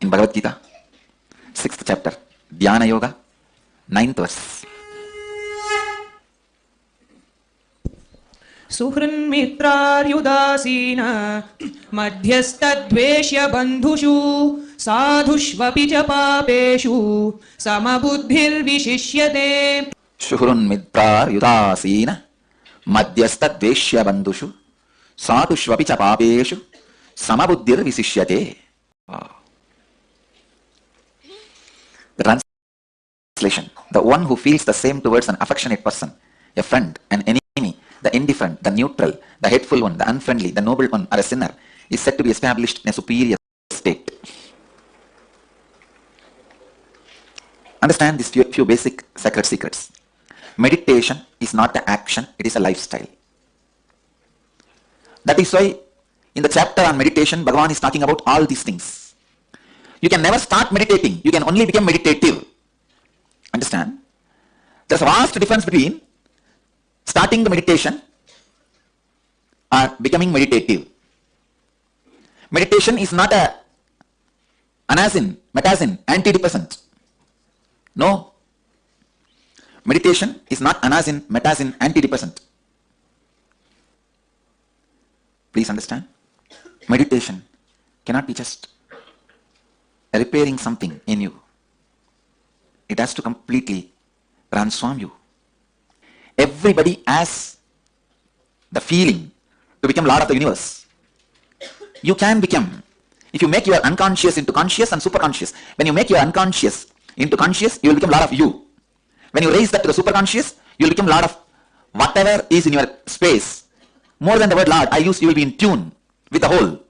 in Bhagavad Gita, 6th chapter, Dhyana Yoga, 9th verse. Suhrinmitraryudasina madhyastadveshya bandhushu sadhushvapi cha papeshu samabuddhir vishishyate. Suhrinmitraryudasina madhyastadveshya bandhushu sadhushvapi cha papeshu samabuddhir visishyate. The translation: the one who feels the same towards an affectionate person, a friend, an enemy, the indifferent, the neutral, the hateful one, the unfriendly, the noble one, or a sinner, is said to be established in a superior state. Understand these few basic sacred secrets. Meditation is not an action, it is a lifestyle. That is why in the chapter on meditation, Bhagavan is talking about all these things. You can never start meditating, you can only become meditative. Understand? There's a vast difference between starting the meditation or becoming meditative. Meditation is not a anazin, metazin, antidepressant. No. Meditation is not anazin, metazin, antidepressant. Please understand. Meditation cannot be just repairing something in you. It has to completely transform you. Everybody has the feeling to become Lord of the universe. You can become. If you make your unconscious into conscious and superconscious, when you make your unconscious into conscious, you will become Lord of you. When you raise that to the superconscious, you will become Lord of whatever is in your space. More than the word Lord, I use, you will be in tune with the whole.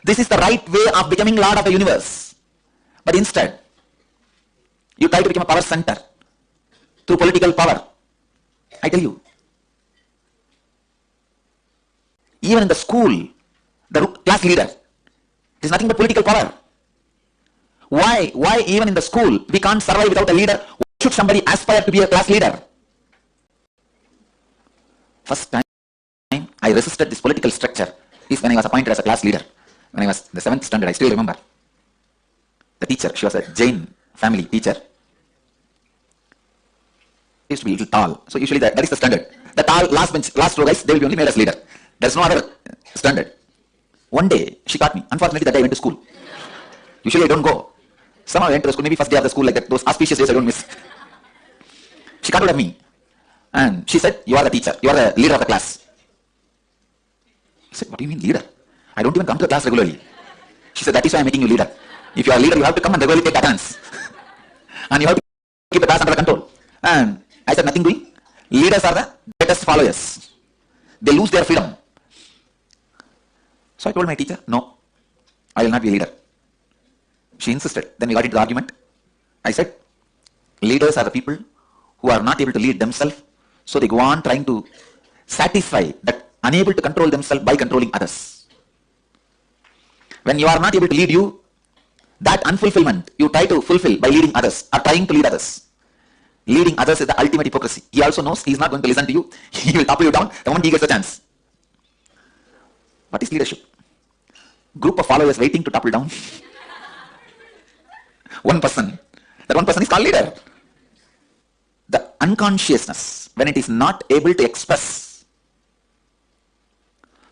This is the right way of becoming Lord of the universe. But instead, you try to become a power center through political power. I tell you, even in the school, the class leader, it is nothing but political power. Why even in the school we can't survive without a leader? Why should somebody aspire to be a class leader? First time I resisted this political structure is when I was appointed as a class leader. When I was in the 7th standard, I still remember. The teacher, she was a Jain family teacher. Used to be a little tall. So usually that is the standard. The tall last row guys, they will be only made as leader. There is no other standard. One day, she caught me. Unfortunately, that day I went to school. Usually I don't go. Somehow I went to the school, maybe first day of the school, like that. Those auspicious days I don't miss. She caught hold of me. And she said, you are the teacher. You are the leader of the class. I said, what do you mean leader? I don't even come to the class regularly. She said, that is why I am making you leader. If you are a leader, you have to come and regularly take attendance. And you have to keep the class under control. And I said, nothing doing. Leaders are the greatest followers. They lose their freedom. So I told my teacher, no, I will not be a leader. She insisted. Then we got into the argument. I said, leaders are the people who are not able to lead themselves. So they go on trying to satisfy that unable to control themselves by controlling others. When you are not able to lead you, that unfulfillment you try to fulfill by leading others or trying to lead others. Leading others is the ultimate hypocrisy. He also knows he is not going to listen to you. He will topple you down the moment he gets a chance. What is leadership? Group of followers waiting to topple down. One person. That one person is called leader. The unconsciousness, when it is not able to express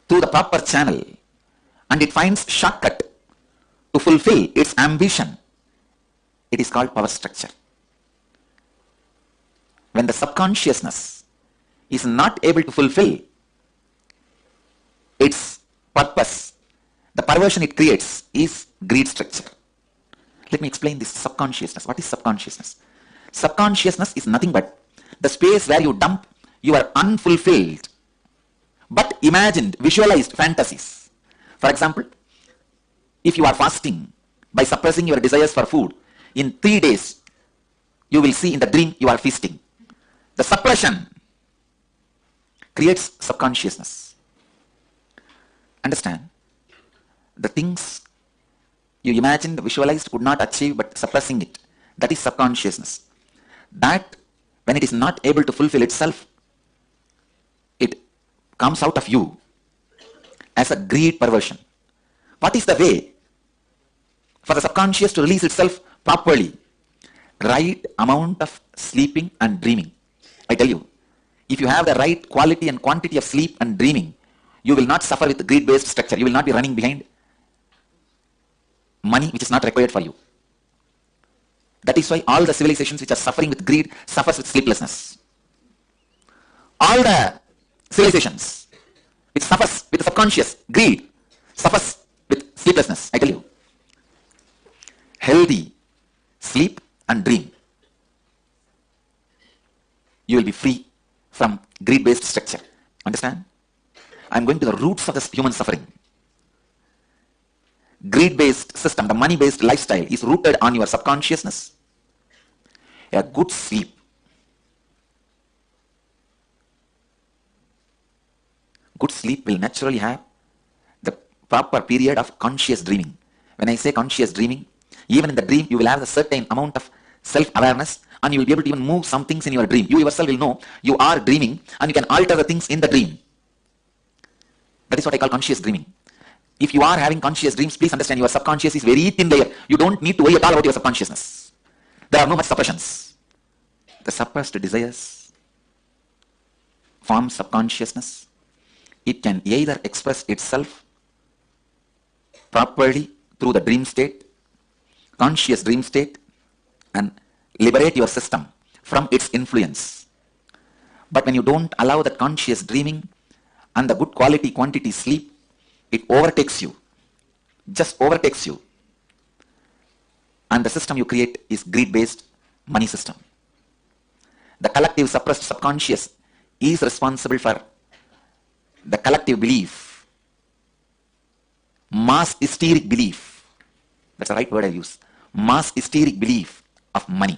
through the proper channel and it finds shortcut to fulfill its ambition, it is called power structure. When the subconsciousness is not able to fulfill its purpose, the perversion it creates is greed structure. Let me explain this subconsciousness. What is subconsciousness? Subconsciousness is nothing but the space where you dump your unfulfilled but imagined, visualized fantasies. For example, if you are fasting by suppressing your desires for food, in 3 days you will see in the dream you are feasting. The suppression creates subconsciousness. Understand? The things you imagined, visualized, could not achieve but suppressing it. That is subconsciousness. That when it is not able to fulfill itself, it comes out of you as a greed perversion. What is the way for the subconscious to release itself properly. Right amount of sleeping and dreaming. I tell you, if you have the right quality and quantity of sleep and dreaming, you will not suffer with greed-based structure. You will not be running behind money which is not required for you. That is why all the civilizations which are suffering with greed suffers with sleeplessness. All the civilizations which suffers with the subconscious greed suffers with sleeplessness. I tell you, healthy sleep and dream, you will be free from greed-based structure. Understand? I am going to the roots of this human suffering. Greed-based system, the money-based lifestyle is rooted on your subconsciousness. A good sleep, good sleep will naturally have the proper period of conscious dreaming. When I say conscious dreaming, even in the dream you will have a certain amount of self-awareness, and you will be able to even move some things in your dream. You yourself will know you are dreaming, and you can alter the things in the dream. That is what I call conscious dreaming. If you are having conscious dreams, please understand your subconscious is very thin layer. You don't need to worry at all about your subconsciousness. There are no much suppressions. The suppressed desires form subconsciousness. It can either express itself properly through the dream state, conscious dream state, and liberate your system from its influence. But when you don't allow that conscious dreaming and the good quality quantity sleep, it overtakes you, just overtakes you. And the system you create is greed-based money system. The collective suppressed subconscious is responsible for the collective belief, mass hysteric belief. That's the right word I use. Mass hysteric belief of money.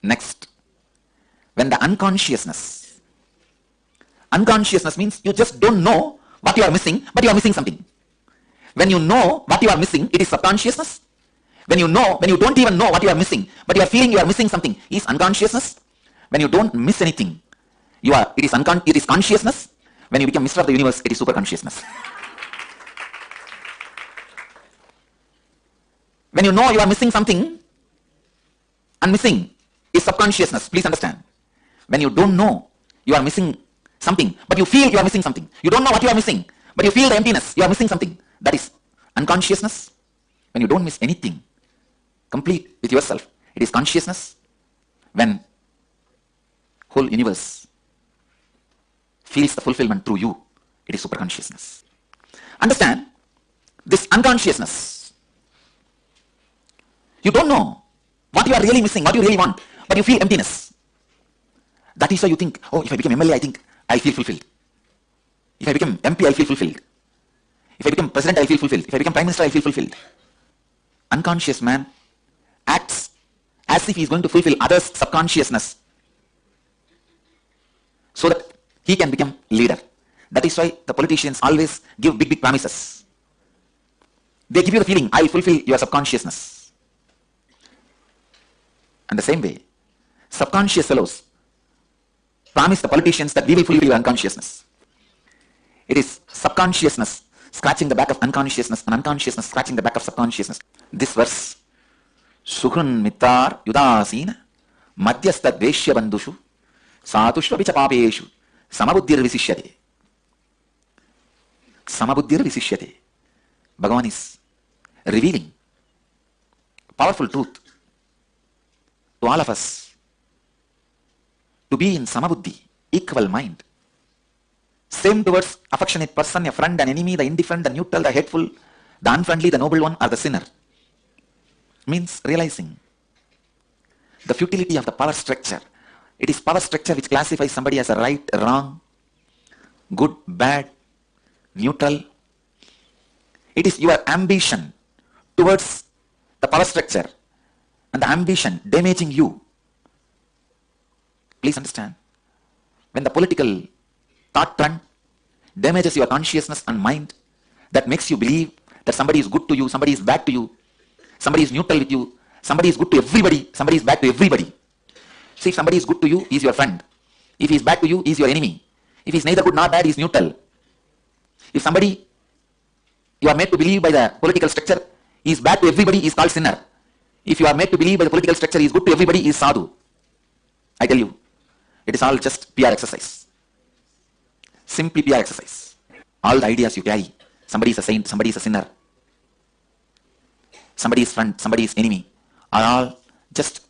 Next, when the unconsciousness means you just don't know what you are missing, but you are missing something. When you know what you are missing, it is subconsciousness. When you don't even know what you are missing, but you are feeling you are missing something, is unconsciousness. When you don't miss anything, it is consciousness. When you become Mr. of the universe, it is super consciousness. When you know you are missing something, and missing is subconsciousness. Please understand. When you don't know you are missing something, but you feel you are missing something. You don't know what you are missing, but you feel the emptiness. You are missing something. That is unconsciousness. When you don't miss anything, complete with yourself, it is consciousness. When whole universe feels the fulfillment through you, it is super consciousness. Understand this unconsciousness. You don't know what you are really missing, what you really want, but you feel emptiness. That is why you think, oh, if I become MLA, I think I feel fulfilled. If I become MP, I feel fulfilled. If I become president, I feel fulfilled. If I become prime minister, I feel fulfilled. Unconscious man acts as if he is going to fulfill others' subconsciousness so that he can become leader. That is why the politicians always give big, big promises. They give you the feeling, I will fulfill your subconsciousness. And the same way, subconscious fellows promise the politicians that we will fulfill your unconsciousness. It is subconsciousness scratching the back of unconsciousness, and unconsciousness scratching the back of subconsciousness. This verse, Suhrun Mittar Yudasina Madhyastha Dveshya Bandhushu Satushva Vicha Papeshu Samabuddhir Visishyate. Samabuddhir Visishyate. Bhagavan is revealing powerful truth to all of us, to be in Samabuddhi, equal mind. Same towards affectionate person, a friend, an enemy, the indifferent, the neutral, the hateful, the unfriendly, the noble one, or the sinner. Means realizing the futility of the power structure. It is power structure which classifies somebody as a right, wrong, good, bad, neutral. It is your ambition towards the power structure and the ambition damaging you. Please understand. When the political thought trend damages your consciousness and mind, that makes you believe that somebody is good to you, somebody is bad to you, somebody is neutral with you, somebody is good to everybody, somebody is bad to everybody. See, if somebody is good to you, he is your friend. If he is bad to you, he is your enemy. If he is neither good nor bad, he is neutral. If somebody you are made to believe by the political structure, he is bad to everybody, he is called sinner. If you are made to believe by the political structure he is good to everybody, he is sadhu. I tell you, it is all just PR exercise. Simply PR exercise. All the ideas you carry, somebody is a saint, somebody is a sinner, somebody is friend, somebody is enemy, are all just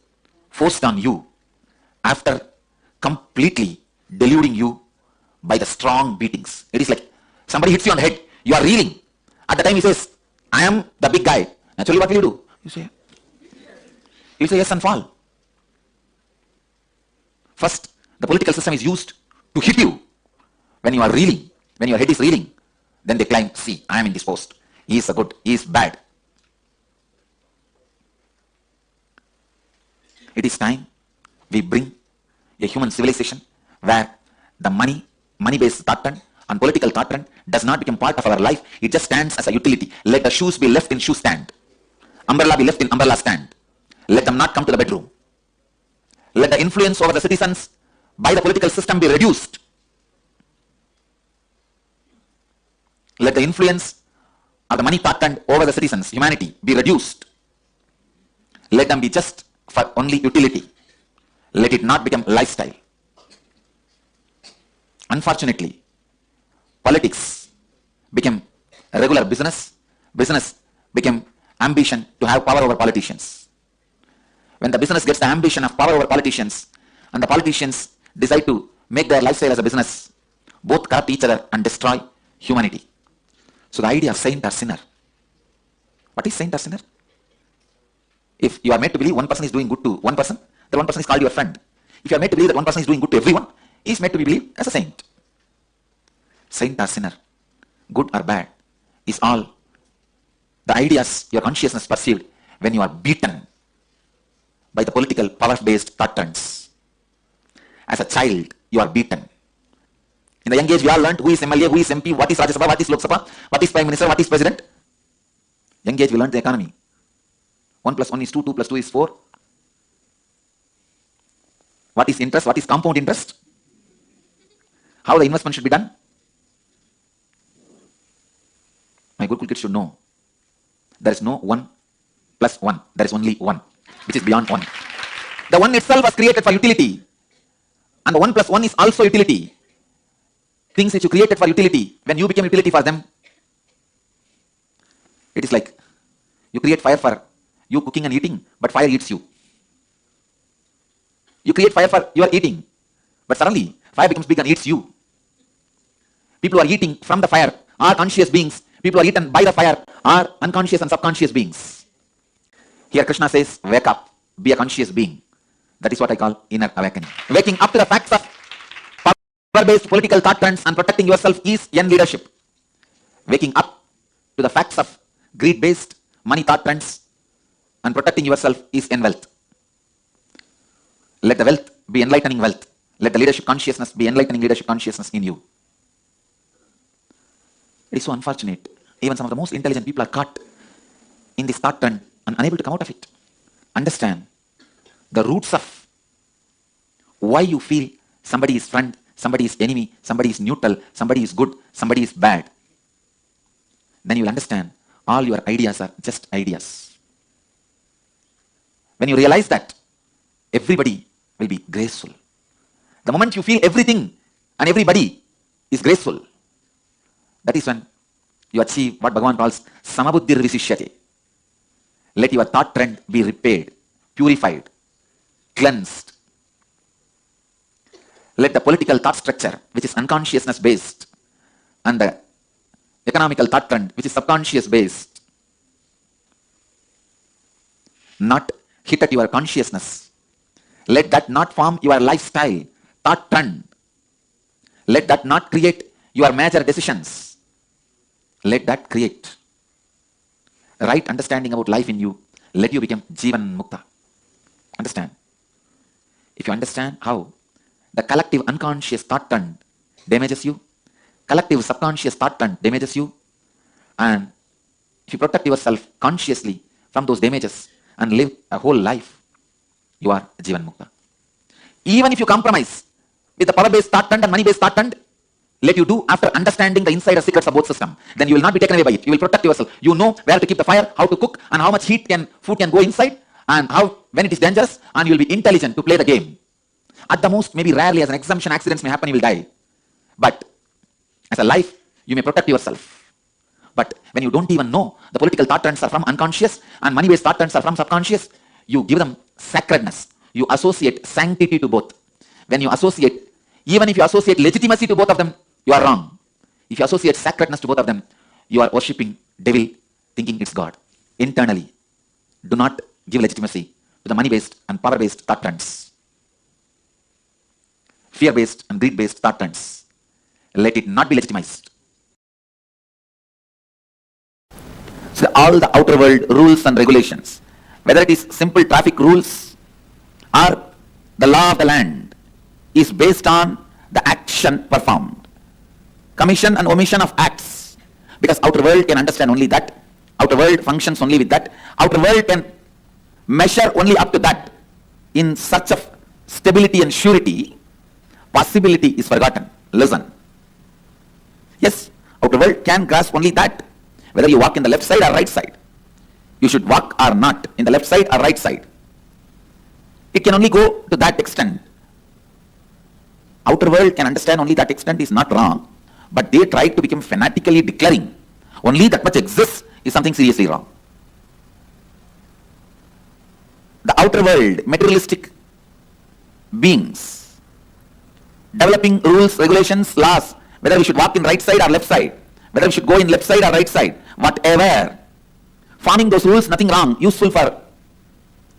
forced on you after completely deluding you by the strong beatings. It is like somebody hits you on the head, you are reeling. At the time he says, I am the big guy. Naturally, what will you do? You say yes and fall. First, the political system is used to hit you when you are reeling, when your head is reeling. Then they claim, see, I am in this post. He is a good, he is bad. It is time we bring a human civilization where the money-based thought trend and political thought trend does not become part of our life. It just stands as a utility. Let the shoes be left in shoe stand. Umbrella be left in umbrella stand. Let them not come to the bedroom. Let the influence over the citizens by the political system be reduced. Let the influence of the money thought trend over the citizens, humanity, be reduced. Let them be just for only utility. Let it not become lifestyle. Unfortunately, politics became a regular business. Business became ambition to have power over politicians. When the business gets the ambition of power over politicians, and the politicians decide to make their lifestyle as a business, both corrupt each other and destroy humanity. So the idea of saint or sinner. What is saint or sinner? If you are made to believe one person is doing good to one person, that one person is called your friend. If you are made to believe that one person is doing good to everyone, he is made to be believed as a saint. Saint or sinner, good or bad, is all the ideas your consciousness perceived when you are beaten by the political power-based thought trends. As a child, you are beaten. In the young age, we all learned who is MLA, who is MP, what is Rajya Sabha, what is Lok Sabha, what is Prime Minister, what is President. Young age, we learned the economy. 1 plus 1 is 2, 2 plus 2 is 4. What is interest, what is compound interest? How the investment should be done? My Gurukul kids should know. There is no 1 plus 1. There is only 1, which is beyond 1. The 1 itself was created for utility. And the 1 plus 1 is also utility. Things which you created for utility, when you became utility for them, it is like you create fire for you cooking and eating, but fire eats you. You create fire for your eating, but suddenly fire becomes big and eats you. People who are eating from the fire are conscious beings. People who are eaten by the fire are unconscious and subconscious beings. Here Krishna says, wake up, be a conscious being. That is what I call inner awakening. Waking up to the facts of power-based political thought trends and protecting yourself is yen leadership. Waking up to the facts of greed-based money thought trends and protecting yourself is yen wealth. Let the wealth be enlightening wealth. Let the leadership consciousness be enlightening leadership consciousness in you. It is so unfortunate. Even some of the most intelligent people are caught in this thought trend and unable to come out of it. Understand the roots of why you feel somebody is friend, somebody is enemy, somebody is neutral, somebody is good, somebody is bad. Then you will understand all your ideas are just ideas. When you realize that, everybody will be graceful. The moment you feel everything and everybody is graceful, that is when you achieve what Bhagavan calls Samabuddhir Visishyate. Let your thought trend be repaired, purified, cleansed. Let the political thought structure, which is unconsciousness based, and the economical thought trend, which is subconscious based, not hit at your consciousness. Let that not form your lifestyle, thought trend. Let that not create your major decisions. Let that create right understanding about life in you. Let you become Jivan Mukta. Understand? If you understand how the collective unconscious thought trend damages you, collective subconscious thought trend damages you, and if you protect yourself consciously from those damages and live a whole life, you are Jivan Mukta. Even if you compromise with the power-based thought trend and money-based thought trend, let you do after understanding the insider secrets of both systems. Then you will not be taken away by it. You will protect yourself. You know where to keep the fire, how to cook, and how much food can go inside, and how when it is dangerous, and you will be intelligent to play the game. At the most, maybe rarely as an exemption, accidents may happen, you will die. But as a life, you may protect yourself. But when you don't even know, the political thought trends are from unconscious and money-based thought trends are from subconscious, you give them sacredness. You associate sanctity to both. When you associate, even if you associate legitimacy to both of them, you are wrong. If you associate sacredness to both of them, you are worshipping devil, thinking it's God. Internally, do not give legitimacy to the money-based and power-based thought trends. Fear-based and greed-based thought trends. Let it not be legitimized. So all the outer world rules and regulations, whether it is simple traffic rules or the law of the land, is based on the action performed. Commission and omission of acts, because outer world can understand only that, outer world functions only with that, outer world can measure only up to that. In search of stability and surety, possibility is forgotten. Listen. Yes, outer world can grasp only that, whether you walk in the left side or right side. You should walk or not in the left side or right side. It can only go to that extent. Outer world can understand only that extent is not wrong. But they try to become fanatically declaring only that much exists is something seriously wrong. The outer world, materialistic beings, developing rules, regulations, laws, whether we should walk in right side or left side, whether we should go in left side or right side, whatever. Forming those rules, nothing wrong, useful for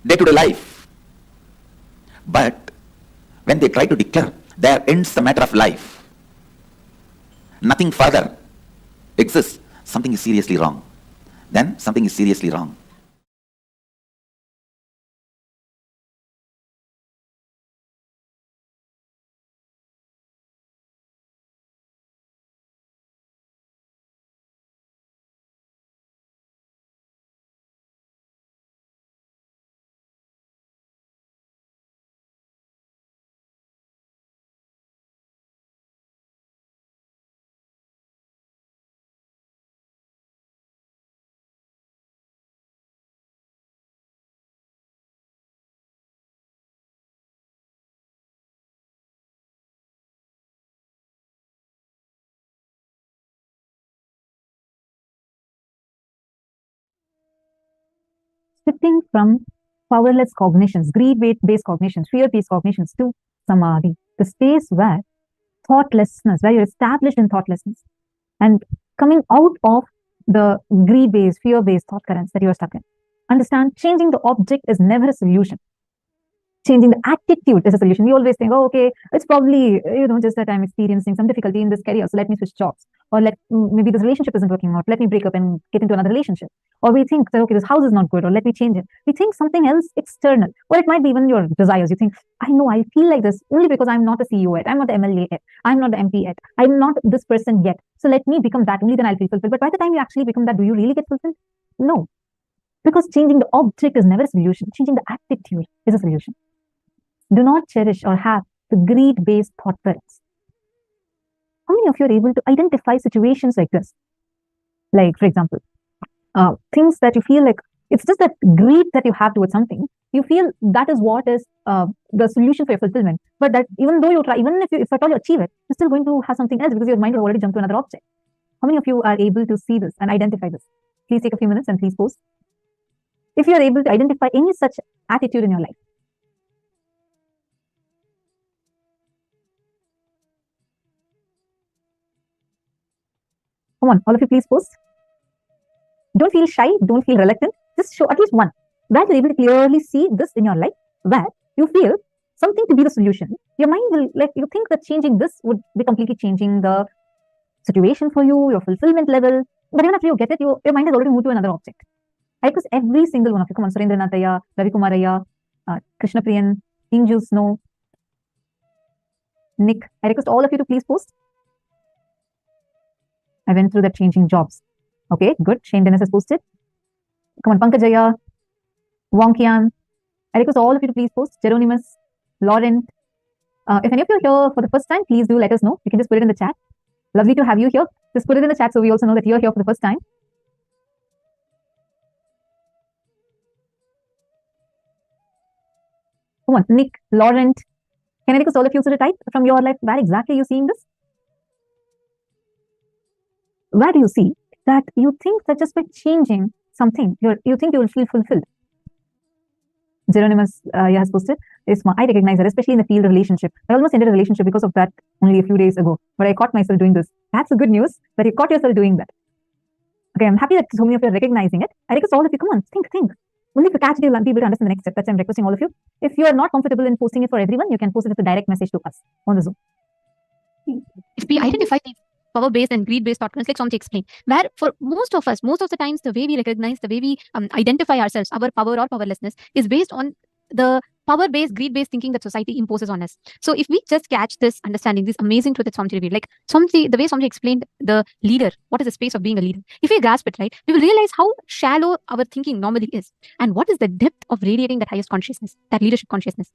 day-to-day life. But when they try to declare, there ends the matter of life. Nothing further exists. Something is seriously wrong. Then something is seriously wrong. Shifting from powerless cognitions, greed-based cognitions, fear-based cognitions to Samadhi, the space where thoughtlessness, where you're established in thoughtlessness, and coming out of the greed-based, fear-based thought currents that you're stuck in. Understand, changing the object is never a solution. Changing the attitude is a solution. We always think, oh, okay, it's probably, just that I'm experiencing some difficulty in this career, so let me switch jobs. Or maybe this relationship isn't working out, let me break up and get into another relationship. Or we think that, okay, this house is not good, or let me change it. We think something else external. Or it might be even your desires. You think, I feel like this only because I'm not a CEO yet, I'm not the MLA yet, I'm not the MP yet, I'm not this person yet. So let me become that, only then I'll feel fulfilled. But by the time you actually become that, do you really get fulfilled? No. Because changing the object is never a solution. Changing the attitude is a solution. Do not cherish or have the greed-based thought currents. How many of you are able to identify situations like this? Like, for example, things that you feel like it's just that greed that you have towards something. You feel that is what is the solution for your fulfillment. But that even though you try, even if at all you achieve it, you're still going to have something else because your mind will already jump to another object. How many of you are able to see this and identify this? Please take a few minutes and please post. If you are able to identify any such attitude in your life. Come on, all of you, please post. Don't feel shy, don't feel reluctant. Just show at least one. Where you're able to clearly see this in your life, where you feel something to be the solution. Your mind will, you think that changing this would be completely changing the situation for you, your fulfillment level. But even after you get it, your mind has already moved to another object. I request every single one of you, come on, Surendranataya, Ravi Kumaraya, Krishna Priyan, Inju Snow, Nick. I request all of you to please post. I went through that changing jobs. Okay, good. Shane Dennis has posted. Come on, Pankajaya, Wonkian. I request all of you to please post. Jeronimus, Laurent. If any of you are here for the first time, please do let us know. You can just put it in the chat. Lovely to have you here. Just put it in the chat so we also know that you're here for the first time. Come on, Nick, Laurent, can I request all of you to type from your life? Where exactly are you seeing this? Where do you see that you think that just by changing something, you think you will feel fulfilled? Geronimus has posted, I recognize that, especially in the field of relationship. I almost ended a relationship because of that only a few days ago, but I caught myself doing this. That's the good news, that you caught yourself doing that. Okay, I'm happy that so many of you are recognizing it. I request all of you, come on, think. Only if you catch it, you'll be able to understand the next step. That's why I'm requesting all of you. If you are not comfortable in posting it for everyone, you can post it as a direct message to us on the Zoom. If we identify these power-based and greed-based thought currents, like Swamiji explained, where for most of us, most of the times, the way we recognize, the way we identify ourselves, our power or powerlessness, is based on the power-based, greed-based thinking that society imposes on us. So if we just catch this understanding, this amazing truth that Swamiji revealed, like Swamiji, the way Swamiji explained the leader, what is the space of being a leader? If we grasp it, right, we will realize how shallow our thinking normally is, and what is the depth of radiating that highest consciousness, that leadership consciousness.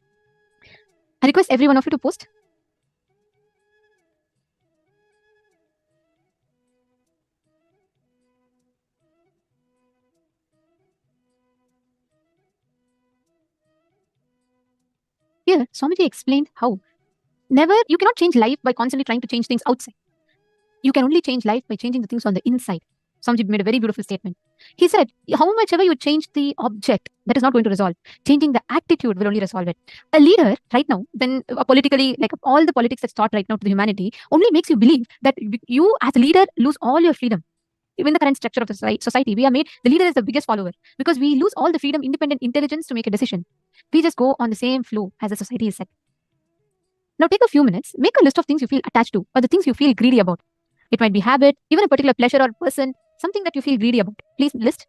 I request every one of you to post. Here, Swamiji explained how you cannot change life by constantly trying to change things outside. You can only change life by changing the things on the inside. Swamiji made a very beautiful statement. He said, how much ever you change the object, that is not going to resolve. Changing the attitude will only resolve it. A leader right now, then politically, like all the politics that's taught right now to the humanity, only makes you believe that you as a leader lose all your freedom. Even the current structure of the society, we are made, the leader is the biggest follower because we lose all the freedom, independent intelligence to make a decision. We just go on the same flow as the society is set. Now take a few minutes, make a list of things you feel attached to or the things you feel greedy about. It might be habit, even a particular pleasure or person, something that you feel greedy about. Please list.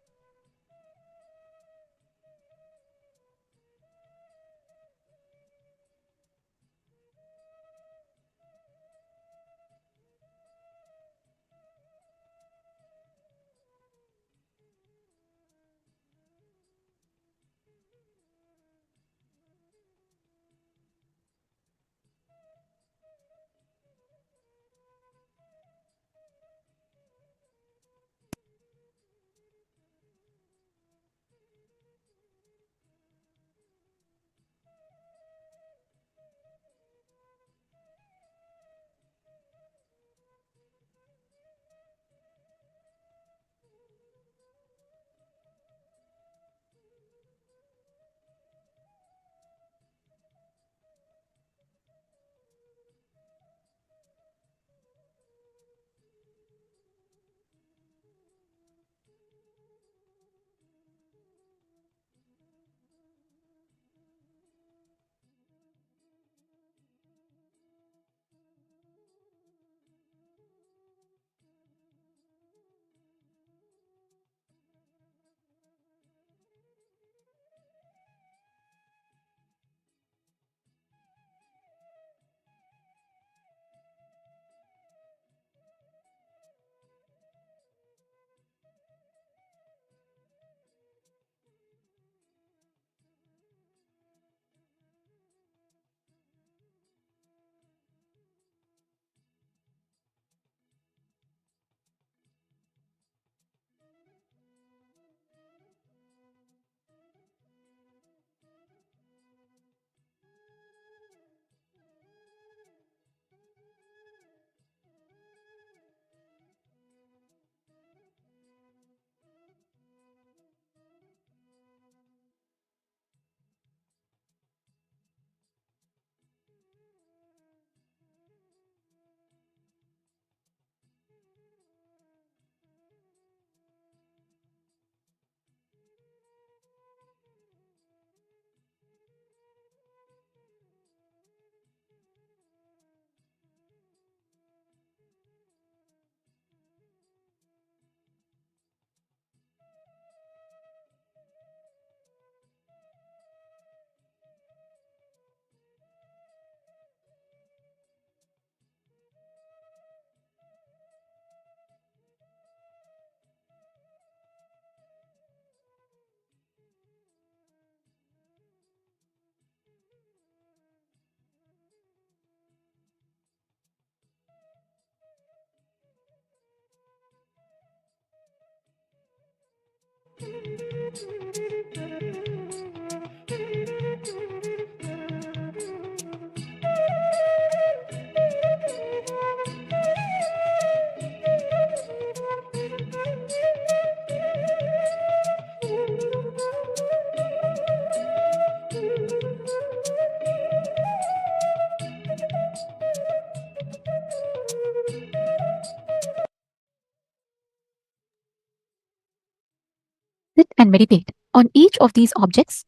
Sit and meditate on each of these objects.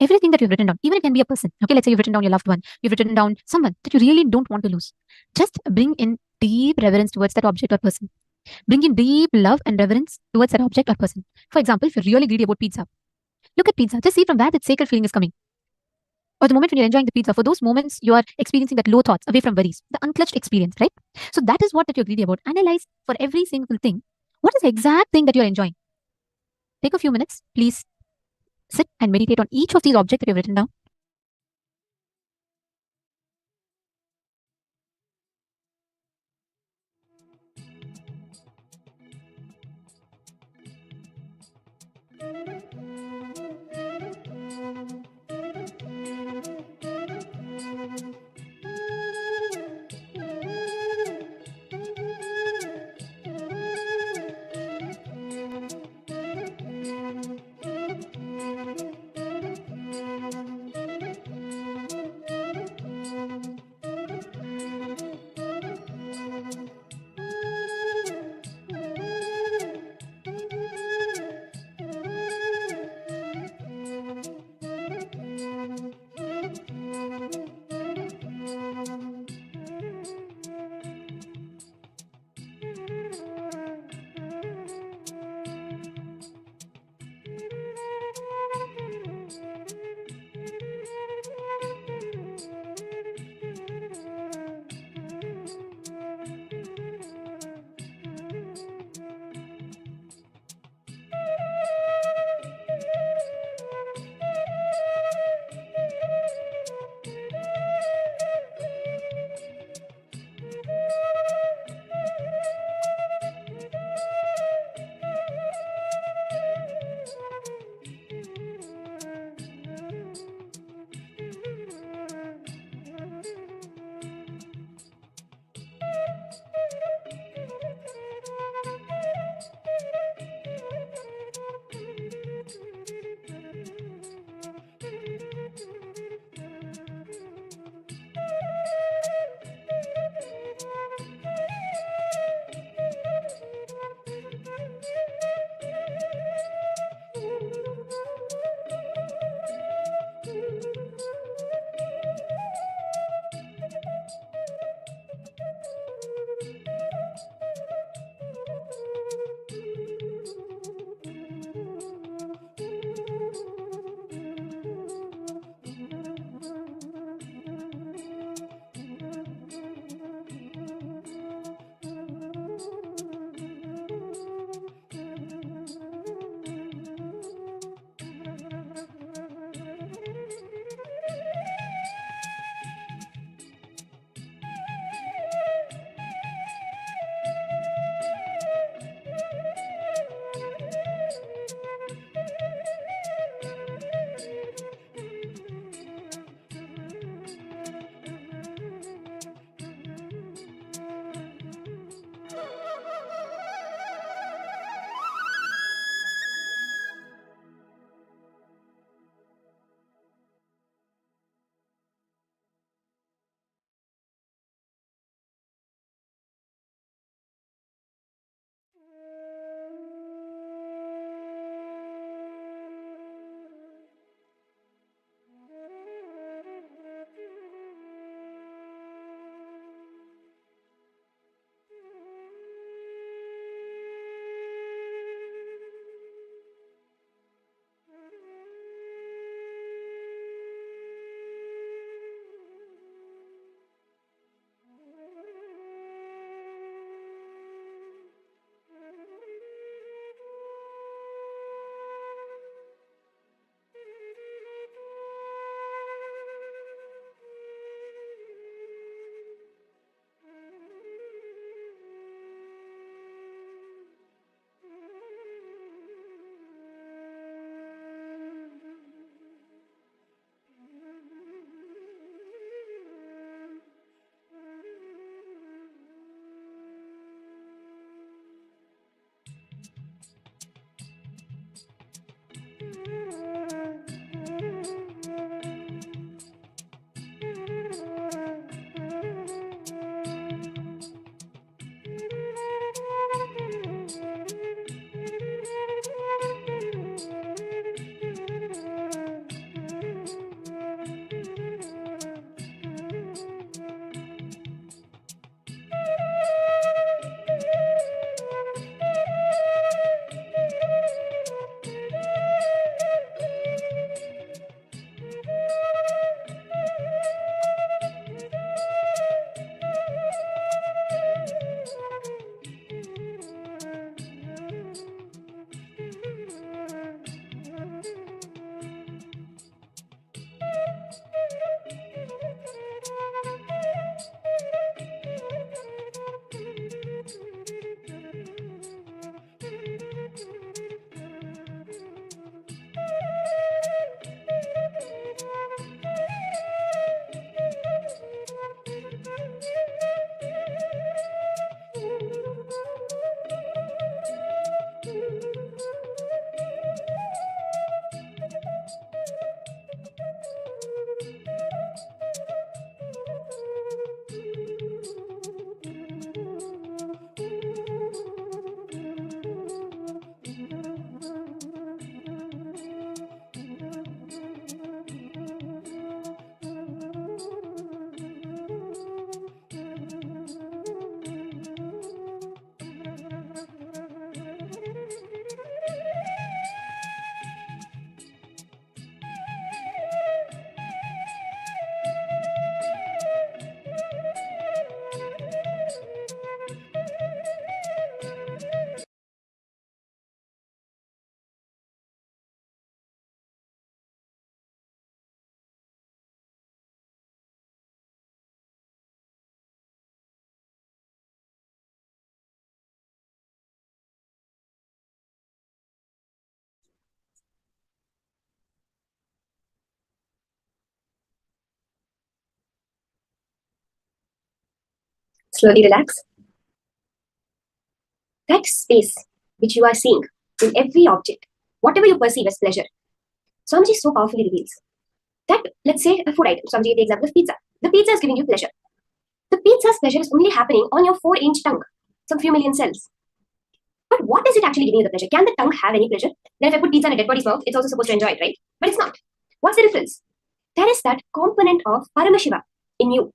Everything that you've written down, even it can be a person. Okay, let's say you've written down your loved one, you've written down someone that you really don't want to lose. Just bring in deep reverence towards that object or person. Bring in deep love and reverence towards that object or person. For example, if you're really greedy about pizza, look at pizza. Just see from where that sacred feeling is coming. Or the moment when you're enjoying the pizza, for those moments you are experiencing that low thoughts away from worries, the unclutched experience, right? So that is what that you're greedy about. Analyze for every single thing. What is the exact thing that you're enjoying? Take a few minutes, please. Sit and meditate on each of these objects that you've written down. Slowly relax. That space which you are seeing in every object, whatever you perceive as pleasure, Swamiji so powerfully reveals that, let's say, a food item. Swamiji gave the example of pizza. The pizza is giving you pleasure. The pizza's pleasure is only happening on your 4-inch tongue, some few million cells. But what is it actually giving you the pleasure? Can the tongue have any pleasure? Then if I put pizza in a dead body's mouth, it's also supposed to enjoy it, right? But it's not. What's the difference? There is that component of Paramashiva in you,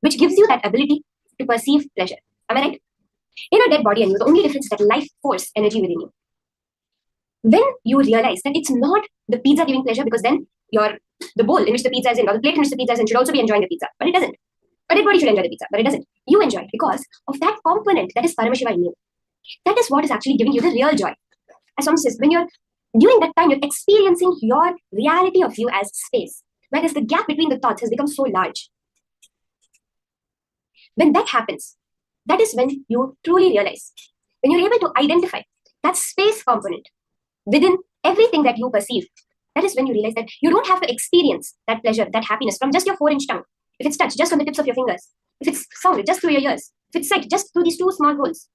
which gives you that ability to perceive pleasure. Am I right? In a dead body and you, the only difference is that life force energy within you. When you realize that it's not the pizza giving pleasure, because then the bowl in which the pizza is in, or the plate in which the pizza is in, should also be enjoying the pizza, but it doesn't. A dead body should enjoy the pizza, but it doesn't. You enjoy it because of that component that is Paramashiva in you. That is what is actually giving you the real joy. As Swami says, during that time, you're experiencing your reality of you as space, whereas the gap between the thoughts has become so large. When that happens, that is when you truly realize, when you're able to identify that space component within everything that you perceive, that is when you realize that you don't have to experience that pleasure, that happiness from just your 4-inch tongue. If it's touch, just from the tips of your fingers. If it's sound, just through your ears. If it's sight, just through these 2 small holes.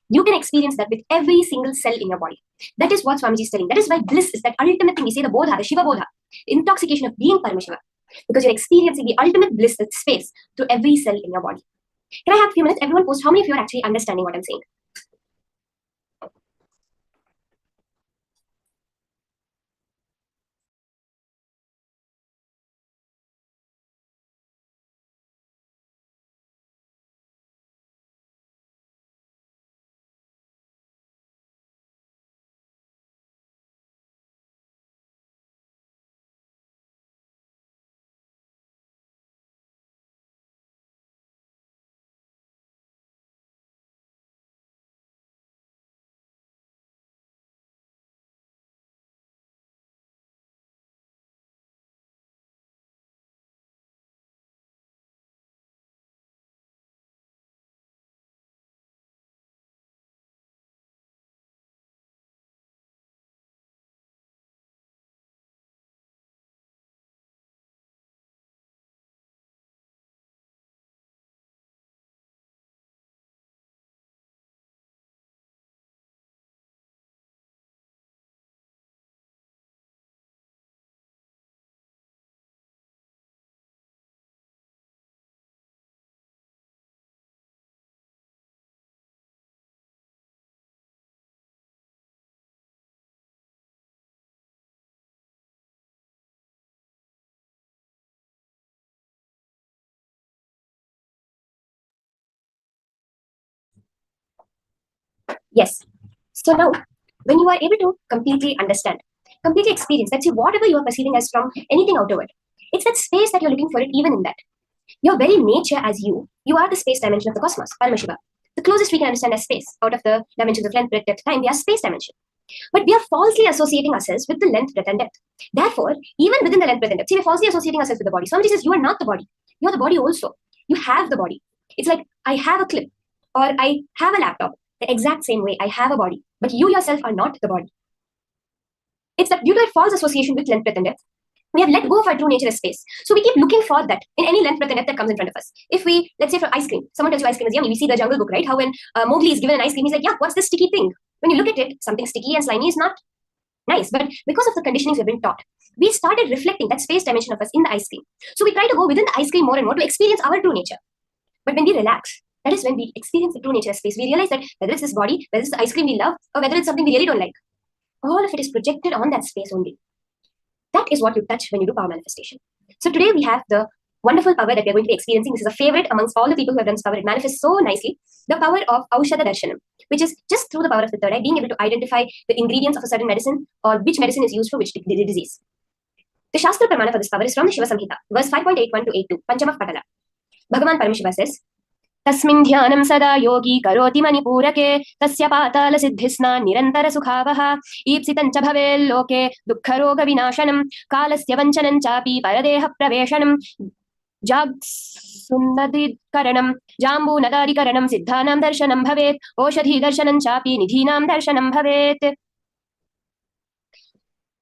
You can experience that with every single cell in your body. That is what Swamiji is telling. That is why bliss is that ultimate thing. We say the bodha, the Shiva bodha, the intoxication of being Paramashiva. Because you're experiencing the ultimate bliss, that space, through every cell in your body. Can I have a few minutes? Everyone post how many of you are actually understanding what I'm saying? Yes. So now, when you are able to completely understand, completely experience, let's say whatever you are perceiving as from anything outward, it's that space that you're looking for it even in that. Your very nature as you are the space dimension of the cosmos, Paramashiva. The closest we can understand as space, out of the dimensions of length, breadth, depth, time, we are space dimension. But we are falsely associating ourselves with the length, breadth, and depth. Therefore, even within the length, breadth, and depth, see, we're falsely associating ourselves with the body. Somebody says, you are not the body. You're the body also. You have the body. It's like, I have a clip, or I have a laptop. The exact same way, I have a body. But you yourself are not the body. It's that due to a false association with length, breadth, and depth, we have let go of our true nature as space. So we keep looking for that in any length, breadth, and depth that comes in front of us. If we, let's say for ice cream, someone tells you ice cream is yummy, we see the Jungle Book, right? How when Mowgli is given an ice cream, he's like, yeah, what's this sticky thing? When you look at it, something sticky and slimy is not nice. But because of the conditionings we've been taught, we started reflecting that space dimension of us in the ice cream. So we try to go within the ice cream more and more to experience our true nature. But when we relax, that is when we experience the true nature of space. We realize that whether it's this body, whether it's the ice cream we love, or whether it's something we really don't like, all of it is projected on that space only. That is what you touch when you do power manifestation. So today we have the wonderful power that we are going to be experiencing. This is a favorite amongst all the people who have done this power. It manifests so nicely. The power of Aushadha Darshanam, which is just through the power of the third eye, being able to identify the ingredients of a certain medicine or which medicine is used for which disease. The Shastra Pramana for this power is from the Shiva Samhita, verse 5.81 to 82, Panchama Patala. Bhagavan Paramashiva says, Tasmin dhyanam sada yogi karoti manipurake tasya patala siddhisna nirantara sukhavah ipsitancha bhavel loke dukkharoga vinashanam kalasya vanchanan chapi paradeha praveshanam jagsunnadikaranam jambu nadarikaranam siddhanam darshanam bhavet oshadhi darshanam chapi nidhinam darshanam bhavet.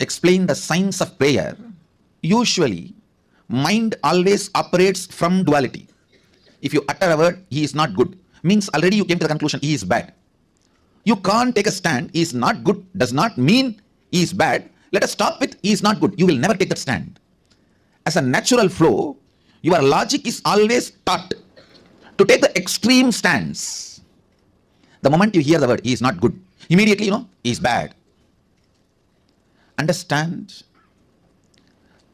explain the science of prayer, usually mind always operates from duality. If you utter a word, he is not good, means already you came to the conclusion he is bad. You can't take a stand, he is not good does not mean he is bad. Let us stop with he is not good. You will never take that stand. As a natural flow, your logic is always taught to take the extreme stance. The moment you hear the word he is not good, immediately you know he is bad. Understand,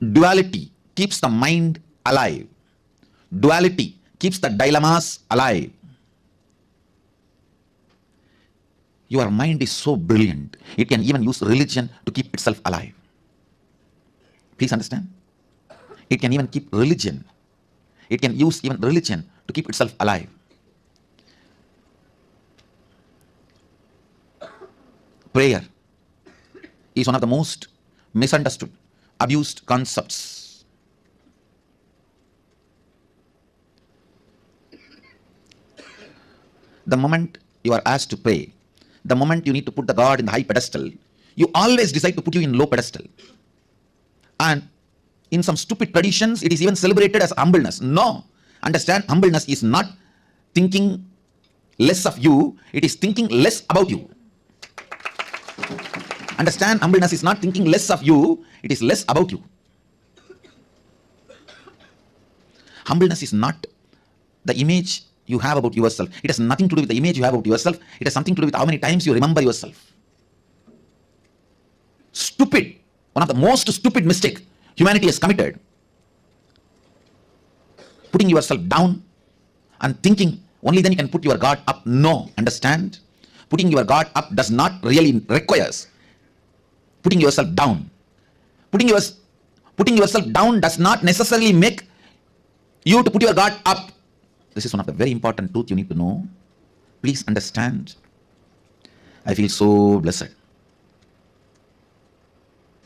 duality keeps the mind alive. Duality keeps the dilemmas alive. Your mind is so brilliant, it can even use religion to keep itself alive. Please understand. It can even keep religion. It can use even religion to keep itself alive. Prayer is one of the most misunderstood, abused concepts. The moment you are asked to pray, the moment you need to put the God in the high pedestal, you always decide to put you in low pedestal. And in some stupid traditions, it is even celebrated as humbleness. No. Understand, humbleness is not thinking less of you, it is thinking less about you. Understand, humbleness is not thinking less of you, it is less about you. Humbleness is not the image you have about yourself. It has nothing to do with the image you have about yourself. It has something to do with how many times you remember yourself. Stupid. One of the most stupid mistake humanity has committed. Putting yourself down and thinking only then you can put your God up. No. Understand? Putting your God up does not really requires putting yourself down. Putting yourself down does not necessarily make you to put your God up. This is one of the very important truths you need to know. Please understand. I feel so blessed.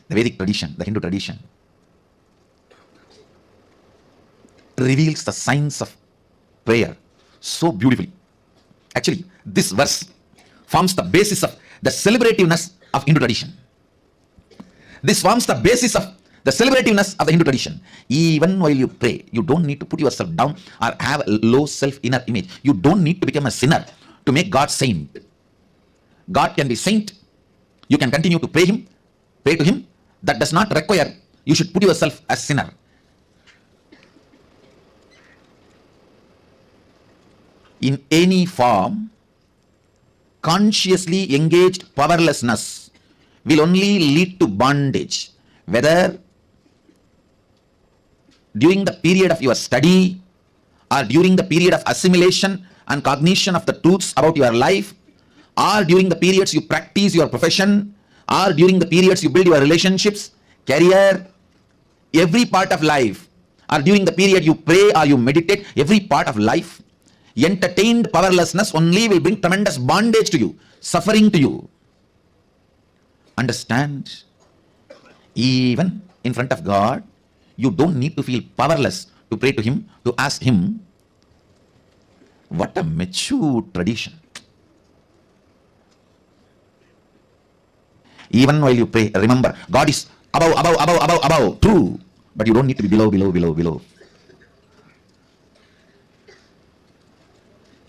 The Vedic tradition, the Hindu tradition, reveals the science of prayer so beautifully. Actually, this verse forms the basis of the celebrativeness of Hindu tradition. This forms the basis of the celebrativeness of the Hindu tradition. Even while you pray, you don't need to put yourself down or have a low self-inner image. You don't need to become a sinner to make God saint. God can be saint. You can continue to pray to him. That does not require you should put yourself as sinner. In any form, consciously engaged powerlessness will only lead to bondage, whether during the period of your study or during the period of assimilation and cognition of the truths about your life, or during the periods you practice your profession, or during the periods you build your relationships, career, every part of life, or during the period you pray or you meditate, every part of life, entertained powerlessness only will bring tremendous bondage to you, suffering to you. Understand? Even in front of God, you don't need to feel powerless to pray to him, to ask him. What a mature tradition. Even while you pray, remember, God is above, true. But you don't need to be below.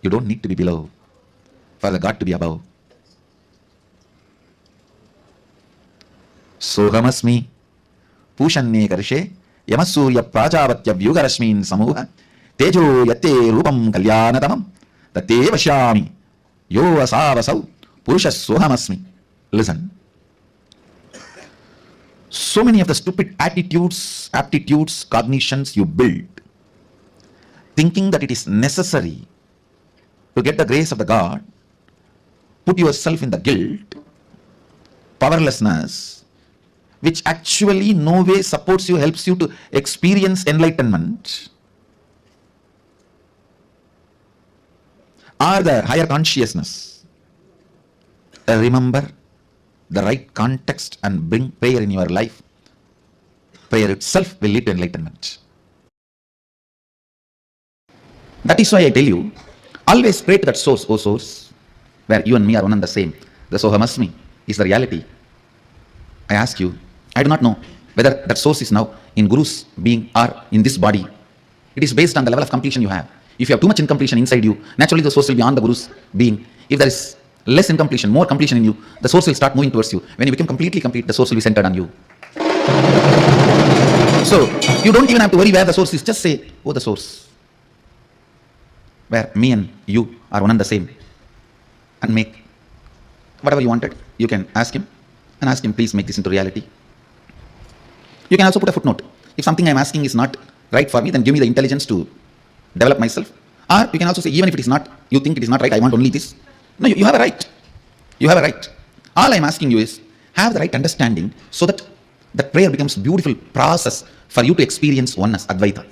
You don't need to be below for the God to be above. Sohamasmi, Pushanye Karshe, Yamasurya Prajavatya Vyugarashmin Samuha, Tejo Yate Rupam Kalyanatamam, Tate Vashami, Yo Asavasau, Purusha Sohamasmi. Listen. So many of the stupid attitudes, aptitudes, cognitions you build, thinking that it is necessary to get the grace of the God, put yourself in the guilt, powerlessness, which actually no way supports you, helps you to experience enlightenment, or the higher consciousness. Remember the right context and bring prayer in your life. Prayer itself will lead to enlightenment. That is why I tell you, always pray to that source, O source, where you and me are one and the same. The Sohamasmi is the reality. I ask you, I do not know whether that source is now in Guru's being or in this body. It is based on the level of completion you have. If you have too much incompletion inside you, naturally the source will be on the Guru's being. If there is less incompletion, more completion in you, the source will start moving towards you. When you become completely complete, the source will be centered on you. So, you don't even have to worry where the source is. Just say, oh, the source, where me and you are one and the same. And make whatever you wanted. You can ask him and ask him, please make this into reality. You can also put a footnote. If something I'm asking is not right for me, then give me the intelligence to develop myself. Or you can also say, even if it is not, you think it is not right, I want only this. No, you have a right. You have a right. All I'm asking you is, have the right understanding so that that prayer becomes a beautiful process for you to experience oneness, Advaita.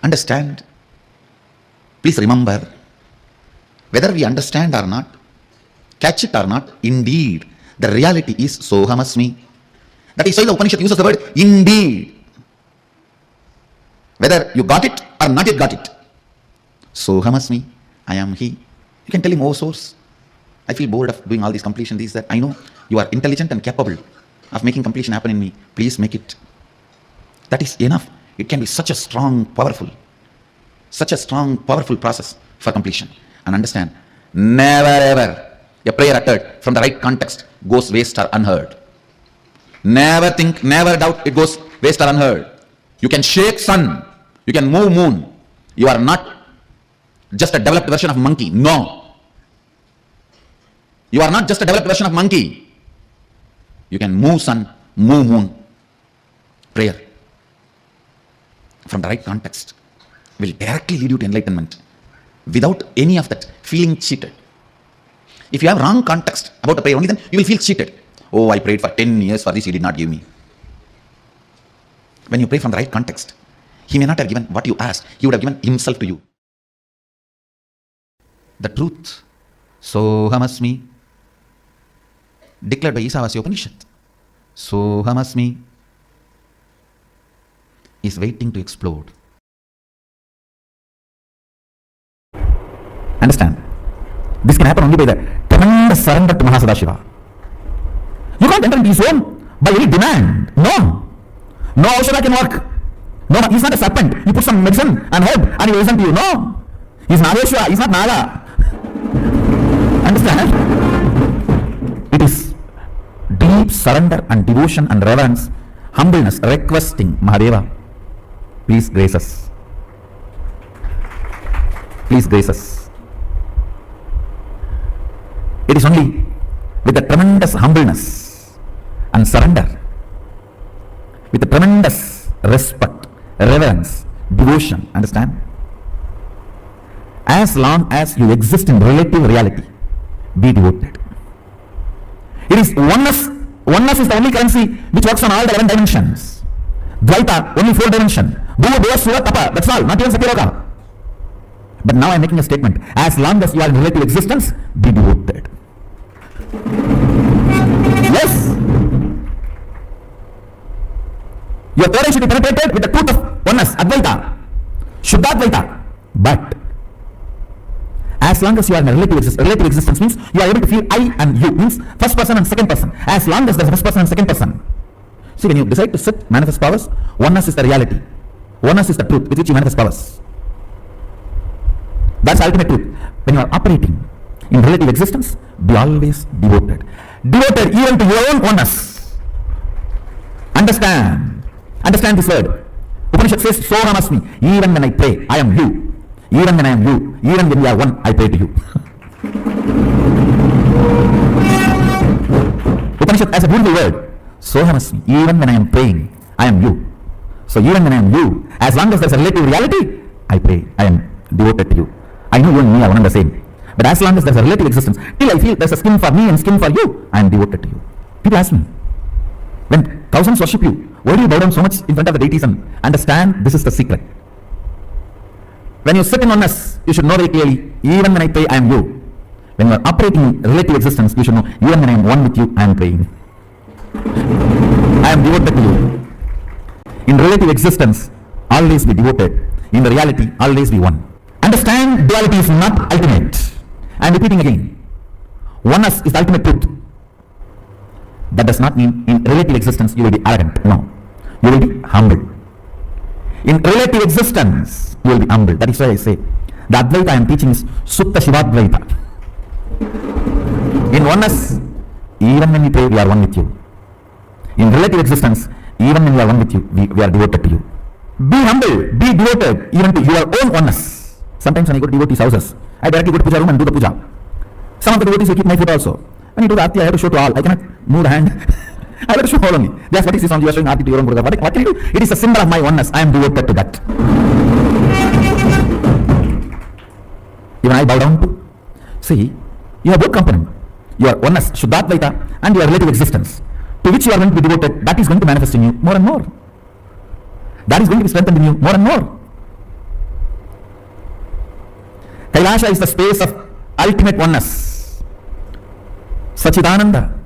Understand. Please remember, whether we understand or not, catch it or not, indeed, the reality is Sohamasmi. That is why the Upanishad uses the word indeed. Whether you got it or not yet got it. Sohamasmi, I am he. You can tell him, oh source, I feel bored of doing all these completion, these, that. I know you are intelligent and capable of making completion happen in me. Please make it. That is enough. It can be such a strong, powerful process for completion. And understand, never ever a prayer uttered from the right context goes waste or unheard. Never think, never doubt it goes waste or unheard. You can shake sun, you can move moon. You are not just a developed version of monkey. No. You are not just a developed version of monkey. You can move sun, move moon. Prayer from the right context will directly lead you to enlightenment without any of that feeling cheated. If you have wrong context about the prayer only, then you will feel cheated. Oh, I prayed for 10 years for this, he did not give me. When you pray from the right context, he may not have given what you asked, he would have given himself to you. The truth, Sohamasmi, declared by Isavasya Upanishad, Sohamasmi, is waiting to explode. Understand? This can happen only by the tremendous surrender to Sadashiva. You can't enter into his home by any demand. No. No Aushadha can work. No, he's not a serpent. You put some medicine and herb and he will listen to you. No. He's Nageshwara, he's not Naga. Understand? It is deep surrender and devotion and reverence, humbleness, requesting Mahadeva, please grace us. Please grace us. It is only with the tremendous humbleness and surrender, with the tremendous respect, reverence, devotion, understand? As long as you exist in relative reality, be devoted. It is oneness. Oneness is the only currency which works on all the 11 dimensions. Dvaita, only 4 dimensions. That's all, not even Satyaroga. But now I am making a statement. As long as you are in relative existence, be devoted. Yes. Your parents should be penetrated with the truth of oneness, Advaita, Shuddhadvaita. But as long as you are in a relative existence means you are able to feel I and you, means first person and second person. As long as there is first person and second person. See, when you decide to sit, manifest powers, oneness is the reality. Oneness is the truth with which you manifest powers. That's the ultimate truth. When you are operating in relative existence, be always devoted. Devoted even to your own oneness. Understand. Understand this word. Upanishad says, Sohamasmi. Even when I pray, I am you. Even when I am you, even when we are one, I pray to you. Upanishad has a beautiful word. Sohamasmi. Even when I am praying, I am you. So even when I am you, as long as there is a relative reality, I pray. I am devoted to you. I know you and me are one and the same. But as long as there is a relative existence, till I feel there is a skin for me and skin for you, I am devoted to you. People ask me, when thousands worship you, why do you bow down so much in front of the deities? And understand, this is the secret. When you sit in oneness, you should know very clearly, even when I pray, I am you. When you are operating in relative existence, you should know, even when I am one with you, I am praying. I am devoted to you. In relative existence, always be devoted. In the reality, always be one. Understand, duality is not ultimate. I am repeating again. Oneness is the ultimate truth. That does not mean in relative existence you will be arrogant. No. You will be humble. In relative existence, you will be humble. That is why I say, the Advaita I am teaching is Sutta Shivadvaita. In oneness, even when we pray, we are one with you. In relative existence, even when we are one with you, we are devoted to you. Be humble, be devoted even to your own oneness. Sometimes when I go to devotees' houses, I directly go to puja room and do the puja. Some of the devotees will keep my foot also. When you do the arti, I have to show to all. I cannot move the hand. I have to show all only. That's what is this on you are showing arti to your own Guru. What can you do? It is a symbol of my oneness. I am devoted to that. Even I bow down to. See, you have both component. Your oneness, Shuddhadvaita, and your relative existence, to which you are going to be devoted. That is going to manifest in you more and more. That is going to be strengthened in you more and more. Kailasa is the space of ultimate oneness. Sachidananda,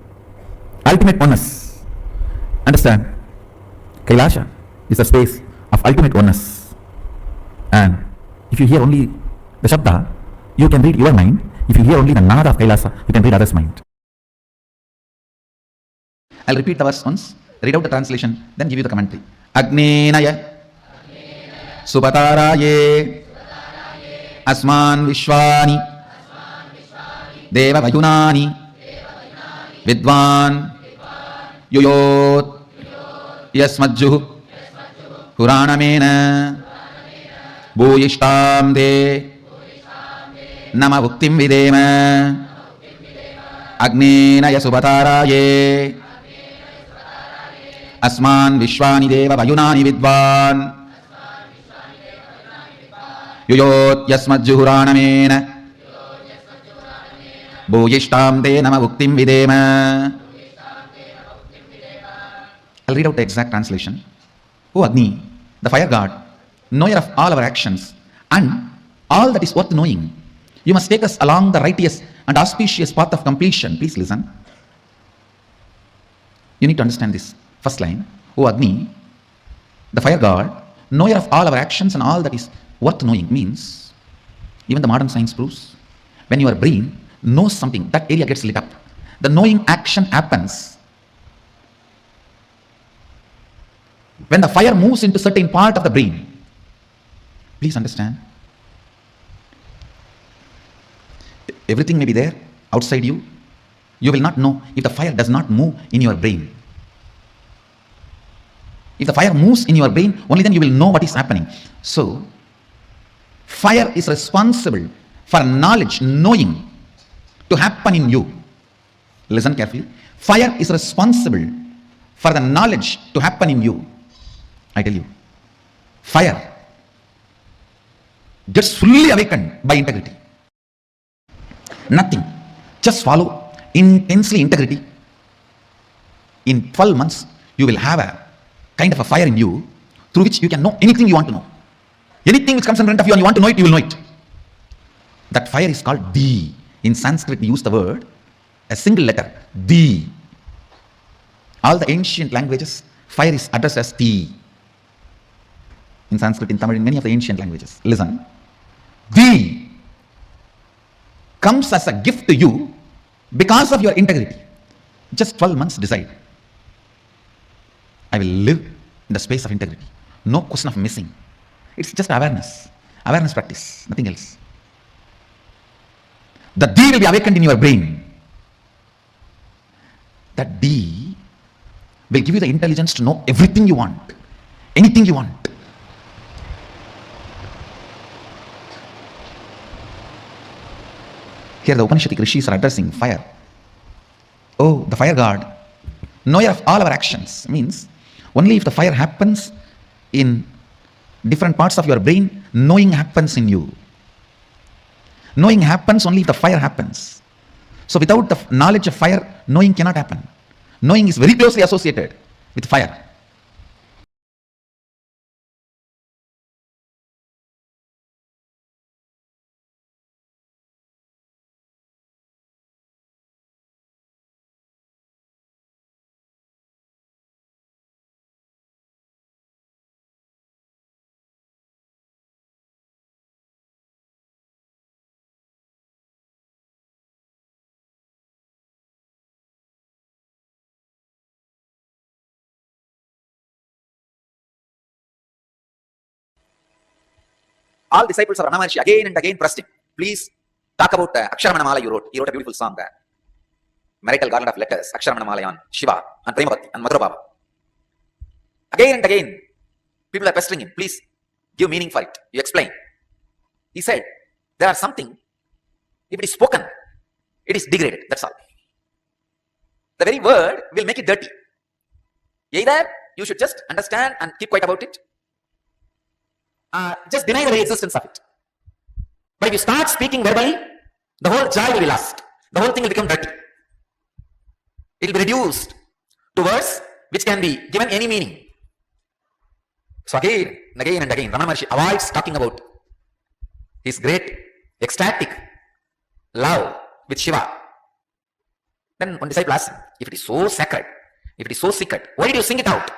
ultimate oneness. Understand? Kailasa is the space of ultimate oneness. And if you hear only the Shabda, you can read your mind. If you hear only the Nada of Kailasa, you can read others' mind. I'll repeat the verse once, read out the translation, then give you the commentary. Agnenaya Supataraye Asman Vishwani Deva Vayunani Vidvan Yuyot Yasmajjuh Puranamena Bhuyishtam De Nama Bhuktim Videma Agnenaya Supataraye Asman Vishwani Deva Vayunani Vidvan Yuyot Yasmajjuhuranamena Bhuyishtam Te Nama Bhuktim Videma. I'll read out the exact translation. O Agni, the fire god, knower of all our actions and all that is worth knowing, you must take us along the righteous and auspicious path of completion. Please listen. You need to understand this. First line, O Agni, the fire god, knower of all our actions and all that is worth knowing, means, even the modern science proves, when your brain knows something, that area gets lit up. The knowing action happens when the fire moves into certain part of the brain. Please understand. Everything may be there outside you. You will not know if the fire does not move in your brain. If the fire moves in your brain, only then you will know what is happening. So, fire is responsible for knowledge, knowing to happen in you. Listen carefully. Fire is responsible for the knowledge to happen in you. I tell you, fire gets fully awakened by integrity. Nothing. Just follow intensely integrity. In 12 months, you will have a kind of a fire in you through which you can know anything you want to know. Anything which comes in front of you and you want to know it, you will know it. That fire is called Di. In Sanskrit, we use the word, a single letter, Di. All the ancient languages, fire is addressed as Ti. In Sanskrit, in Tamil, in many of the ancient languages. Listen. Di comes as a gift to you because of your integrity. Just 12 months decide. I will live in the space of integrity. No question of missing. It's just awareness. Awareness practice, nothing else. The D will be awakened in your brain. That D will give you the intelligence to know everything you want. Anything you want. Here the Upanishadic Rishis are addressing fire. Oh, the fire god, knower of all our actions, means only if the fire happens in different parts of your brain, knowing happens in you. Knowing happens only if the fire happens. So without the knowledge of fire, knowing cannot happen. Knowing is very closely associated with fire. all disciples of Ramana Maharshi again and again pressed him, please talk about the Aksharamana Mala you wrote. He wrote a beautiful song there. Marital garland of letters, Aksharamana Mala on Shiva, and Prema Bhakti, and Madhura Bhava. Again and again, people are pestering him, please give meaning for it. You explain. He said, there are something, if it is spoken, it is degraded, that's all. The very word will make it dirty. Either you should just understand and keep quiet about it, just deny the very existence of it. But if you start speaking verbally, the whole joy will be lost. The whole thing will become dirty. It will be reduced to words which can be given any meaning. So again and again and again, Ramana Maharshi avoids talking about his great ecstatic love with Shiva. Then one disciple asks him, if it is so sacred, if it is so secret, why did you sing it out?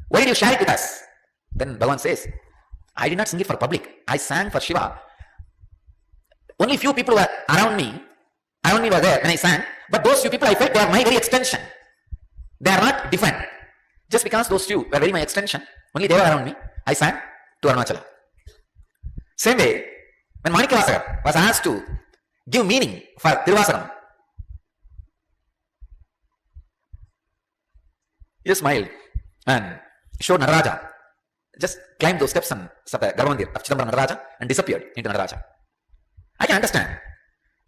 Why did you share it with us? Then Bhagavan says, I did not sing it for public. I sang for Shiva. Only few people were around me. Were there when I sang. But those few people I felt they are my very extension. They are not different. Just because those few were very my extension, only they were around me, I sang to Arunachala. Same way, when Manikavasakar was asked to give meaning for Tiruvasakam, he just smiled and showed Nataraja, just climbed those steps of the Garvandir of Chidambaram Nataraja and disappeared into Nataraja. I can understand.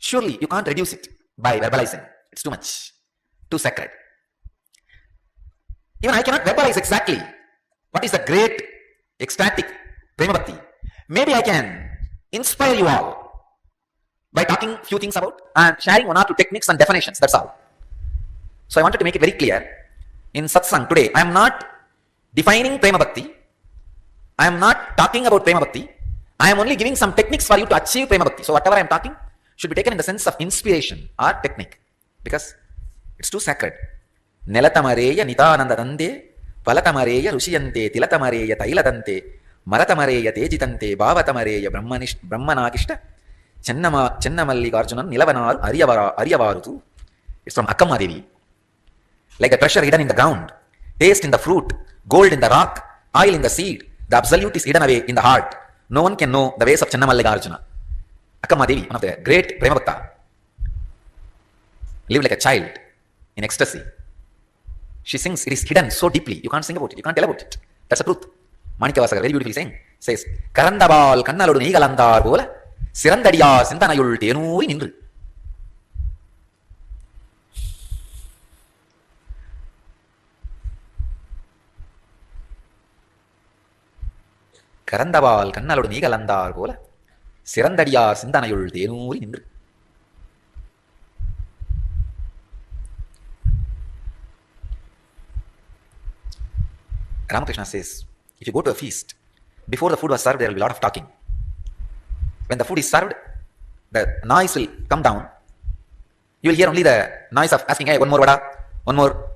Surely you can't reduce it by verbalizing. It's too much, too sacred. Even I cannot verbalize exactly what is the great ecstatic Prema Bhakti. Maybe I can inspire you all by talking few things about and sharing one or two techniques and definitions, that's all. So I wanted to make it very clear. In satsang today, I am not defining Prema Bhakti. I am not talking about Prema Bhakti. I am only giving some techniques for you to achieve Prema Bhakti. So whatever I am talking should be taken in the sense of inspiration or technique, because it's too sacred. Nelatamareya Nithyananda Dande, Palatamareya Rushiyante, Tilatamareya Tailadante, Maratamareya Tejitante, Bhavatamareya Brahmanakishta, Chennamalli Garjunan, Nilavanar, Aryavarutu. It's from Akkamma Devi. Like the treasure hidden in the ground, taste in the fruit, gold in the rock, oil in the seed, the absolute is hidden away in the heart. No one can know the ways of Channamallikarjuna. Akkamma Devi, one of the great Prema Bhakta, lived like a child in ecstasy. She sings, it is hidden so deeply, you can't sing about it, you can't tell about it. That's the truth. Manikavasakar very beautifully saying, says, Karandabal kannalodu neegalandar pola, Sirandadiya sintanayul tenuri nindru. Karandabal kannalodu neegalandar pola, Sirandadiya sintanayul tenuri nindru. Ramakrishna says, if you go to a feast, before the food was served, there will be a lot of talking. When the food is served, the noise will come down. You will hear only the noise of asking, hey, one more vada, one more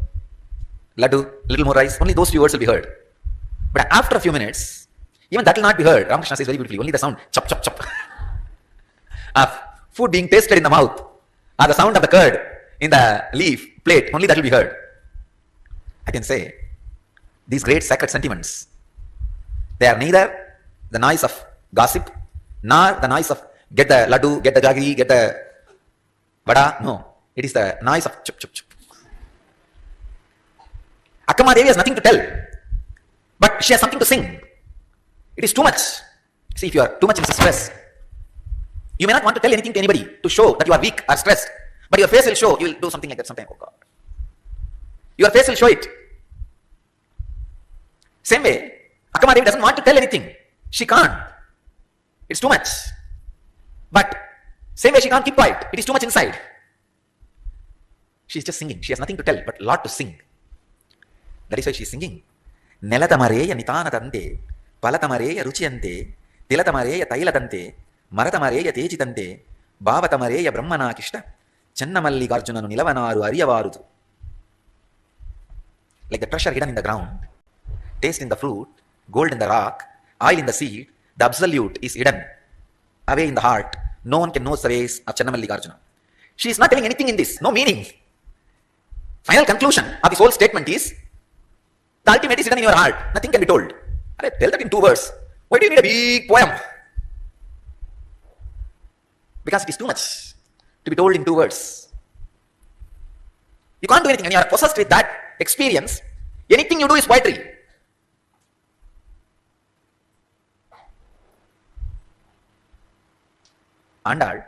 laddu, little more rice. Only those few words will be heard. But after a few minutes, even that will not be heard. Ramakrishna says very beautifully, only the sound, chop, chop, chop, of food being tasted in the mouth, or the sound of the curd in the leaf plate, only that will be heard. I can say, these great sacred sentiments, they are neither the noise of gossip, nor the noise of get the laddu, get the jaggery, get the vada. No, it is the noise of chup, chup, chup. Akkamma Devi has nothing to tell, but she has something to sing. It is too much. See, if you are too much in stress, you may not want to tell anything to anybody to show that you are weak or stressed, but your face will show. You will do something like that sometime. Oh God. Your face will show it. Same way, Akkamma Devi doesn't want to tell anything. She can't. It's too much. But same way, she can't keep quiet. It is too much inside. She's just singing. She has nothing to tell, but a lot to sing. That is why she's singing. Nelatamareya Nithyananda, Palatamareya Ruchiyante, Tilatamareya Tailadante, Maratamareya Tejitante, Bhavatamareya Brahmanakishta, Channamallikarjuna Nilavanaru Aryavarutu. Like the treasure hidden in the ground, taste in the fruit, gold in the rock, oil in the seed, the absolute is hidden away in the heart. No one can know the ways of Channamallikarjuna. She is not telling anything in this, no meaning. Final conclusion of this whole statement is, the ultimate is hidden in your heart. Nothing can be told. Tell that in 2 words. Why do you need a big poem? because it is too much to be told in 2 words. You can't do anything. When you are possessed with that experience, anything you do is poetry. Andal,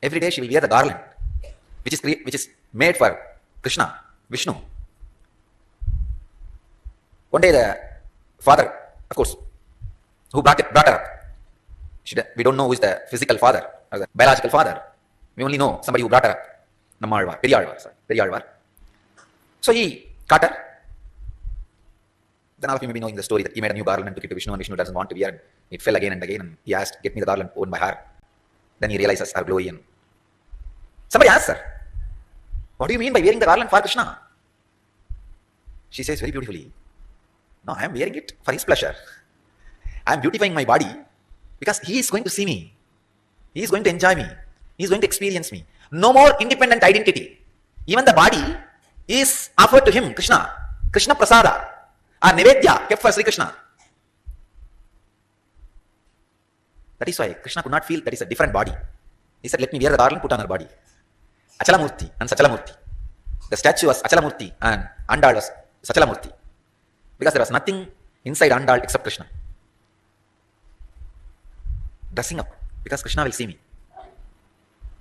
every day she will wear the garland, which is made for Krishna, Vishnu. One day the father, of course, who brought her up, we don't know who is the physical father or the biological father. We only know somebody who brought her up. Periyalvar. So he caught her. Then all of you may be knowing the story that he made a new garland and took it to Vishnu, and Vishnu doesn't want to wear it. It fell again and again, and he asked, "Get me the garland worn by her." Then he realizes her glory. And somebody asks her, "What do you mean by wearing the garland for Krishna?" She says very beautifully, "No, I am wearing it for his pleasure. I am beautifying my body because he is going to see me. He is going to enjoy me. He is going to experience me. No more independent identity. Even the body is offered to him, Krishna. Krishna Prasada, or Nivedya, kept for Sri Krishna." That is why Krishna could not feel that is a different body. He said, "Let me wear the garland, put on her body." Achalamurti and Sachalamurti. The statue was Achalamurti and Andal was Sachalamurti. Because there was nothing inside Andal except Krishna. Dressing up, because Krishna will see me.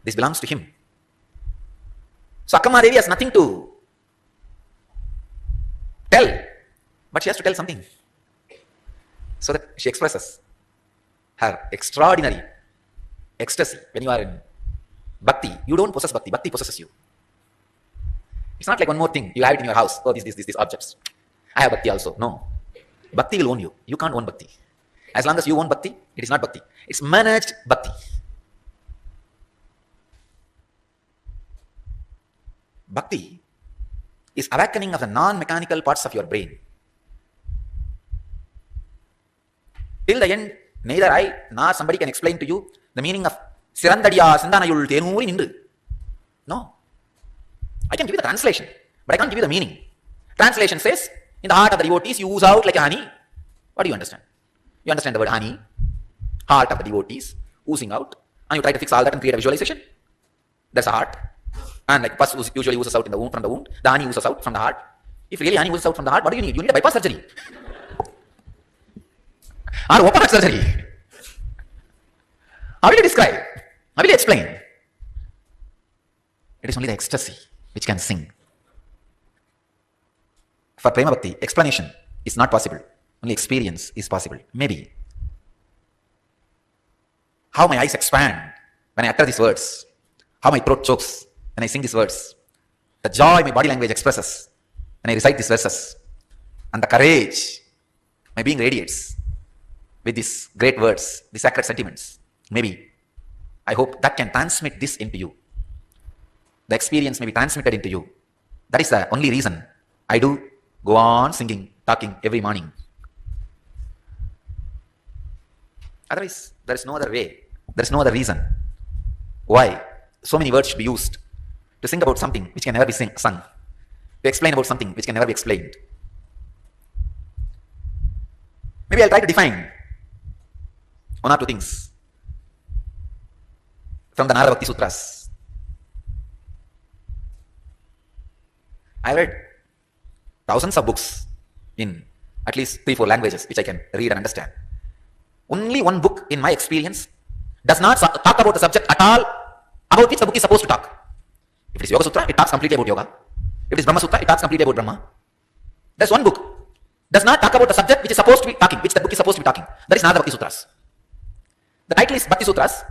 This belongs to him. So Akkamma Devi has nothing to tell, but she has to tell something. So that she expresses her extraordinary ecstasy. When you are in Bhakti, you don't possess Bhakti. Bhakti possesses you. It's not like one more thing. You have it in your house. Oh, these objects. I have Bhakti also. No. Bhakti will own you. You can't own Bhakti. As long as you own Bhakti, it is not Bhakti. It's managed Bhakti. Bhakti is awakening of the non-mechanical parts of your brain. Till the end, neither I nor somebody can explain to you the meaning of Sirandadiya Sindanayul Tenuri Nindu. No. I can give you the translation, but I can't give you the meaning. Translation says, in the heart of the devotees, you ooze out like a honey. What do you understand? You understand the word honey, heart of the devotees, oozing out, and you try to fix all that and create a visualization. That's a heart. And like pus usually oozes out in the womb, from the wound, the honey oozes out from the heart. If really honey oozes out from the heart, what do you need? You need a bypass surgery. Or open heart surgery. How will you describe? How will you explain? It is only the ecstasy which can sing. For Prema Bhakti, explanation is not possible. Only experience is possible. Maybe. How my eyes expand when I utter these words. How my throat chokes when I sing these words. The joy my body language expresses when I recite these verses. And the courage my being radiates with these great words, these sacred sentiments. Maybe. I hope that can transmit this into you. The experience may be transmitted into you. That is the only reason I do go on singing, talking every morning. Otherwise, there is no other way. There is no other reason why so many words should be used to sing about something which can never be sung, to explain about something which can never be explained. Maybe I'll try to define one or two things from the Narada Bhakti Sutras. I read thousands of books in at least 3-4 languages which I can read and understand. Only one book, in my experience, does not talk about the subject at all about which the book is supposed to talk. If it is Yoga Sutra, it talks completely about yoga. If it is Brahma Sutra, it talks completely about Brahma. There's one book does not talk about the subject which is supposed to be talking, which the book is supposed to be talking. That is Narada Bhakti Sutras. The title is Bhakti Sutras,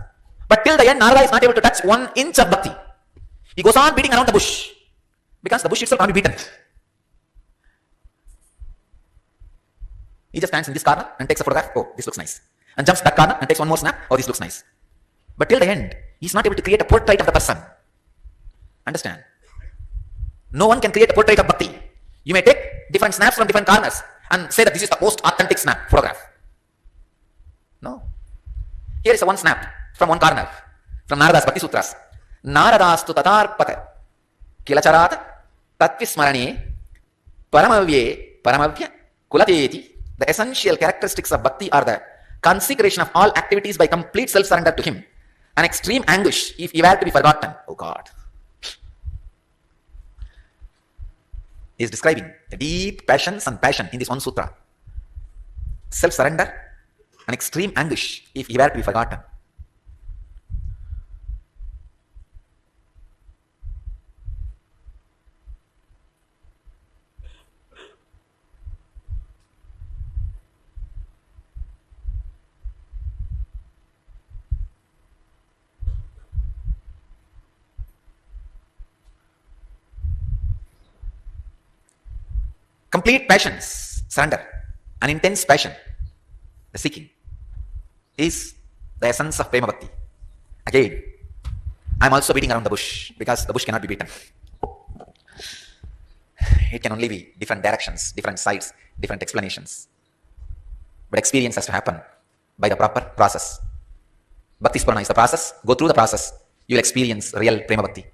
but till the end, Narada is not able to touch 1 inch of Bhakti. He goes on beating around the bush, because the bush itself can't be beaten. He just stands in this corner and takes a photograph. Oh, this looks nice. And jumps that corner and takes one more snap. Oh, this looks nice. But till the end, he's not able to create a portrait of the person. Understand? No one can create a portrait of Bhakti. You may take different snaps from different corners and say that this is the most authentic photograph. No. Here is a one snap from one corner from Narada's Bhakti Sutras. Naradastu tatarpata kilacharat tatvismarane paramavye paramavya kulateti. The essential characteristics of Bhakti are the consecration of all activities by complete self-surrender to Him an extreme anguish if he were to be forgotten. Oh God. He is describing the deep passions and passion in this one sutra. Self-surrender, an extreme anguish if he were to be forgotten. Complete passions, surrender, an intense passion, the seeking, is the essence of Prema Bhakti. Again, I am also beating around the bush because the bush cannot be beaten. It can only be different directions, different sides, different explanations. But experience has to happen by the proper process. Bhakti Spurana is the process. Go through the process. You will experience real Prema Bhakti.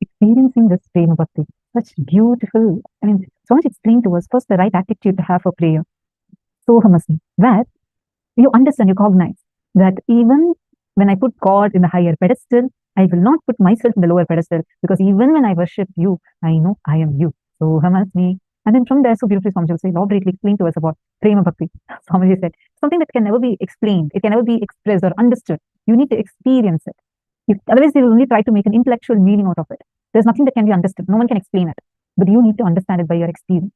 Experiencing this Prema Bhakti, such beautiful, so much explained to us. First, the right attitude to have for prayer, Sohamasmi, where you understand, you cognize that even when I put God in the higher pedestal, I will not put myself in the lower pedestal, because even when I worship you, I know I am you. Sohamasmi. And then from there, so beautifully, Swamiji will say, elaborately explain to us about Prema Bhakti. Swamiji said, something that can never be explained, it can never be expressed or understood. You need to experience it. Otherwise, they will only try to make an intellectual meaning out of it. There's nothing that can be understood. No one can explain it. But you need to understand it by your experience.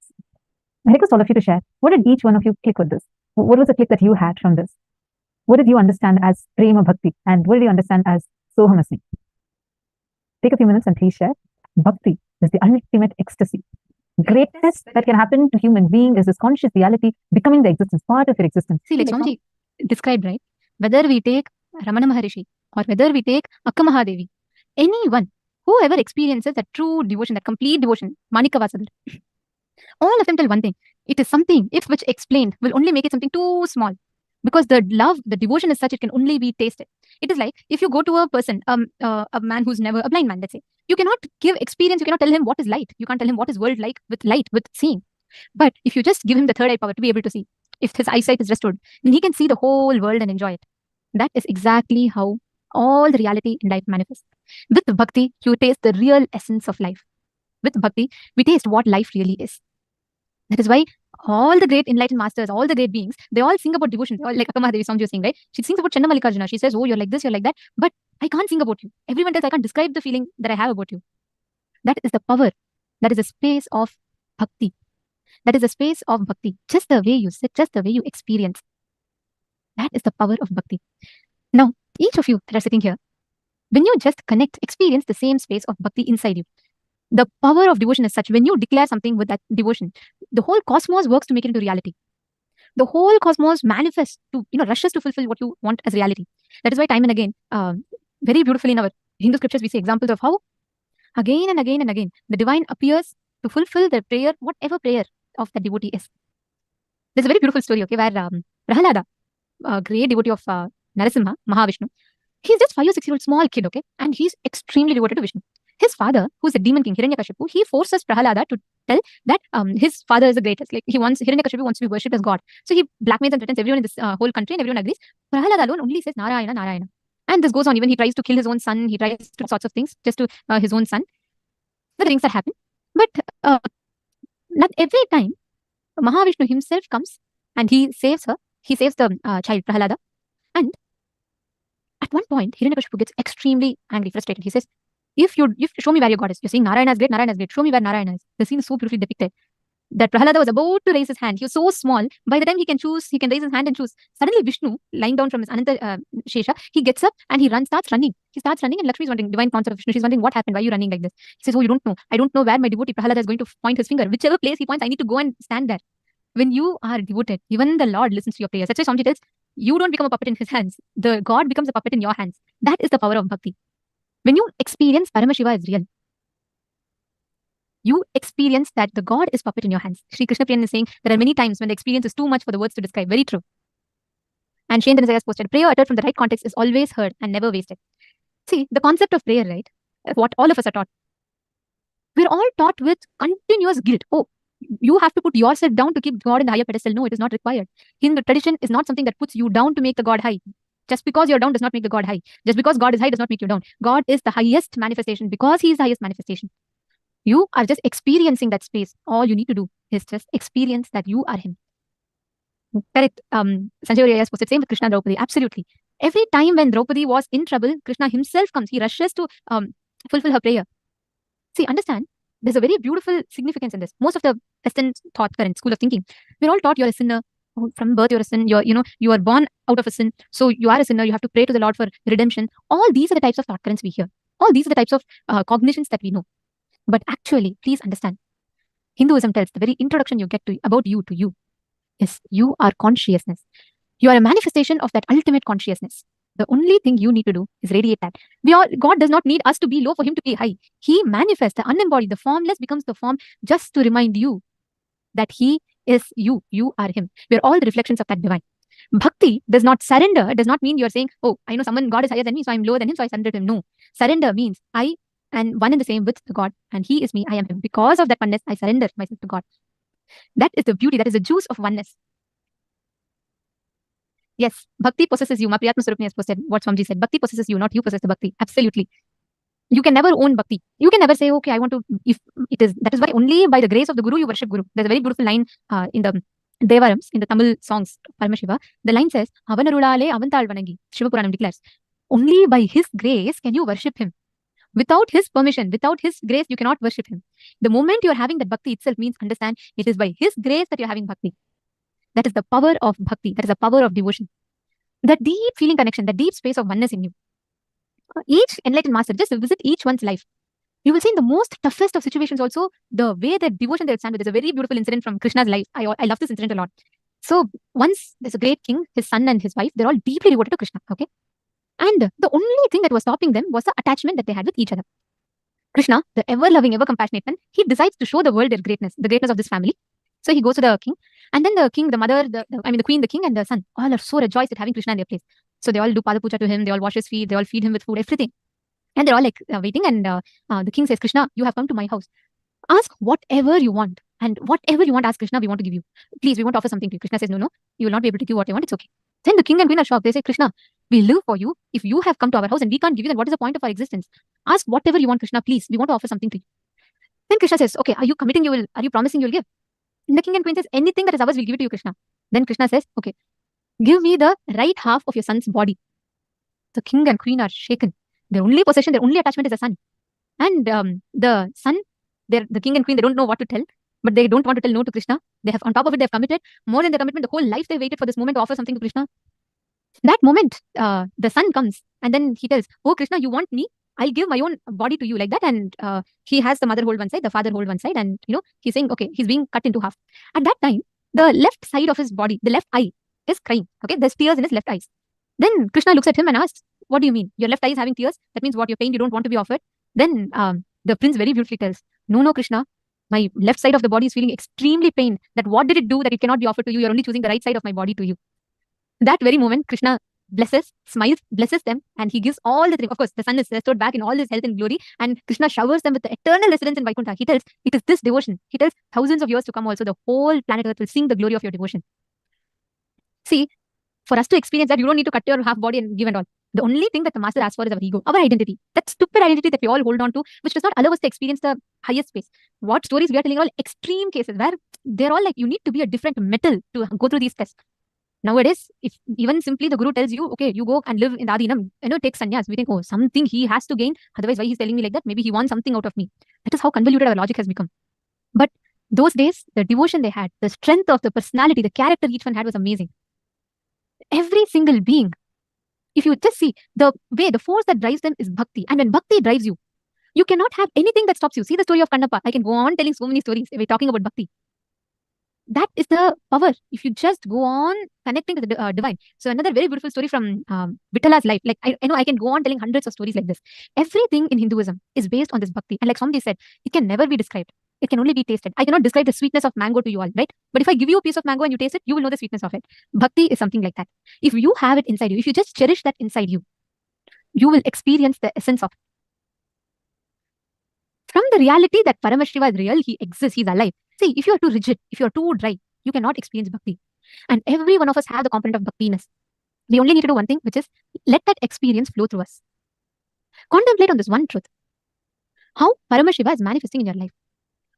I request all of you to share. What did each one of you click with this? What was the click that you had from this? What did you understand as Prema Bhakti? And what did you understand as Sohamasmi? Take a few minutes and please share. Bhakti is the ultimate ecstasy. Greatest that can happen to human being is this conscious reality becoming the existence, part of your existence. See, like Swamiji described, right? Whether we take Ramana Maharishi or whether we take Akka Mahadevi, anyone, whoever experiences that true devotion, that complete devotion, Manika Vasadar, all of them tell one thing. It is something, if which explained, will only make it something too small. Because the love, the devotion is such, it can only be tasted. It is like if you go to a person, a man who's never, a blind man, let's say, you cannot give experience, you cannot tell him what is light. You can't tell him what is world like with light, with seeing. But if you just give him the third eye power to be able to see, if his eyesight is restored, then he can see the whole world and enjoy it. That is exactly how all the reality in life manifests. With Bhakti, you taste the real essence of life. With Bhakti, we taste what life really is. That is why all the great enlightened masters, all the great beings, they all sing about devotion. They all, like Akka Mahadevi Swamiji was saying, right? She sings about Chandamallikarjuna. She says, oh, you're like this, you're like that. But I can't sing about you. Everyone tells I can't describe the feeling that I have about you. That is the power. That is the space of Bhakti. That is the space of Bhakti. Just the way you sit, just the way you experience. That is the power of Bhakti. Now, each of you that are sitting here, when you just connect, experience the same space of Bhakti inside you. The power of devotion is such, when you declare something with that devotion, the whole cosmos works to make it into reality. The whole cosmos manifests to, rushes to fulfill what you want as reality. That is why time and again, very beautifully in our Hindu scriptures, we see examples of how again and again and again, the divine appears to fulfill the prayer, whatever prayer of the devotee is. There's a very beautiful story, okay, where Prahalada, a great devotee of Narasimha, Mahavishnu, he's just 5 or 6 year old small kid, okay, and he's extremely devoted to Vishnu. His father, who's a demon king, Hiranyakashipu, he forces Prahalada to tell that his father is the greatest. Like Hiranyakashipu wants to be worshipped as God. So he blackmails and threatens everyone in this whole country, and everyone agrees. Prahalada alone only says Narayana, Narayana. And this goes on. Even he tries to kill his own son. He tries to do sorts of things just to his own son. The things that happen. But Not every time Mahavishnu himself comes and he saves her. He saves the child Prahalada. And at one point, Hiranyakashipu gets extremely angry, frustrated. He says, if show me where your God is. You're saying Narayana is great, Narayana is great. Show me where Narayana is. The scene is so beautifully depicted. That Prahalada was about to raise his hand. He was so small. By the time he can raise his hand and choose. Suddenly Vishnu, lying down from his Ananta Shesha, he gets up and he starts running. He starts running and Lakshmi is wondering, divine concept of Vishnu, she's wondering what happened, why are you running like this? He says, oh, you don't know. I don't know where my devotee Prahalada is going to point his finger. Whichever place he points, I need to go and stand there. When you are devoted, even the Lord listens to your prayers. That's why Swamiji tells, you don't become a puppet in his hands. The God becomes a puppet in your hands. That is the power of bhakti. When you experience Paramashiva is real, you experience that the God is puppet in your hands. Sri Krishna Priyan is saying there are many times when the experience is too much for the words to describe. Very true. And Shane has posted, prayer uttered from the right context is always heard and never wasted. See, the concept of prayer, right? What all of us are taught. We're all taught with continuous guilt. Oh, you have to put yourself down to keep God in the higher pedestal. No, it is not required. Hindu tradition is not something that puts you down to make the God high. Just because you're down does not make the God high. Just because God is high does not make you down. God is the highest manifestation because he is the highest manifestation. You are just experiencing that space. All you need to do is just experience that you are him. Correct. Sanjay Arya has posted, same with Krishna and Draupadi. Absolutely. Every time when Draupadi was in trouble, Krishna himself comes. He rushes to fulfill her prayer. See, understand, there's a very beautiful significance in this. Most of the Western thought current, school of thinking, we're all taught you're a sinner. From birth, you're a sin. You are born out of a sin. So you are a sinner. You have to pray to the Lord for redemption. All these are the types of thought currents we hear. All these are the types of cognitions that we know. But actually, please understand, Hinduism tells the very introduction you get to about you to you is you are consciousness. You are a manifestation of that ultimate consciousness. The only thing you need to do is radiate that. God does not need us to be low for him to be high. He manifests the unembodied, the formless becomes the form just to remind you that he is you. You are him. We are all the reflections of that divine. Bhakti does not surrender. It does not mean you're saying, oh, I know God is higher than me, so I'm lower than him, so I surrender to him. No. Surrender means I am one and the same with the God, and he is me, I am him. Because of that oneness, I surrender myself to God. That is the beauty. That is the juice of oneness. Yes, Bhakti possesses you. Priyatma Surupni has posted what Swamiji said. Bhakti possesses you, not you possess the Bhakti. Absolutely. You can never own Bhakti. You can never say, okay, I want to, if it is, that is why only by the grace of the Guru you worship Guru. There's a very beautiful line in the Devarams, in the Tamil songs, Paramashiva. The line says, Avanarulale Avantal Vanagi. Shiva Puranam declares, only by his grace can you worship him. Without his permission, without his grace, you cannot worship him. The moment you're having that Bhakti itself means understand it is by his grace that you're having Bhakti. That is the power of Bhakti. That is the power of devotion. That deep feeling connection, that deep space of oneness in you. Each enlightened master, just visit each one's life. You will see in the most toughest of situations also, the way that devotion they stand with. There's a very beautiful incident from Krishna's life. I love this incident a lot. So once there's a great king, his son and his wife, they're all deeply devoted to Krishna. Okay. And the only thing that was stopping them was the attachment that they had with each other. Krishna, the ever-loving, ever-compassionate one, he decides to show the world their greatness, the greatness of this family. So he goes to the king, and then the king, the mother, the queen, the king, and the son, all are so rejoiced at having Krishna in their place. So they all do Pada Puja to him, they all wash his feet, they all feed him with food, everything. And they're all like waiting, and the king says, Krishna, you have come to my house. Ask whatever you want, and whatever you want, ask Krishna, we want to give you. Please, we want to offer something to you. Krishna says, no, you will not be able to give what I want, it's okay. Then the king and queen are shocked. They say, Krishna, we live for you. If you have come to our house and we can't give you, then what is the point of our existence? Ask whatever you want, Krishna, please. We want to offer something to you. Then Krishna says, okay, are you committing are you promising you'll give? And the king and queen says, anything that is ours, we'll give it to you, Krishna. Then Krishna says, okay, give me the right half of your son's body. The king and queen are shaken. Their only possession, their only attachment is the son. And the son, the king and queen, they don't know what to tell, but they don't want to tell no to Krishna. They have, on top of it, they have committed more than their commitment. The whole life they waited for this moment to offer something to Krishna. That moment, the son comes and then he tells, oh, Krishna, you want me? I'll give my own body to you, like that. And he has the mother hold one side, the father hold one side. And, he's saying, okay, he's being cut into half. At that time, the left side of his body, the left eye is crying. Okay, there's tears in his left eyes. Then Krishna looks at him and asks, what do you mean? Your left eye is having tears? That means what? You're pained, you don't want to be offered? Then the prince very beautifully tells, no, Krishna, my left side of the body is feeling extremely pained. That what did it do that it cannot be offered to you? You're only choosing the right side of my body to you. That very moment, Krishna blesses, smiles, blesses them, and he gives all the things. Of course, the son is restored back in all his health and glory, and Krishna showers them with the eternal residence in Vaikuntha. He tells, it is this devotion. He tells, thousands of years to come also, the whole planet Earth will sing the glory of your devotion. See, for us to experience that, you don't need to cut your half body and give and all. The only thing that the master asks for is our ego, our identity, that stupid identity that we all hold on to, which does not allow us to experience the highest space. What stories we are telling are all extreme cases where they're all like, you need to be a different metal to go through these tests. Nowadays, if even simply the guru tells you, okay, you go and live in the Adinam, take sannyas, we think, oh, something he has to gain. Otherwise, why he's telling me like that? Maybe he wants something out of me. That is how convoluted our logic has become. But those days, the devotion they had, the strength of the personality, the character each one had was amazing. Every single being, if you just see the way, the force that drives them is bhakti. And when bhakti drives you, you cannot have anything that stops you. See the story of Kannappa. I can go on telling so many stories. We're talking about bhakti. That is the power. If you just go on connecting to the divine. So another very beautiful story from Vittala's life. Like I know I can go on telling hundreds of stories like this. Everything in Hinduism is based on this bhakti. And like Swamiji said, it can never be described. It can only be tasted. I cannot describe the sweetness of mango to you all, right? But if I give you a piece of mango and you taste it, you will know the sweetness of it. Bhakti is something like that. If you have it inside you, if you just cherish that inside you, you will experience the essence of it. From the reality that Paramashiva is real, he exists, he's alive. See, if you are too rigid, if you are too dry, you cannot experience bhakti. And every one of us have the component of bhaktiness. We only need to do one thing, which is let that experience flow through us. Contemplate on this one truth. How Paramashiva is manifesting in your life.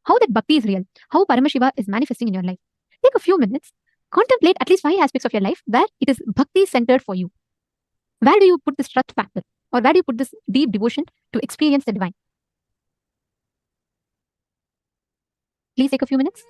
How that bhakti is real. How Paramashiva is manifesting in your life. Take a few minutes. Contemplate at least 5 aspects of your life where it is bhakti centered for you. Where do you put this trust factor? Or where do you put this deep devotion to experience the divine? Please take a few minutes.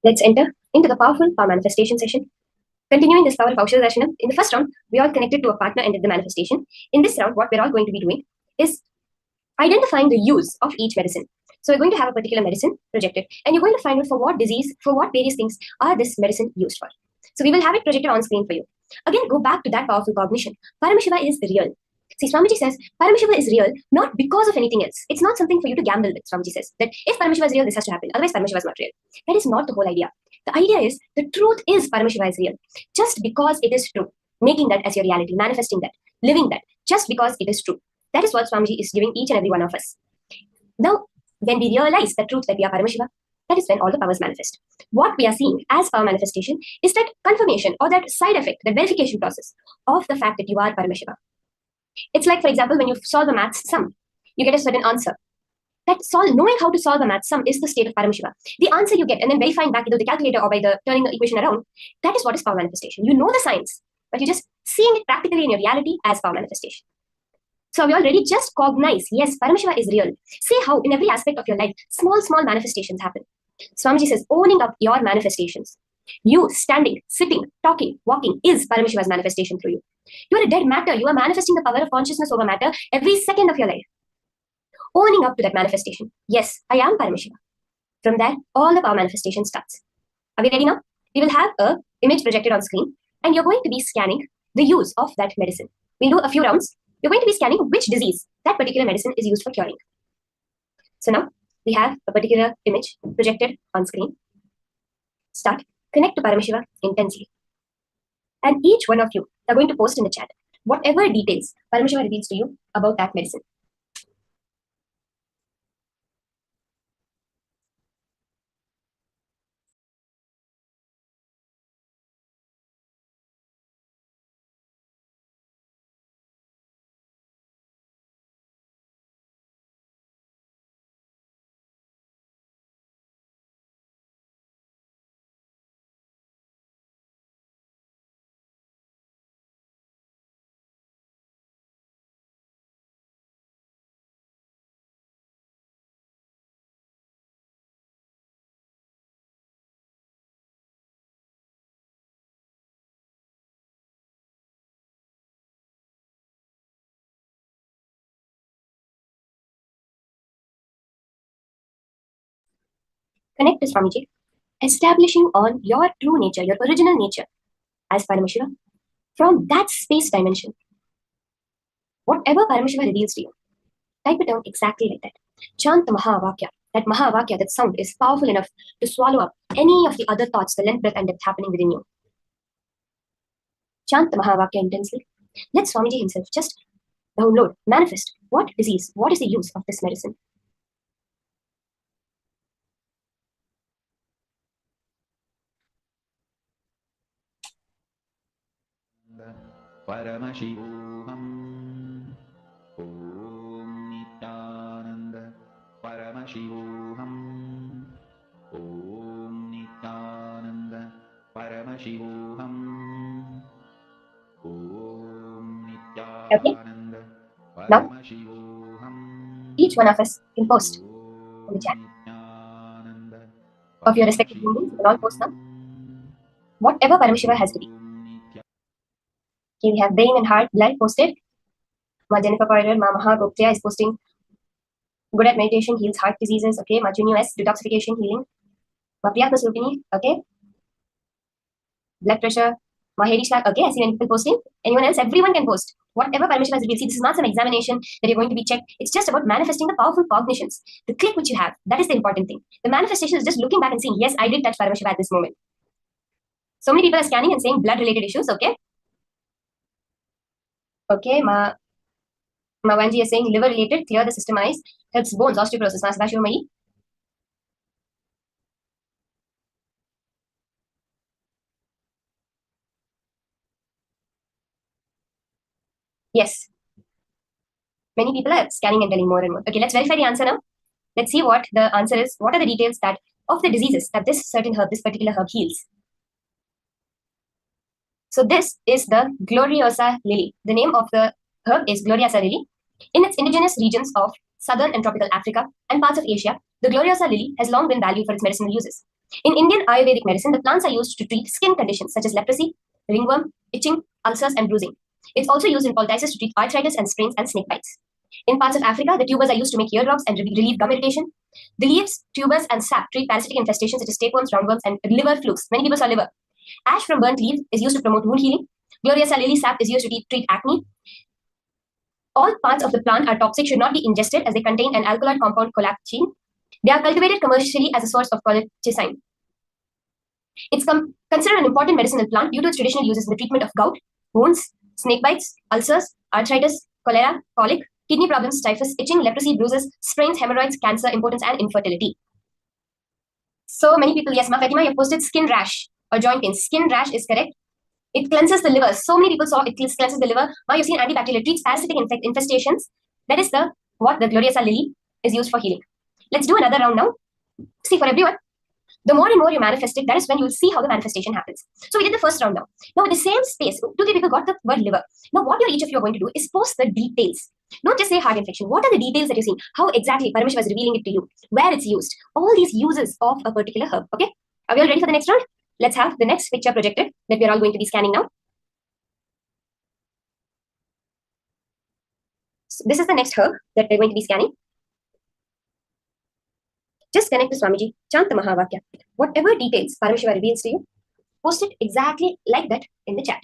Let's enter into the powerful power manifestation session. Continuing this power of Aushadha Darshanam, in the first round, we all connected to a partner and did the manifestation. In this round, what we're all going to be doing is identifying the use of each medicine. So we're going to have a particular medicine projected, and you're going to find out for what disease, for what various things are this medicine used for. So we will have it projected on screen for you. Again, go back to that powerful cognition. Paramashiva is real. See, Swamiji says Paramashiva is real not because of anything else. It's not something for you to gamble with. Swamiji says that if Paramashiva is real, this has to happen. Otherwise, Paramashiva is not real. That is not the whole idea. The idea is the truth is Paramashiva is real. Just because it is true, making that as your reality, manifesting that, living that, just because it is true. That is what Swamiji is giving each and every one of us. Now, when we realize the truth that we are Paramashiva, that is when all the powers manifest. What we are seeing as power manifestation is that confirmation or that side effect, that verification process of the fact that you are Paramashiva. It's like, for example, when you solve a maths sum, you get a certain answer. That knowing how to solve a maths sum is the state of Paramashiva. The answer you get and then verifying back into the calculator or by the turning the equation around, that is what is power manifestation. You know the science, but you're just seeing it practically in your reality as power manifestation. So we already just cognize, yes, Paramashiva is real. See how in every aspect of your life, small manifestations happen. Swamiji says, owning up your manifestations. You standing, sitting, talking, walking is Paramashiva's manifestation through you. You are a dead matter. You are manifesting the power of consciousness over matter every second of your life. Owning up to that manifestation. Yes, I am Paramashiva. From there, all the power manifestation starts. Are we ready now? We will have a image projected on screen and you're going to be scanning the use of that medicine. We'll do a few rounds. You're going to be scanning which disease that particular medicine is used for curing. So now we have a particular image projected on screen. Start. Connect to Paramashiva intensely. And each one of you are going to post in the chat whatever details Paramashiva reveals to you about that medicine. Connect to Swamiji, establishing on your true nature, your original nature as Paramashiva from that space dimension. Whatever Paramashiva reveals to you, type it out exactly like that. Chant the Mahavakya. That Mahavakya, that sound is powerful enough to swallow up any of the other thoughts, the length, breadth, and depth happening within you. Chant the Mahavakya intensely. Let Swamiji himself just download, manifest what disease, what is the use of this medicine. Paramashivoham. Om Nithyananda. Paramashivoham. Om Nithyananda. Paramashivoham. Om Nithyananda. Paramashivoham. Each one of us can post in the chat of your respective meanings. You can all post now. Whatever Paramashiva has to be. Okay, we have brain and heart, blood posted. Ma Jennifer Corridor, Ma Maha Gupta is posting. Good at meditation, heals heart diseases. Okay, Ma Junio S, detoxification, healing. Ma Priyatma Surupini, okay. Blood pressure. Ma Hedi Shlag, okay, I see many people posting. Anyone else? Everyone can post. Whatever Paramashiva has revealed. See, this is not some examination that you're going to be checked. It's just about manifesting the powerful cognitions. The click which you have, that is the important thing. The manifestation is just looking back and saying, yes, I did touch Paramashiva at this moment. So many people are scanning and saying blood-related issues, okay. Okay, Ma Wanji is saying liver related, clear the system eyes, helps bones, osteoporosis. Ma Sadashiva Mai. Yes. Many people are scanning and telling more and more. Okay, let's verify the answer now. Let's see what the answer is. What are the details that of the diseases that this certain herb, this particular herb heals? So this is the Gloriosa lily. The name of the herb is Gloriosa lily. In its indigenous regions of southern and tropical Africa and parts of Asia, the Gloriosa lily has long been valued for its medicinal uses. In Indian Ayurvedic medicine, the plants are used to treat skin conditions such as leprosy, ringworm, itching, ulcers, and bruising. It's also used in poultices to treat arthritis and sprains and snake bites. In parts of Africa, the tubers are used to make eardrops and relieve gum irritation. The leaves, tubers, and sap treat parasitic infestations such as tapeworms, roundworms, and liver flukes. Many people saw liver. Ash from burnt leaves is used to promote wound healing. Gloriosa lily sap is used to treat acne. All parts of the plant are toxic, should not be ingested as they contain an alkaloid compound colchicine. They are cultivated commercially as a source of colchicine. It's considered an important medicinal plant due to its traditional uses in the treatment of gout, wounds, snake bites, ulcers, arthritis, cholera, colic, kidney problems, typhus, itching, leprosy, bruises, sprains, hemorrhoids, cancer, impotence, and infertility. So many people, yes, Ma Fatima, you have posted skin rash or joint pain. Skin rash is correct. It cleanses the liver. So many people saw it cleanses the liver. Now you've seen antibacterial, treats parasitic infestations. That is what the Gloriosa lily is used for healing. Let's do another round now. See, for everyone, the more and more you manifest it, that is when you'll see how the manifestation happens. So we did the first round now. Now with the same space, 2-3 people got the word liver. Now what each of you are going to do is post the details. Don't just say heart infection. What are the details that you're seeing? How exactly Paramashiva is revealing it to you? Where it's used? All these uses of a particular herb. Okay? Are we all ready for the next round? Let's have the next picture projected that we're all going to be scanning now. So this is the next herb that we're going to be scanning. Just connect to Swamiji, chant the Mahavakya. Whatever details Paramashiva reveals to you, post it exactly like that in the chat.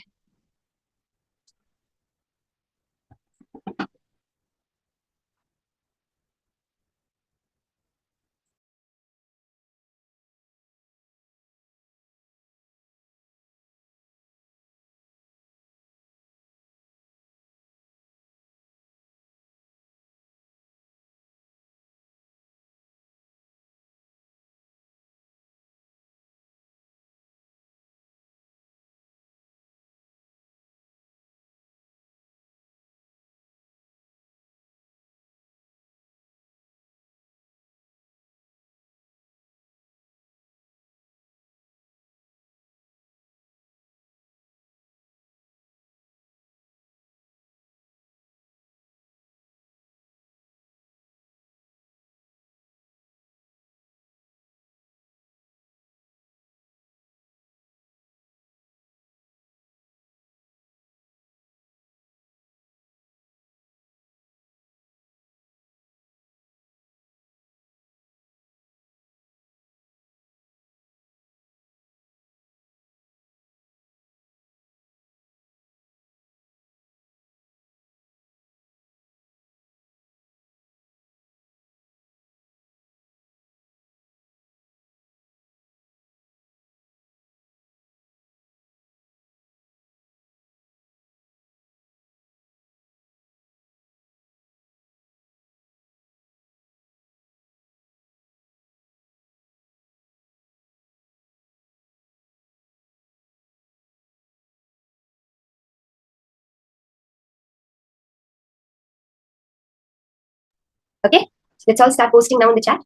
Okay, let's all start posting now in the chat.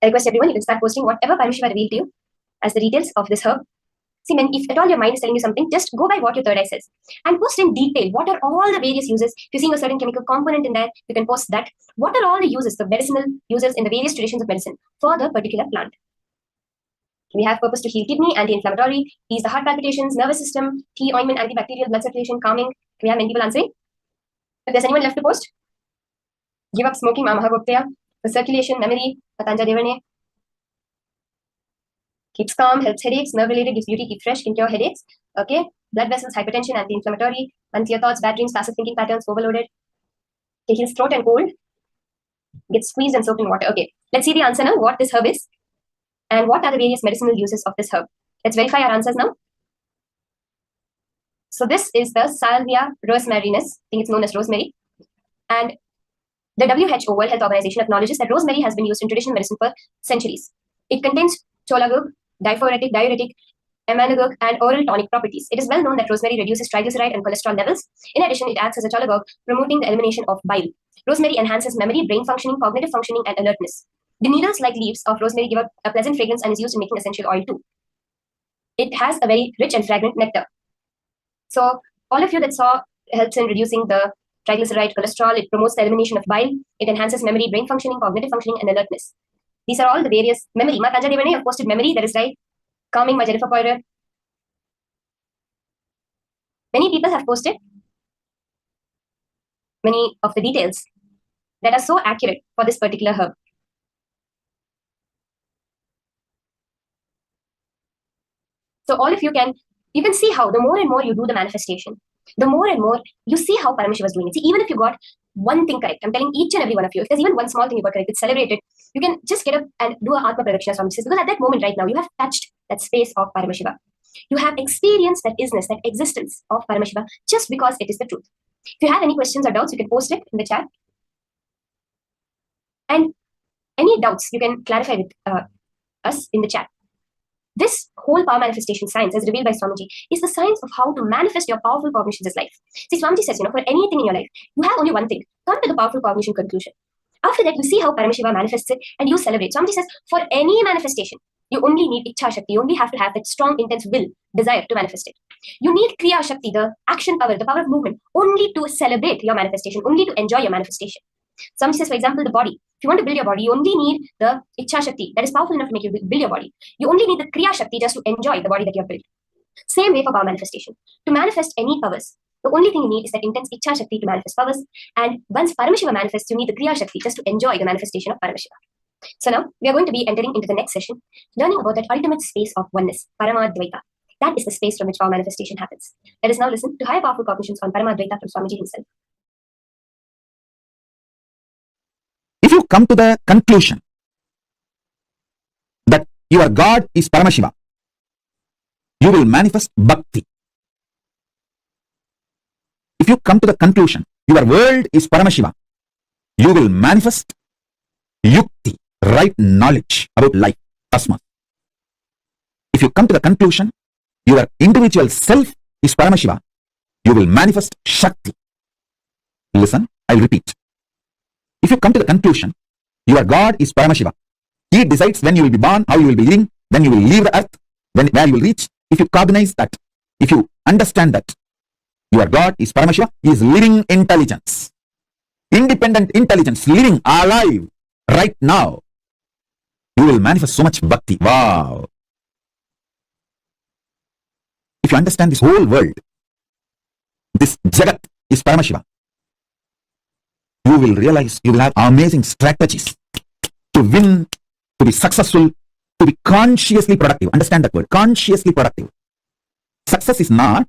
I request everyone, you can start posting whatever Paramashiva revealed to you as the details of this herb. See, man, if at all your mind is telling you something, just go by what your third eye says and post in detail. What are all the various uses? If you're seeing a certain chemical component in there, you can post that. What are all the uses, the medicinal uses in the various traditions of medicine for the particular plant? We have purpose to heal kidney, anti-inflammatory, ease the heart palpitations, nervous system, tea, ointment, antibacterial, blood circulation, calming. We have many people answering. If there's anyone left to post, give up smoking, Mahabhaktiya, for circulation, memory, Patanja Devane. Keeps calm, helps headaches, nerve-related, gives beauty, keep fresh, can cure headaches. Okay, blood vessels, hypertension, anti-inflammatory, unclear thoughts, bad dreams, passive thinking patterns, overloaded. Okay, heals throat and cold. Gets squeezed and soaked in water. Okay, let's see the answer now, what this herb is. And what are the various medicinal uses of this herb? Let's verify our answers now. So this is the Salvia rosmarinus. I think it's known as rosemary. And the WHO, World Health Organization, acknowledges that rosemary has been used in traditional medicine for centuries. It contains cholagug, diuretic, emmenagogue, and oral tonic properties. It is well known that rosemary reduces triglyceride and cholesterol levels. In addition, it acts as a cholagogue, promoting the elimination of bile. Rosemary enhances memory, brain functioning, cognitive functioning, and alertness. The needles-like leaves of rosemary give a pleasant fragrance and is used in making essential oil too. It has a very rich and fragrant nectar. So all of you that saw helps in reducing the triglyceride, cholesterol. It promotes the elimination of bile. It enhances memory, brain functioning, cognitive functioning, and alertness. These are all the various memory. Ma Tanja Devane have posted memory, that is right. Calming my Jennifer Poirier. Many people have posted many of the details that are so accurate for this particular herb. So all of you can see how the more and more you do the manifestation, the more and more you see how Paramashiva was doing it. See, even if you got one thing correct, I'm telling each and every one of you, if there's even one small thing you got correct, it's celebrated, you can just get up and do a Atma Pradakshina, Swami says, because at that moment right now, you have touched that space of Paramashiva. You have experienced that isness, that existence of Paramashiva, just because it is the truth. If you have any questions or doubts, you can post it in the chat. And any doubts, you can clarify with us in the chat. This whole power manifestation science, as revealed by Swamiji, is the science of how to manifest your powerful cognitions as life. See, Swamiji says, for anything in your life, you have only one thing. Come to the powerful cognition conclusion. After that, you see how Paramashiva manifests it and you celebrate. Swamiji says, for any manifestation, you only need Ichha Shakti. You only have to have that strong, intense will, desire to manifest it. You need Kriya Shakti, the action power, the power of movement, only to celebrate your manifestation, only to enjoy your manifestation. Swamiji says, for example, the body. If you want to build your body, you only need the Ichha Shakti that is powerful enough to make you build your body. You only need the Kriya Shakti just to enjoy the body that you have built. Same way for power manifestation. To manifest any powers, the only thing you need is that intense Ichha Shakti to manifest powers. And once Paramashiva manifests, you need the Kriya Shakti just to enjoy the manifestation of Paramashiva. So now we are going to be entering into the next session, learning about that ultimate space of oneness, Parama Advaita. That is the space from which power manifestation happens. Let us now listen to higher powerful cognitions on Parama Advaita from Swamiji himself. If you come to the conclusion that your God is Paramashiva, you will manifest Bhakti. If you come to the conclusion your world is Paramashiva, you will manifest Yukti, right knowledge about life, Tasma. If you come to the conclusion your individual self is Paramashiva, you will manifest Shakti. Listen, I'll repeat. If you come to the conclusion your God is Paramashiva, He decides when you will be born, how you will be living, when you will leave the earth, where you will reach. If you cognize that, if you understand that your God is Paramashiva, He is living intelligence, independent intelligence, living alive right now, you will manifest so much Bhakti. Wow! If you understand this whole world, this Jagat is Paramashiva, you will realize you will have amazing strategies to win, to be successful, to be consciously productive. Understand that word, consciously productive. Success is not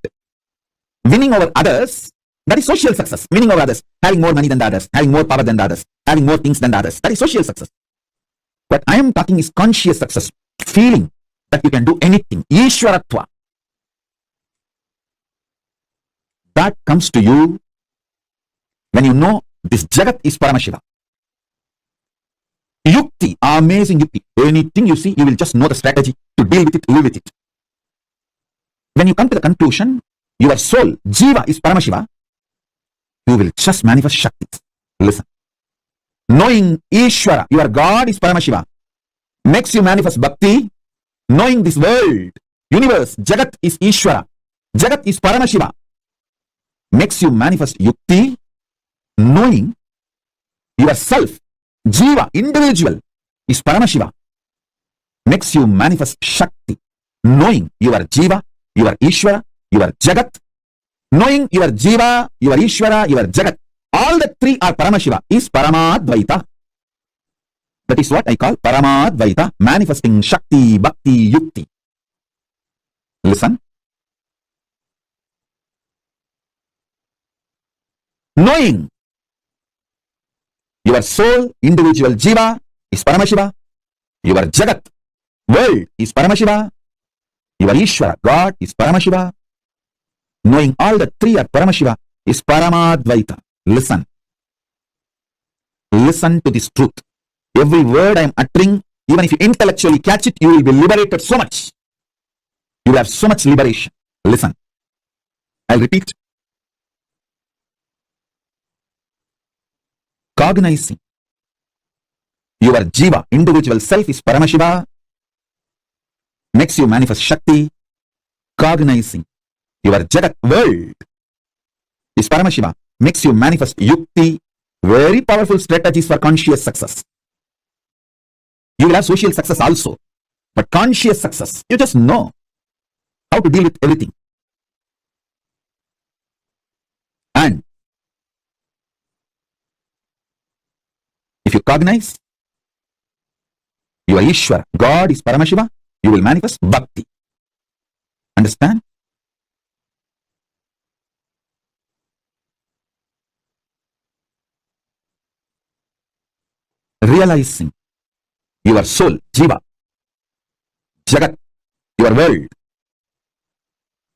winning over others. That is social success. Winning over others, having more money than the others, having more power than the others, having more things than the others. That is social success. What I am talking is conscious success. Feeling that you can do anything. Ishwaratva. That comes to you when you know this Jagat is Paramashiva. Yukti, amazing Yukti. Anything you see, you will just know the strategy to deal with it, live with it. When you come to the conclusion, your soul, Jiva, is Paramashiva, you will just manifest Shakti. Listen. Knowing Ishvara, your God is Paramashiva, makes you manifest Bhakti. Knowing this world, universe, Jagat is Ishvara, Jagat is Paramashiva, makes you manifest Yukti. Knowing yourself, Jiva, individual, is Paramashiva, makes you manifest Shakti. Knowing your Jiva, your Ishvara, your Jagat, knowing your Jiva, your Ishvara, your Jagat, all the three are Paramashiva, is Parama Advaita. That is what I call Parama Advaita, manifesting Shakti, Bhakti, Yukti. Listen. Knowing your soul, individual Jiva, is Paramashiva, your Jagat, world, is Paramashiva, your Ishvara, God, is Paramashiva. Knowing all the three are Paramashiva is Paramadvaita. Listen. Listen to this truth. Every word I am uttering, even if you intellectually catch it, you will be liberated so much. You will have so much liberation. Listen. I'll repeat. Cognizing your Jiva, individual self, is Paramashiva, makes you manifest Shakti. Cognizing your Jagat, world, is Paramashiva, makes you manifest Yukti. Very powerful strategies for conscious success. You will have social success also. But conscious success, you just know how to deal with everything. And if you cognize your Ishvara, God is Paramashiva, you will manifest Bhakti. Understand? Realizing your soul, Jiva, Jagat, your world,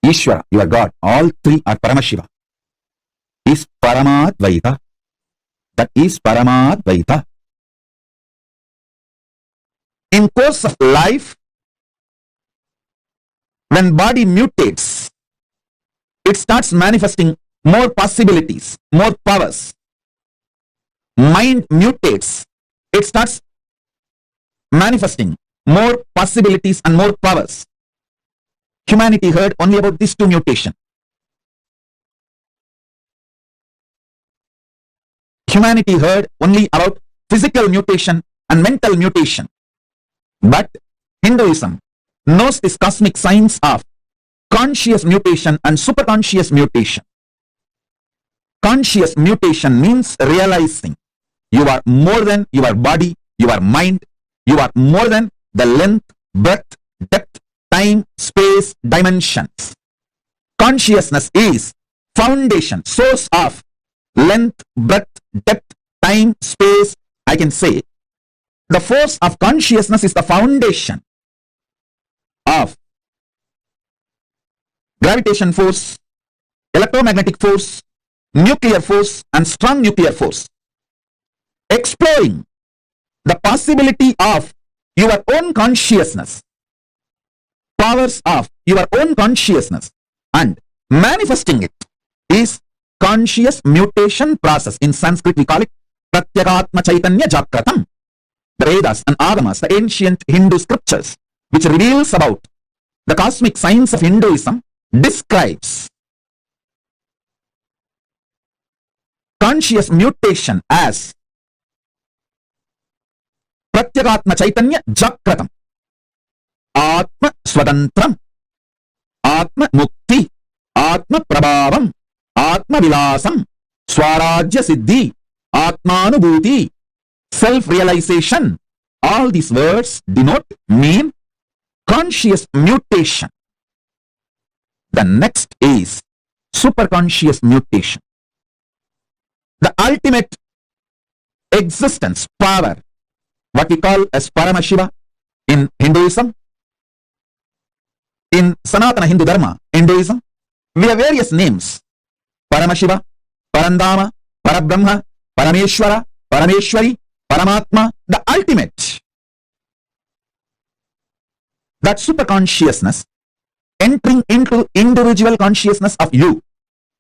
Ishvara, your God, all three are Paramashiva, is Parama Advaita. That is Parama Advaita. In course of life, when body mutates, it starts manifesting more possibilities, more powers. Mind mutates, it starts manifesting more possibilities and more powers. Humanity heard only about these two mutations. Humanity heard only about physical mutation and mental mutation. But Hinduism knows this cosmic science of conscious mutation and superconscious mutation. Conscious mutation means realizing you are more than your body, your mind, you are more than the length, breadth, depth, time, space, dimensions. Consciousness is foundation, source of length, breadth, depth, time, space. I can say the force of consciousness is the foundation of gravitation force, electromagnetic force, nuclear force, and strong nuclear force. Exploring the possibility of your own consciousness, powers of your own consciousness, and manifesting it is conscious mutation process. In Sanskrit we call it Pratyakatma Chaitanya Jagratam. The Vedas and Agamas, the ancient Hindu scriptures, which reveals about the cosmic science of Hinduism, describes conscious mutation as Pratyakatma Chaitanya Jagratam, Atma Swadantram, Atma Mukti, Atma Prabhavam, Atma Vilasam, Swarajya Siddhi, Atmanubhuti, self-realization. All these words denote, mean conscious mutation. The next is superconscious mutation. The ultimate existence, power, what we call as Paramashiva in Hinduism. In Sanatana Hindu Dharma, Hinduism, we have various names. Paramashiva, Parandama, Parabrahma, Parameshwara, Parameshwari, Paramatma, the ultimate. That superconsciousness entering into individual consciousness of you,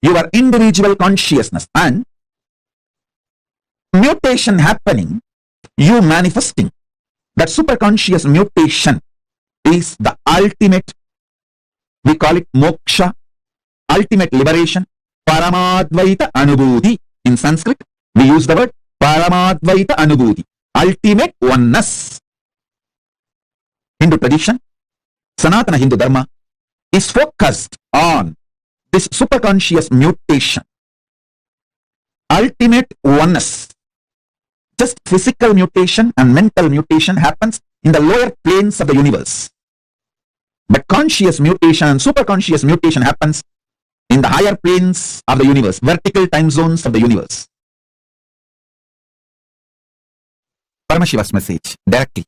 your individual consciousness, and mutation happening, you manifesting. That superconscious mutation is the ultimate, we call it moksha, ultimate liberation, Parama Advaita Anubhuti. In Sanskrit, we use the word Parama Advaita Anubhuti, ultimate oneness. Hindu tradition, Sanatana Hindu Dharma, is focused on this superconscious mutation, ultimate oneness. Just physical mutation and mental mutation happens in the lower planes of the universe. But conscious mutation and superconscious mutation happens in the higher planes of the universe, vertical time zones of the universe. Paramashiva's message directly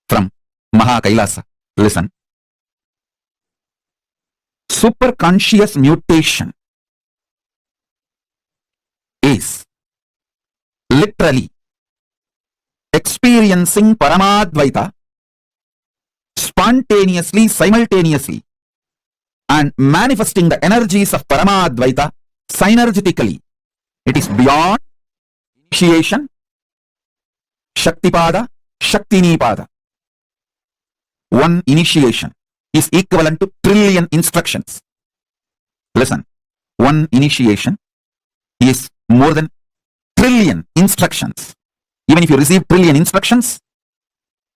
from Maha Kailasa. Listen. Superconscious mutation is literally experiencing Parama Advaita spontaneously, simultaneously, and manifesting the energies of Parama Advaita synergetically. It is beyond initiation, Shaktipada, Shaktinipada. One initiation is equivalent to trillion instructions. Listen, one initiation is more than trillion instructions. Even if you receive trillion instructions,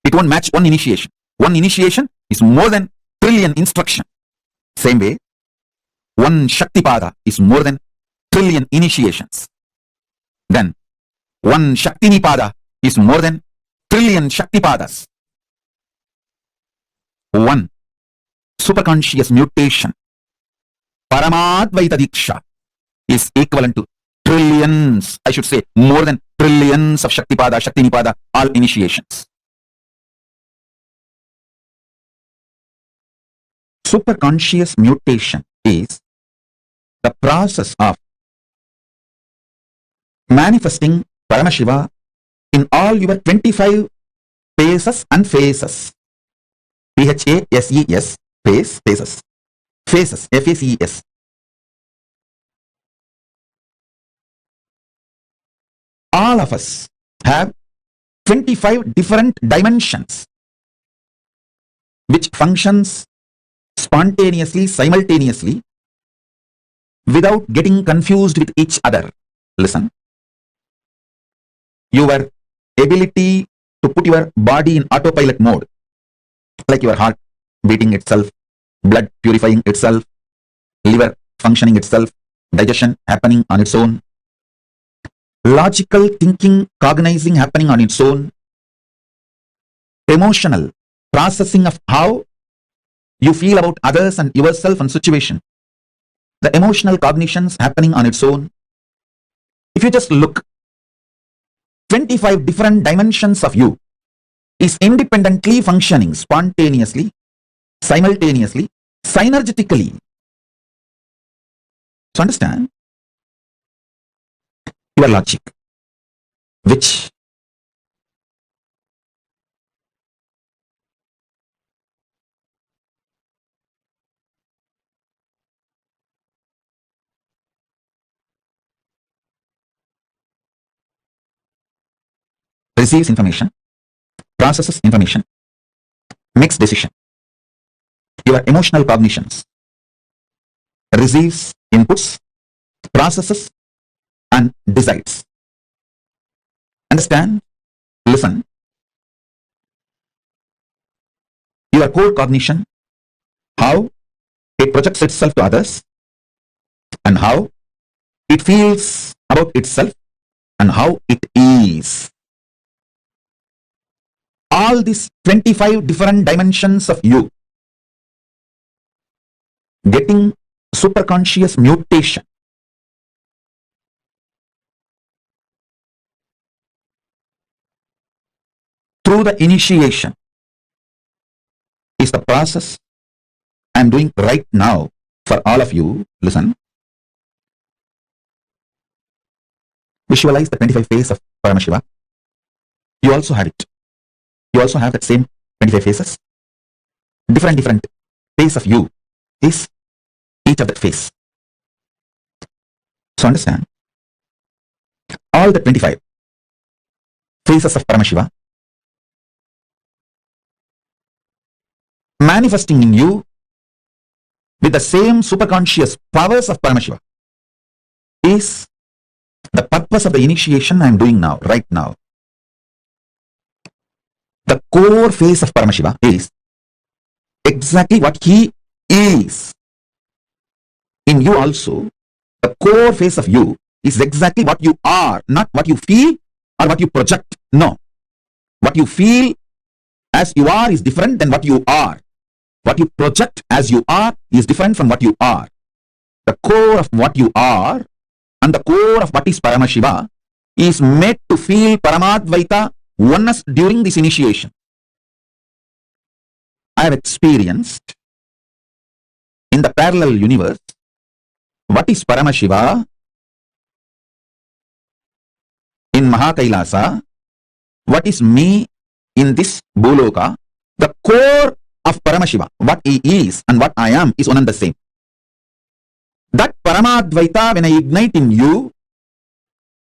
It won't match one initiation. One initiation is more than trillion instruction. Same way, one Shaktipada is more than trillion initiations. Then, one Shaktinipada is more than trillion Shaktipadas. One superconscious mutation, Parama Advaita Diksha, is equivalent to trillions, I should say, more than trillions of Shaktipada, Shaktinipada, all initiations. Superconscious mutation is the process of manifesting Paramashiva in all your 25 phases and phases. PHASES, phases. Phases, FACES. All of us have 25 different dimensions which functions spontaneously, simultaneously, without getting confused with each other. Listen. Your ability to put your body in autopilot mode, like your heart beating itself, blood purifying itself, liver functioning itself, digestion happening on its own, logical thinking, cognizing happening on its own, emotional processing of how you feel about others and yourself and situation, the emotional cognitions happening on its own. If you just look, 25 different dimensions of you is independently functioning spontaneously, simultaneously, synergetically. So understand your logic, which receives information, processes information, makes decision. Your emotional cognitions receives inputs, processes, and decides. Understand? Listen. Your core cognition, how it projects itself to others, and how it feels about itself, and how it is. All these 25 different dimensions of you getting superconscious mutation through the initiation is the process I am doing right now for all of you. Listen. Visualize the 25 phase of Paramashiva. You also have it. You also have that same 25 phases. Different phase of you is each of that phase. So understand, all the 25 phases of Paramashiva manifesting in you with the same superconscious powers of Paramashiva is the purpose of the initiation I am doing now, right now. The core phase of Paramashiva is exactly what he is. In you also, the core phase of you is exactly what you are, not what you feel or what you project. No. What you feel as you are is different than what you are. What you project as you are is different from what you are. The core of what you are and the core of what is Paramashiva is made to feel Parama Advaita oneness during this initiation. I have experienced in the parallel universe what is Paramashiva in Kailasa, what is me in this Bhuloka. The core of Paramashiva, what he is and what I am, is one and the same. That Parama Advaita, when I ignite in you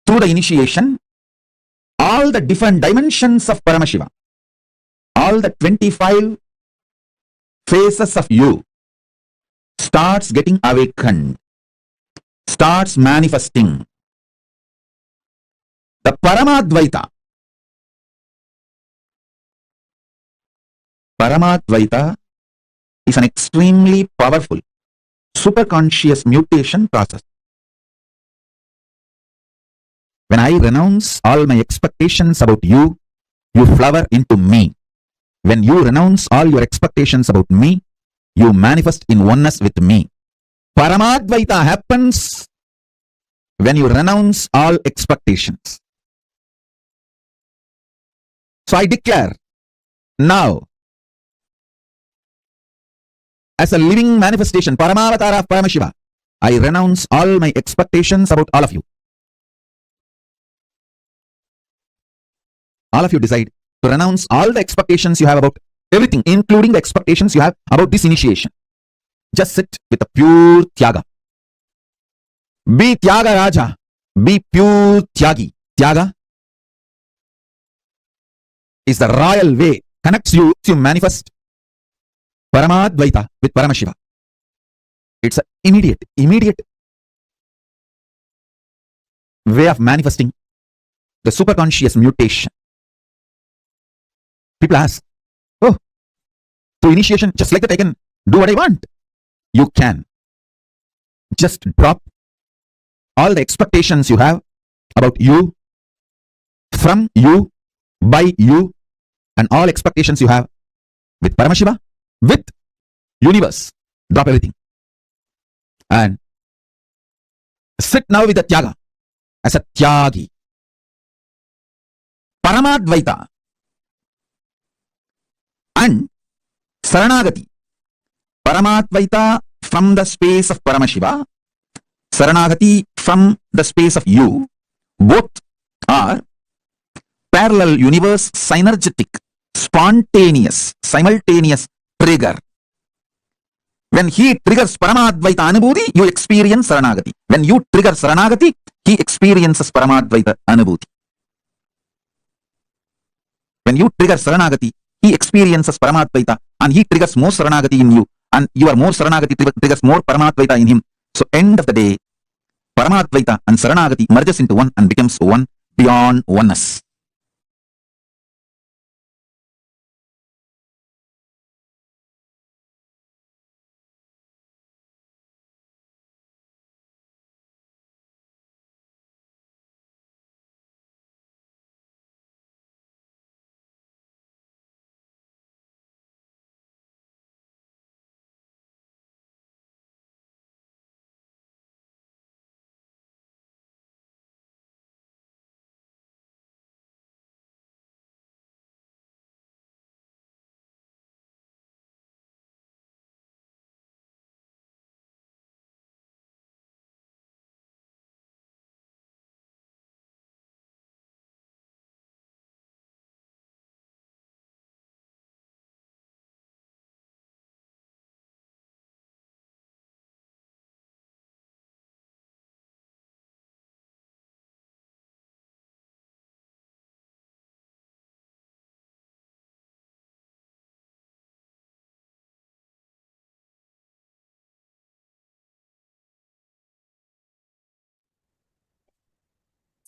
through the initiation, all the different dimensions of Paramashiva, all the 25 phases of you starts getting awakened, starts manifesting. The Parama Advaita Parama Advaita is an extremely powerful superconscious mutation process. When I renounce all my expectations about you, you flower into me. When you renounce all your expectations about me, you manifest in oneness with me. Parama Advaita happens when you renounce all expectations. So I declare now, as a living manifestation, Paramavatara of Paramashiva, I renounce all my expectations about all of you. All of you decide to renounce all the expectations you have about everything, including the expectations you have about this initiation. Just sit with a pure Tyaga. Be Tyaga Raja. Be pure Tyagi. Tyaga is the royal way, connects you to manifest Parama Advaita with Paramashiva. It's an immediate way of manifesting the superconscious mutation. People ask, oh, through initiation, just like that I can do what I want. You can. Just drop all the expectations you have about you, from you, by you, and all expectations you have with Paramashiva, with universe. Drop everything. And sit now with the Tyaga as a Tyagi. Parama Advaita and Saranagati. Paramadvaita from the space of Paramashiva, Saranagati from the space of you, both are parallel universe, synergetic, spontaneous, simultaneous trigger. When he triggers Paramadvaita Anubhuti, you experience Saranagati. When you trigger Saranagati, he experiences Paramadvaita Anubhuti. When you trigger Saranagati, he experiences Paramadvaita and he triggers more Saranagati in you, and your more Saranagati triggers more Paramadvaita in him. So end of the day, Paramadvaita and Saranagati merges into one and becomes one beyond oneness.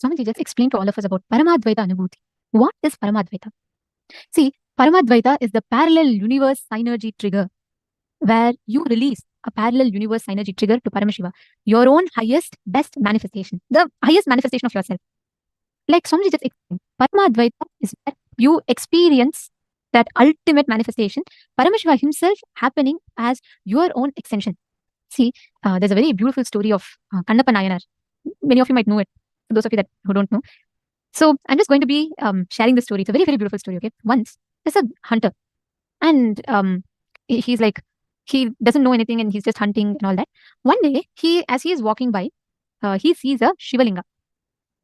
Swamiji just explained to all of us about Paramadvaita Anubhuti. What is Paramadvaita? See, Paramadvaita is the parallel universe synergy trigger, where you release a parallel universe synergy trigger to Paramashiva, your own highest, best manifestation, the highest manifestation of yourself. Like Swamiji just explained, Paramadvaita is where you experience that ultimate manifestation, Paramashiva himself happening as your own extension. See, there's a very beautiful story of Kannappa Nayanar. Many of you might know it, for those of you who don't know. So I'm just going to be sharing the story. It's a very, very beautiful story, okay? Once, there's a hunter, and he's like, he doesn't know anything and he's just hunting and all that. One day, as he is walking by, he sees a Shivalinga.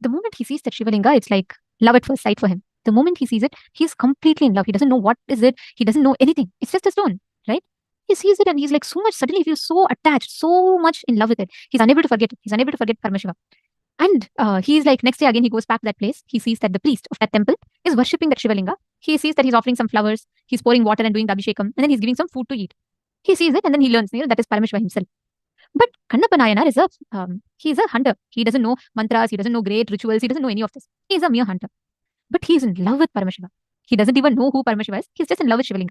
The moment he sees that Shivalinga, it's like love at first sight for him. The moment he sees it, he's completely in love. He doesn't know what is it. He doesn't know anything. It's just a stone, right? He sees it and he's like suddenly he feels so attached, so much in love with it. He's unable to forget it. He's unable to forget Paramashiva. And he's like, next day again, he goes back to that place. He sees that the priest of that temple is worshipping that Shivalinga. He sees that he's offering some flowers. He's pouring water and doing the Abhishekam. And then he's giving some food to eat. He sees it and then he learns, that is Paramashiva himself. But Kannappa Nayanar is he's a hunter. He doesn't know mantras. He doesn't know great rituals. He doesn't know any of this. He's a mere hunter. But he's in love with Paramashiva. He doesn't even know who Paramashiva is. He's just in love with Shivalinga.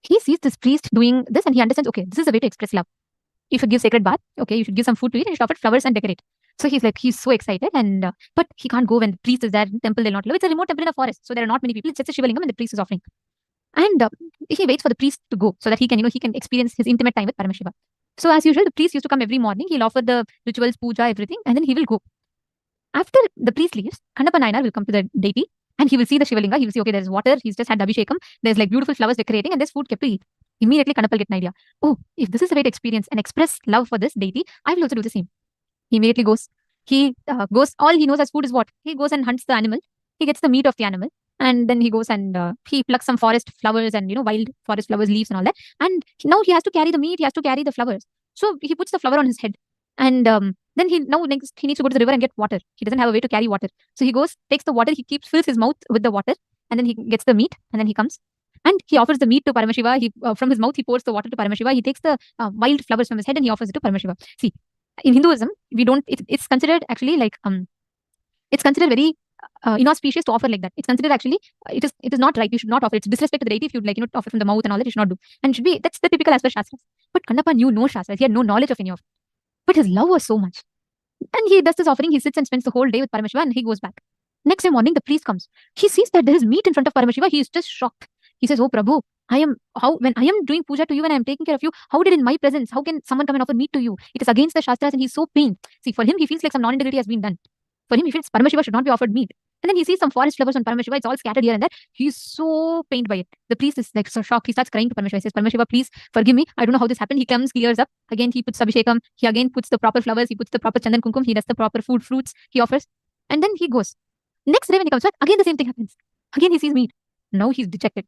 He sees this priest doing this and he understands, okay, this is a way to express love. You should give sacred bath. Okay, you should give some food to it and you should offer flowers and decorate. So he's so excited and but he can't go when the priest is there in the temple. They'll not love. It's a remote temple in a forest, so there are not many people. It's just a Shivalingam and the priest is offering. And he waits for the priest to go so that he can experience his intimate time with Paramashiva. So as usual, the priest used to come every morning. He'll offer the rituals, puja, everything, and then he will go. After the priest leaves, Kannappa Nayanar will come to the deity and he will see the Shivalinga. He will see, okay, there's water. He's just had the Abhishekam. There's like beautiful flowers decorating and there's food kept to eat. Immediately, Kannappa will get an idea. Oh, if this is a way to experience and express love for this deity, I will also do the same. He immediately goes. He goes. All he knows as food is what? He goes and hunts the animal. He gets the meat of the animal. And then he goes and he plucks some forest flowers and, wild forest flowers, leaves and all that. And now he has to carry the meat. He has to carry the flowers. So he puts the flower on his head. And then he needs to go to the river and get water. He doesn't have a way to carry water. So he goes, takes the water. He fills his mouth with the water. And then he gets the meat. And then he comes. And he offers the meat to Paramashiva. From his mouth, he pours the water to Paramashiva. He takes the wild flowers from his head and he offers it to Paramashiva. See, in Hinduism, we don't. It's considered actually like it's considered very inauspicious to offer like that. It's considered actually it is not right. You should not offer. It's disrespect to the deity if you offer from the mouth and all that. You should not do. And should be that's the typical as per shastras. But Kannappa knew no shastras. He had no knowledge of any of it. But his love was so much. And he does this offering. He sits and spends the whole day with Paramashiva and he goes back. Next day morning, the priest comes. He sees that there is meat in front of Paramashiva. He is just shocked. He says, "Oh Prabhu, when I am doing puja to you and I am taking care of you, how did in my presence, how can someone come and offer meat to you? It is against the shastras," and he's so pained. See, for him, he feels like some non-integrity has been done. For him, he feels Paramashiva should not be offered meat. And then he sees some forest flowers on Paramashiva. It's all scattered here and there. He's so pained by it. The priest is like so shocked. He starts crying to Paramashiva. He says, "Paramashiva, please forgive me. I don't know how this happened." He comes, clears up. Again, he puts Abhishekam. He again puts the proper flowers. He puts the proper chandan kumkum. He does the proper fruits he offers. And then he goes. Next day when he comes back, again the same thing happens. Again he sees meat. Now he's dejected.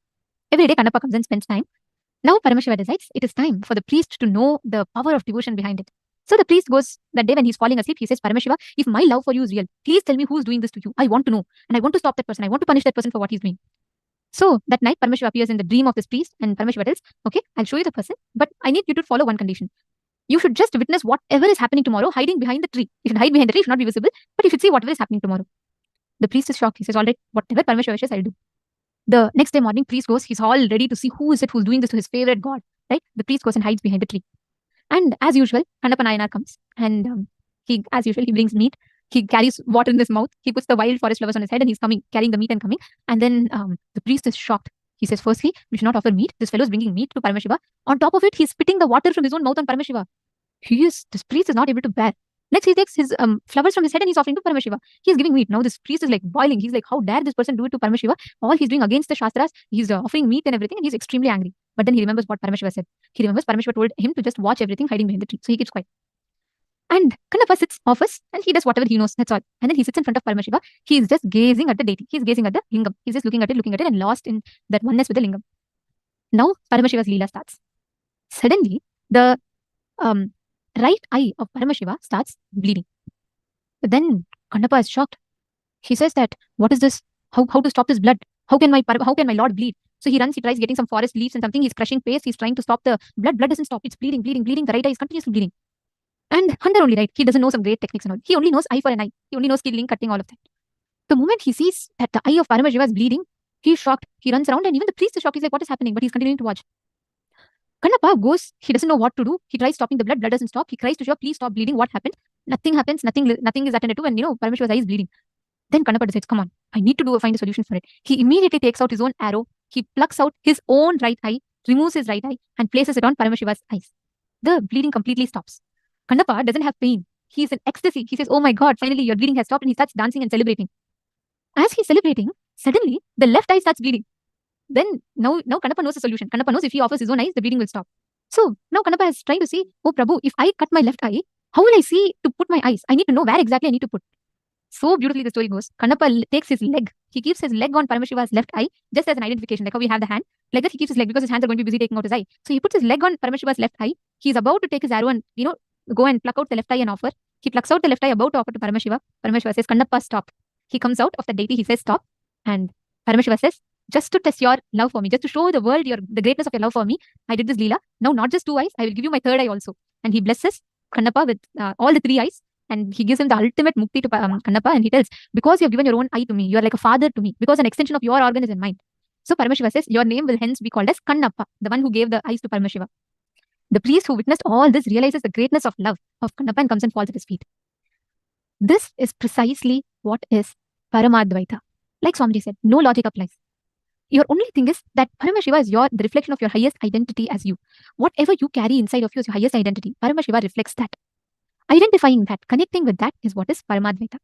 Every day Kannappa comes and spends time. Now Paramashiva decides it is time for the priest to know the power of devotion behind it. So the priest goes that day when he's falling asleep. He says, "Paramashiva, if my love for you is real, please tell me who's doing this to you. I want to know. And I want to stop that person. I want to punish that person for what he's doing." So that night Paramashiva appears in the dream of this priest and Paramashiva tells, "Okay, I'll show you the person, but I need you to follow one condition. You should just witness whatever is happening tomorrow hiding behind the tree. You should hide behind the tree. It should not be visible, but you should see whatever is happening tomorrow." The priest is shocked. He says, "All right, whatever Paramashiva wishes, I'll do." The next day morning, priest goes. He's all ready to see who is it who's doing this to his favorite god. Right? The priest goes and hides behind the tree. And as usual, Kannappa Nayanar comes and he brings meat. He carries water in his mouth. He puts the wild forest flowers on his head and he's coming, carrying the meat and coming. And then the priest is shocked. He says, "Firstly, we should not offer meat. This fellow is bringing meat to Paramashiva. On top of it, he's spitting the water from his own mouth on Paramashiva. This priest is not able to bear." Next, he takes his flowers from his head and he's offering to Paramashiva. He's giving meat. Now this priest is like boiling. He's like, how dare this person do it to Paramashiva? All he's doing against the shastras. He's offering meat and everything and he's extremely angry. But then he remembers what Paramashiva said. He remembers Paramashiva told him to just watch everything hiding behind the tree. So he keeps quiet. And Kannappa sits offers and he does whatever he knows. That's all. And then he sits in front of Paramashiva. He's just gazing at the deity. He's gazing at the lingam. He's just looking at it and lost in that oneness with the lingam. Now Paramashiva's Leela starts. Suddenly, the right eye of Paramashiva starts bleeding. But then Kannappa is shocked. He says that, "What is this? How to stop this blood? How can my Lord bleed?" So he runs, he tries getting some forest leaves and something. He's crushing paste. He's trying to stop the blood. Blood doesn't stop. It's bleeding. The right eye is continuously bleeding. And Hunter only, right? He doesn't know some great techniques and all. He only knows eye for an eye. He only knows killing, cutting, all of that. The moment he sees that the eye of Paramashiva is bleeding, he's shocked. He runs around and even the priest is shocked. He's like, "What is happening?" But he's continuing to watch. Kannappa goes, he doesn't know what to do. He tries stopping the blood doesn't stop. He cries to Shiva, "Please stop bleeding." What happened? Nothing happens, nothing is attended to, and Paramashiva's eye is bleeding. Then Kannappa decides, come on, I need to find a solution for it. He immediately takes out his own arrow, he plucks out his own right eye, removes his right eye, and places it on Paramashiva's eyes. The bleeding completely stops. Kannappa doesn't have pain. He's in ecstasy. He says, "Oh my God, finally your bleeding has stopped," and he starts dancing and celebrating. As he's celebrating, suddenly the left eye starts bleeding. Then now Kannappa knows the solution. Kannappa knows if he offers his own eyes, the bleeding will stop. So now Kannappa is trying to see, "Oh Prabhu, if I cut my left eye, how will I see to put my eyes? I need to know where exactly I need to put." So beautifully the story goes. Kannappa takes his leg. He keeps his leg on Paramashiva's left eye just as an identification, like how we have the hand. Like that, he keeps his leg because his hands are going to be busy taking out his eye. So he puts his leg on Paramashiva's left eye. He's about to take his arrow and go and pluck out the left eye and offer. He plucks out the left eye, about to offer to Paramashiva. Paramashiva says, "Kannappa, stop." He comes out of the deity. He says, "Stop." And Paramashiva says, "Just to test your love for me, just to show the world the greatness of your love for me, I did this Leela. Now, not just 2 eyes, I will give you my 3rd eye also." And he blesses Kannappa with all the 3 eyes. And he gives him the ultimate mukti to Kannappa. And he tells, "Because you have given your own eye to me, you are like a father to me. Because an extension of your organ is in mine. So Paramashiva says, your name will hence be called as Kannappa, the one who gave the eyes to Paramashiva. The priest who witnessed all this realizes the greatness of love of Kannappa and comes and falls at his feet. This is precisely what is Parama Advaita. Like Swamiji said, no logic applies. Your only thing is that Paramashiva is the reflection of your highest identity as you. Whatever you carry inside of you is your highest identity. Paramashiva reflects that. Identifying that, connecting with that is what is Paramadvaita.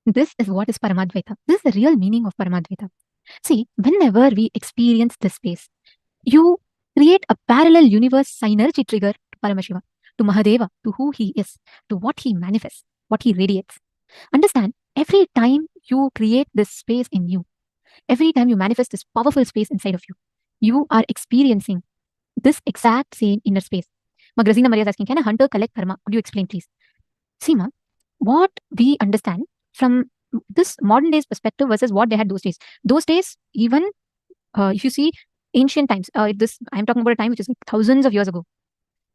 This is what is Paramadvaita. This is the real meaning of Paramadvaita. See, whenever we experience this space, you create a parallel universe synergy trigger to Paramashiva, to Mahadeva, to who he is, to what he manifests, what he radiates. Understand, every time you create this space in you, every time you manifest this powerful space inside of you, you are experiencing this exact same inner space. Magrazina Maria is asking, can a hunter collect karma? Could you explain, please? See, ma, what we understand from this modern days perspective versus what they had those days. Those days, even if you see ancient times, I'm talking about a time which is like thousands of years ago.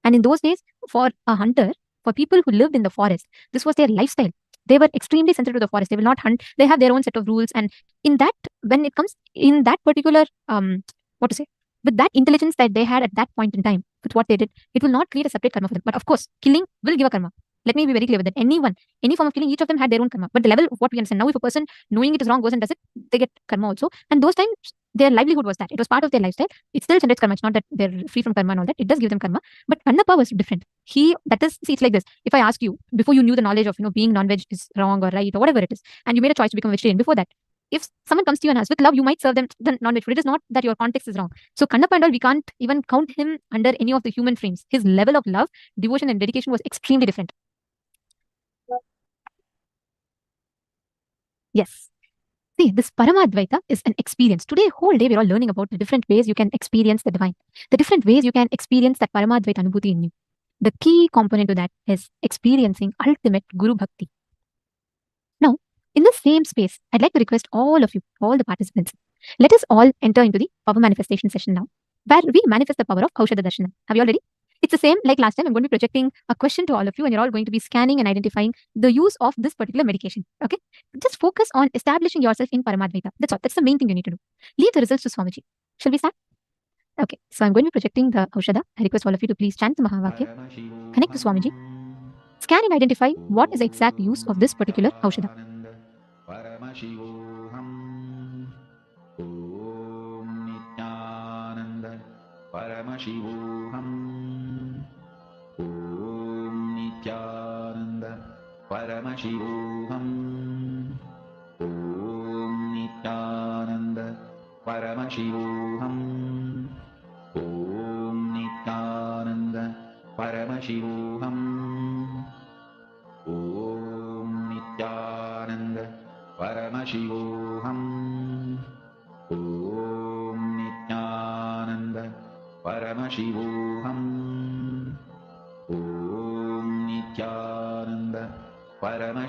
And in those days, for a hunter, for people who lived in the forest, this was their lifestyle. They were extremely sensitive to the forest. They will not hunt. They have their own set of rules. And in that, when it comes in that particular, with that intelligence that they had at that point in time, with what they did, it will not create a separate karma for them. But of course, killing will give a karma. Let me be very clear with that. Any form of killing, each of them had their own karma. But the level of what we understand now, if a person knowing it is wrong goes and does it, they get karma also. And those times, their livelihood was that. It was part of their lifestyle. It still generates karma. It's not that they're free from karma and all that. It does give them karma. But Kannappa was different. See, it's like this. If I ask you, before you knew the knowledge of, being non-veg is wrong or right or whatever it is, and you made a choice to become a vegetarian before that, if someone comes to you and asks with love, you might serve them the non-veg food. It is not that your context is wrong. So Kannappa and all, we can't even count him under any of the human frames. His level of love, devotion, and dedication was extremely different. Yes. See, this Paramadvaita is an experience. Today, whole day, we're all learning about the different ways you can experience the divine, the different ways you can experience that Paramadvaita Anubhuti in you. The key component to that is experiencing ultimate Guru Bhakti. Now, in the same space, I'd like to request all of you, all the participants, let us all enter into the power manifestation session now, where we manifest the power of Aushadha Darshana. Have you all ready? It's the same like last time. I'm going to be projecting a question to all of you, and you're all going to be scanning and identifying the use of this particular medication. Okay? Just focus on establishing yourself in Paramadvaita. That's all. That's the main thing you need to do. Leave the results to Swamiji. Shall we start? Okay. So I'm going to be projecting the Aushadha. I request all of you to please chant the Mahavakya. Connect to Swamiji. Scan and identify what is the exact use of this particular Aushadha. Paramashivoham Om Nithyananda Paramashivoham Om Nithyananda Paramashivoham Om Nithyananda Paramashivoham Om Nithyananda Paramashivoham Om Nithyananda Paramashivoham Om Nithyananda Paramashivoham Om Nithyananda Paramashivoham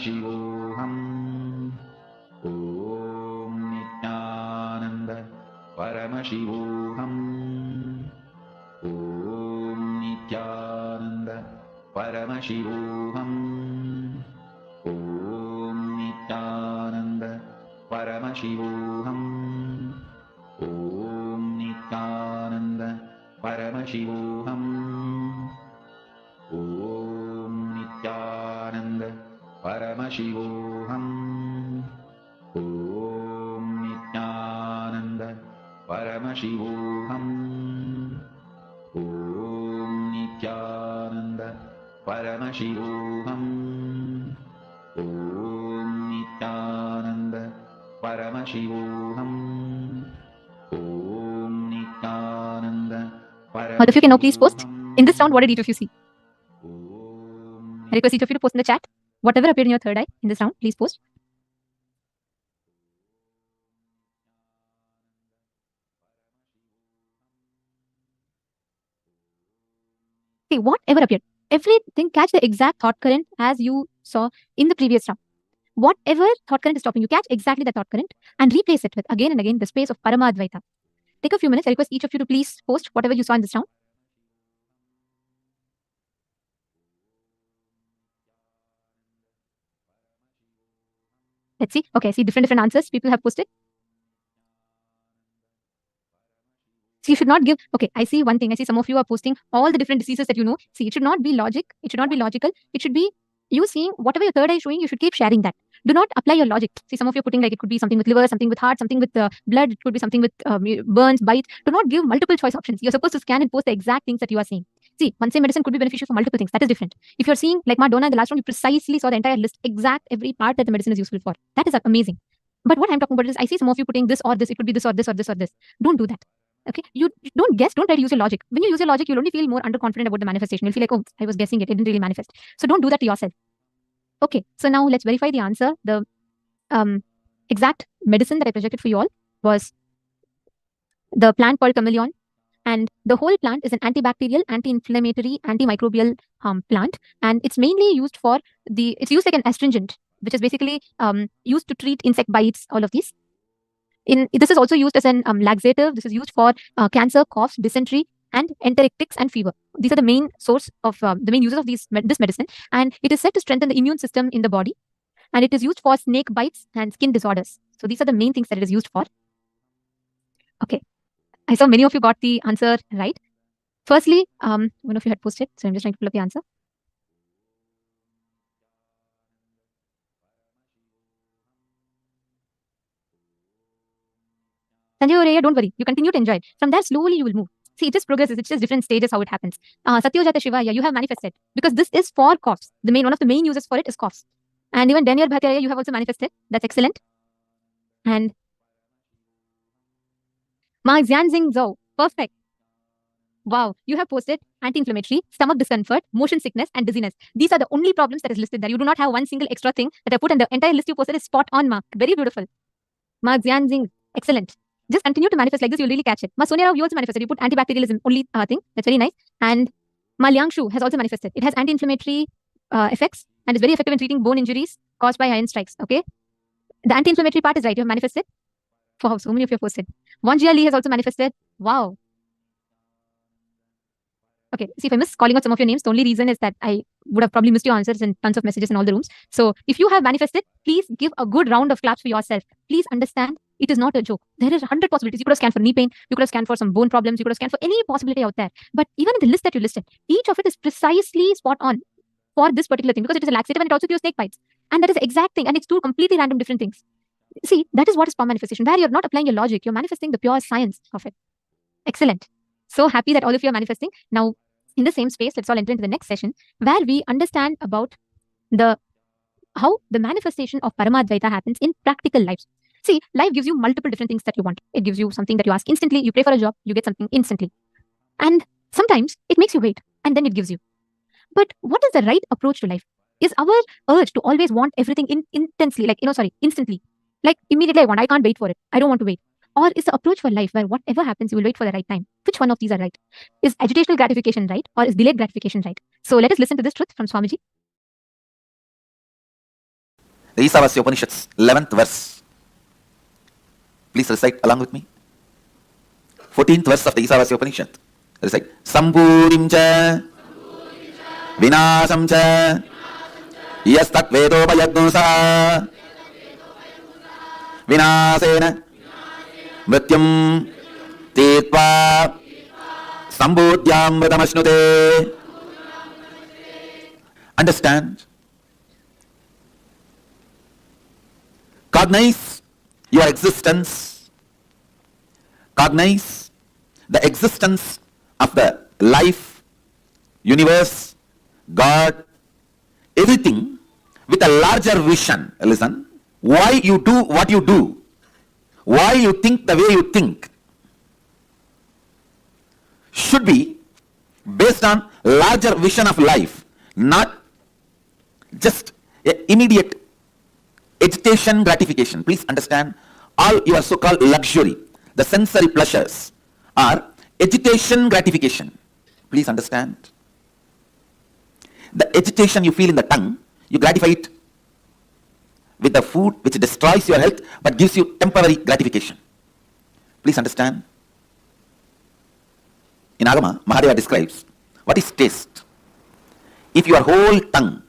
Paramashivoham. Om Nithyananda Paramashivoham. Om Nithyananda Paramashivoham. Om Nithyananda Paramashivoham. Om Nithyananda Paramashivoham. Om Nithyananda Paramashivoham. Om Nithyananda Paramashivoham. Om Nithyananda Paramashivoham. Om Nithyananda Paramashivoham. Om Nithyananda All of you can now please post. In this round, what did each of you see? I request each of you to post in the chat. Whatever appeared in your third eye in this round, please post. See, whatever appeared, everything, catch the exact thought current as you saw in the previous round. Whatever thought current is stopping you, catch exactly that thought current and replace it with again and again the space of Parama Advaita. Take a few minutes. I request each of you to please post whatever you saw in this round. Let's see. Okay, I see different answers people have posted. So you should not give. Okay, I see one thing. I see some of you are posting all the different diseases that you know. See, it should not be logic. It should not be logical. It should be you seeing whatever your third eye is showing. You should keep sharing that. Do not apply your logic. See, some of you are putting like it could be something with liver, something with heart, something with blood. It could be something with burns, bites. Do not give multiple choice options. You're supposed to scan and post the exact things that you are saying. See, one same medicine could be beneficial for multiple things. That is different. If you're seeing like Madonna in the last round, you precisely saw the entire list, exact every part that the medicine is useful for. That is amazing. But what I'm talking about is I see some of you putting this or this. It could be this or this or this or this. Don't do that. Okay, you don't guess, don't try to use your logic. When you use your logic, you'll only feel more underconfident about the manifestation. You'll feel like, oh, I was guessing it didn't really manifest. So don't do that to yourself. Okay, so now let's verify the answer. The exact medicine that I projected for you all was the plant called chameleon. And the whole plant is an antibacterial, anti-inflammatory, antimicrobial plant. And it's mainly used for it's used like an astringent, which is basically used to treat insect bites, all of these. This is also used as an laxative. This is used for cancer, coughs, dysentery, and enteric and fever. These are the main source of the main uses of this medicine, and it is said to strengthen the immune system in the body. And it is used for snake bites and skin disorders. So these are the main things that it is used for. Okay, I saw many of you got the answer right. Firstly, one of you had posted, so I'm just trying to pull up the answer. Sanjay Oreya, don't worry. You continue to enjoy it. From there, slowly you will move. See, it just progresses. It's just different stages how it happens. Satyojata Shiva, yeah, you have manifested. Because this is for coughs. One of the main uses for it is coughs. And even Daniel Bhattacharya, you have also manifested. That's excellent. And Ma Xianxing Zhou, perfect. Wow, you have posted anti-inflammatory, stomach discomfort, motion sickness, and dizziness. These are the only problems that is listed there. You do not have one single extra thing that I put, and the entire list you posted is spot on, Ma. Very beautiful. Ma Xianxing, excellent. Just continue to manifest like this, you'll really catch it. Ma Sonia Rao, you also manifested. You put antibacterialism, only thing. That's very nice. And Ma Liangshu has also manifested. It has anti-inflammatory effects and is very effective in treating bone injuries caused by iron strikes. Okay. The anti-inflammatory part is right. You have manifested. Wow, so many of you have posted. Wanjia Lee has also manifested. Wow. Okay, see, if I miss calling out some of your names, the only reason is that I would have probably missed your answers and tons of messages in all the rooms. So if you have manifested, please give a good round of claps for yourself. Please understand, it is not a joke. There is 100 possibilities. You could have scanned for knee pain. You could have scanned for some bone problems. You could have scanned for any possibility out there. But even in the list that you listed, each of it is precisely spot on for this particular thing because it is a laxative and it also cures snake bites. And that is the exact thing. And it's two completely random different things. See, that is what is power manifestation, where you're not applying your logic. You're manifesting the pure science of it. Excellent. So happy that all of you are manifesting. Now, in the same space, let's all enter into the next session where we understand about how the manifestation of Parama Advaita happens in practical lives. See, life gives you multiple different things that you want. It gives you something that you ask instantly. You pray for a job, you get something instantly. And sometimes it makes you wait and then it gives you. But what is the right approach to life? Is our urge to always want everything instantly. Like immediately I can't wait for it. I don't want to wait. Or is the approach for life where whatever happens, you will wait for the right time? Which one of these are right? Is agitational gratification right? Or is delayed gratification right? So let us listen to this truth from Swamiji. The Isavasya Upanishads, 11th verse. Please recite along with me. 14th verse of the Isavasya Upanishad. Recite. Sampurim cha vinasam cha yastat vedopayagnosa vinasena mrityam tetva sambodhyam vratamashnute. Understand? Cognize your existence. Cognize the existence of the life, universe, God, everything with a larger vision. Listen, why you do what you do, why you think the way you think, should be based on larger vision of life, not just immediate agitation, gratification. Please understand, all your so-called luxury, the sensory pleasures are agitation, gratification. Please understand. The agitation you feel in the tongue, you gratify it with the food which destroys your health but gives you temporary gratification. Please understand. In Agama, Mahadeva describes what is taste. If your whole tongue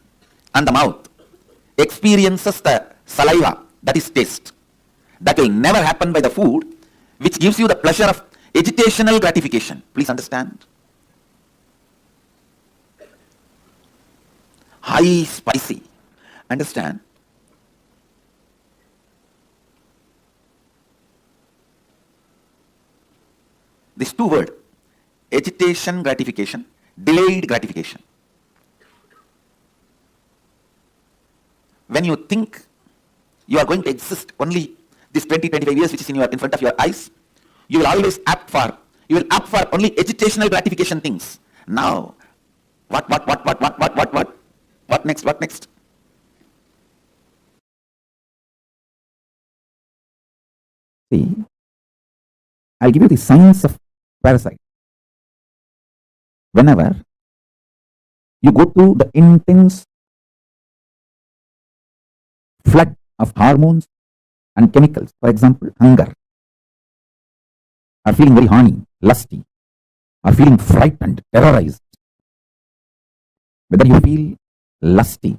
and the mouth experiences the saliva, that is taste, that will never happen by the food which gives you the pleasure of agitational gratification. Please understand. High spicy. Understand? These two words, agitation, gratification, delayed gratification. When you think you are going to exist only this 20-25 years which is in front of your eyes, you will always opt for only agitational gratification things. Now, what next? What next? See, I'll give you the science of parasite. Whenever you go through the intense flood of hormones and chemicals, for example, hunger, or feeling very horny, lusty, or feeling frightened, terrorized, whether you feel lusty,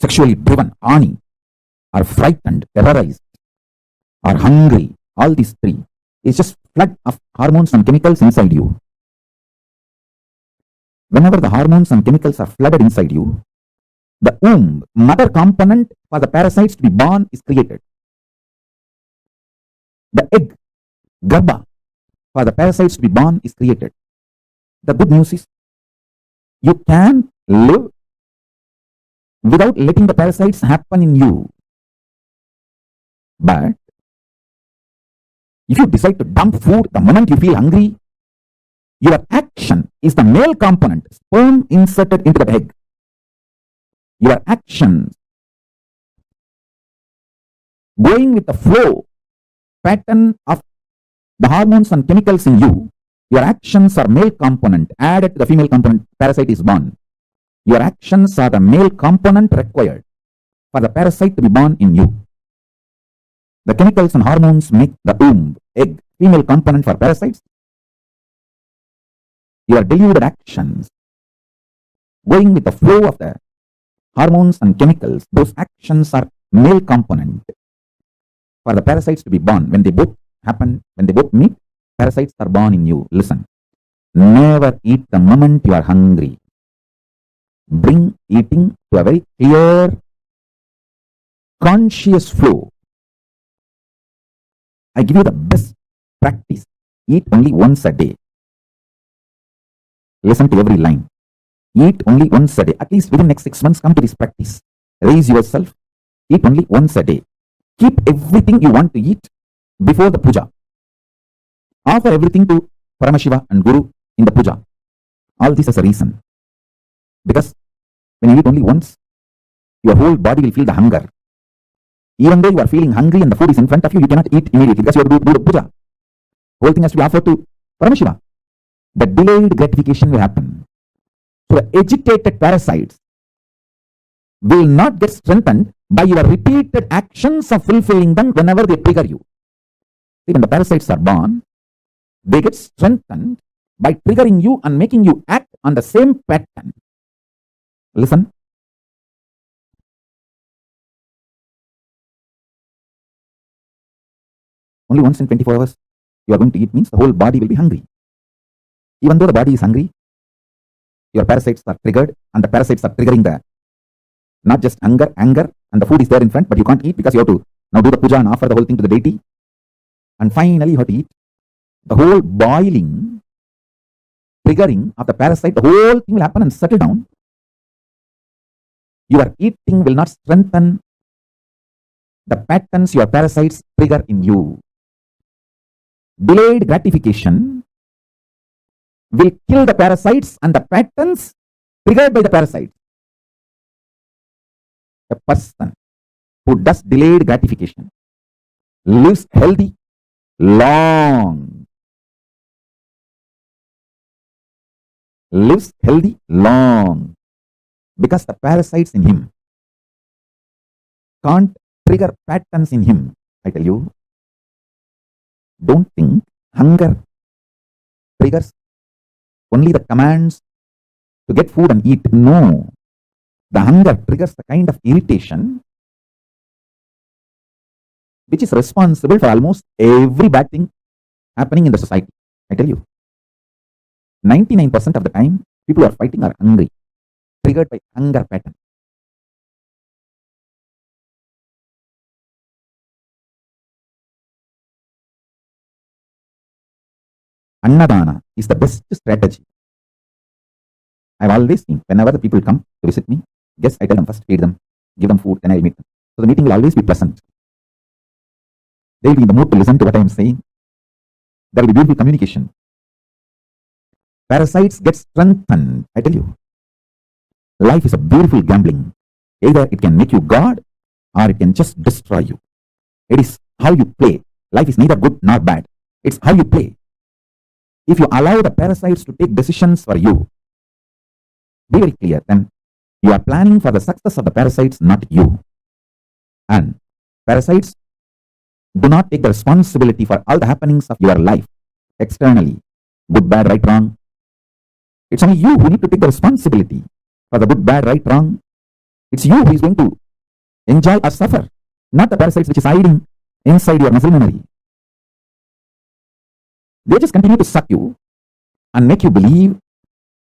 sexually driven, horny, or frightened, terrorized, or hungry, all these three is just flood of hormones and chemicals inside you. Whenever the hormones and chemicals are flooded inside you, the womb, mother component for the parasites to be born is created. The egg, garbha, for the parasites to be born is created. The good news is, you can live without letting the parasites happen in you. But if you decide to dump food the moment you feel hungry, your action is the male component, sperm inserted into the egg. Your actions, going with the flow pattern of the hormones and chemicals in you, your actions are male component added to the female component, parasite is born. Your actions are the male component required for the parasite to be born in you. The chemicals and hormones make the womb, egg, female component for parasites. Your deluded actions, going with the flow of the hormones and chemicals, those actions are male component for the parasites to be born. When they both happen, when they both meet, parasites are born in you. Listen, never eat the moment you are hungry. Bring eating to a very clear, conscious flow. I give you the best practice. Eat only once a day. Listen to every line. Eat only once a day. At least within the next 6 months, come to this practice. Raise yourself. Eat only once a day. Keep everything you want to eat before the puja. Offer everything to Paramashiva and Guru in the puja. All this is a reason. Because when you eat only once, your whole body will feel the hunger. Even though you are feeling hungry and the food is in front of you, you cannot eat immediately because you have to do the puja. Whole thing has to be offered to Paramashiva. The delayed gratification will happen. So the agitated parasites will not get strengthened by your repeated actions of fulfilling them whenever they trigger you. When the parasites are born, they get strengthened by triggering you and making you act on the same pattern. Listen. Only once in 24 hours you are going to eat means the whole body will be hungry. Even though the body is hungry, your parasites are triggered, and the parasites are triggering the not just anger, and the food is there in front, but you can't eat because you have to now do the puja and offer the whole thing to the deity. And finally you have to eat. The whole boiling, triggering of the parasite, the whole thing will happen and settle down. Your eating will not strengthen the patterns your parasites trigger in you. Delayed gratification will kill the parasites and the patterns triggered by the parasites. A person who does delayed gratification lives healthy long. Lives healthy long because the parasites in him can't trigger patterns in him. I tell you, don't think hunger triggers only the commands to get food and eat. No, the hunger triggers the kind of irritation which is responsible for almost every bad thing happening in the society. I tell you, 99% of the time people who are fighting are hungry, triggered by hunger pattern. Annadana is the best strategy. I've always seen whenever the people come to visit me, guess I tell them first feed them, give them food, then I meet them. So the meeting will always be pleasant. They will be in the mood to listen to what I am saying. There will be beautiful communication. Parasites get strengthened. I tell you, life is a beautiful gambling. Either it can make you God or it can just destroy you. It is how you play. Life is neither good nor bad. It's how you play. If you allow the parasites to take decisions for you, be very clear, then you are planning for the success of the parasites, not you. And parasites do not take the responsibility for all the happenings of your life externally, good, bad, right, wrong. It's only you who need to take the responsibility for the good, bad, right, wrong. It's you who is going to enjoy or suffer, not the parasites which is hiding inside your muscle memory. They just continue to suck you and make you believe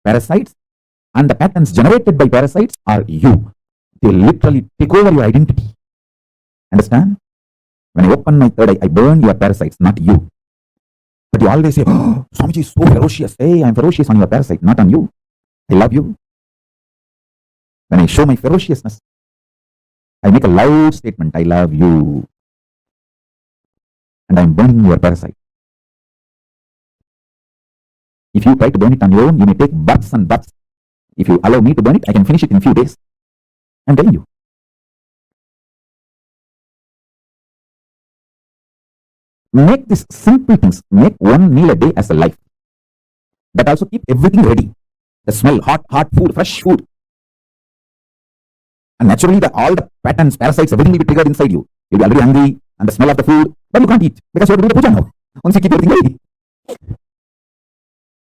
parasites and the patterns generated by parasites are you. They literally take over your identity. Understand? When I open my third eye, I burn your parasites, not you. But you always say, oh, Swamiji is so ferocious. Hey, I'm ferocious on your parasite, not on you. I love you. When I show my ferociousness, I make a loud statement, I love you. And I'm burning your parasite. If you try to burn it on your own, you may take buts and buts. If you allow me to burn it, I can finish it in a few days. I'm telling you. Make these simple things. Make one meal a day as a life. But also keep everything ready. The smell, hot food, fresh food. And naturally, all the patterns, parasites, everything will be triggered inside you. You'll be already hungry, and the smell of the food, but you can't eat because you have to do the puja now. Once you keep everything ready.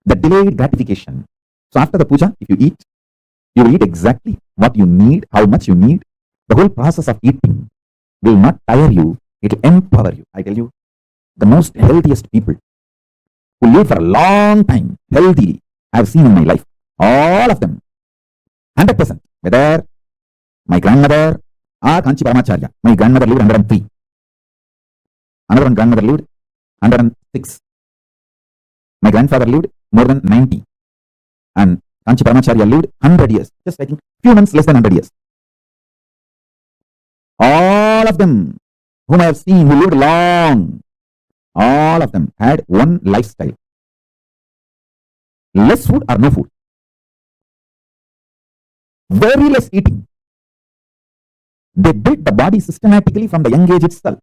The delayed gratification. So after the puja, if you eat, you will eat exactly what you need, how much you need. The whole process of eating will not tire you. It will empower you. I tell you, the most healthiest people who live for a long time, healthily, I have seen in my life. All of them, 100%. Whether my grandmother or Kanchi Paramacharya. My grandmother lived 103. Another one grandmother lived 106. My grandfather lived more than 90. And Kanchi Paramacharya lived 100 years. Just I think few months less than 100 years. All of them whom I have seen who lived long, all of them had one lifestyle. Less food or no food. Very less eating. They built the body systematically from the young age itself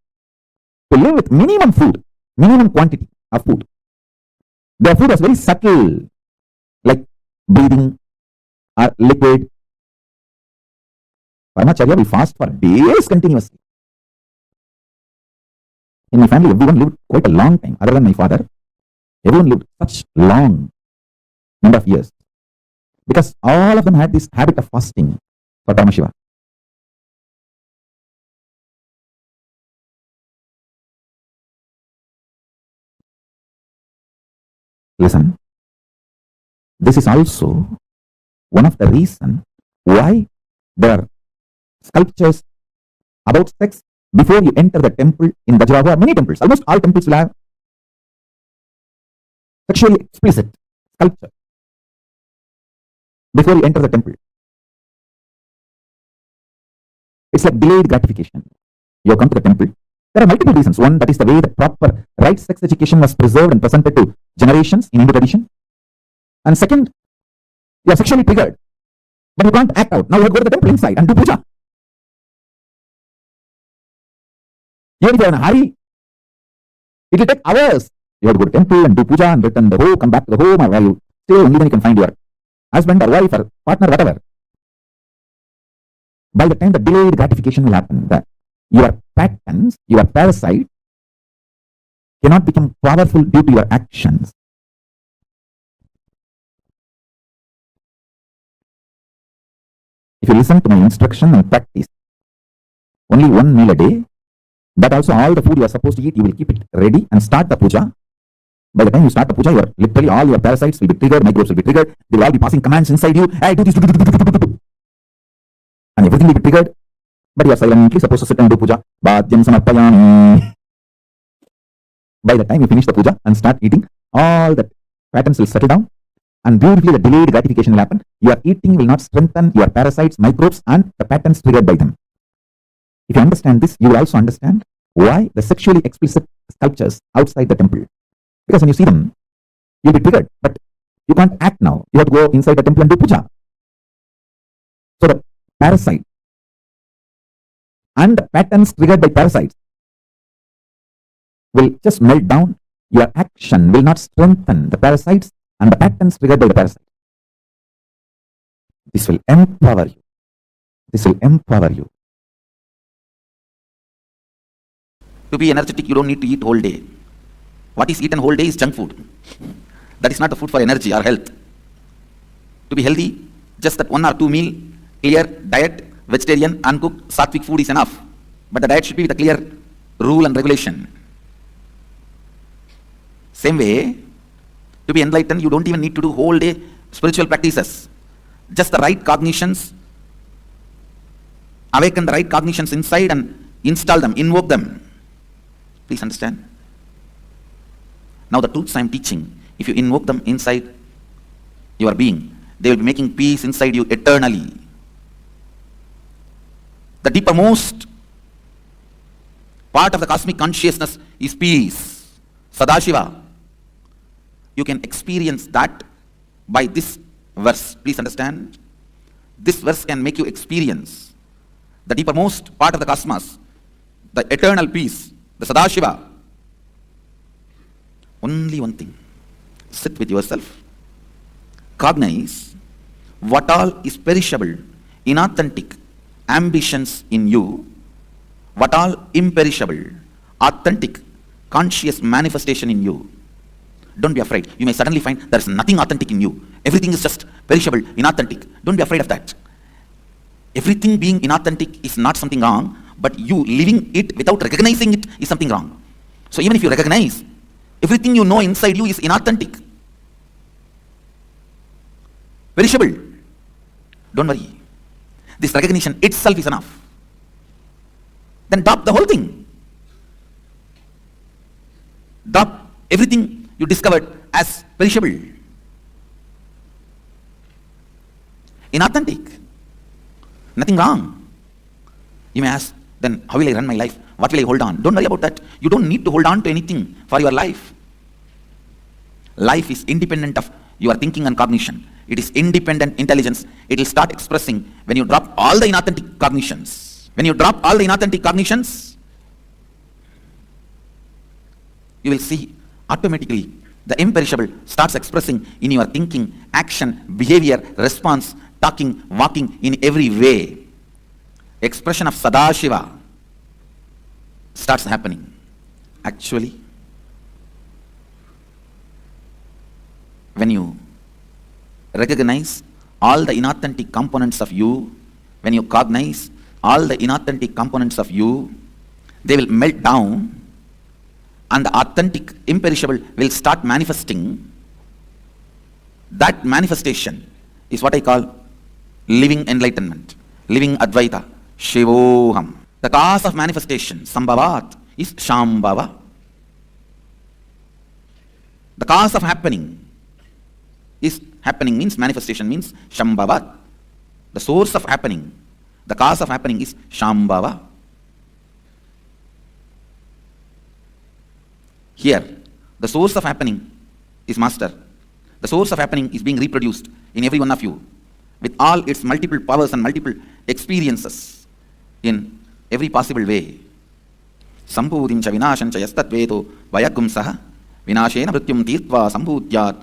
to live with minimum food, minimum quantity of food. Their food was very subtle, like breathing or liquid. Paramacharya will fast for days continuously. In my family, everyone lived quite a long time. Other than my father, everyone lived such long number of years. Because all of them had this habit of fasting for Paramashiva. Listen, this is also one of the reasons why there are sculptures about sex before you enter the temple in Vajravaha. Many temples, almost all temples will have sexually explicit sculpture before you enter the temple. It's like delayed gratification. You come to the temple. There are multiple reasons. One, that is the way the proper right sex education was preserved and presented to generations in Hindu tradition. And second, you are sexually triggered, but you can't act out. Now you have to go to the temple inside and do puja. Even if you are in a hurry, it will take hours. You have to go to the temple and do puja and return the home, come back to the home, or while you stay, only then you can find your husband or wife or partner, whatever. By the time the delayed gratification will happen, your patterns, your parasite cannot become powerful due to your actions. If you listen to my instruction and practice only one meal a day, that also all the food you are supposed to eat, you will keep it ready and start the puja. By the time you start the puja, literally all your parasites will be triggered, microbes will be triggered, they will all be passing commands inside you. Hey, do this, and everything will be triggered, but you are silently supposed to sit and do puja. Bhadyam samarpayami. By the time you finish the puja and start eating, all the patterns will settle down, and beautifully the delayed gratification will happen. Your eating will not strengthen your parasites, microbes, and the patterns triggered by them. If you understand this, you will also understand why the sexually explicit sculptures outside the temple. Because when you see them, you'll be triggered, but you can't act now. You have to go inside the temple and do puja. So the parasite and the patterns triggered by parasites will just melt down. Your action will not strengthen the parasites and the patterns triggered by the parasite. This will empower you. This will empower you. To be energetic, you don't need to eat whole day. What is eaten whole day is junk food. That is not the food for energy or health. To be healthy, just that 1 or 2 meal, clear diet, vegetarian, uncooked, sattvic food is enough. But the diet should be with a clear rule and regulation. Same way, to be enlightened, you don't even need to do whole day spiritual practices. Just the right cognitions, awaken the right cognitions inside and install them, invoke them. Please understand. Now the truths I am teaching, if you invoke them inside your being, they will be making peace inside you eternally. The deepermost part of the cosmic consciousness is peace. Sadashiva. You can experience that by this verse. Please understand. This verse can make you experience the deepermost part of the cosmos, the eternal peace, the Sadashiva. Only one thing. Sit with yourself. Cognize what all is perishable, inauthentic ambitions in you, what all imperishable, authentic, conscious manifestation in you. Don't be afraid. You may suddenly find there is nothing authentic in you. Everything is just perishable, inauthentic. Don't be afraid of that. Everything being inauthentic is not something wrong, but you living it without recognizing it is something wrong. So even if you recognize, everything you know inside you is inauthentic, perishable, don't worry. This recognition itself is enough. Then drop the whole thing. Drop everything you discovered as perishable, inauthentic, nothing wrong. You may ask, then how will I run my life? What will I hold on? Don't worry about that. You don't need to hold on to anything for your life. Life is independent of your thinking and cognition. It is independent intelligence. It will start expressing when you drop all the inauthentic cognitions. When you drop all the inauthentic cognitions, you will see automatically the imperishable starts expressing in your thinking, action, behavior, response, talking, walking, in every way. expression of Sadashiva starts happening. Actually, when you recognize all the inauthentic components of you, when you cognize all the inauthentic components of you, they will melt down and the authentic, imperishable will start manifesting. That manifestation is what I call living enlightenment, living Advaita, Shivoham. The cause of manifestation, Sambhavat, is Shambhava. The cause of happening is happening means manifestation means Shambhavat. The source of happening, the cause of happening is Shambhava. Here, the source of happening is Master. The source of happening is being reproduced in every one of you with all its multiple powers and multiple experiences in every possible way. Sambhutim cha vinasham cha yastatveto vayagum saha vinashena mrityum tirtva sambhutyat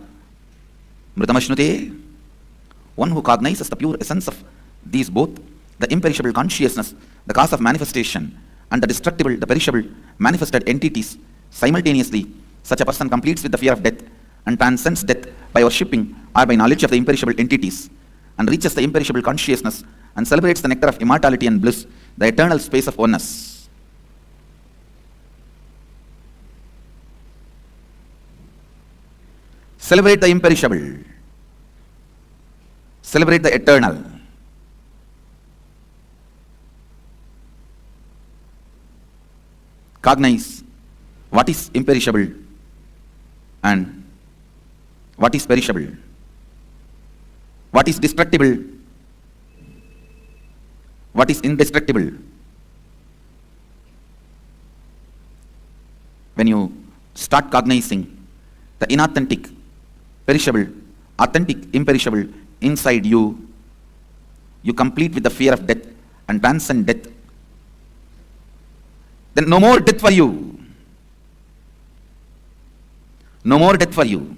mritamashnute. One who cognizes the pure essence of these both, the imperishable consciousness, the cause of manifestation, and the destructible, the perishable, manifested entities simultaneously, such a person completes with the fear of death and transcends death by worshipping or by knowledge of the imperishable entities, and reaches the imperishable consciousness and celebrates the nectar of immortality and bliss, the eternal space of oneness. Celebrate the imperishable. Celebrate the eternal. Cognize what is imperishable and what is perishable, what is destructible, what is indestructible. When you start cognizing the inauthentic, perishable, authentic, imperishable inside you, you complete with the fear of death and transcend death. Then no more death for you. No more death for you.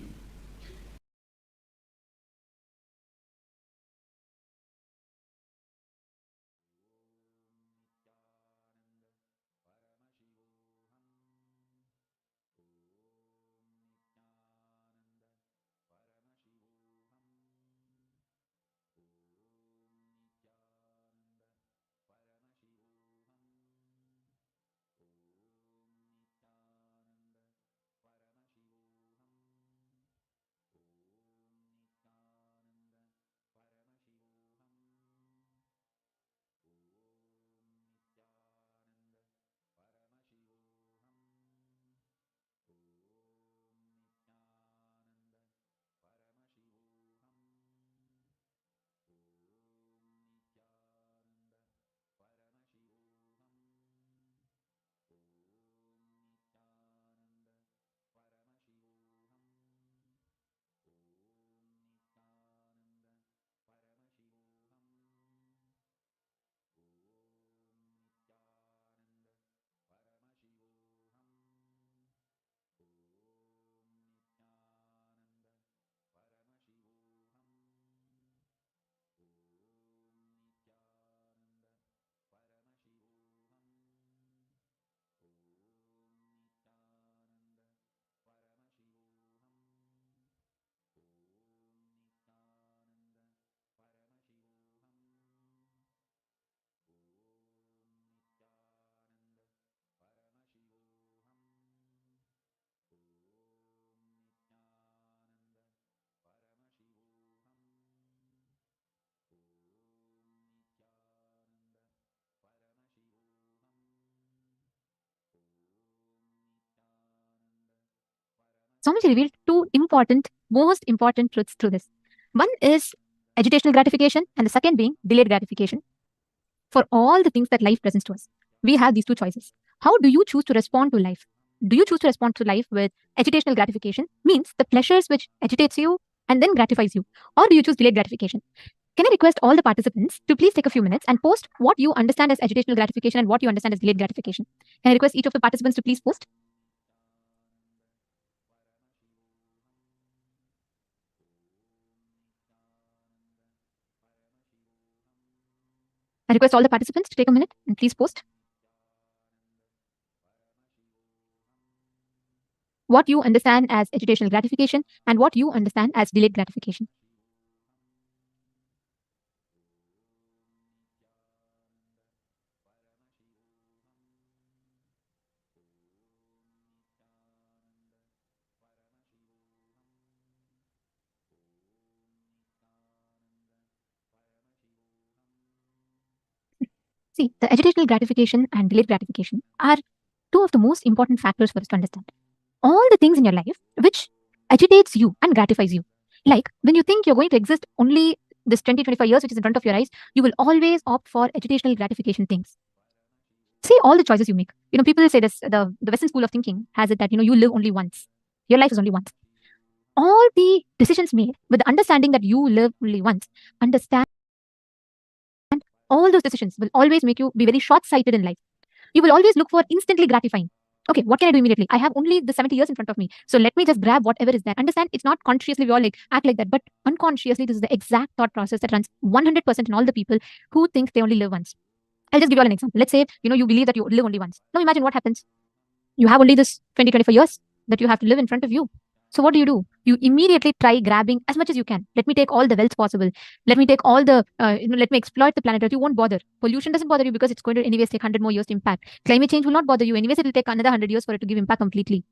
Swamiji revealed two important, most important truths through this. One is agitational gratification, and the second being delayed gratification. For all the things that life presents to us, we have these two choices. How do you choose to respond to life? Do you choose to respond to life with agitational gratification, means the pleasures which agitates you and then gratifies you, or do you choose delayed gratification? Can I request all the participants to please take a few minutes and post what you understand as agitational gratification and what you understand as delayed gratification? Can I request each of the participants to please post? I request all the participants to take a minute and please post what you understand as agitational gratification and what you understand as delayed gratification. See, the agitational gratification and delayed gratification are two of the most important factors for us to understand. All the things in your life which agitates you and gratifies you. Like when you think you're going to exist only this 20-25 years which is in front of your eyes, you will always opt for agitational gratification things. See all the choices you make. People say this, the Western school of thinking has it that, you live only once. Your life is only once. All the decisions made with the understanding that you live only once, understand all those decisions will always make you be very short-sighted in life. You will always look for instantly gratifying. Okay, what can I do immediately? I have only the 70 years in front of me. So let me just grab whatever is there. Understand, it's not consciously we all act like that, but unconsciously, this is the exact thought process that runs 100% in all the people who think they only live once. I'll just give you all an example. Let's say, you believe that you live only once. Now imagine what happens. You have only this 20-25 years that you have to live in front of you. So what do? You immediately try grabbing as much as you can. Let me take all the wealth possible. Let me take all the, let me exploit the planet Earth. You won't bother. Pollution doesn't bother you because it's going to anyways take 100 more years to impact. Climate change will not bother you. Anyways, it will take another 100 years for it to give impact completely.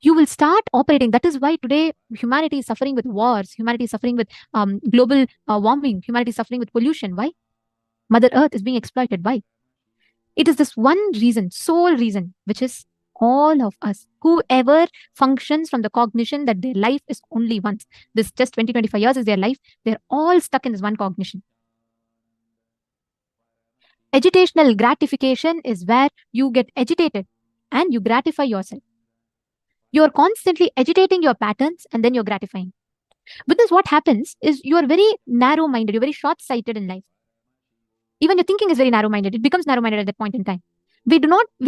You will start operating. That is why today humanity is suffering with wars. Humanity is suffering with global warming. Humanity is suffering with pollution. Why? Mother Earth is being exploited. Why? It is this one reason, sole reason, which is all of us, whoever functions from the cognition that their life is only once. This just 20-25 years is their life. They're all stuck in this one cognition. Agitational gratification is where you get agitated and you gratify yourself. You're constantly agitating your patterns and then you're gratifying. But this, what happens is you're very narrow-minded. You're very short-sighted in life. Even your thinking is very narrow-minded. It becomes narrow-minded at that point in time. We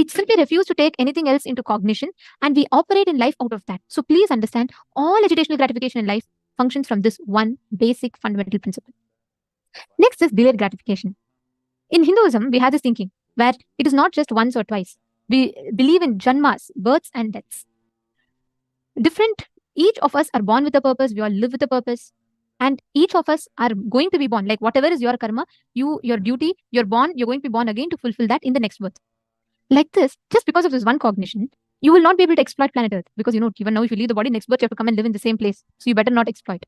simply refuse to take anything else into cognition and we operate in life out of that. So please understand, all agitational gratification in life functions from this one basic fundamental principle. Next is delayed gratification. In Hinduism, we have this thinking where it is not just once or twice. We believe in janmas, births and deaths. Each of us are born with a purpose. We all live with a purpose. And each of us are going to be born. Like whatever is your karma, your duty, you're born, you're going to be born again to fulfill that in the next birth. Like this, just because of this one cognition, you will not be able to exploit planet Earth because even now if you leave the body, next birth you have to come and live in the same place. So you better not exploit.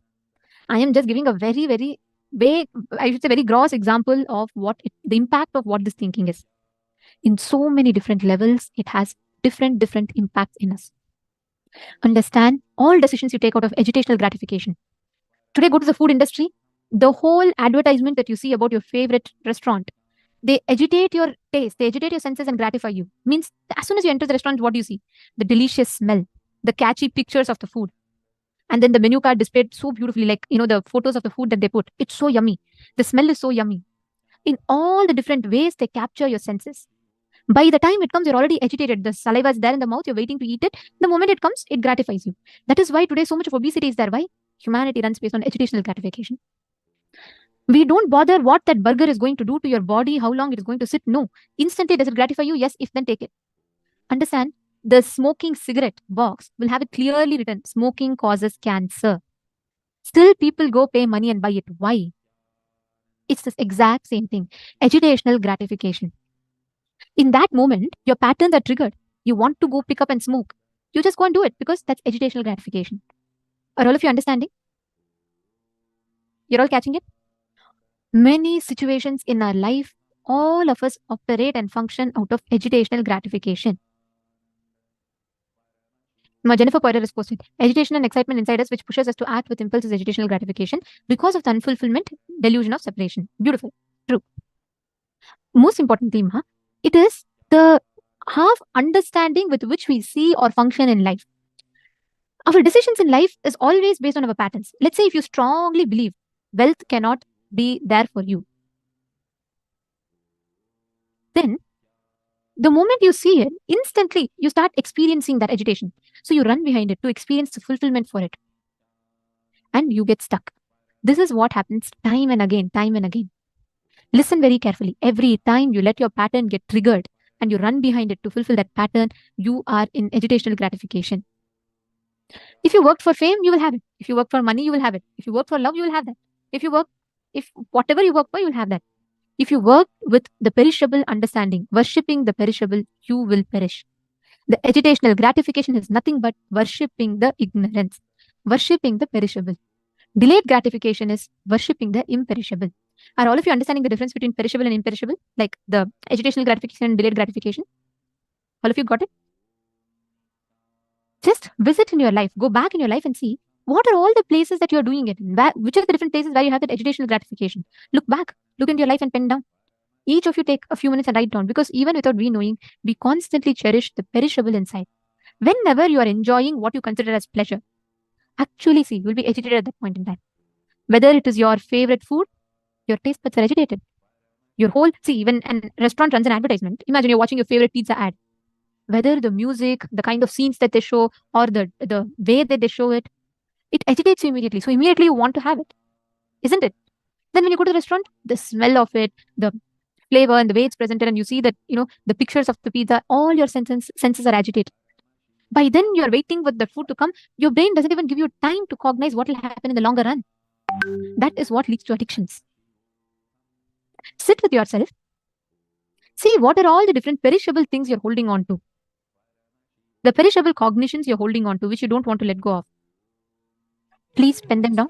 I am just giving a very, very vague, I should say very gross example of the impact of what this thinking is. In so many different levels, it has different impacts in us. Understand, all decisions you take out of agitational gratification. Today, go to the food industry. The whole advertisement that you see about your favorite restaurant, they agitate your taste, they agitate your senses and gratify you. Means as soon as you enter the restaurant, what do you see? The delicious smell, the catchy pictures of the food. And then the menu card displayed so beautifully, like, the photos of the food that they put. It's so yummy. The smell is so yummy. In all the different ways, they capture your senses. By the time it comes, you're already agitated. The saliva is there in the mouth. You're waiting to eat it. The moment it comes, it gratifies you. That is why today so much of obesity is there. Why? Humanity runs based on agitational gratification. We don't bother what that burger is going to do to your body, how long it is going to sit. No. Instantly, does it gratify you? Yes, if then take it. Understand, the smoking cigarette box will have it clearly written, smoking causes cancer. Still, people go pay money and buy it. Why? It's the exact same thing. Agitational gratification. In that moment, your patterns are triggered. You want to go pick up and smoke. You just go and do it because that's agitational gratification. Are all of you understanding? You're all catching it? Many situations in our life, all of us operate and function out of agitational gratification. Jennifer Poirier has posted, agitation and excitement inside us which pushes us to act with impulse is agitational gratification because of the unfulfillment, delusion of separation. Beautiful. True. Most important theme, it is the half understanding with which we see or function in life. Our decisions in life is always based on our patterns. Let's say if you strongly believe wealth cannot be there for you, then the moment you see it, instantly you start experiencing that agitation. So you run behind it to experience the fulfillment for it. And you get stuck. This is what happens time and again, time and again. Listen very carefully. Every time you let your pattern get triggered and you run behind it to fulfill that pattern, you are in agitational gratification. If you worked for fame, you will have it. If you work for money, you will have it. If you work for love, you will have that. If whatever you work for, you will have that. If you work with the perishable understanding, worshipping the perishable, you will perish. The agitational gratification is nothing but worshipping the ignorance, worshipping the perishable. Delayed gratification is worshipping the imperishable. Are all of you understanding the difference between perishable and imperishable? Like the agitational gratification and delayed gratification? All of you got it? Just visit in your life, go back in your life and see what are all the places that you're doing it in. Which are the different places where you have that agitational gratification? Look back, look into your life and pen down. Each of you take a few minutes and write down, because even without we knowing, we constantly cherish the perishable inside. Whenever you are enjoying what you consider as pleasure, actually see, you'll be agitated at that point in time. Whether it is your favorite food, your taste buds are agitated. Even a restaurant runs an advertisement. Imagine you're watching your favorite pizza ad. Whether the music, the kind of scenes that they show, or the way that they show it, it agitates you immediately. So immediately you want to have it, isn't it? Then when you go to the restaurant, the smell of it, the flavor and the way it's presented, and you see that, the pictures of the pizza, all your senses are agitated. By then you're waiting for the food to come. Your brain doesn't even give you time to cognize what will happen in the longer run. That is what leads to addictions. Sit with yourself. See what are all the different perishable things you're holding on to. The perishable cognitions you're holding on to, which you don't want to let go of. Please pen them down.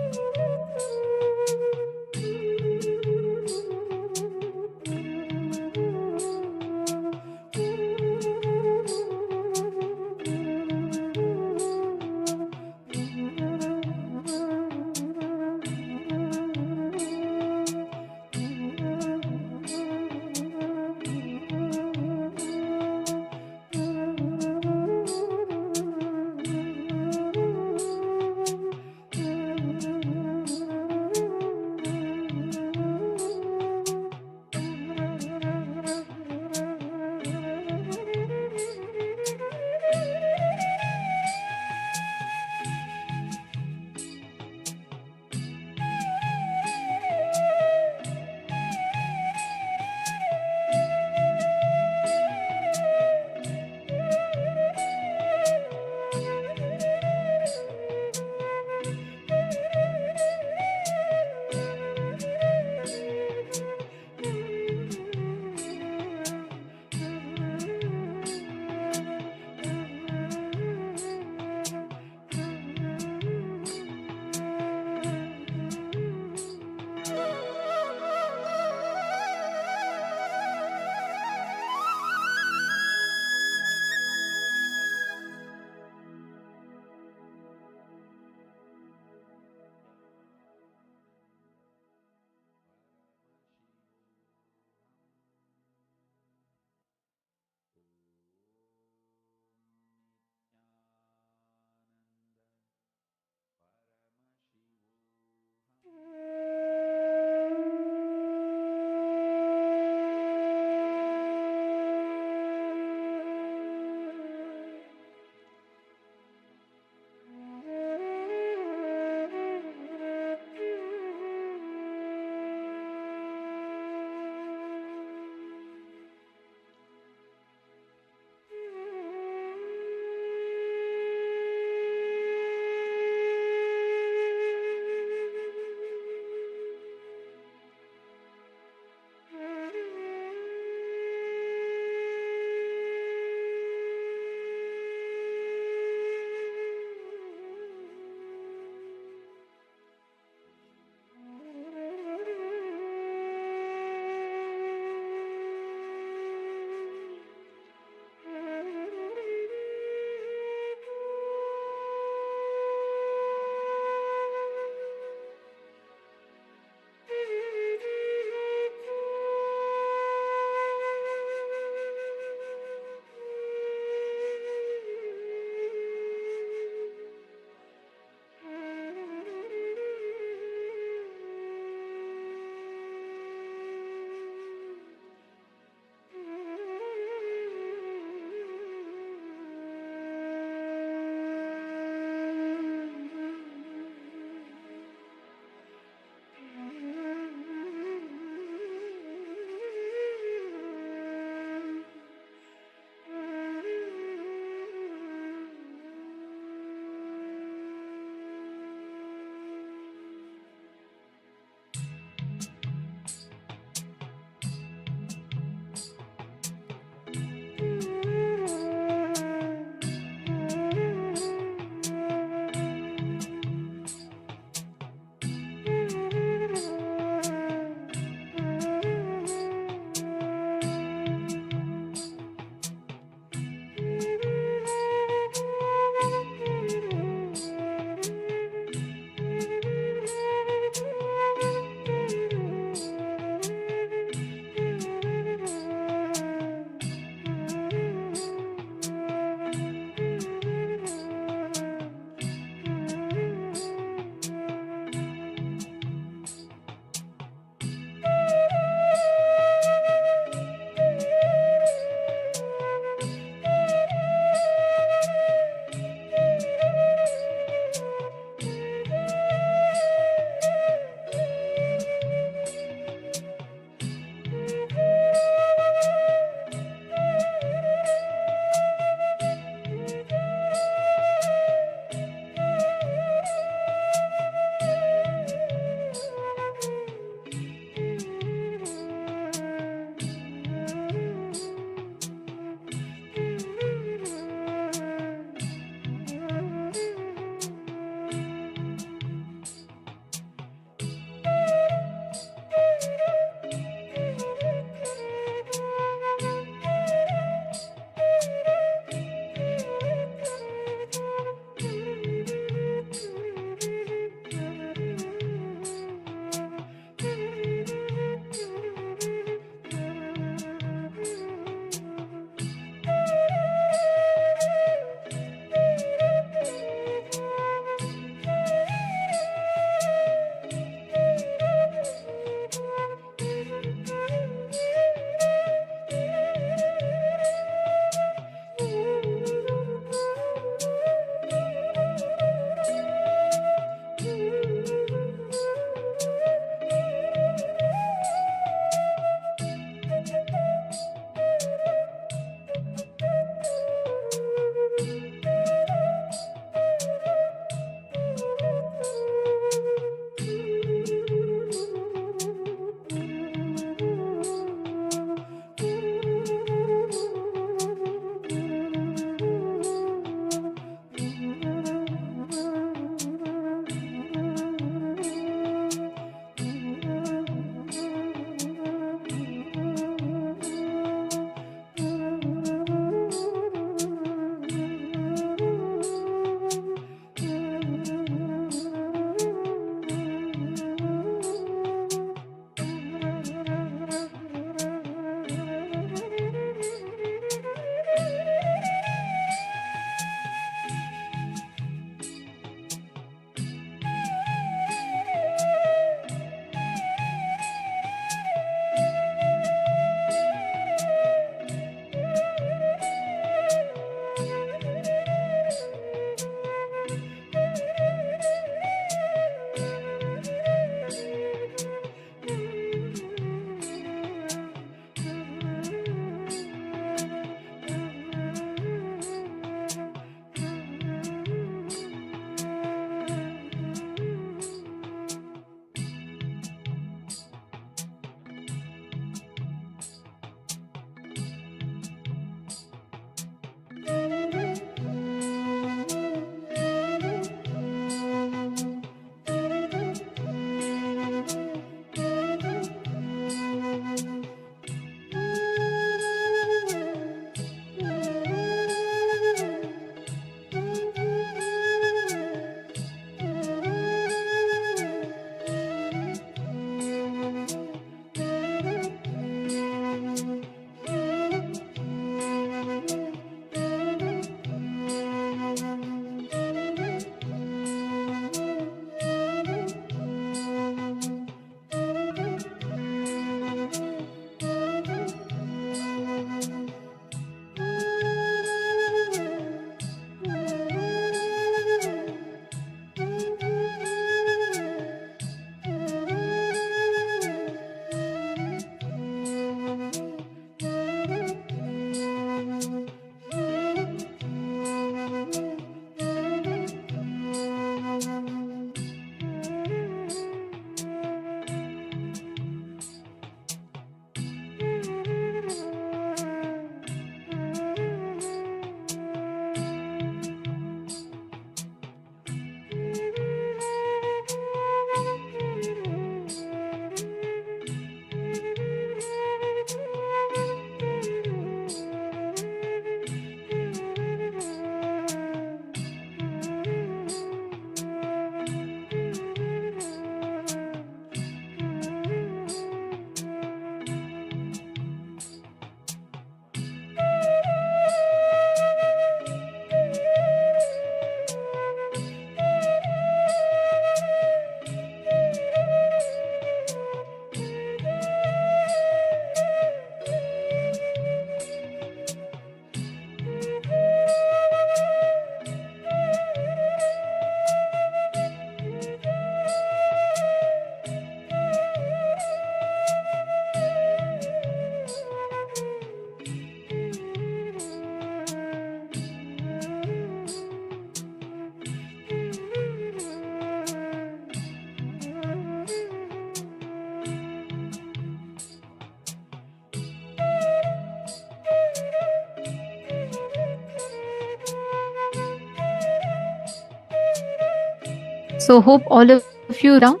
So hope all of you down.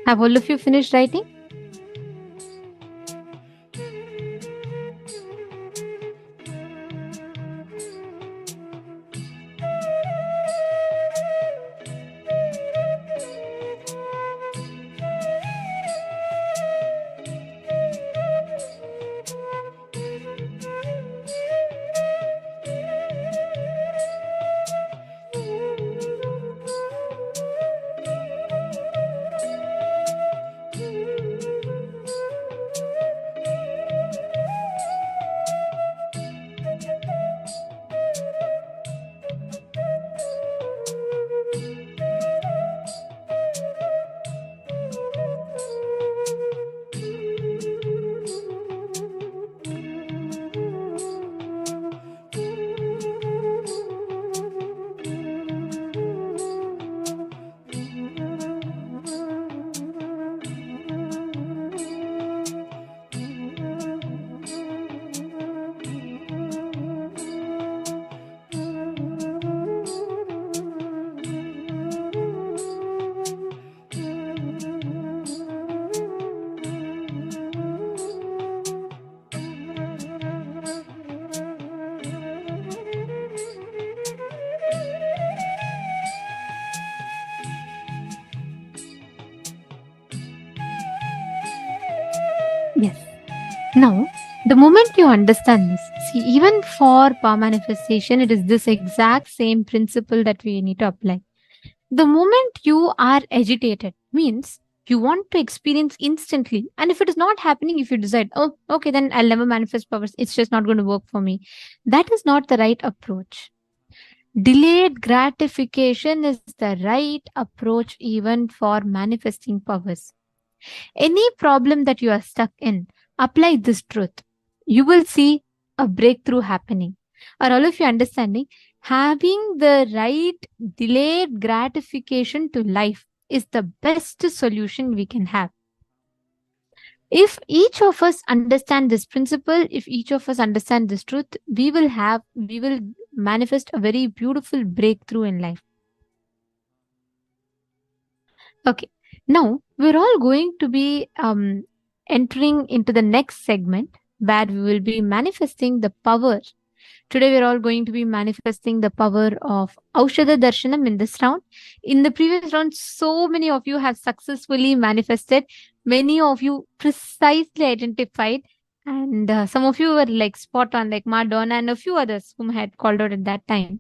Have all of you finished writing? Yes. Now, the moment you understand this, see, even for power manifestation, it is this exact same principle that we need to apply. The moment you are agitated means you want to experience instantly. And if it is not happening, if you decide, oh, okay, then I'll never manifest powers, it's just not going to work for me. That is not the right approach. Delayed gratification is the right approach even for manifesting powers. Any problem that you are stuck in, apply this truth. You will see a breakthrough happening. Are all of you understanding? Having the right delayed gratification to life is the best solution we can have. If each of us understand this principle, if each of us understand this truth, we will manifest a very beautiful breakthrough in life. Okay. Now we're all going to be entering into the next segment where we will be manifesting the power. Today we're all going to be manifesting the power of Aushadha Darshanam in this round. In the previous round, so many of you have successfully manifested. Many of you precisely identified. And some of you were like spot on, like Madonna and a few others whom I had called out at that time.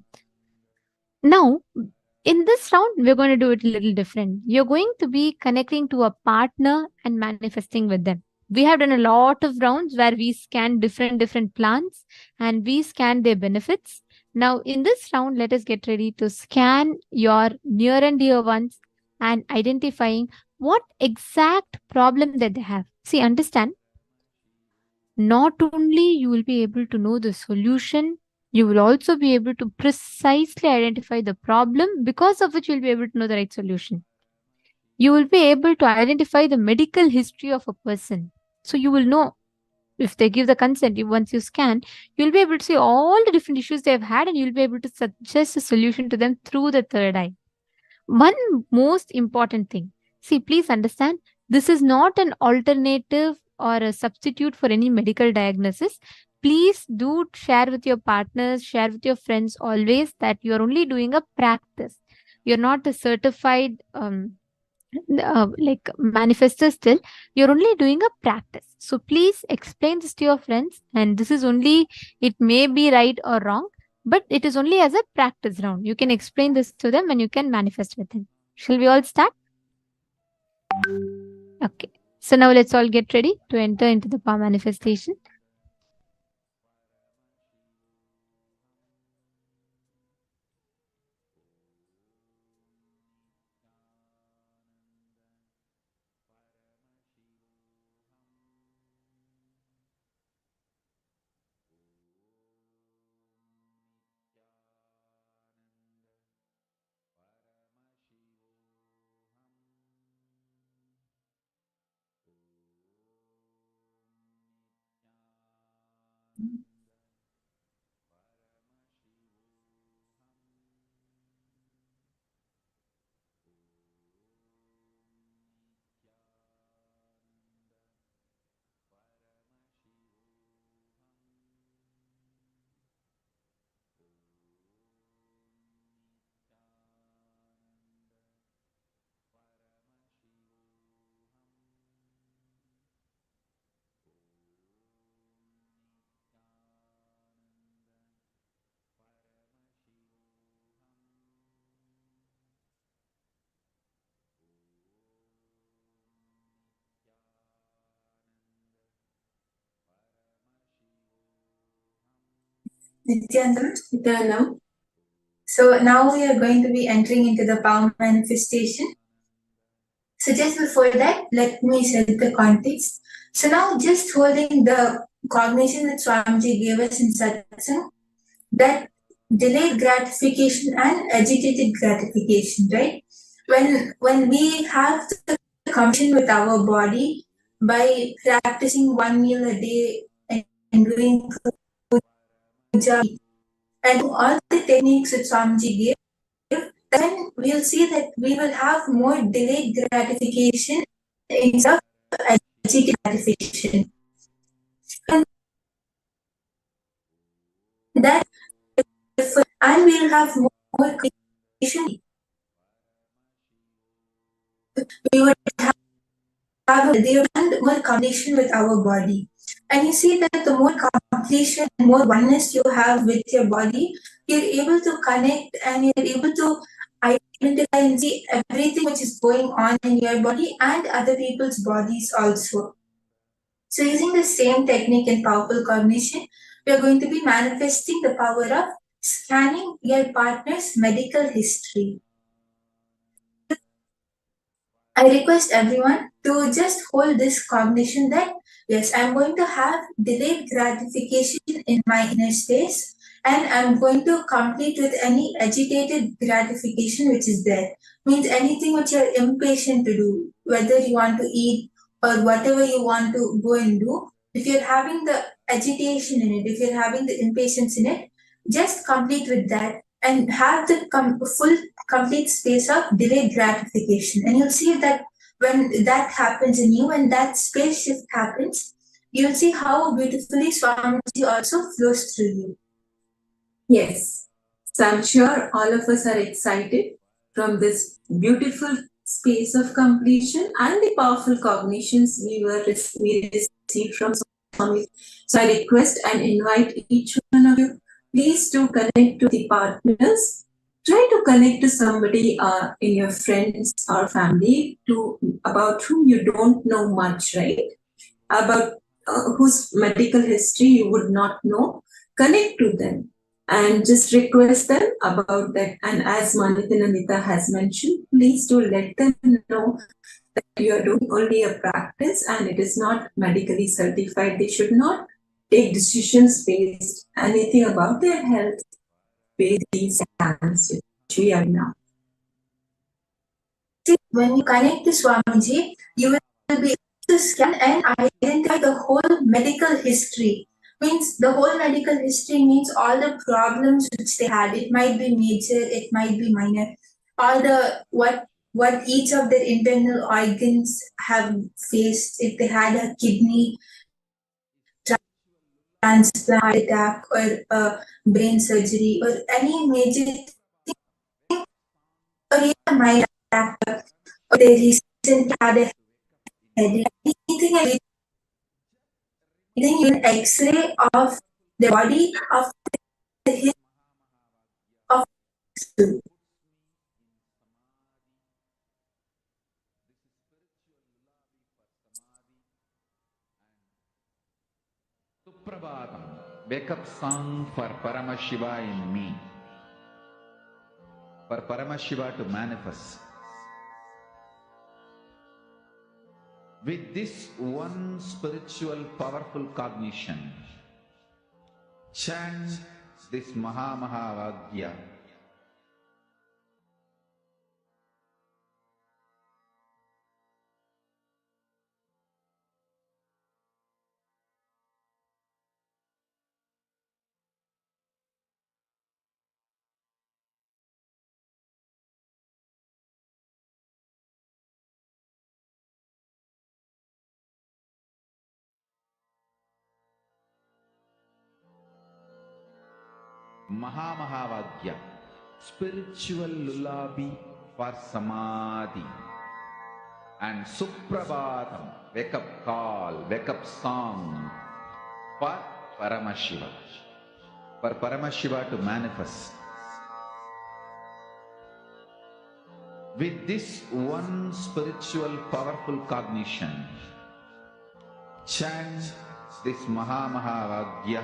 Now, in this round, we're going to do it a little different. You're going to be connecting to a partner and manifesting with them. We have done a lot of rounds where we scan different plants and we scan their benefits. Now, in this round, let us get ready to scan your near and dear ones and identifying what exact problem that they have. See, understand, not only you will be able to know the solution, you will also be able to precisely identify the problem, because of which you'll be able to know the right solution. You will be able to identify the medical history of a person. So you will know if they give the consent, once you scan, you'll be able to see all the different issues they've had and you'll be able to suggest a solution to them through the third eye. One most important thing, see, please understand, this is not an alternative or a substitute for any medical diagnosis. Please do share with your partners, share with your friends always that you're only doing a practice. You're not a certified like manifester still. You're only doing a practice. So please explain this to your friends. And this is only, it may be right or wrong, but it is only as a practice round. You can explain this to them and you can manifest with them. Shall we all start? Okay. So now let's all get ready to enter into the power manifestation. Nithyananda. So now we are going to be entering into the power manifestation. So just before that, let me set the context. So now just holding the cognition that Swamiji gave us in satsang, that delayed gratification and agitated gratification, right? When we have the connection with our body by practicing one meal a day and doing puja and all the techniques that Swamiji gave, then we'll see that we will have more delayed gratification instead of agitated gratification. And that and we'll have more gratification. We would have a healthier and more connection with our body. And you see that the more completion and more oneness you have with your body, you're able to connect and you're able to identify and see everything which is going on in your body and other people's bodies also. So using the same technique in powerful cognition, we are going to be manifesting the power of scanning your partner's medical history. I request everyone to just hold this cognition that yes, I'm going to have delayed gratification in my inner space and I'm going to complete with any agitated gratification which is there. Means anything which you're impatient to do, whether you want to eat or whatever you want to go and do. If you're having the agitation in it, if you're having the impatience in it, just complete with that and have the full complete space of delayed gratification. And you'll see that when that happens in you, when that space shift happens, you'll see how beautifully Swamiji also flows through you. Yes. So I'm sure all of us are excited from this beautiful space of completion and the powerful cognitions we received from Swami. So I request and invite each one of you, please do connect to the partners. Try to connect to somebody in your friends or family about whom you don't know much, right? About whose medical history you would not know. Connect to them and just request them about that. And as Nithyananda has mentioned, please do let them know that you are doing only a practice and it is not medically certified. They should not take decisions based anything about their health based these times which we are now. When you connect to Swamiji, you will be able to scan and identify the whole medical history. Means the whole medical history means all the problems which they had. It might be major, it might be minor. All the what each of their internal organs have faced. If they had a kidney transplant, attack, or brain surgery, or any major thing, or even a mild attack, or they recently had a headache, anything, even X-ray of the body of the of Suprabhatam, wake up song for Paramashiva in me, for Paramashiva to manifest. With this one spiritual powerful cognition, chant this Mahavagya. Mahavagya, spiritual lullaby for Samadhi. And Suprabhatam, wake up call, wake up song for Paramashiva. For Paramashiva to manifest. With this one spiritual powerful cognition, chant this Mahavagya.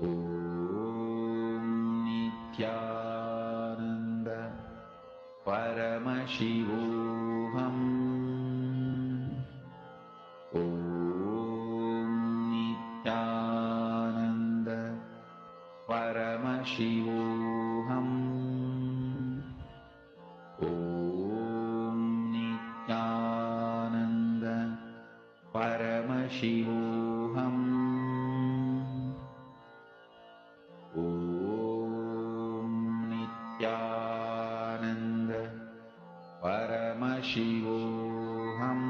Om Nithyananda Paramashivoham. Om Nithyananda Paramashivoham. Om Nithyananda Paramashivoham. Om Nithyananda Paramashivoham.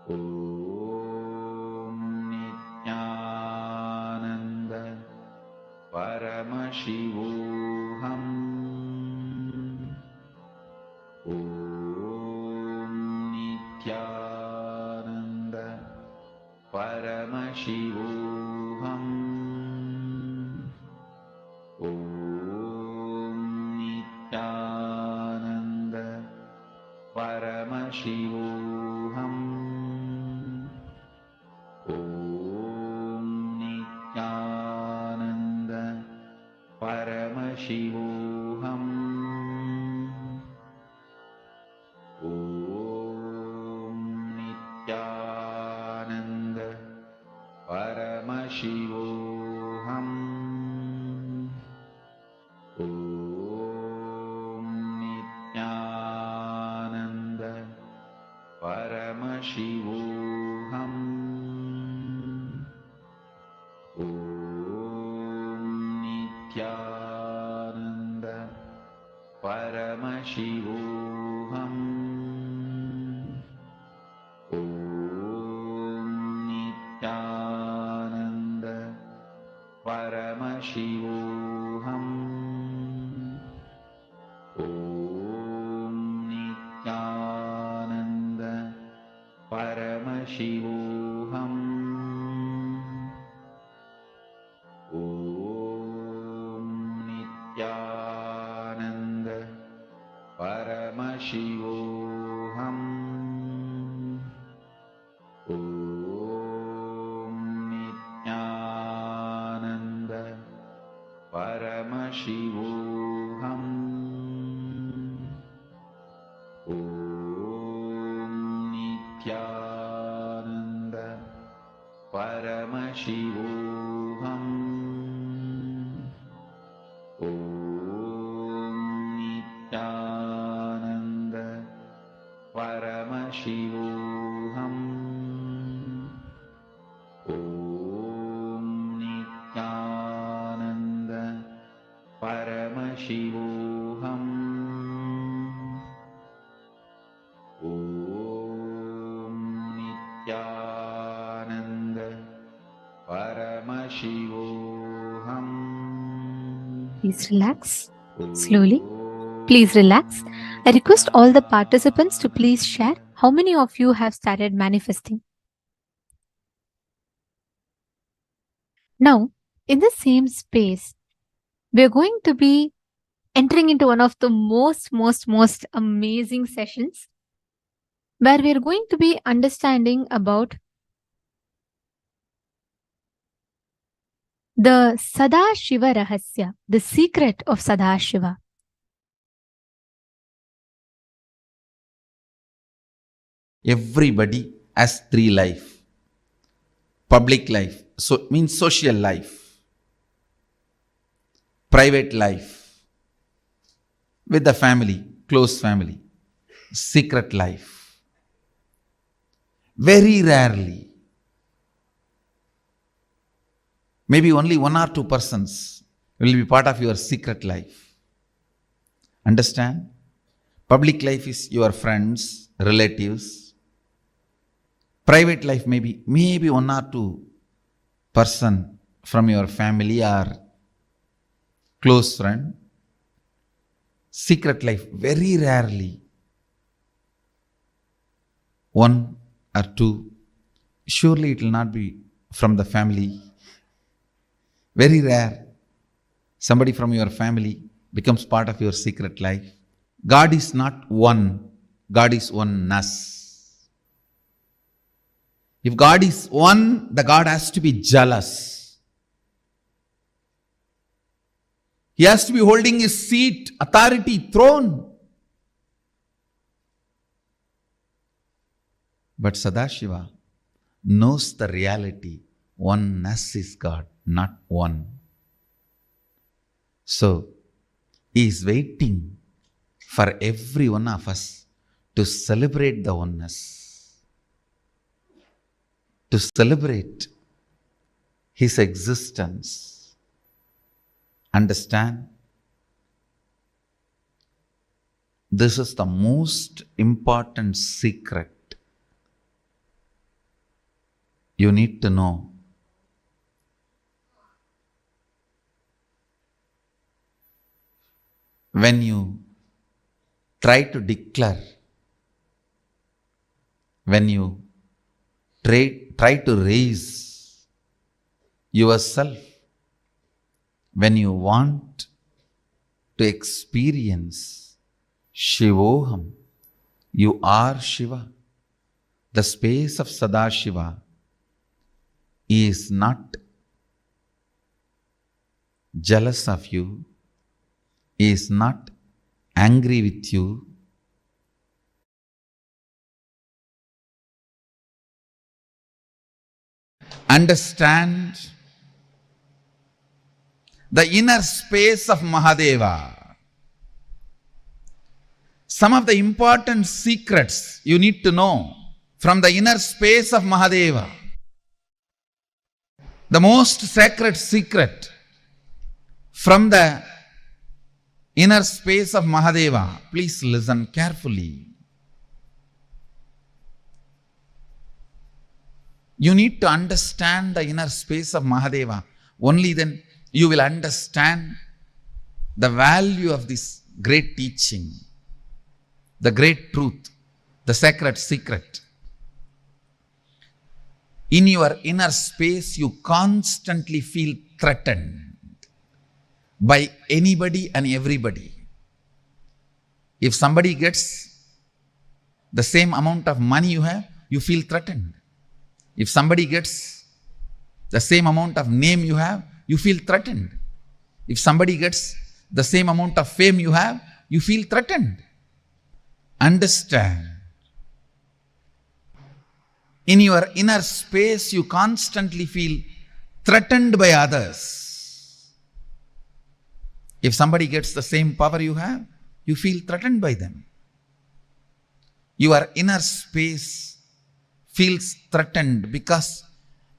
Om Nithyananda Paramashivoham. Om Nithyananda Paramashivoham. Om Nithyananda Paramashivoham. Om Nithyananda Paramashivoham. Om Nithyananda Paramashivoham. Om Nithyananda Paramashivoham. Om Nithyananda Paramashivoham. Om Nithyananda Paramashivoham. Om Nithyananda Paramashivoham. Om Nithyananda Paramashivoham. Om Nithyananda Paramashivoham. Om Nithyananda Paramashivoham. Om Nithyananda Paramashivoham. Om Nithyananda Paramashivoham. Om Nithyananda Paramashivoham. Please relax slowly. Please relax. I request all the participants to please share how many of you have started manifesting. Now, in the same space, we're going to be entering into one of the most amazing sessions where we're going to be understanding about the Sadashiva Rahasya, the secret of Sadashiva. Everybody has three life. Public life, so means social life. Private life, with the family, close family. Secret life. Very rarely, maybe only 1 or 2 persons will be part of your secret life. Understand? Public life is your friends, relatives. Private life maybe 1 or 2 person from your family or close friend. Secret life, very rarely 1 or 2. Surely it will not be from the family. Very rare. Somebody from your family becomes part of your secret life. God is not one. God is oneness. If God is one, the God has to be jealous. He has to be holding his seat, authority, throne. But Sadashiva knows the reality. Oneness is God, not one. So, he is waiting for every one of us to celebrate the oneness, to celebrate his existence. Understand? This is the most important secret you need to know. When you try to declare, when you try to raise yourself, when you want to experience Shivoham, you are Shiva. The space of Sadashiva is not jealous of you, is not angry with you. Understand the inner space of Mahadeva. Some of the important secrets you need to know from the inner space of Mahadeva. The most sacred secret from the inner space of Mahadeva. Please listen carefully. You need to understand the inner space of Mahadeva. Only then you will understand the value of this great teaching, the great truth, the sacred secret. In your inner space, you constantly feel threatened by anybody and everybody. If somebody gets the same amount of money you have, you feel threatened. If somebody gets the same amount of name you have, you feel threatened. If somebody gets the same amount of fame you have, you feel threatened. Understand. In your inner space, you constantly feel threatened by others. If somebody gets the same power you have, you feel threatened by them. Your inner space feels threatened because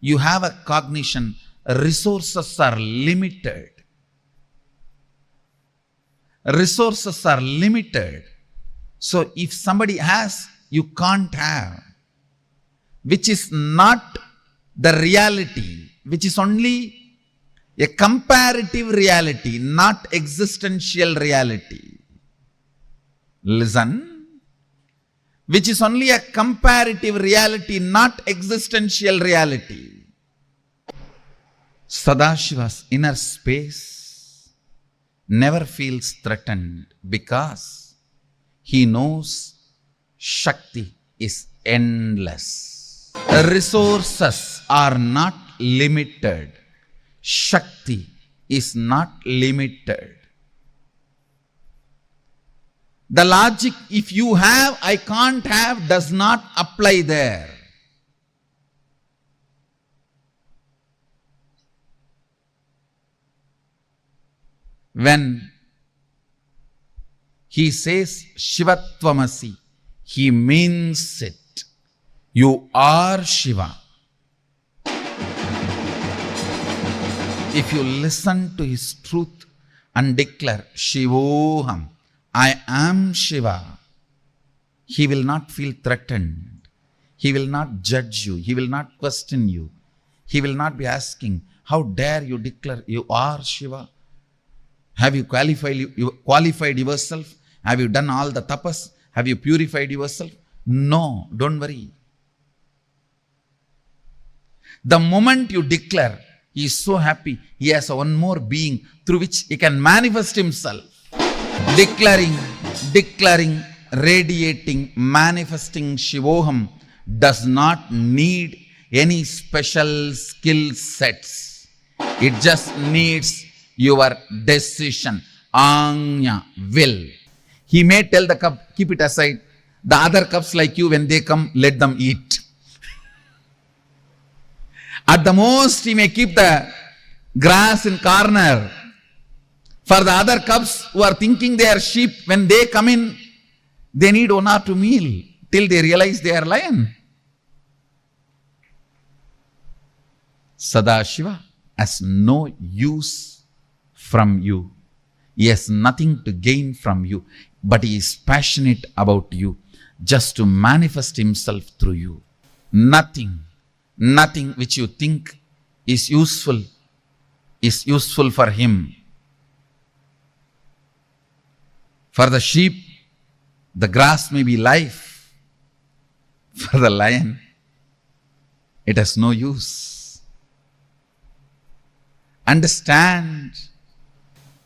you have a cognition, resources are limited. Resources are limited. So if somebody has, you can't have. Which is not the reality, which is only a comparative reality, not existential reality. Listen. Which is only a comparative reality, not existential reality. Sadashiva's inner space never feels threatened because he knows Shakti is endless. Resources are not limited. Shakti is not limited. The logic, if you have, I can't have, does not apply there. When he says Shivatvamasi, he means it. You are Shiva. If you listen to his truth and declare Shivoham, I am Shiva, he will not feel threatened. He will not judge you. He will not question you. He will not be asking, how dare you declare you are Shiva? Have you qualified yourself? Have you done all the tapas? Have you purified yourself? No, don't worry. The moment you declare, he is so happy, he has one more being through which he can manifest himself. Declaring, radiating, manifesting Shivoham does not need any special skill sets. It just needs your decision, anya, will. He may tell the cup, keep it aside. The other cups like you, when they come, let them eat. At the most, he may keep the grass in corner. For the other cubs who are thinking they are sheep, when they come in, they need 1 or 2 meal till they realize they are lion. Sadashiva has no use from you. He has nothing to gain from you, but he is passionate about you, just to manifest himself through you. Nothing which you think is useful for him. For the sheep, the grass may be life. For the lion, it has no use. Understand,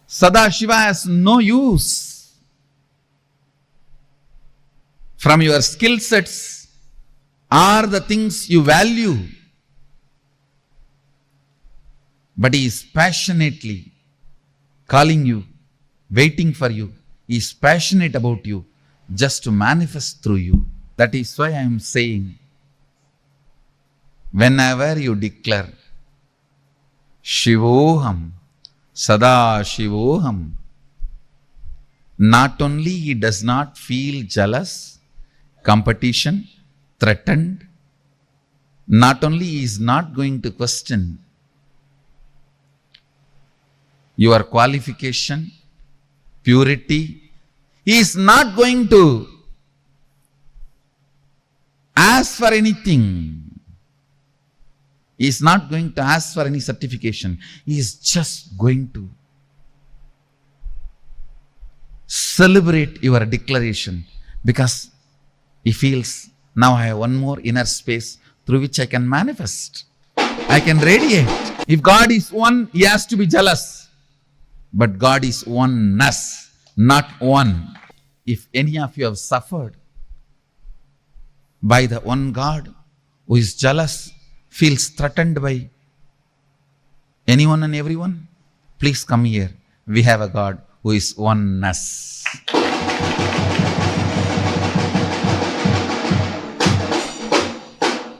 Sadashiva has no use. From your skill sets are the things you value. But he is passionately calling you, waiting for you. He is passionate about you, just to manifest through you. That is why I am saying, whenever you declare Shivoham, Sadashivoham, not only he does not feel jealous, competition, threatened, not only he is not going to question your qualification, purity, he is not going to ask for anything. He is not going to ask for any certification. He is just going to celebrate your declaration, because he feels, now I have one more inner space through which I can manifest. I can radiate. If God is one, he has to be jealous. But God is oneness, not one. If any of you have suffered by the one God who is jealous, feels threatened by anyone and everyone, please come here. We have a God who is oneness.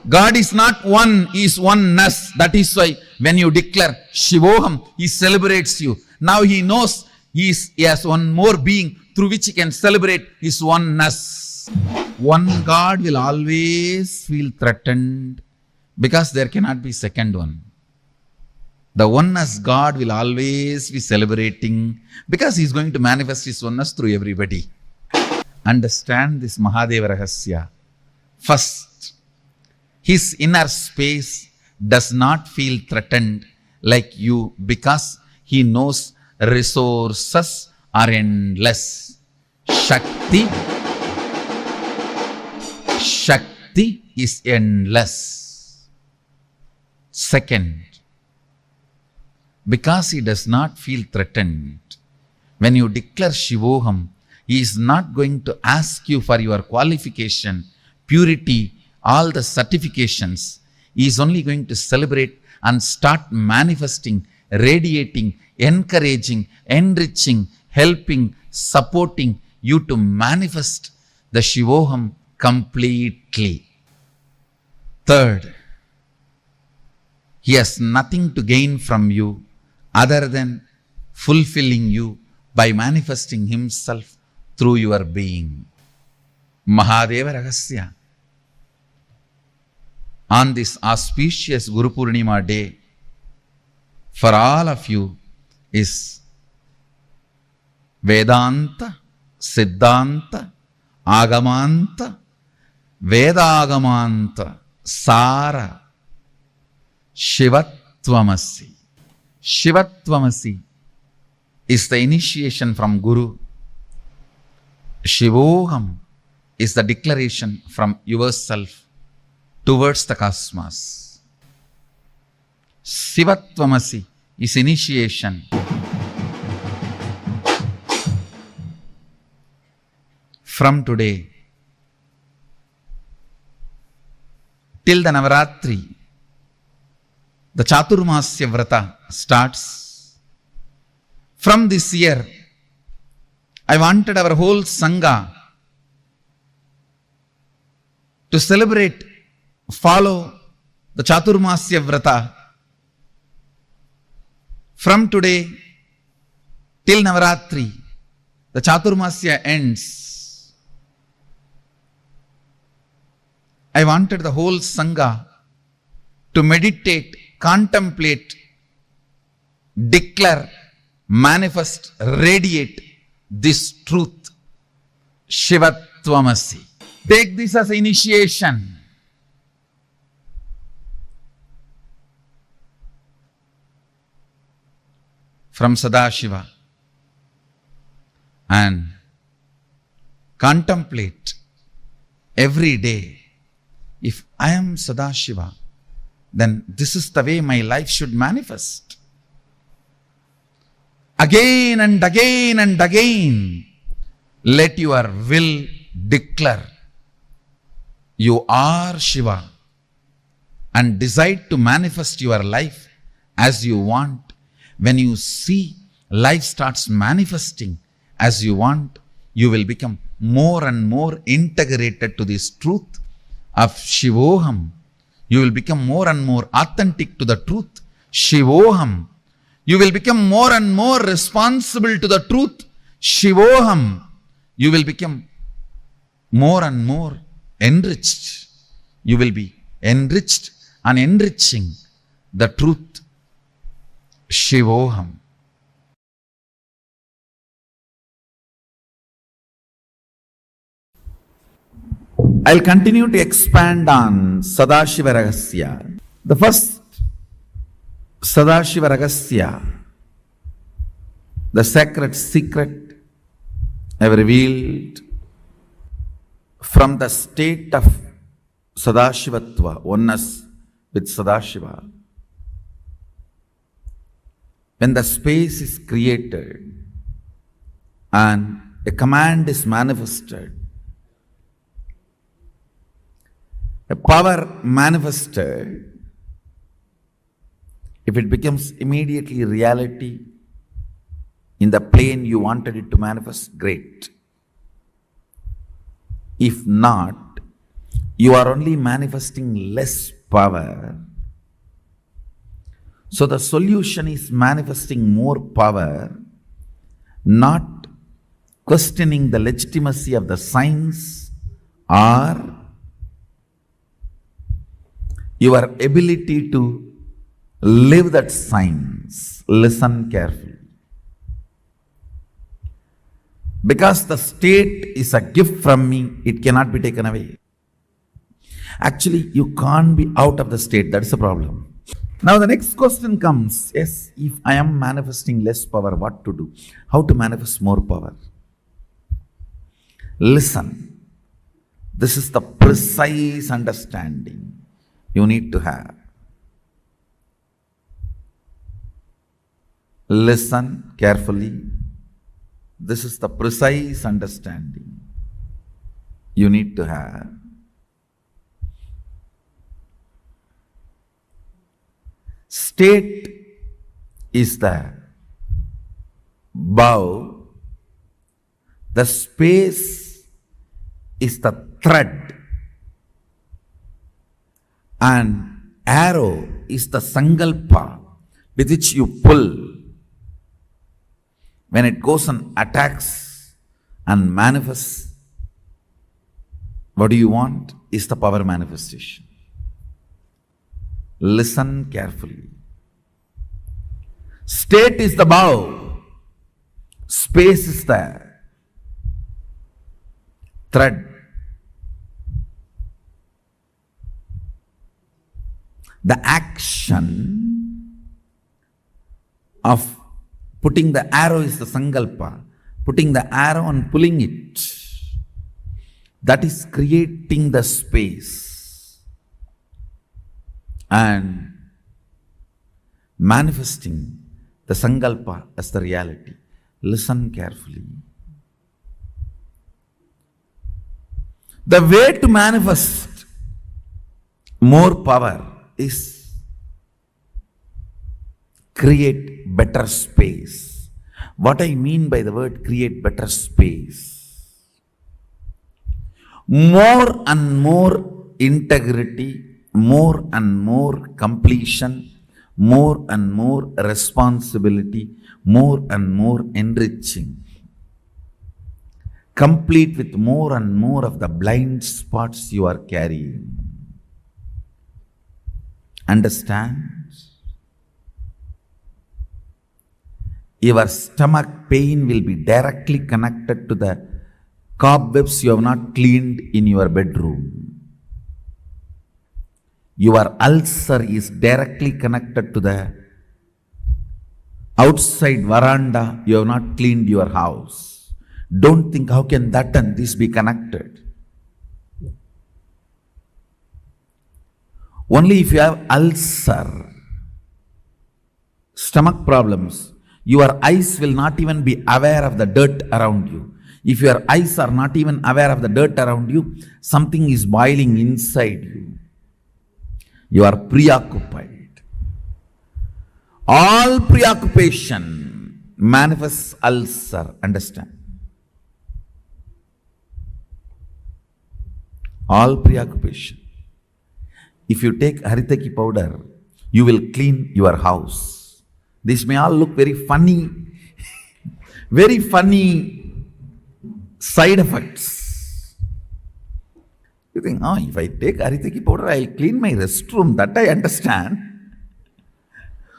God is not one, he is oneness. That is why when you declare Shivoham, he celebrates you. Now he knows he has one more being through which he can celebrate his oneness. One God will always feel threatened, because there cannot be second one. The oneness God will always be celebrating, because he is going to manifest his oneness through everybody. Understand this Mahadeva Rahasya. First, his inner space does not feel threatened like you, because he knows resources are endless. Shakti is endless. Second, because he does not feel threatened, when you declare Shivoham, he is not going to ask you for your qualification, purity, all the certifications. He is only going to celebrate and start manifesting, radiating, encouraging, enriching, helping, supporting you to manifest the Shivoham completely. Third, he has nothing to gain from you other than fulfilling you by manifesting himself through your being. Mahadeva Rahasya. On this auspicious Guru Purnima day, for all of you is Vedanta, Siddhanta, Agamanta, Vedagamanta, Sara, Shivatvamasi. Shivatvamasi is the initiation from Guru. Shivoham is the declaration from yourself towards the cosmos. Shivatvamasi is initiation. From today, till the Navaratri, the Chaturmasya Vrata starts. From this year, I wanted our whole Sangha to celebrate, follow the Chaturmasya Vrata. From today till Navaratri, the Chaturmasya ends. I wanted the whole Sangha to meditate, contemplate, declare, manifest, radiate this truth. Shivatvamasi. Take this as initiation. From Sadashiva. And contemplate every day. If I am Sadashiva, then this is the way my life should manifest. Again and again and again, let your will declare you are Shiva and decide to manifest your life as you want. When you see life starts manifesting as you want, you will become more and more integrated to this truth of Shivoham. You will become more and more authentic to the truth, Shivoham. You will become more and more responsible to the truth, Shivoham. You will become more and more enriched. You will be enriched and enriching the truth, Shivoham. I'll continue to expand on Sadashiva Rahasya. The first Sadashiva Rahasya, the sacred secret I've revealed from the state of Sadashivatva, oneness with Sadashiva. When the space is created and a command is manifested, a power manifested, if it becomes immediately reality in the plane you wanted it to manifest, great. If not, you are only manifesting less power. So the solution is manifesting more power, not questioning the legitimacy of the science or your ability to live that science. Listen carefully. Because the state is a gift from me, it cannot be taken away. Actually, you can't be out of the state. That's the problem. Now the next question comes, yes, if I am manifesting less power, what to do? How to manifest more power? Listen. This is the precise understanding you need to have. Listen carefully. This is the precise understanding you need to have. State is the bow, the space is the thread, and arrow is the sankalpa with which you pull. When it goes and attacks and manifests, what do you want is the power manifestation. Listen carefully. State is the bow, space is the thread. The action of putting the arrow is the sankalpa. Putting the arrow and pulling it, that is creating the space and manifesting the sankalpa as the reality. Listen carefully. The way to manifest more power is create better space. What I mean by the word create better space, more and more integrity, more and more completion, more and more responsibility, more and more enriching, complete with more and more of the blind spots you are carrying. Understand? Your stomach pain will be directly connected to the cobwebs you have not cleaned in your bedroom. Your ulcer is directly connected to the outside veranda you have not cleaned your house. Don't think how can that and this be connected. Only if you have ulcer, stomach problems, your eyes will not even be aware of the dirt around you. If your eyes are not even aware of the dirt around you, something is boiling inside you. You are preoccupied. All preoccupation manifests ulcer. Understand? All preoccupation. If you take haritaki powder, you will clean your house. This may all look very funny, very funny side effects. You think, oh, if I take haritaki powder, I'll clean my restroom. That I understand.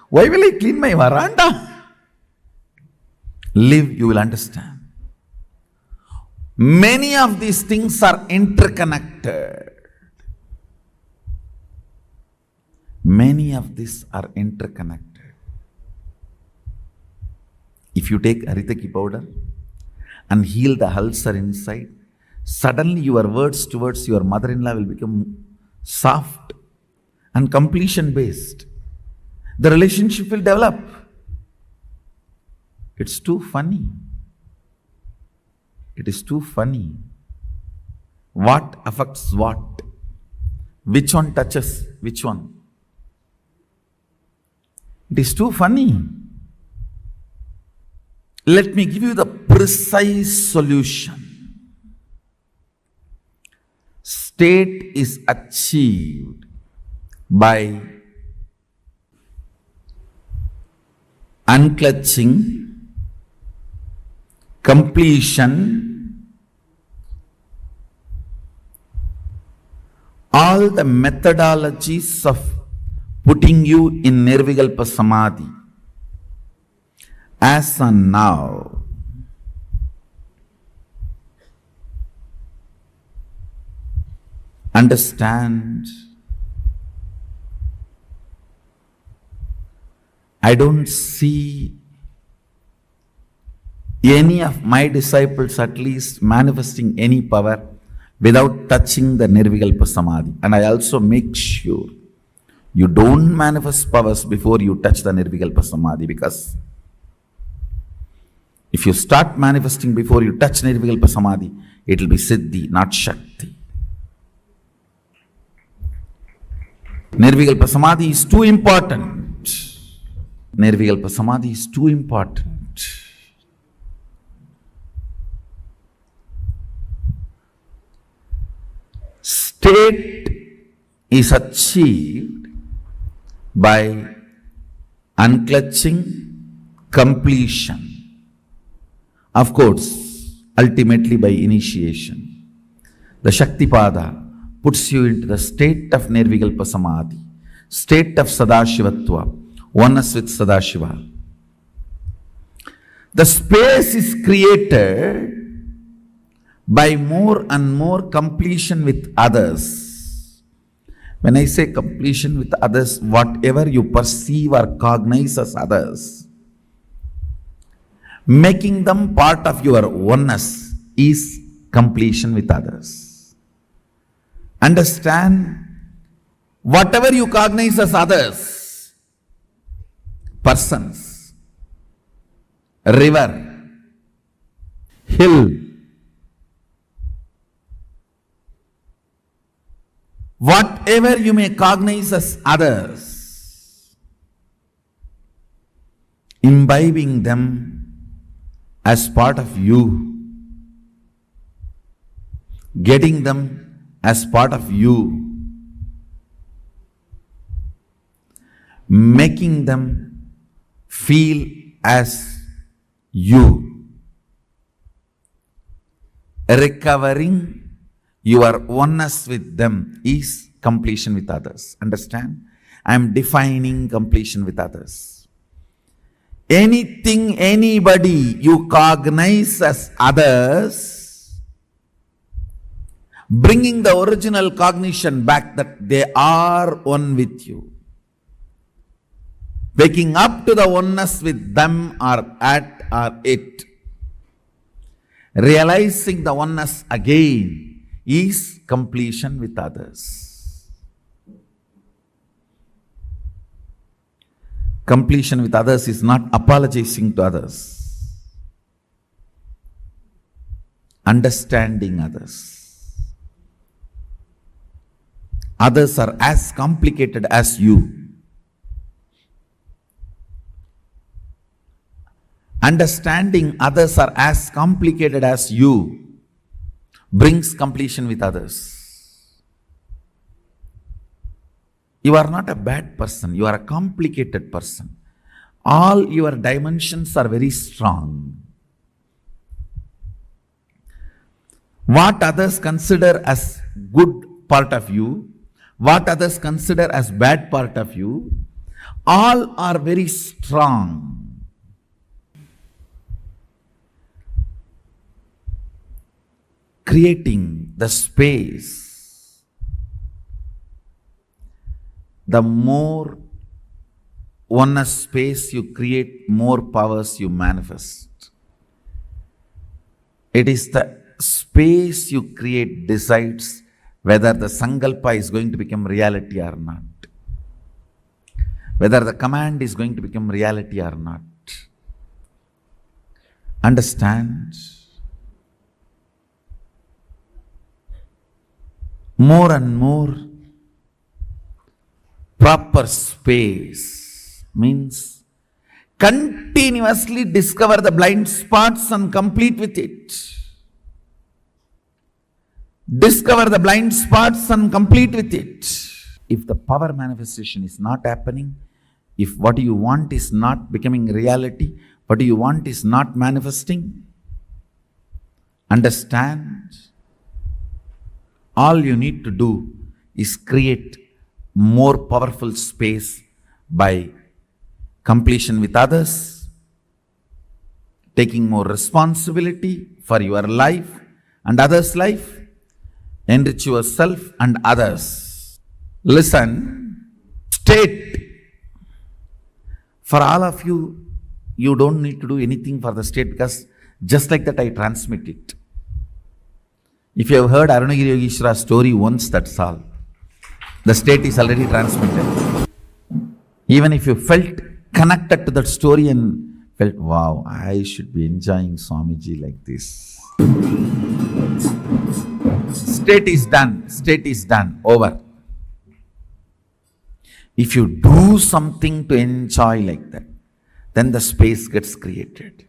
Why will I clean my veranda? Live, you will understand. Many of these things are interconnected. Many of these are interconnected. If you take haritaki powder and heal the ulcer inside, suddenly your words towards your mother-in-law will become soft and completion based. The relationship will develop. It's too funny. It is too funny. What affects what? Which one touches which one? It is too funny. Let me give you the precise solution. State is achieved by unclutching, completion, all the methodologies of putting you in Nirvikalpa Samadhi. As and now, understand, I don't see any of my disciples at least manifesting any power without touching the Nirvikalpa Samadhi. And I also make sure you don't manifest powers before you touch the Nirvikalpa Samadhi, because if you start manifesting before you touch Nirvikalpa Samadhi, it will be Siddhi, not Shakti. Nirvikalpa Samadhi is too important. Nirvikalpa Samadhi is too important. State is achieved by unclutching, completion. Of course, ultimately by initiation. The Shaktipada puts you into the state of Nirvikalpa Samadhi, state of Sadashivatva, oneness with Sadashiva. The space is created by more and more completion with others. When I say completion with others, whatever you perceive or cognize as others, making them part of your oneness is completion with others. Understand, whatever you cognize as others, persons, river, hill, Whatever you may cognize as others, imbibing them as part of you, getting them as part of you, making them feel as you, recovering your oneness with them is completion with others. Understand? I am defining completion with others. Anything, anybody you cognize as others, bringing the original cognition back that they are one with you. Waking up to the oneness with them or at or it. Realizing the oneness again is completion with others. Completion with others is not apologizing to others. Understanding others. Others are as complicated as you. Understanding others are as complicated as you brings completion with others. You are not a bad person, you are a complicated person. All your dimensions are very strong. What others consider as good part of you, what others consider as bad part of you, all are very strong. Creating the space, the more oneness space you create, more powers you manifest. It is the space you create decides whether the sankalpa is going to become reality or not, whether the command is going to become reality or not. Understand? More and more proper space means continuously discover the blind spots and complete with it. Discover the blind spots and complete with it. If the power manifestation is not happening, if what you want is not becoming reality, what you want is not manifesting, understand? All you need to do is create more powerful space by completion with others, taking more responsibility for your life and others' life, enrich yourself and others. Listen, state. For all of you, you don't need to do anything for the state because just like that I transmit it. If you have heard Arunagiri Yogeshwara's story once, that's all. The state is already transmitted. Even if you felt connected to that story and felt, wow, I should be enjoying Swamiji like this. State is done, over. If you do something to enjoy like that, then the space gets created.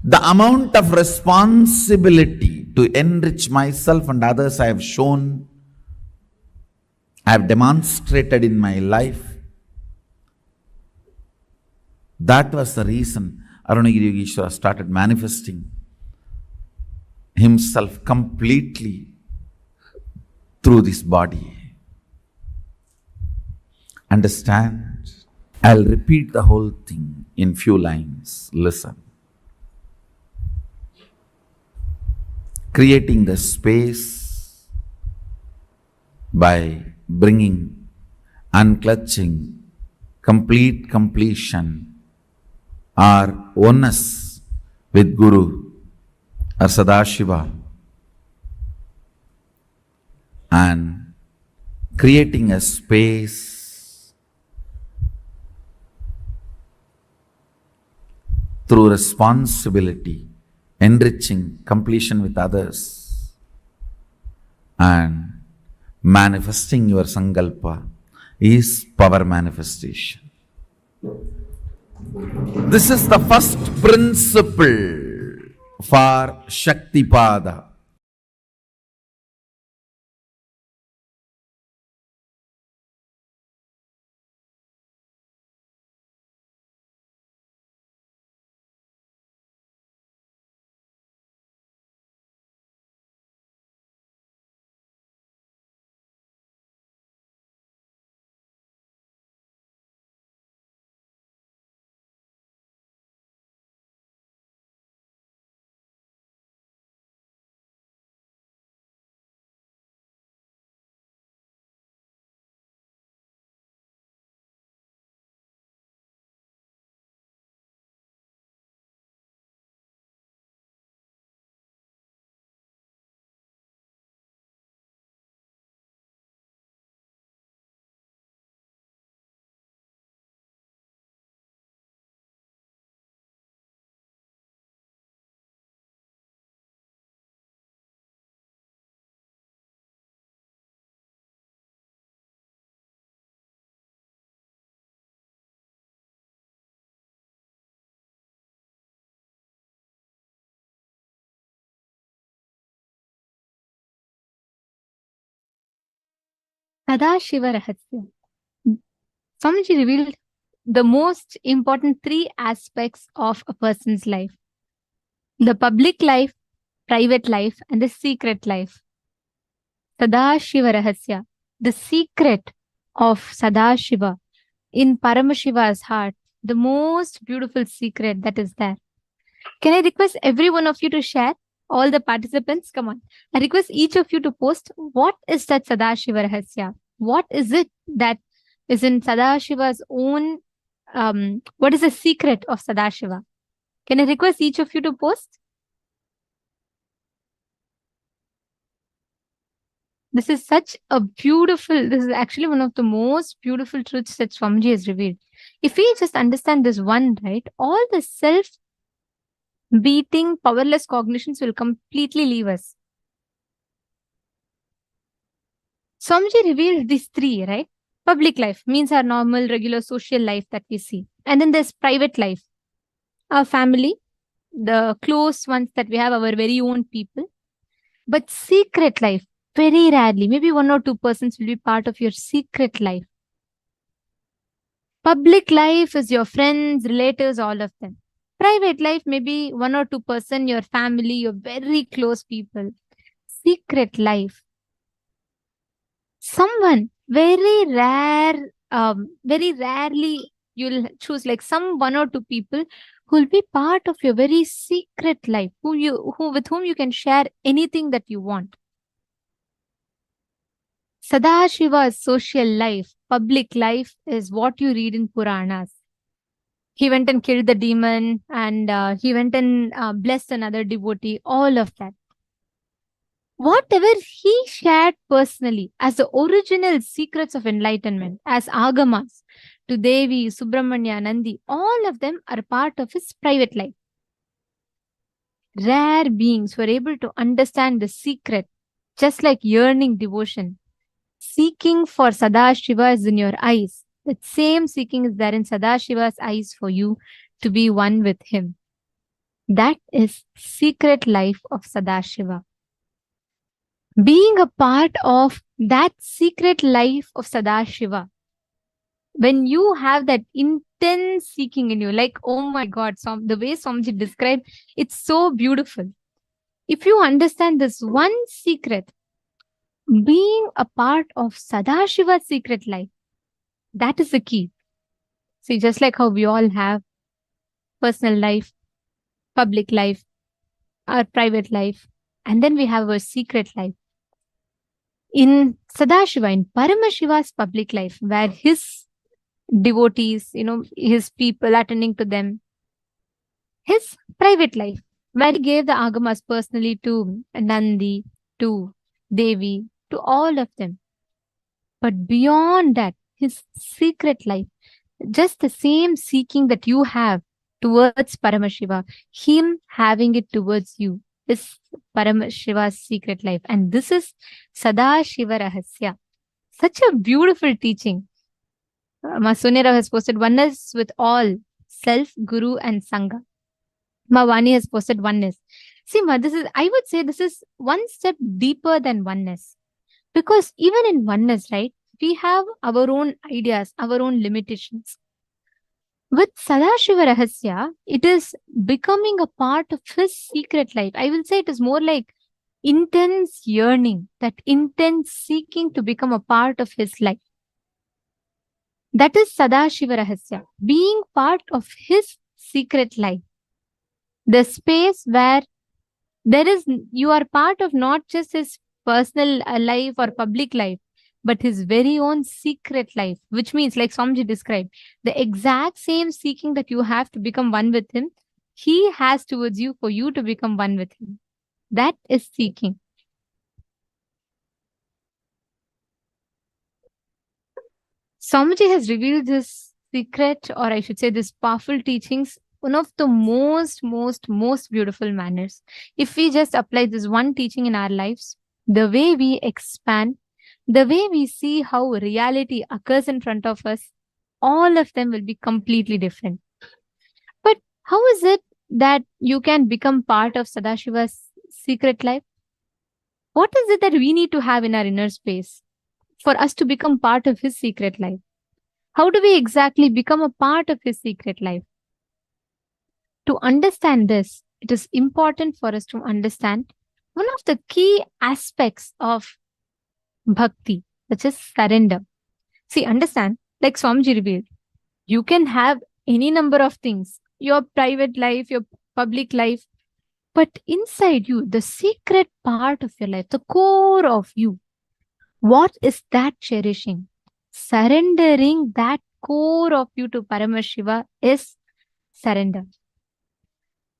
The amount of responsibility to enrich myself and others I have shown, I have demonstrated in my life. That was the reason Arunagiri Yogeshwara started manifesting himself completely through this body. Understand? I'll repeat the whole thing in few lines. Listen. Creating the space by bringing, unclutching, complete completion or oneness with Guru or Sadashiva, and creating a space through responsibility, enriching completion with others, and Manifesting your sankalpa is power manifestation. This is the first principle for Shaktipada. Sadashiva Rahasya. Swamiji revealed the most important three aspects of a person's life: the public life, private life, and the secret life. Sadashiva Rahasya, the secret of Sadashiva in Paramashiva's heart, the most beautiful secret that is there. Can I request every one of you to share? All the participants, come on. I request each of you to post what is that Sadashiva Rahasya? What is it that is in Sadashiva's own, what is the secret of Sadashiva? Can I request each of you to post? This is such a beautiful, this is actually one of the most beautiful truths that Swamiji has revealed. If we just understand this one, right, all the self-beating, powerless cognitions will completely leave us. Swamiji revealed these three, right? Public life means our normal, regular social life that we see. And then there's private life, our family, the close ones that we have, our very own people. But secret life, very rarely, maybe 1 or 2 persons will be part of your secret life. Public life is your friends, relatives, all of them. Private life, maybe 1 or 2 person, your family, your very close people. Secret life, someone very rare, very rarely you'll choose like some 1 or 2 people who will be part of your very secret life, with whom you can share anything that you want. Sadashiva's social life, public life, is what you read in Puranas. He went and killed the demon, and he went and blessed another devotee, all of that. Whatever he shared personally as the original secrets of enlightenment, as agamas, to Devi, Subramanya, Nandi, all of them are part of his private life. Rare beings were able to understand the secret, just like yearning devotion. Seeking for Sadashiva is in your eyes. That same seeking is there in Sadashiva's eyes for you to be one with him. That is secret life of Sadashiva. Being a part of that secret life of Sadashiva, when you have that intense seeking in you, like, oh my God, the way Swamiji described, it's so beautiful. If you understand this one secret, being a part of Sadashiva's secret life, that is the key. See, just like how we all have personal life, public life, our private life, and then we have our secret life. In Sadashiva, in Paramashiva's public life, where his devotees, his people attending to them, his private life, where he gave the agamas personally to Nandi, to Devi, to all of them. But beyond that, his secret life, just the same seeking that you have towards Paramashiva, him having it towards you. is Paramashiva's secret life. And this is Sadashiva Rahasya. Such a beautiful teaching. Ma Sunira has posted oneness with all, self, guru and sangha. Ma Vani has posted oneness. See, Ma, I would say this is one step deeper than oneness. Because even in oneness, right, we have our own ideas, our own limitations. With Sadashiva Rahasya, it is becoming a part of his secret life. I will say it is more like intense yearning, that intense seeking to become a part of his life. That is Sadashiva Rahasya, being part of his secret life. The space where you are part of not just his personal life or public life, but his very own secret life, which means, like Swamiji described, the exact same seeking that you have to become one with him, he has towards you for you to become one with him. That is seeking. Swamiji has revealed this secret, or I should say this powerful teachings, one of the most beautiful manners. If we just apply this one teaching in our lives, the way we expand, the way we see how reality occurs in front of us, all of them will be completely different. But how is it that you can become part of Sadashiva's secret life? What is it that we need to have in our inner space for us to become part of his secret life? How do we exactly become a part of his secret life? To understand this, it is important for us to understand one of the key aspects of Bhakti, which is surrender. See, understand, like Swamiji revealed, you can have any number of things, your private life, your public life, but inside you, the secret part of your life, the core of you, what is that cherishing? Surrendering that core of you to Paramashiva is surrender.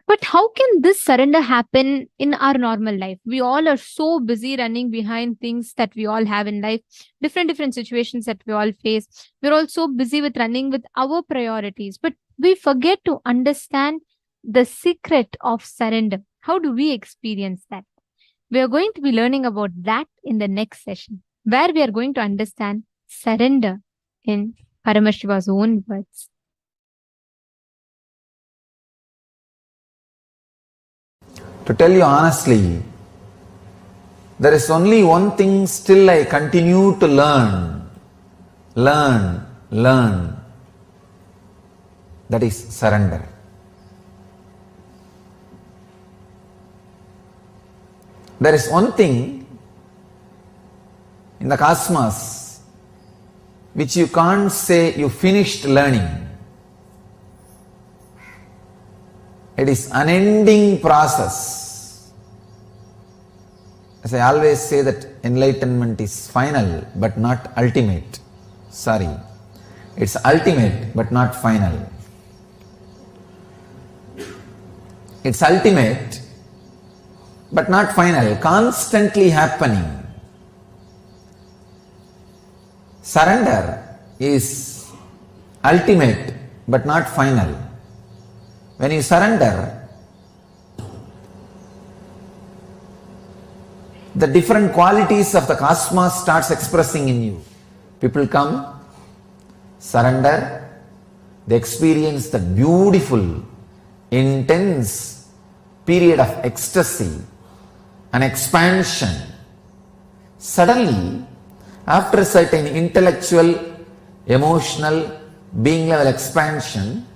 But how can this surrender happen in our normal life? We all are so busy running behind things that we all have in life, different situations that we all face. We're all so busy with running with our priorities, but we forget to understand the secret of surrender. How do we experience that? We are going to be learning about that in the next session, where we are going to understand surrender in Paramashiva's own words. To tell you honestly, there is only one thing still I continue to learn. That is surrender. There is one thing in the cosmos which you can't say you finished learning. It is unending process. As I always say that enlightenment is final but not ultimate. Sorry, it's ultimate but not final. It's ultimate but not final, constantly happening. Surrender is ultimate but not final. When you surrender, the different qualities of the cosmos starts expressing in you. People come, surrender, they experience the beautiful, intense period of ecstasy, an expansion. Suddenly, after a certain intellectual, emotional, being level expansion,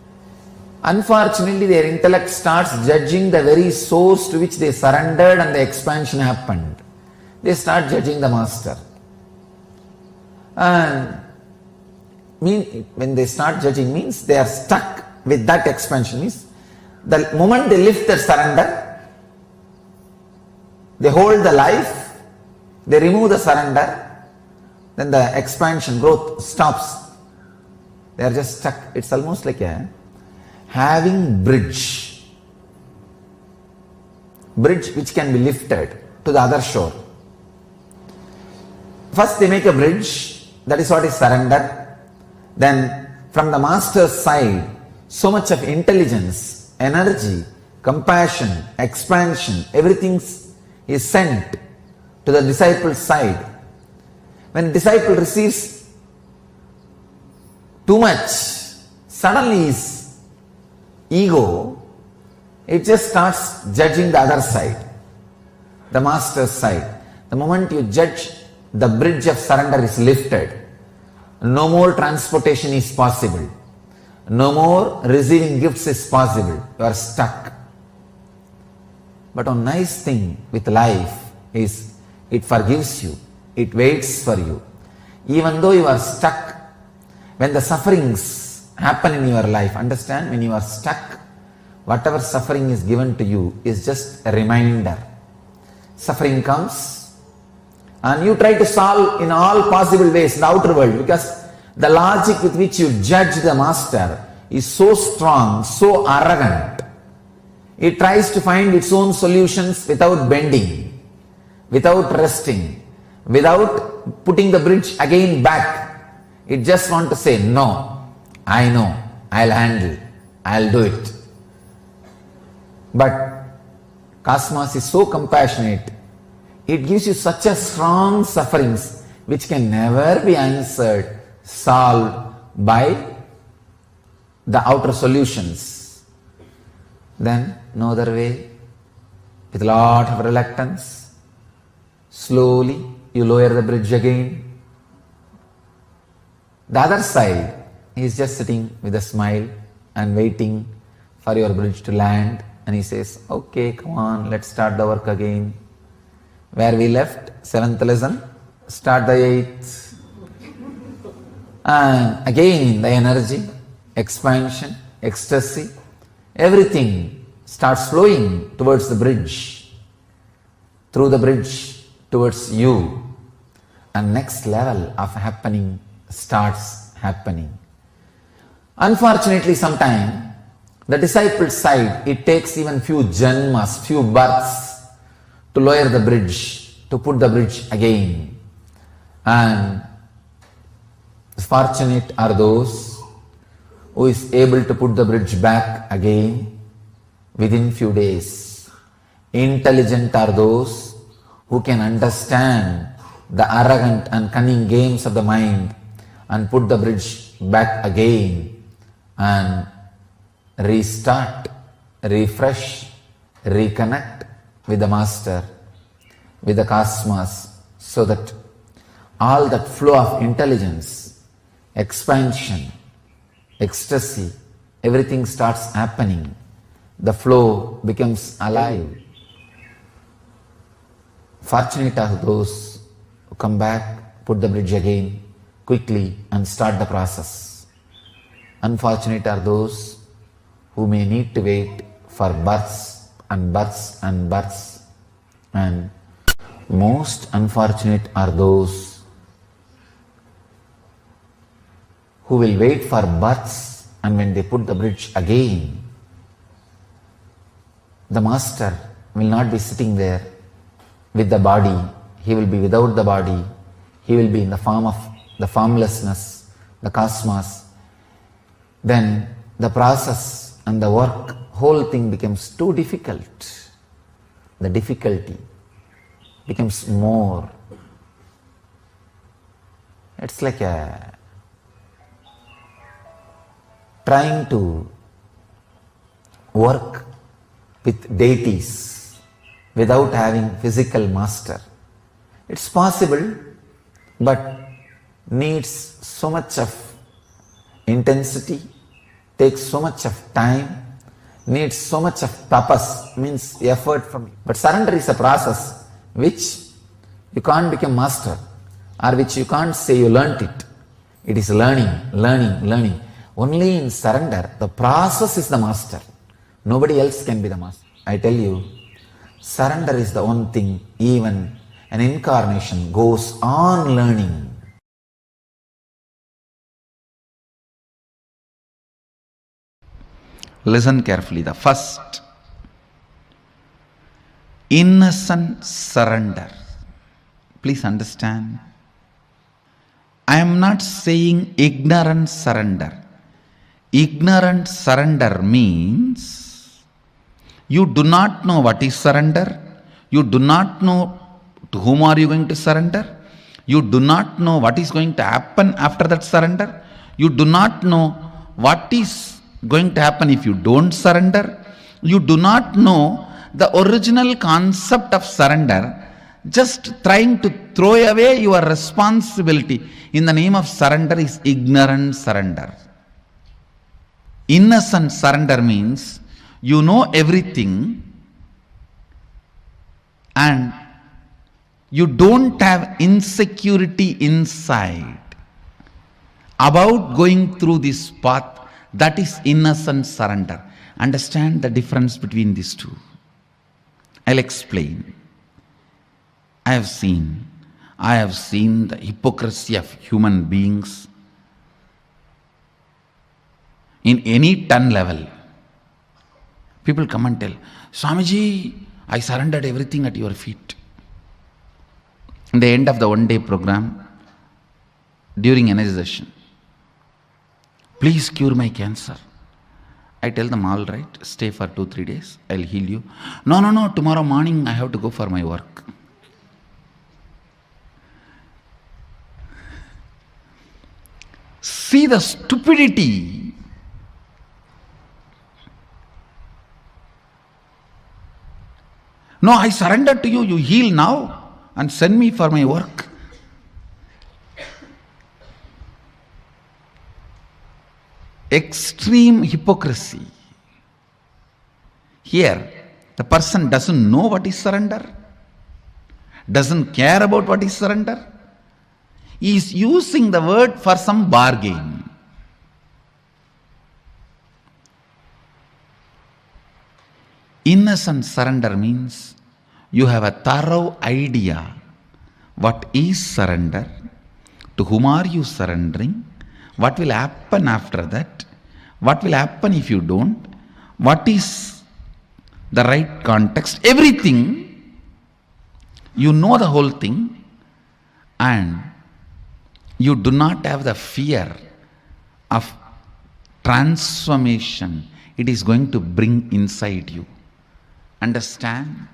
unfortunately their intellect starts judging the very source to which they surrendered and the expansion happened. They start judging the master. And when they start judging means they are stuck with that expansion. Means the moment they lift their surrender, they hold the life, they remove the surrender, then the expansion, growth stops. They are just stuck. It's almost like having bridge which can be lifted to the other shore. First they make a bridge, that is what is surrender. Then from the master's side, so much of intelligence, energy, compassion, expansion, everything is sent to the disciple's side. When disciple receives too much, suddenly his ego, it just starts judging the other side, the master's side. The moment you judge, the bridge of surrender is lifted. No more transportation is possible. No more receiving gifts is possible. You are stuck. But one nice thing with life is it forgives you. It waits for you. Even though you are stuck, when the sufferings happen in your life, understand, when you are stuck, whatever suffering is given to you is just a reminder. Suffering comes and you try to solve in all possible ways in the outer world, because the logic with which you judge the master is so strong, so arrogant. It tries to find its own solutions without bending, without resting, without putting the bridge again back. It just wants to say, no, I know, I'll handle, I'll do it. But Cosmos is so compassionate, it gives you such a strong sufferings which can never be answered, solved by the outer solutions. Then no other way, with a lot of reluctance, slowly you lower the bridge again. The other side, he is just sitting with a smile and waiting for your bridge to land, and he says, okay, come on, let's start the work again. Where we left, 7th lesson, start the 8th. And again the energy, expansion, ecstasy, everything starts flowing towards the bridge, through the bridge towards you. And next level of happening starts happening. Unfortunately, sometimes the disciple's side, it takes even few janmas, few births to lower the bridge, to put the bridge again. And fortunate are those who is able to put the bridge back again within few days. Intelligent are those who can understand the arrogant and cunning games of the mind and put the bridge back again and restart, refresh, reconnect with the Master, with the Cosmos, so that all that flow of intelligence, expansion, ecstasy, everything starts happening. The flow becomes alive. Fortunate are those who come back, put the bridge again quickly and start the process. Unfortunate are those who may need to wait for births and births and births. And most unfortunate are those who will wait for births, and when they put the bridge again, the Master will not be sitting there with the body. He will be without the body. He will be in the form of the formlessness, the Cosmos. Then the process and the work, whole thing becomes too difficult. The difficulty becomes more. It's like trying to work with deities without having physical master. It's possible, but needs so much of intensity, takes so much of time, needs so much of tapas, means effort from you. But surrender is a process which you can't become master, or which you can't say you learnt it. It is learning, learning, learning. Only in surrender, the process is the master. Nobody else can be the master. I tell you, surrender is the one thing even an incarnation goes on learning. Listen carefully. The first, innocent surrender. Please understand. I am not saying ignorant surrender. Ignorant surrender means You do not know what is surrender. You do not know to whom are you going to surrender. You do not know what is going to happen after that surrender. You do not know what is going to happen if you don't surrender. You do not know the original concept of surrender, just trying to throw away your responsibility in the name of surrender is ignorant surrender. Innocent surrender means you know everything and you don't have insecurity inside about going through this path. That is innocent surrender. Understand the difference between these two. I'll explain. I have seen the hypocrisy of human beings in any ton level. People come and tell, Swamiji, I surrendered everything at your feet. In the end of the one-day program, during energization, please cure my cancer. I tell them, all right, stay for 2-3 days, I'll heal you. No, tomorrow morning I have to go for my work. See the stupidity. No, I surrender to you, you heal now and send me for my work. Extreme hypocrisy. Here, the person doesn't know what is surrender, doesn't care about what is surrender. He is using the word for some bargain. Innocent surrender means you have a thorough idea what is surrender, to whom are you surrendering, what will happen after that, what will happen if you don't, what is the right context, everything. You know the whole thing and you do not have the fear of transformation it is going to bring inside you. Understand?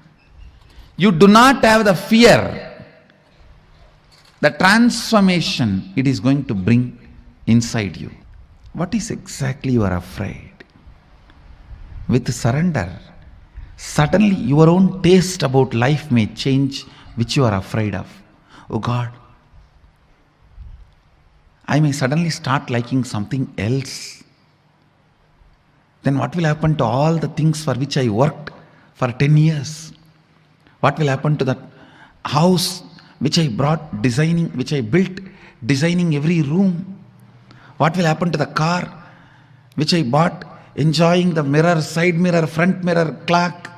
You do not have the fear, the transformation it is going to bring inside you. What is exactly you are afraid? With surrender, suddenly your own taste about life may change, which you are afraid of. Oh God, I may suddenly start liking something else. Then what will happen to all the things for which I worked for 10 years? What will happen to that house which I brought designing, which I built designing every room? What will happen to the car which I bought enjoying the mirror, side mirror, front mirror, clock,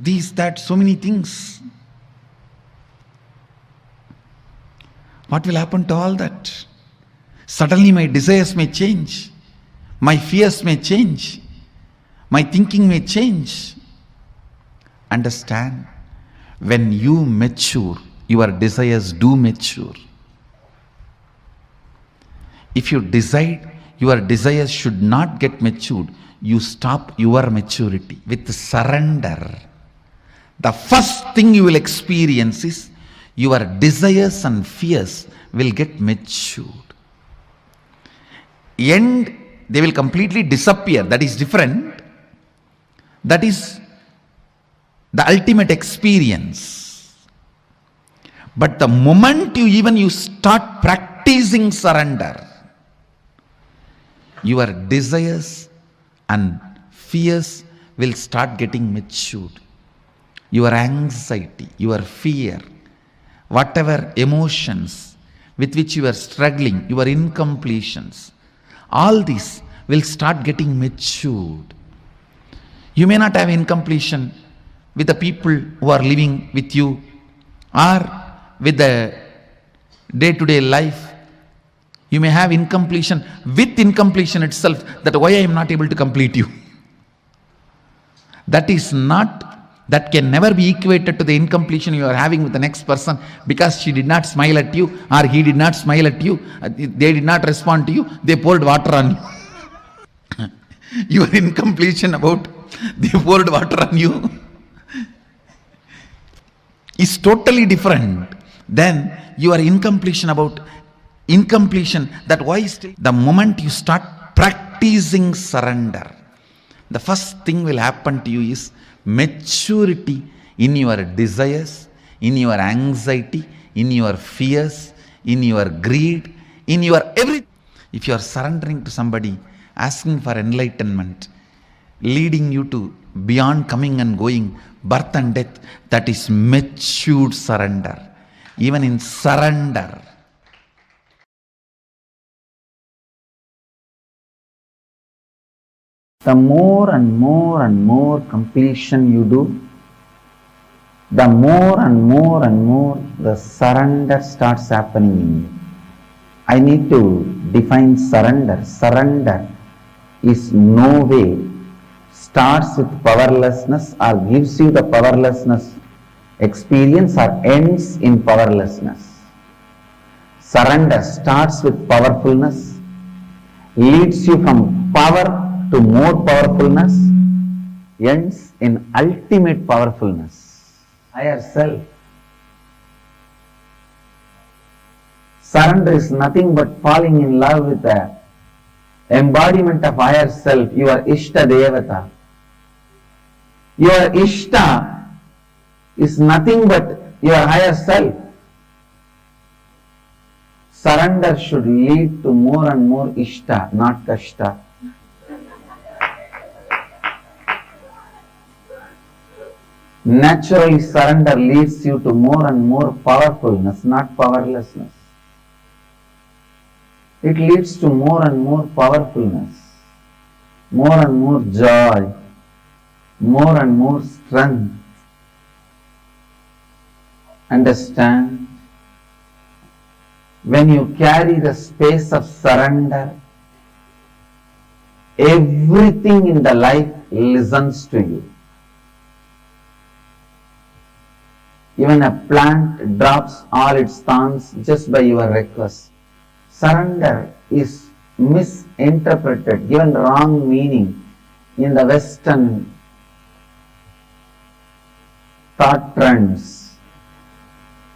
these, that, so many things? What will happen to all that? Suddenly my desires may change, my fears may change, my thinking may change. Understand? When you mature, your desires do mature. If you decide your desires should not get matured, you stop your maturity. With surrender, the first thing you will experience is your desires and fears will get matured. And they will completely disappear. That is different. That is the ultimate experience. But the moment you start practicing surrender, your desires and fears will start getting matured. Your anxiety, your fear, whatever emotions with which you are struggling, your incompletions, all these will start getting matured. You may not have incompletion with the people who are living with you or with the day-to-day life. You may have incompletion with incompletion itself, that why I am not able to complete you. That can never be equated to the incompletion you are having with the next person because she did not smile at you or he did not smile at you, they did not respond to you, they poured water on you. your incompletion about they poured water on you is totally different than your incompletion about incompletion. That why still the moment you start practicing surrender, the first thing will happen to you is maturity in your desires, in your anxiety, in your fears, in your greed, in your everything. If you are surrendering to somebody, asking for enlightenment, leading you to beyond coming and going, birth and death, that is matured surrender. Even in surrender, the more and more and more completion you do, the more and more and more the surrender starts happening in you. I need to define surrender. Surrender is no way starts with powerlessness or gives you the powerlessness experience or ends in powerlessness. Surrender starts with powerfulness, leads you from power to more powerfulness, ends in ultimate powerfulness, higher self. Surrender is nothing but falling in love with the embodiment of higher self, your Ishta Devata. Your Ishta is nothing but your higher self. Surrender should lead to more and more Ishta, not Kashta. Naturally, surrender leads you to more and more powerfulness, not powerlessness. It leads to more and more powerfulness, more and more joy, more and more strength. Understand? When you carry the space of surrender, everything in the life listens to you. Even a plant drops all its thorns just by your request. Surrender is misinterpreted, given wrong meaning in the Western thought trends.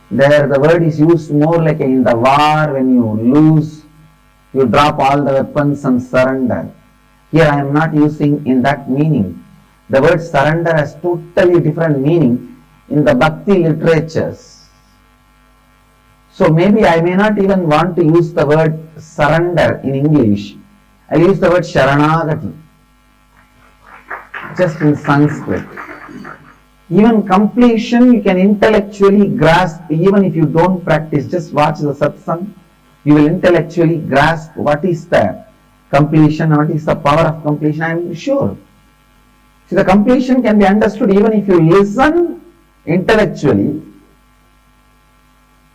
There the word is used more like in the war, when you lose, you drop all the weapons and surrender. Here I am not using in that meaning. The word surrender has totally different meaning in the Bhakti literatures. So maybe I may not even want to use the word surrender in English. I'll use the word Sharanagati, just in Sanskrit. Even completion you can intellectually grasp, even if you don't practice, just watch the satsang, you will intellectually grasp what is the completion, what is the power of completion, I am sure. See, the completion can be understood even if you listen intellectually.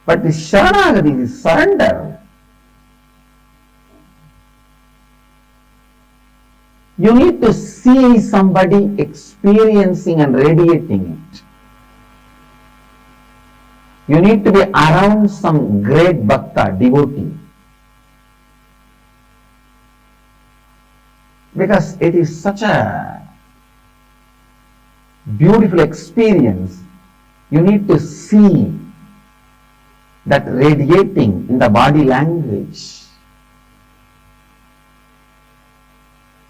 But the Sharanagati, the surrender, you need to see somebody experiencing and radiating it. You need to be around some great bhakta, devotee. Because it is such a beautiful experience. You need to see that radiating in the body language.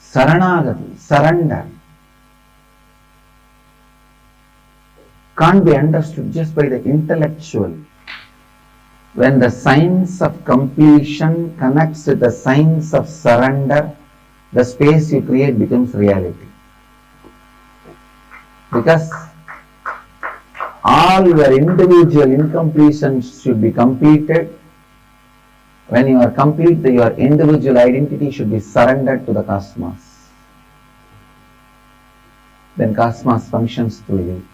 Saranagati, surrender, can't be understood just by the intellectual. When the science of completion connects with the science of surrender, the space you create becomes reality. Because all your individual incompletions should be completed. When you are complete, your individual identity should be surrendered to the cosmos. Then cosmos functions through you.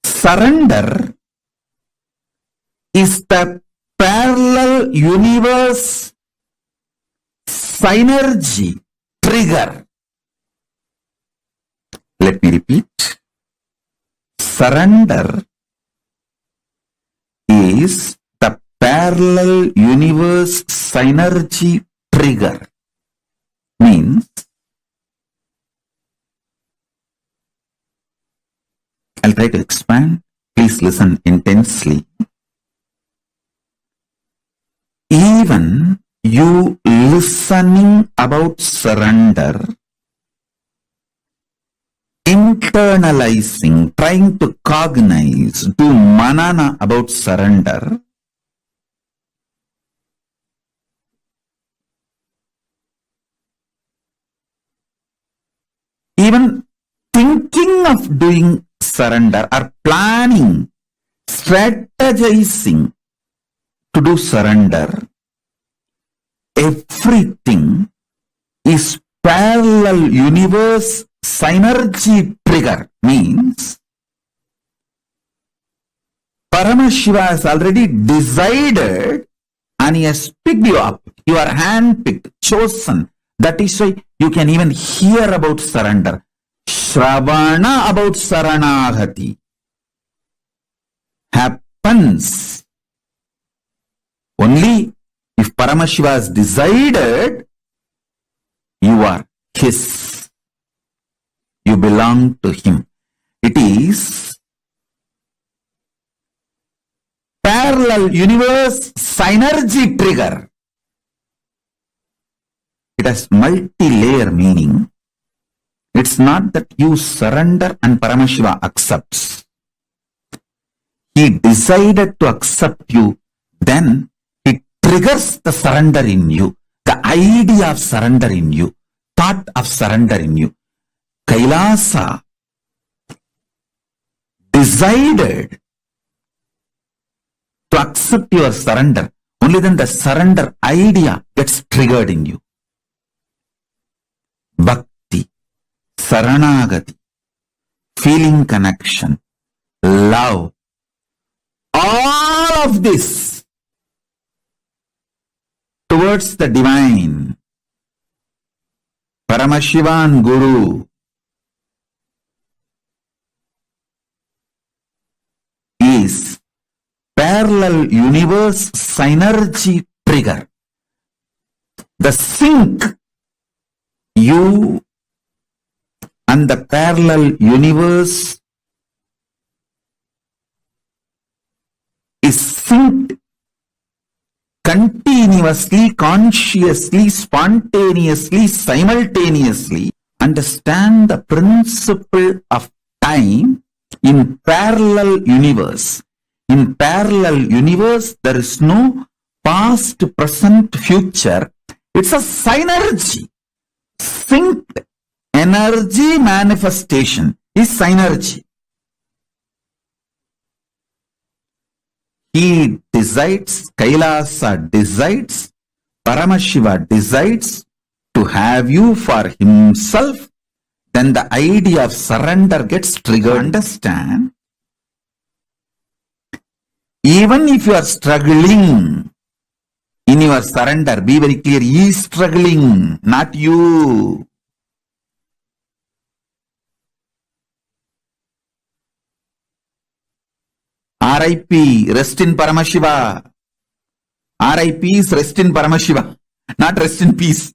Surrender is the parallel universe synergy trigger. Let me repeat. Surrender is the parallel universe synergy trigger means, I'll try to expand. Please listen intensely. Even you listening about surrender, internalizing, trying to cognize, do manana about surrender, even thinking of doing surrender or planning, strategizing to do surrender, everything is parallel universe synergy trigger. Means Paramashiva has already decided and he has picked you up. You are handpicked, chosen. That is why you can even hear about surrender. Shravana about Saranagati happens only if Paramashiva has decided you are his. You belong to him. It is parallel universe synergy trigger. It has multi-layer meaning. It's not that you surrender and Paramashiva accepts. He decided to accept you, then it triggers the surrender in you, the idea of surrender in you, thought of surrender in you. Kailasa decided to accept your surrender. Only then the surrender idea gets triggered in you. Bhakti, Saranagati, feeling connection, love, all of this towards the divine, Paramashivan Guru, is parallel universe synergy trigger. The sync you and the parallel universe is synced continuously, consciously, spontaneously, simultaneously. Understand the principle of time in parallel universe. In parallel universe, there is no past, present, future. It's a synergy. Synced energy manifestation is synergy. He decides, Kailasa decides, Paramashiva decides to have you for himself. Then the idea of surrender gets triggered. Understand? Even if you are struggling in your surrender, be very clear, he is struggling, not you. R.I.P. Rest in Paramashiva. R.I.P. is rest in Paramashiva, not rest in peace.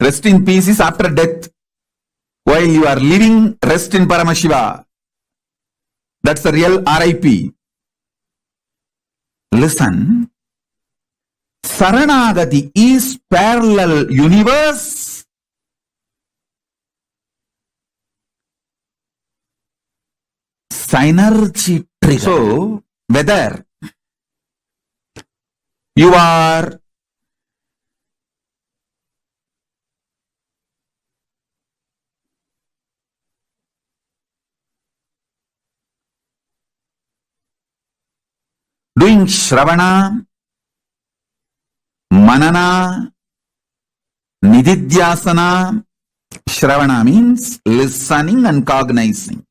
Rest in peace is after death. While you are living, rest in Paramashiva. That's the real R.I.P. Listen. Saranagati is parallel universe. Synergy trigger. So, whether you are doing Shravana, Manana, Nididhyasana. Shravana means listening and cognizing.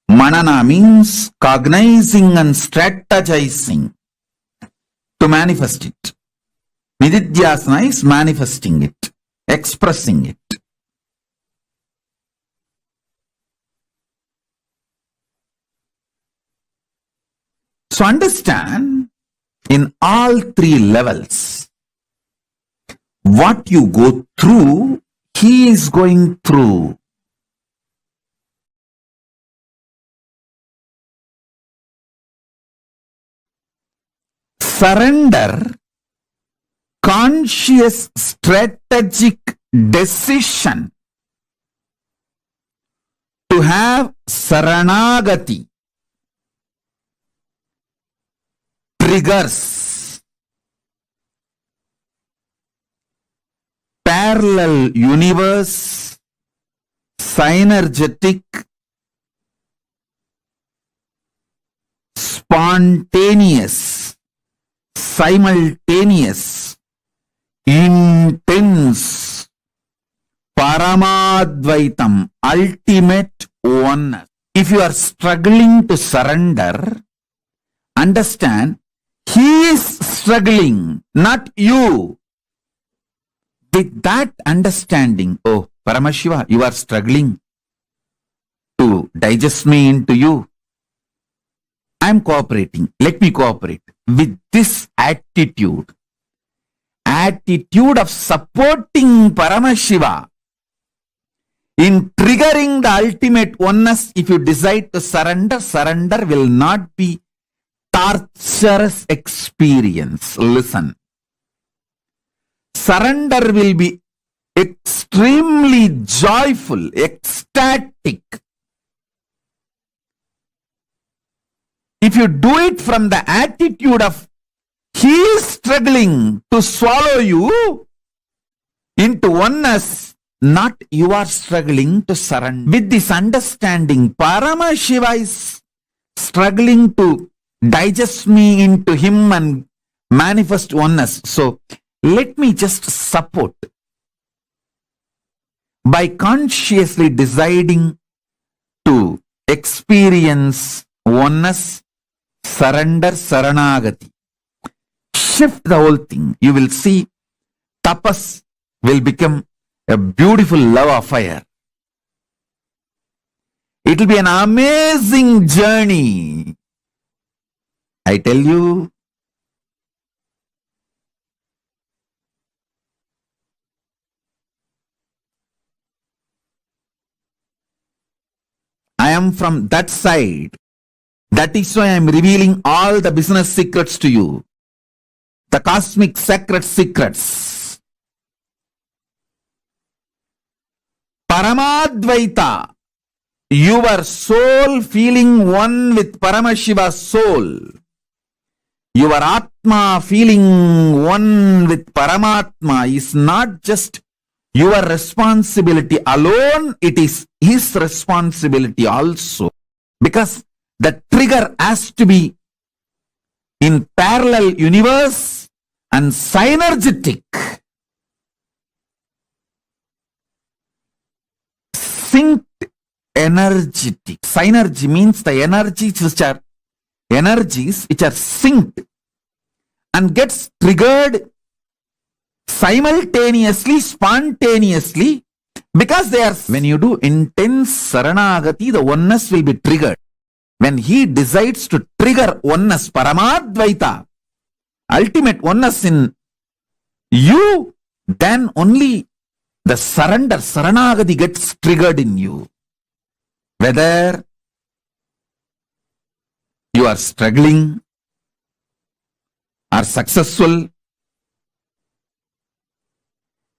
Manana means cognizing and strategizing to manifest it. Nididhyasana is manifesting it, expressing it. So understand, in all three levels. What you go through, he is going through. Surrender, conscious strategic decision to have Saranagati, triggers parallel universe, synergetic, spontaneous, simultaneous, intense, Parama Advaitam, ultimate oneness. If you are struggling to surrender, understand, he is struggling, not you. With that understanding, oh, Paramashiva, you are struggling to digest me into you. I am cooperating. Let me cooperate. With this attitude of supporting Paramashiva in triggering the ultimate oneness, if you decide to surrender, surrender will not be torturous experience. Listen. Surrender will be extremely joyful, ecstatic. If you do it from the attitude of he is struggling to swallow you into oneness, not you are struggling to surrender. With this understanding, Paramashiva is struggling to digest me into him and manifest oneness. So, let me just support by consciously deciding to experience oneness, surrender, Saranagati. Shift the whole thing. You will see tapas will become a beautiful love affair. It will be an amazing journey. I tell you, I am from that side. That is why I am revealing all the business secrets to you. The cosmic sacred secrets. Parama Advaita. Your soul feeling one with Paramashiva's soul. Your Atma feeling one with Paramatma is not just your responsibility alone, it is his responsibility also. Because the trigger has to be in parallel universe and synergetic. Synced energetic. Synergy means the energies which are synced and gets triggered simultaneously, spontaneously, because they are, when you do intense Saranagati, the oneness will be triggered. When he decides to trigger oneness, Parama Advaita, ultimate oneness in you, then only the surrender, Saranagati gets triggered in you. Whether you are struggling or successful,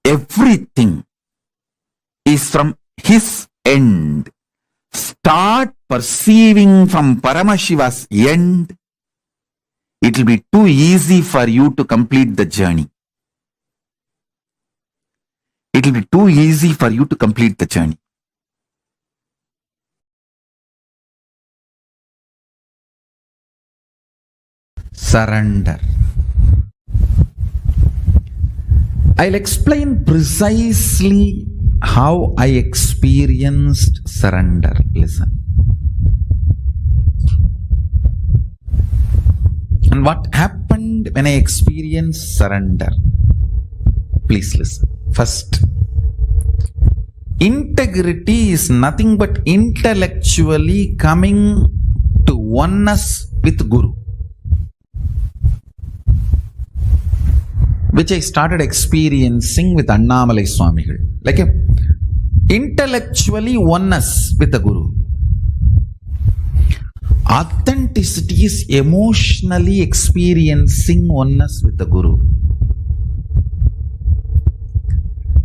everything is from his end. Start perceiving from Paramashiva's end. It will be too easy for you to complete the journey. It will be too easy for you to complete the journey. Surrender. I'll explain precisely how I experienced surrender. Listen. And what happened when I experienced surrender? Please listen. First, integrity is nothing but intellectually coming to oneness with Guru. which I started experiencing with Annamalai Swamigal. Like a intellectually oneness with the Guru. Authenticity is emotionally experiencing oneness with the Guru.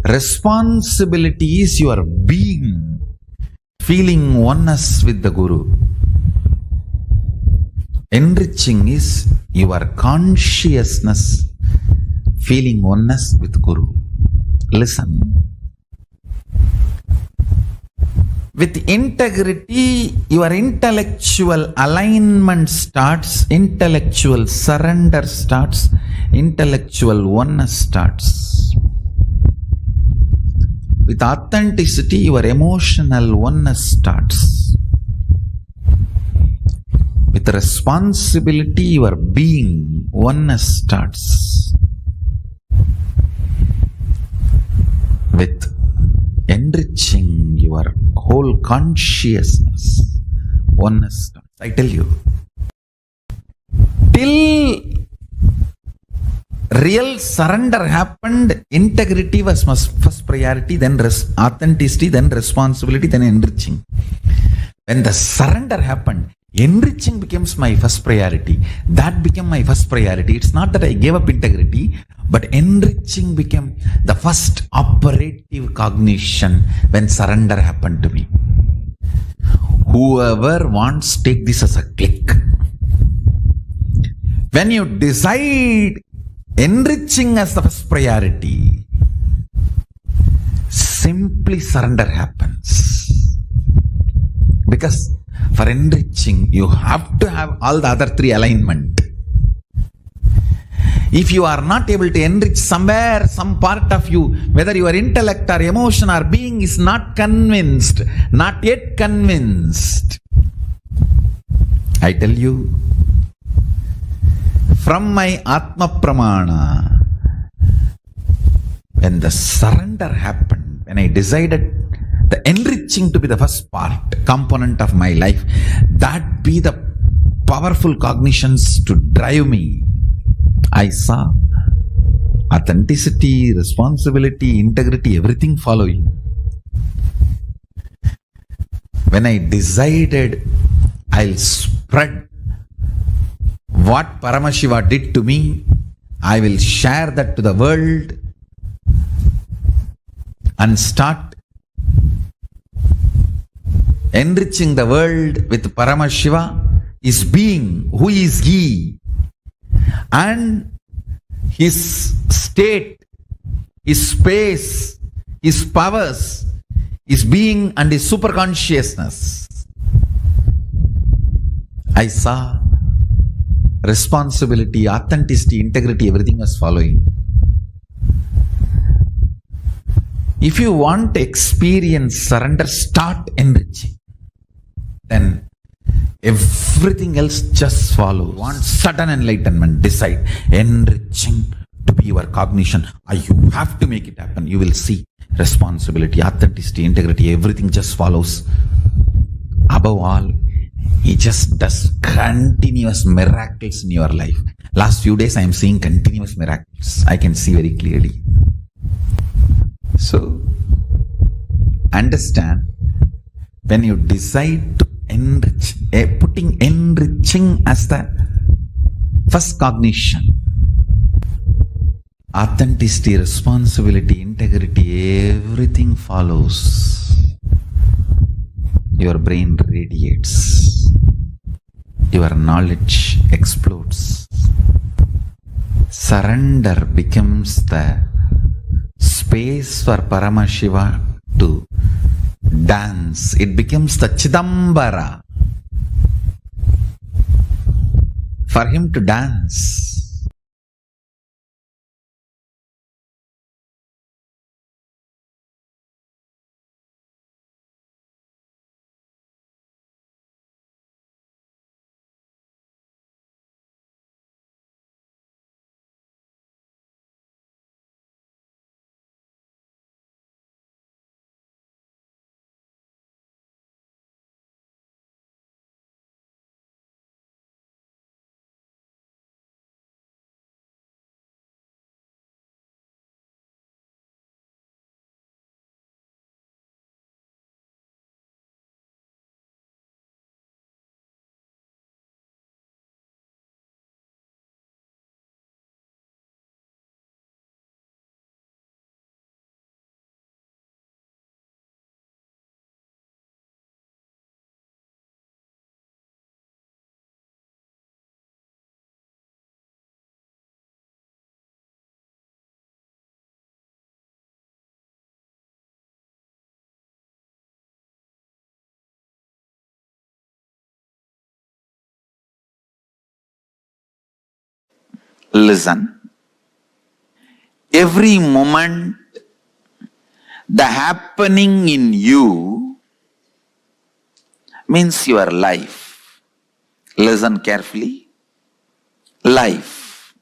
Responsibility is your being, feeling oneness with the Guru. Enriching is your consciousness, feeling oneness with Guru. Listen. With integrity, your intellectual alignment starts, intellectual surrender starts, intellectual oneness starts. With authenticity, your emotional oneness starts. With responsibility, your being oneness starts. With enriching your whole consciousness, oneness starts. I tell you, till real surrender happened, integrity was first priority, then authenticity, then responsibility, then enriching. When the surrender happened, enriching becomes my first priority. That became my first priority. It's not that I gave up integrity, but enriching became the first operative cognition when surrender happened to me. Whoever wants, take this as a click. When you decide enriching as the first priority, simply surrender happens. Because for enriching, you have to have all the other three alignment. If you are not able to enrich somewhere, some part of you, whether your intellect or emotion or being is not convinced, not yet convinced, I tell you, from my Atma Pramana, when the surrender happened, when I decided the enriching to be the first part, component of my life, that be the powerful cognitions to drive me, I saw authenticity, responsibility, integrity, everything following. When I decided I'll spread what Paramashiva did to me, I will share that to the world and start enriching the world with Paramashiva, his being, who is he, and his state, his space, his powers, his being and his superconsciousness. I saw responsibility, authenticity, integrity, everything was following. If you want to experience surrender, start enriching. Then everything else just follows. Want sudden enlightenment, decide enriching to be your cognition. You have to make it happen. You will see responsibility, authenticity, integrity, everything just follows. Above all, he just does continuous miracles in your life. Last few days I am seeing continuous miracles. I can see very clearly. So, understand, when you decide to enrich, putting enriching as the first cognition, authenticity, responsibility, integrity, everything follows. Your brain radiates. Your knowledge explodes. Surrender becomes the space for Paramashiva to dance. It becomes the Chidambara for him to dance. listen. Every moment, the happening in you means your life. Listen carefully. Life.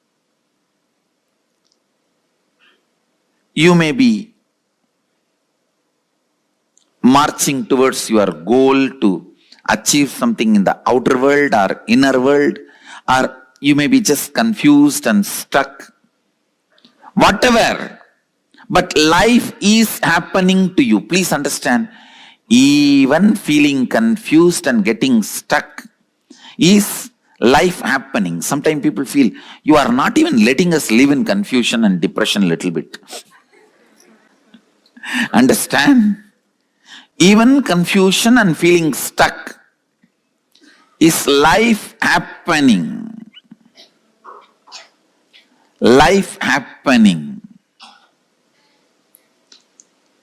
You may be marching towards your goal to achieve something in the outer world or inner world, or you may be just confused and stuck. Whatever. But life is happening to you. Please understand, even feeling confused and getting stuck is life happening. Sometimes people feel you are not even letting us live in confusion and depression a little bit. Understand? Even confusion and feeling stuck is life happening. Life happening.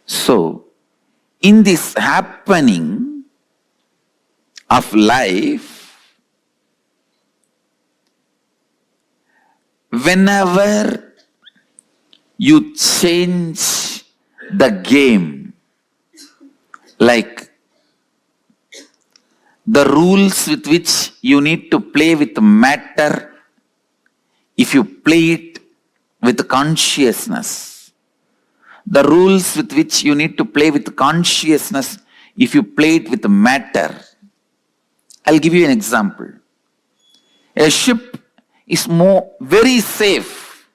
So, in this happening of life, whenever you change the game, like the rules with which you need to play with matter, if you play it with consciousness, the rules with which you need to play with consciousness, if you play it with matter. I'll give you an example. A ship is very safe,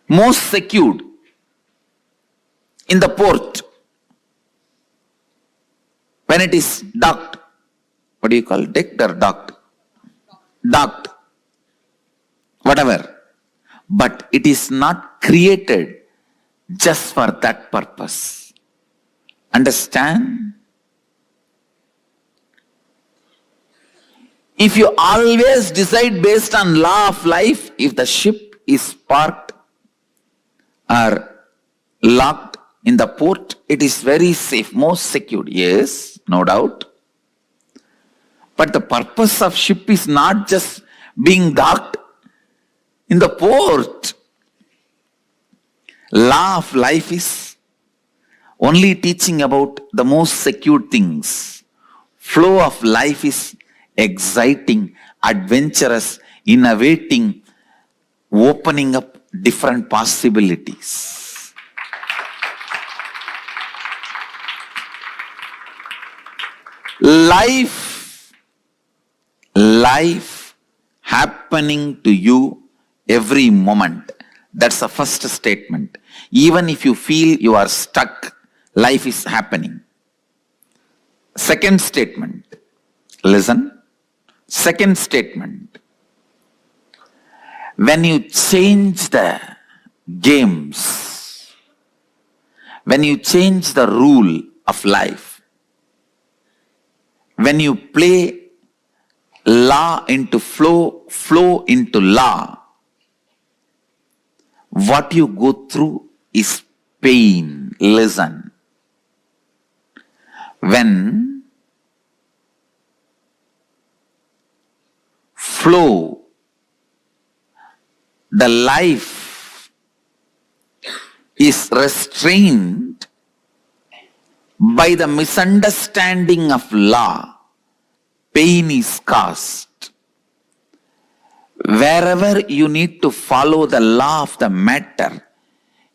most secured in the port when it is docked. What do you call it? Decked or docked? Docked. Whatever. But it is not created just for that purpose. Understand? If you always decide based on law of life, if the ship is parked or locked in the port, it is very safe, most secured. Yes, no doubt. But the purpose of ship is not just being docked in the port. Law of life is only teaching about the most secure things. Flow of life is exciting, adventurous, innovating, opening up different possibilities. Life happening to you every moment. That's the first statement. Even if you feel you are stuck, life is happening. Second statement. Listen. Second statement. When you change the games, when you change the rule of life, when you play law into flow, flow into law, what you go through is pain. Listen. When flow, the life is restrained by the misunderstanding of law, pain is caused. Wherever you need to follow the law of the matter,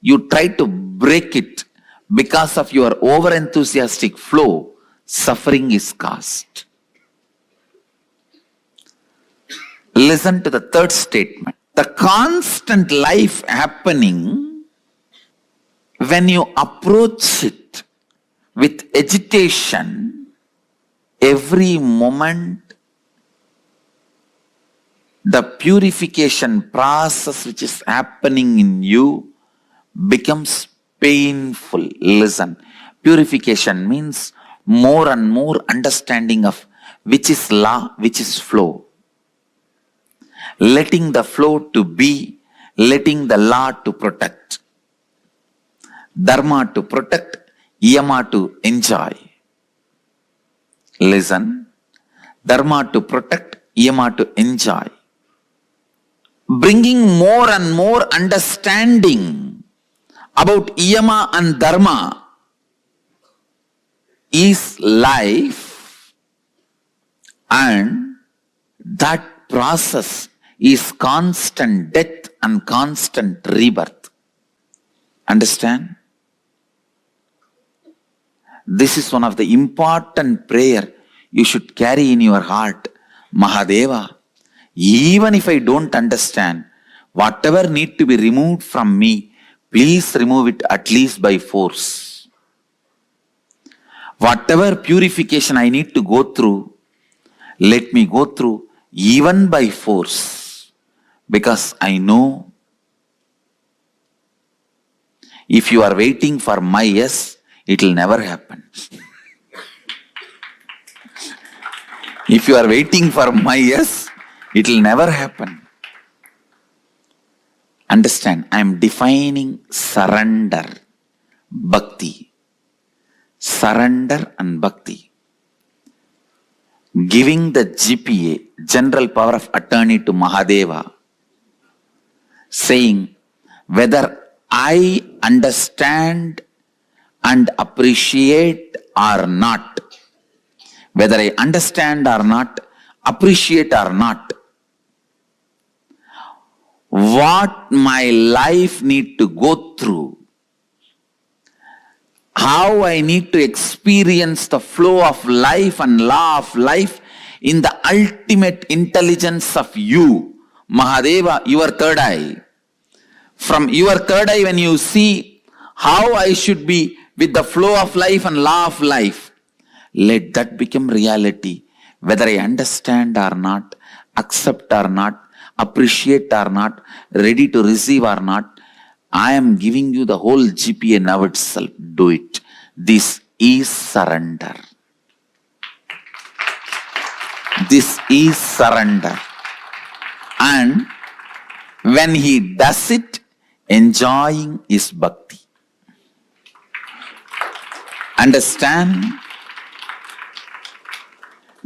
you try to break it because of your over-enthusiastic flow, suffering is caused. Listen to the third statement. The constant life happening, when you approach it with agitation, every moment, the purification process which is happening in you becomes painful. Listen, purification means more and more understanding of which is law, which is flow. Letting the flow to be, letting the law to protect. Dharma to protect, yama to enjoy. Listen, dharma to protect, yama to enjoy. bringing more and more understanding about yama and dharma is life, and that process is constant death and constant rebirth. Understand? This is one of the important prayer you should carry in your heart. Mahadeva, even if I don't understand, whatever need to be removed from me, please remove it at least by force. Whatever purification I need to go through, let me go through even by force, because I know if you are waiting for my yes, it will never happen. If you are waiting for my yes, it will never happen. Understand, I am defining surrender, bhakti. Surrender and bhakti. Giving the GPA, general power of attorney, to Mahadeva, saying whether I understand and appreciate or not, whether I understand or not, appreciate or not, what my life need to go through, how I need to experience the flow of life and law of life in the ultimate intelligence of you, Mahadeva, your third eye. From your third eye, when you see how I should be with the flow of life and law of life, let that become reality. Whether I understand or not, accept or not, appreciate or not, ready to receive or not, I am giving you the whole GPA now itself. Do it. This is surrender. This is surrender. And when he does it, enjoying is bhakti. Understand?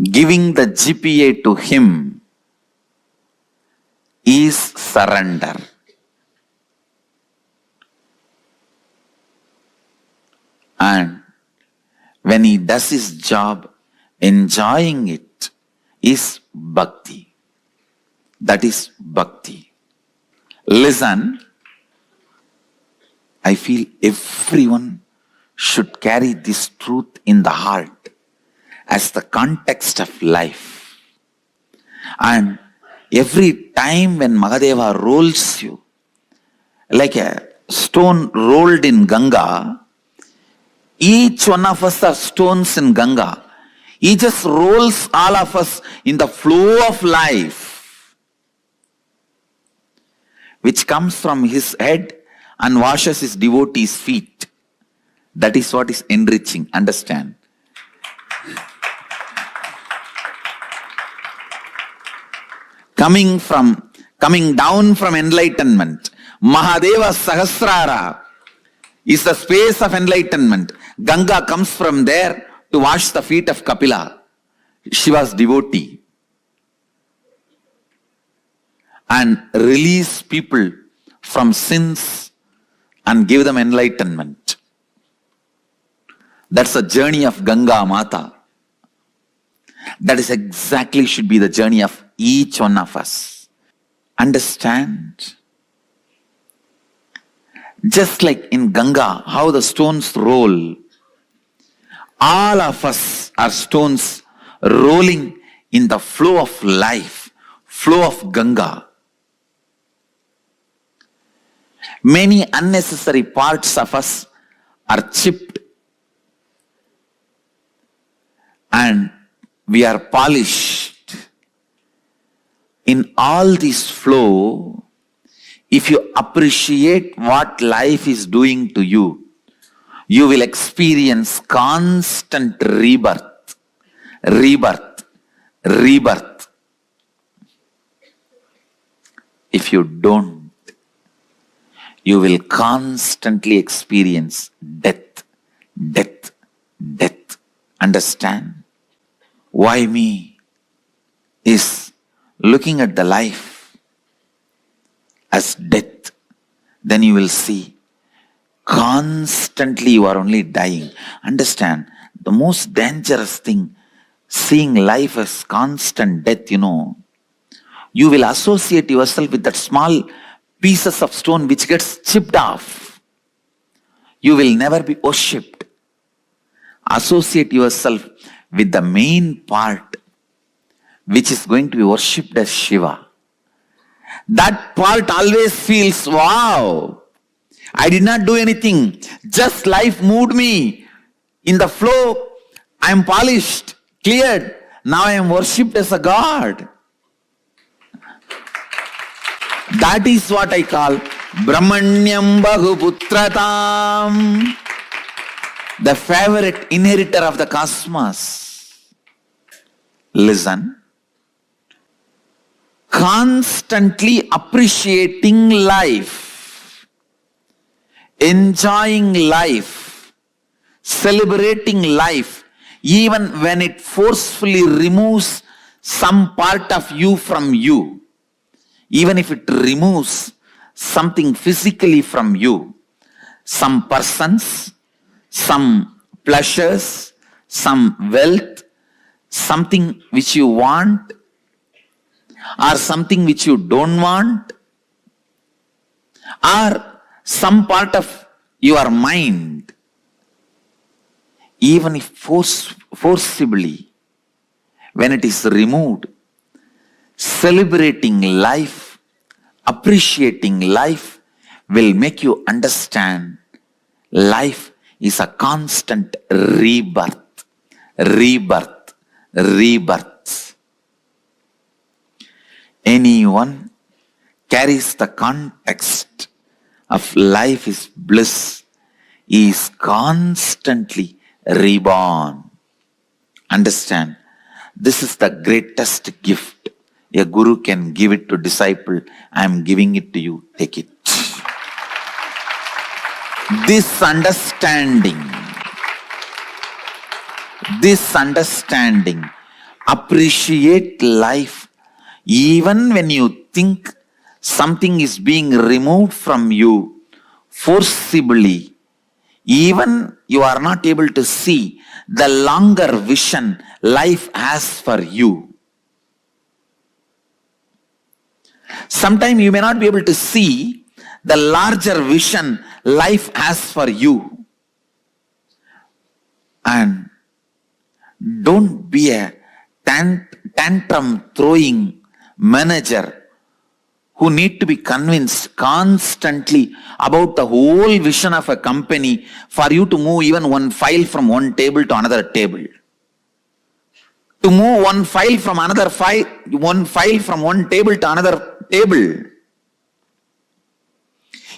Giving the GPA to him is surrender. And when he does his job, enjoying it is bhakti. That is bhakti. Listen, I feel everyone should carry this truth in the heart as the context of life. And every time when Mahadeva rolls you, like a stone rolled in Ganga, each one of us are stones in Ganga. He just rolls all of us in the flow of life, which comes from his head and washes his devotees' feet. That is what is enriching. Understand? Coming down from enlightenment, Mahadeva Sahasrara is the space of enlightenment. Ganga comes from there to wash the feet of Kapila, Shiva's devotee, and release people from sins and give them enlightenment. That's the journey of Ganga Mata. That is exactly should be the journey of each one of us. Understand? Just like in Ganga, how the stones roll, all of us are stones rolling in the flow of life, flow of Ganga. Many unnecessary parts of us are chipped and we are polished. In all this flow, if you appreciate what life is doing to you, you will experience constant rebirth, rebirth, rebirth. If you don't, you will constantly experience death, death, death. Understand? Why me? Is looking at the life as death, then you will see constantly you are only dying. Understand, the most dangerous thing, seeing life as constant death, you will associate yourself with that small pieces of stone which gets chipped off. You will never be worshipped. Associate yourself with the main part which is going to be worshipped as Shiva. That part always feels, wow, I did not do anything. Just life moved me. In the flow, I am polished, cleared. Now I am worshipped as a God. That is what I call Brahmanyam Bahuputratam, the favorite inheritor of the cosmos. Listen. Constantly appreciating life, enjoying life, celebrating life, even when it forcefully removes some part of you from you, even if it removes something physically from you, some persons, some pleasures, some wealth, something which you want, or something which you don't want, or some part of your mind, even if forcibly, when it is removed, celebrating life, appreciating life will make you understand life is a constant rebirth, rebirth, rebirth. Anyone carries the context of life is bliss, is constantly reborn. Understand, this is the greatest gift a guru can give it to disciple. I am giving it to you, take it. This understanding, appreciate life even when you think something is being removed from you forcibly, even you are not able to see the longer vision life has for you. Sometimes you may not be able to see the larger vision life has for you. And don't be a tantrum throwing manager who need to be convinced constantly about the whole vision of a company for you to move even one file from one table to another table. To move one file from another file, one file from one table to another table.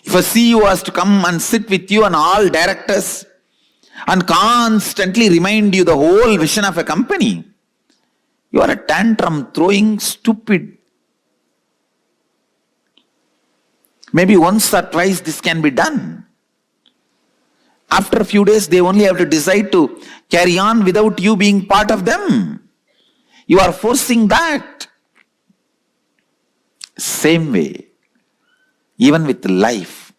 If a CEO has to come and sit with you and all directors and constantly remind you the whole vision of a company, you are a tantrum throwing stupid. Maybe once or twice this can be done. After a few days, they only have to decide to carry on without you being part of them. You are forcing that. Same way, even with life,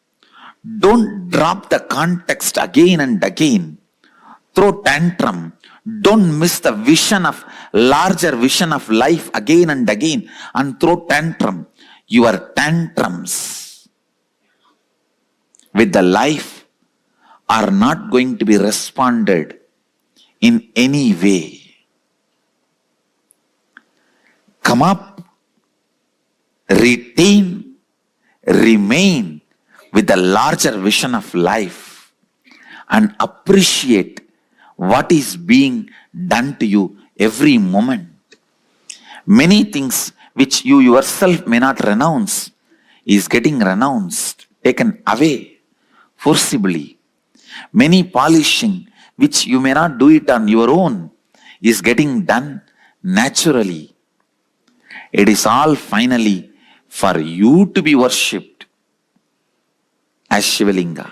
don't drop the context again and again. Throw tantrum. Don't miss the vision of larger vision of life again and again and throw tantrum. Your tantrums with the life are not going to be responded in any way. Come up, retain, remain with the larger vision of life and appreciate what is being done to you every moment. Many things which you yourself may not renounce is getting renounced, taken away forcibly. Many polishing which you may not do it on your own is getting done naturally. It is all finally for you to be worshipped as Shivalinga.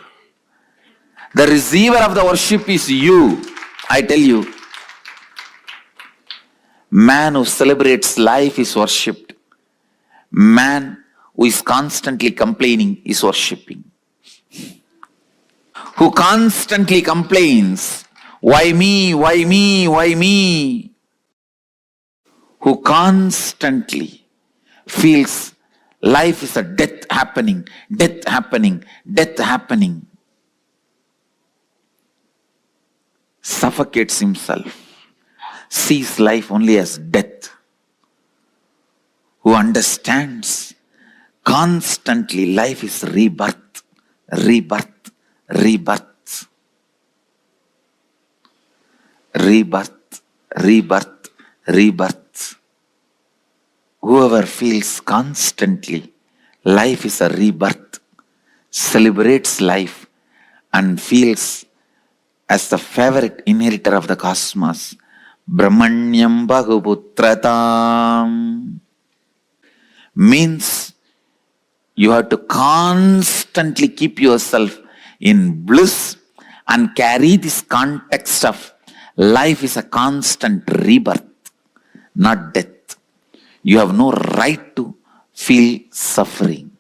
The receiver of the worship is you. I tell you, man who celebrates life is worshipped. Man who is constantly complaining is worshipping. Who constantly complains, why me, why me, why me? Who constantly feels life is a death happening, death happening, death happening, suffocates himself, sees life only as death, who understands constantly life is rebirth, rebirth, rebirth, rebirth, rebirth, rebirth. Whoever feels constantly life is a rebirth, celebrates life and feels as the favorite inheritor of the cosmos, Brahmanyam Bhaguputratam, means you have to constantly keep yourself in bliss and carry this context of life is a constant rebirth, not death. You have no right to feel suffering.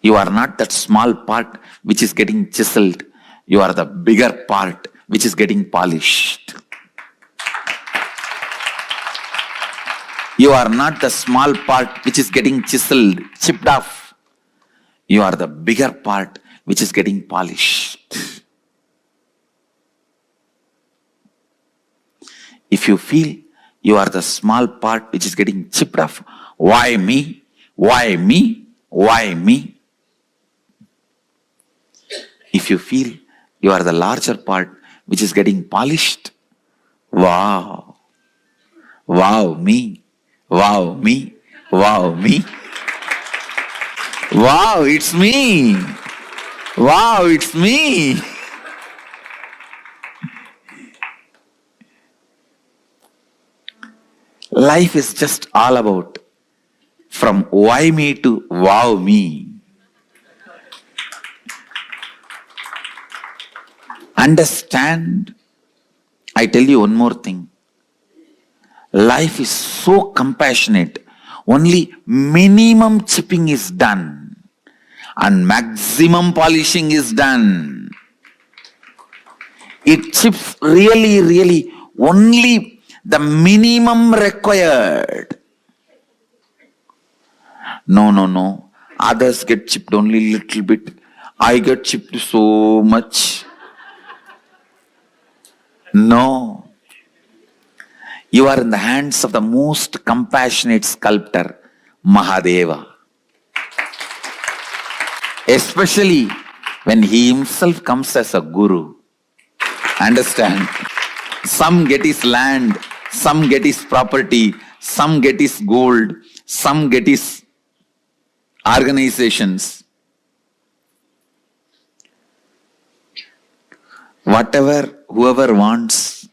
You are not that small part which is getting chiseled. You are the bigger part which is getting polished. You are not the small part which is getting chiseled, chipped off. You are the bigger part which is getting polished. If you feel you are the small part which is getting chipped off, why me? Why me? Why me? If you feel you are the larger part which is getting polished, wow, wow me, wow me, wow me, wow it's me, wow it's me. Life is just all about from why me to wow me. Understand, I tell you one more thing. Life is so compassionate. Only minimum chipping is done and maximum polishing is done. It chips really, really only the minimum required. No. Others get chipped only little bit. I get chipped so much. No. You are in the hands of the most compassionate sculptor, Mahadeva. Especially when he himself comes as a guru. Understand? Some get his land, some get his property, some get his gold, some get his organizations. Whoever wants,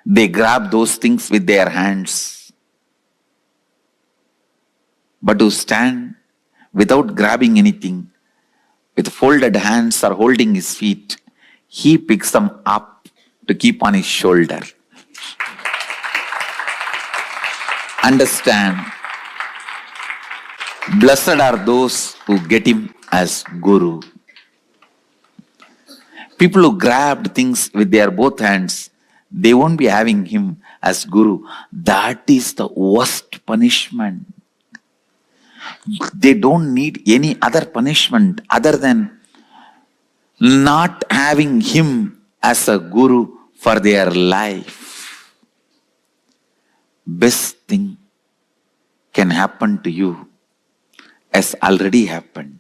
they grab those things with their hands. But to stand without grabbing anything, with folded hands or holding his feet, he picks them up to keep on his shoulder. Understand? Blessed are those who get him as Guru. People who grabbed things with their both hands, they won't be having him as Guru. That is the worst punishment. They don't need any other punishment other than not having him as a Guru for their life. Best thing can happen to you has already happened.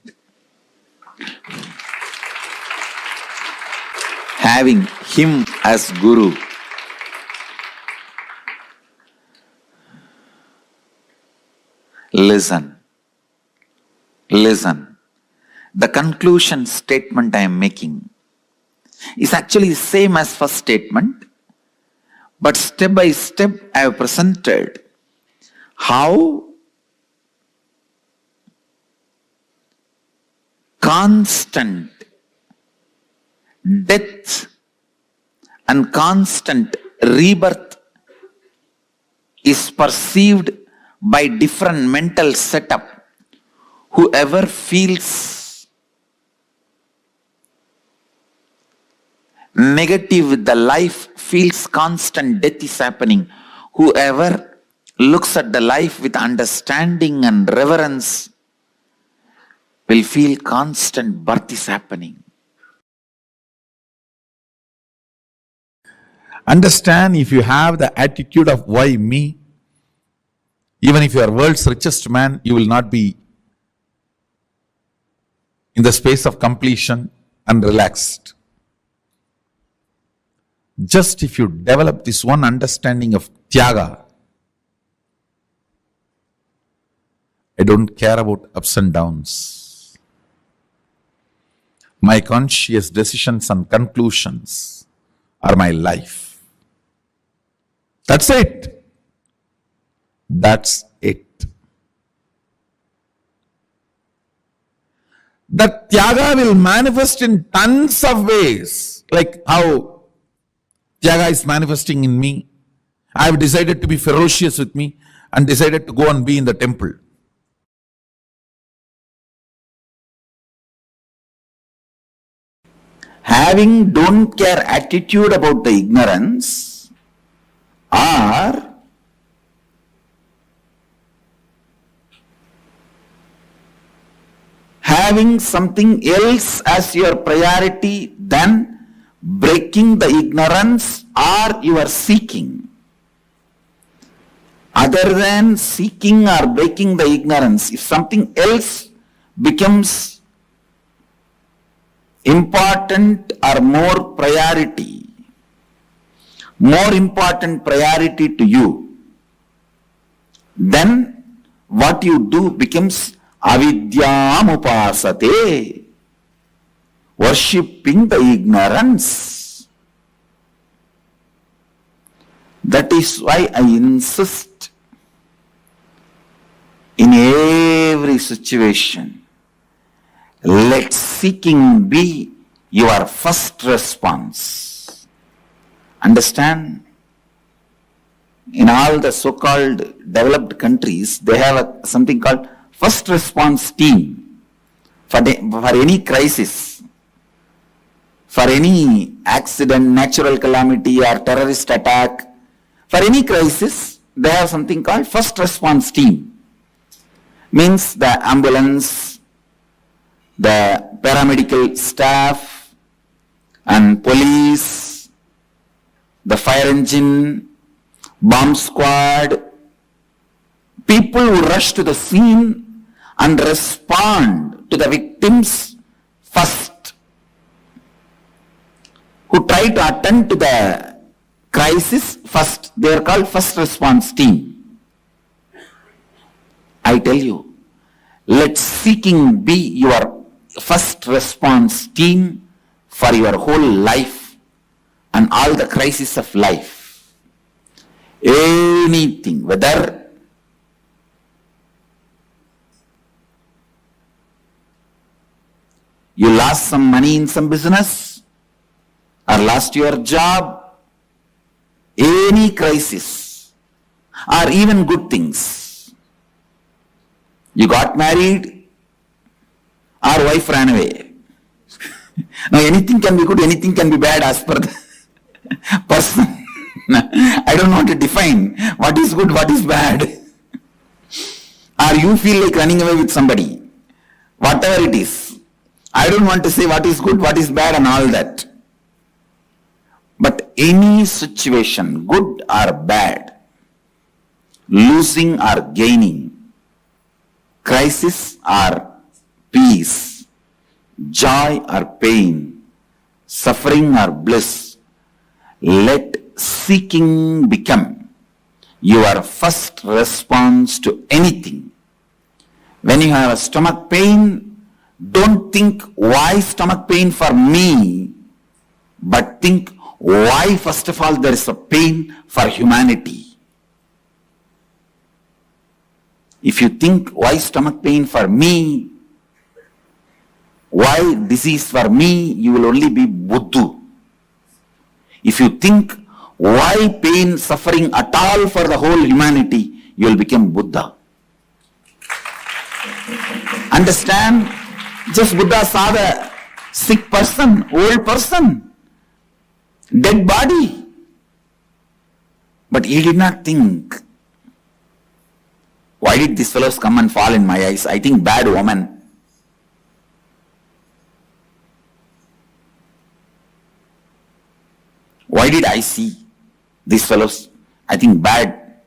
Having him as Guru. Listen. The conclusion statement I am making is actually the same as first statement, but step by step I have presented how constant death and constant rebirth is perceived by different mental setup. Whoever feels negative with the life feels constant death is happening. Whoever looks at the life with understanding and reverence will feel constant birth is happening. Understand, if you have the attitude of why me, even if you are world's richest man, you will not be in the space of completion and relaxed. Just if you develop this one understanding of Tyaga, I don't care about ups and downs. My conscious decisions and conclusions are my life. That's it. That's it. That Tyaga will manifest in tons of ways, like how Tyaga is manifesting in me. I have decided to be ferocious with me and decided to go and be in the temple. Having don't care attitude about the ignorance, or having something else as your priority than breaking the ignorance or you are seeking. Other than seeking or breaking the ignorance, if something else becomes important or more important priority to you, then what you do becomes avidyam upasate, worshipping the ignorance. That is why I insist in every situation, let seeking be your first response. Understand? In all the so-called developed countries, they have something called first response team for any crisis, for any accident, natural calamity or terrorist attack. For any crisis, they have something called first response team. Means the ambulance, the paramedical staff and police, the fire engine, bomb squad, people who rush to the scene and respond to the victims first, who try to attend to the crisis first. They are called first response team. I tell you, let seeking be your first response team for your whole life and all the crises of life. Anything, whether you lost some money in some business or lost your job, any crisis or even good things. You got married or wife ran away. Now anything can be good, anything can be bad as per the person. I don't want to define what is good, what is bad. Or you feel like running away with somebody. Whatever it is. I don't want to say what is good, what is bad and all that. But any situation, good or bad, losing or gaining, crisis or peace, joy or pain, suffering or bliss, let seeking become your first response to anything. When you have a stomach pain, don't think why stomach pain for me, but think why first of all there is a pain for humanity. If you think why stomach pain for me, why disease for me, you will only be Buddha. If you think why pain, suffering at all for the whole humanity, you will become Buddha. Understand? Just Buddha saw the sick person, old person, dead body. But he did not think, why did these fellows come and fall in my eyes? I think bad woman. Why did I see these fellows? I think bad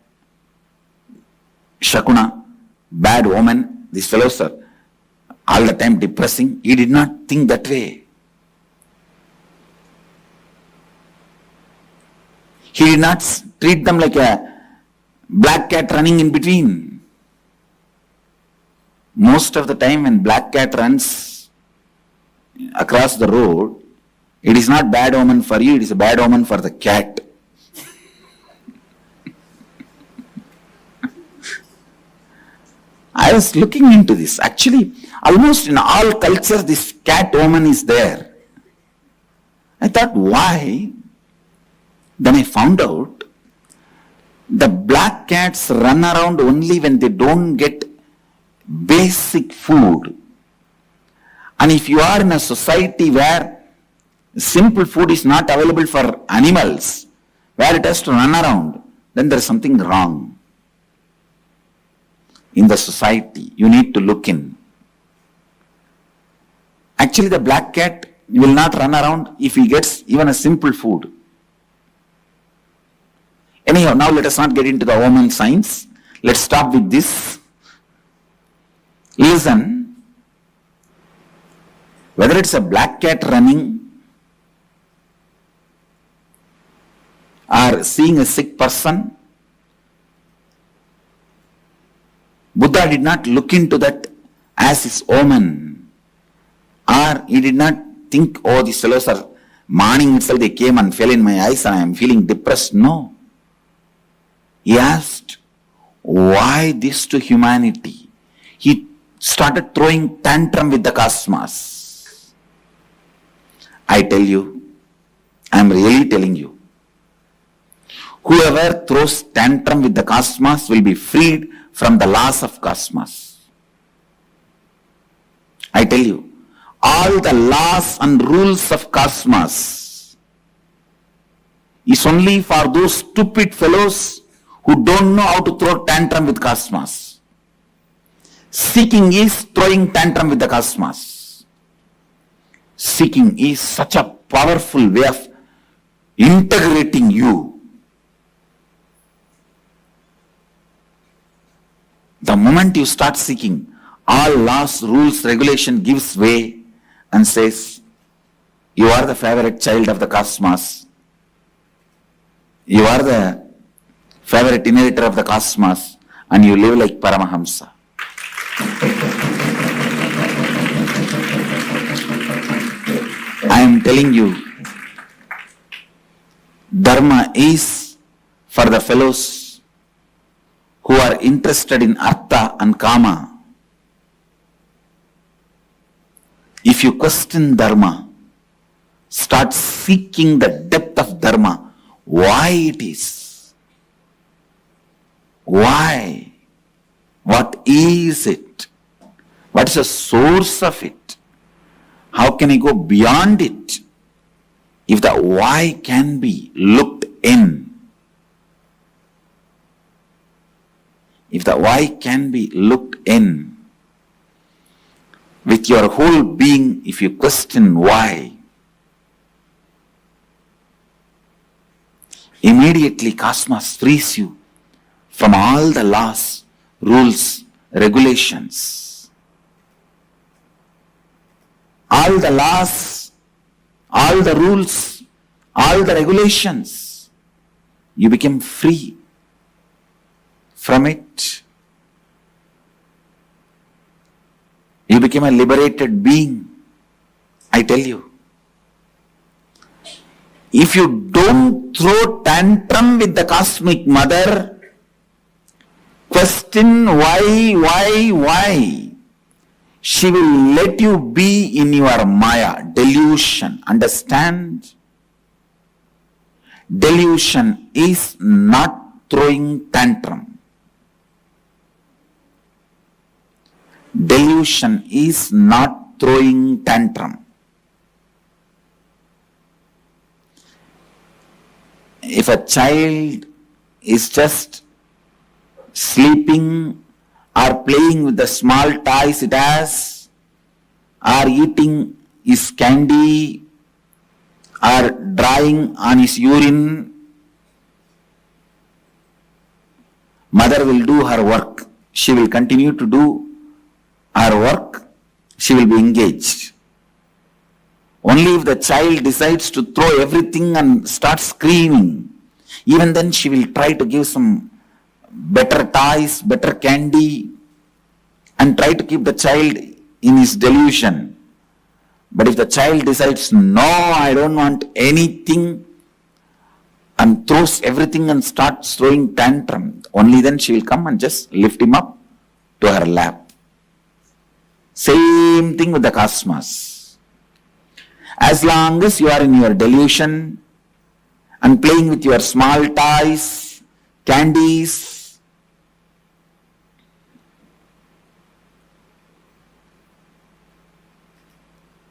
Shakuna, bad woman. These fellows are all the time depressing. He did not think that way. He did not treat them like a black cat running in between. Most of the time when black cat runs across the road, it is not bad omen for you, it is a bad omen for the cat. I was looking into this. Actually, almost in all cultures, this cat omen is there. I thought, why? Then I found out the black cats run around only when they don't get basic food. And if you are in a society where simple food is not available for animals, where it has to run around, then there is something wrong in the society. You need to look in. Actually, the black cat will not run around if he gets even a simple food. Anyhow, now let us not get into the omen science. Let's stop with this. Listen, whether it's a black cat running or seeing a sick person, Buddha did not look into that as his omen, or he did not think, oh, these fellows are morning itself, they came and fell in my eyes and I am feeling depressed. No. He asked, why this to humanity? He started throwing tantrum with the cosmos. I tell you, I am really telling you, whoever throws tantrum with the cosmos will be freed from the laws of cosmos. I tell you, all the laws and rules of cosmos is only for those stupid fellows who don't know how to throw tantrum with cosmos. Seeking is throwing tantrum with the cosmos. Seeking is such a powerful way of integrating you. The moment you start seeking, all laws, rules, regulation gives way and says, you are the favorite child of the cosmos. You are the favorite inheritor of the cosmos and you live like Paramahamsa. I am telling you, Dharma is for the fellows who are interested in Artha and Kama. If you question Dharma, start seeking the depth of Dharma, why it is. Why? What is it? What is the source of it? How can I go beyond it? If the why can be looked in, if the why can be looked in, with your whole being, if you question why, immediately cosmos frees you from all the laws, rules, regulations. All the laws, all the rules, all the regulations, you become free from it. You become a liberated being. I tell you. If you don't throw tantrum with the cosmic mother, question why, she will let you be in your Maya, delusion. Understand? Delusion is not throwing tantrum. Delusion is not throwing tantrum. If a child is just sleeping or playing with the small toys it has, or eating his candy, or drawing on his urine, mother will do her work. She will continue to do her work. She will be engaged. Only if the child decides to throw everything and start screaming, even then she will try to give some better toys, better candy, and try to keep the child in his delusion. But if the child decides, no, I don't want anything, and throws everything and starts throwing tantrum, only then she will come and just lift him up to her lap. Same thing with the cosmos. As long as you are in your delusion and playing with your small toys, candies,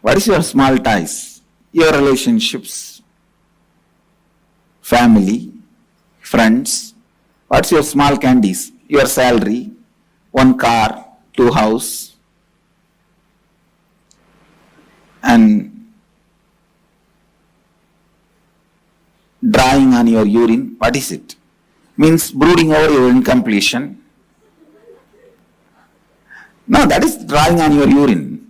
what is your small toys? Your relationships, family, friends. What's your small candies? Your salary, 1 car, 2 house, and drawing on your urine. What is it? Means brooding over your incompletion. No, that is drawing on your urine.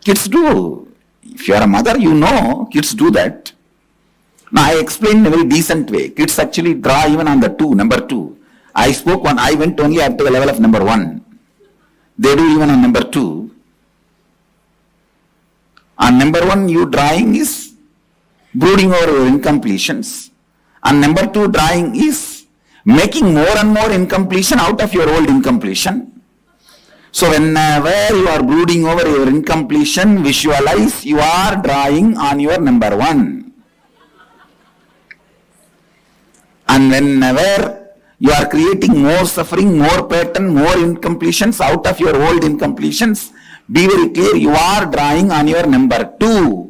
Kids do. If you are a mother, you know kids do that. Now I explained in a very decent way. Kids actually draw even on the number 2. I went only up to the level of number 1. They do even on number 2. On number 1, you drawing is brooding over your incompletions. On number 2, drawing is making more and more incompletion out of your old incompletion. So whenever you are brooding over your incompletion, visualize you are drawing on your number 1. And whenever you are creating more suffering, more pattern, more incompletions out of your old incompletions, be very clear, you are drawing on your number 2.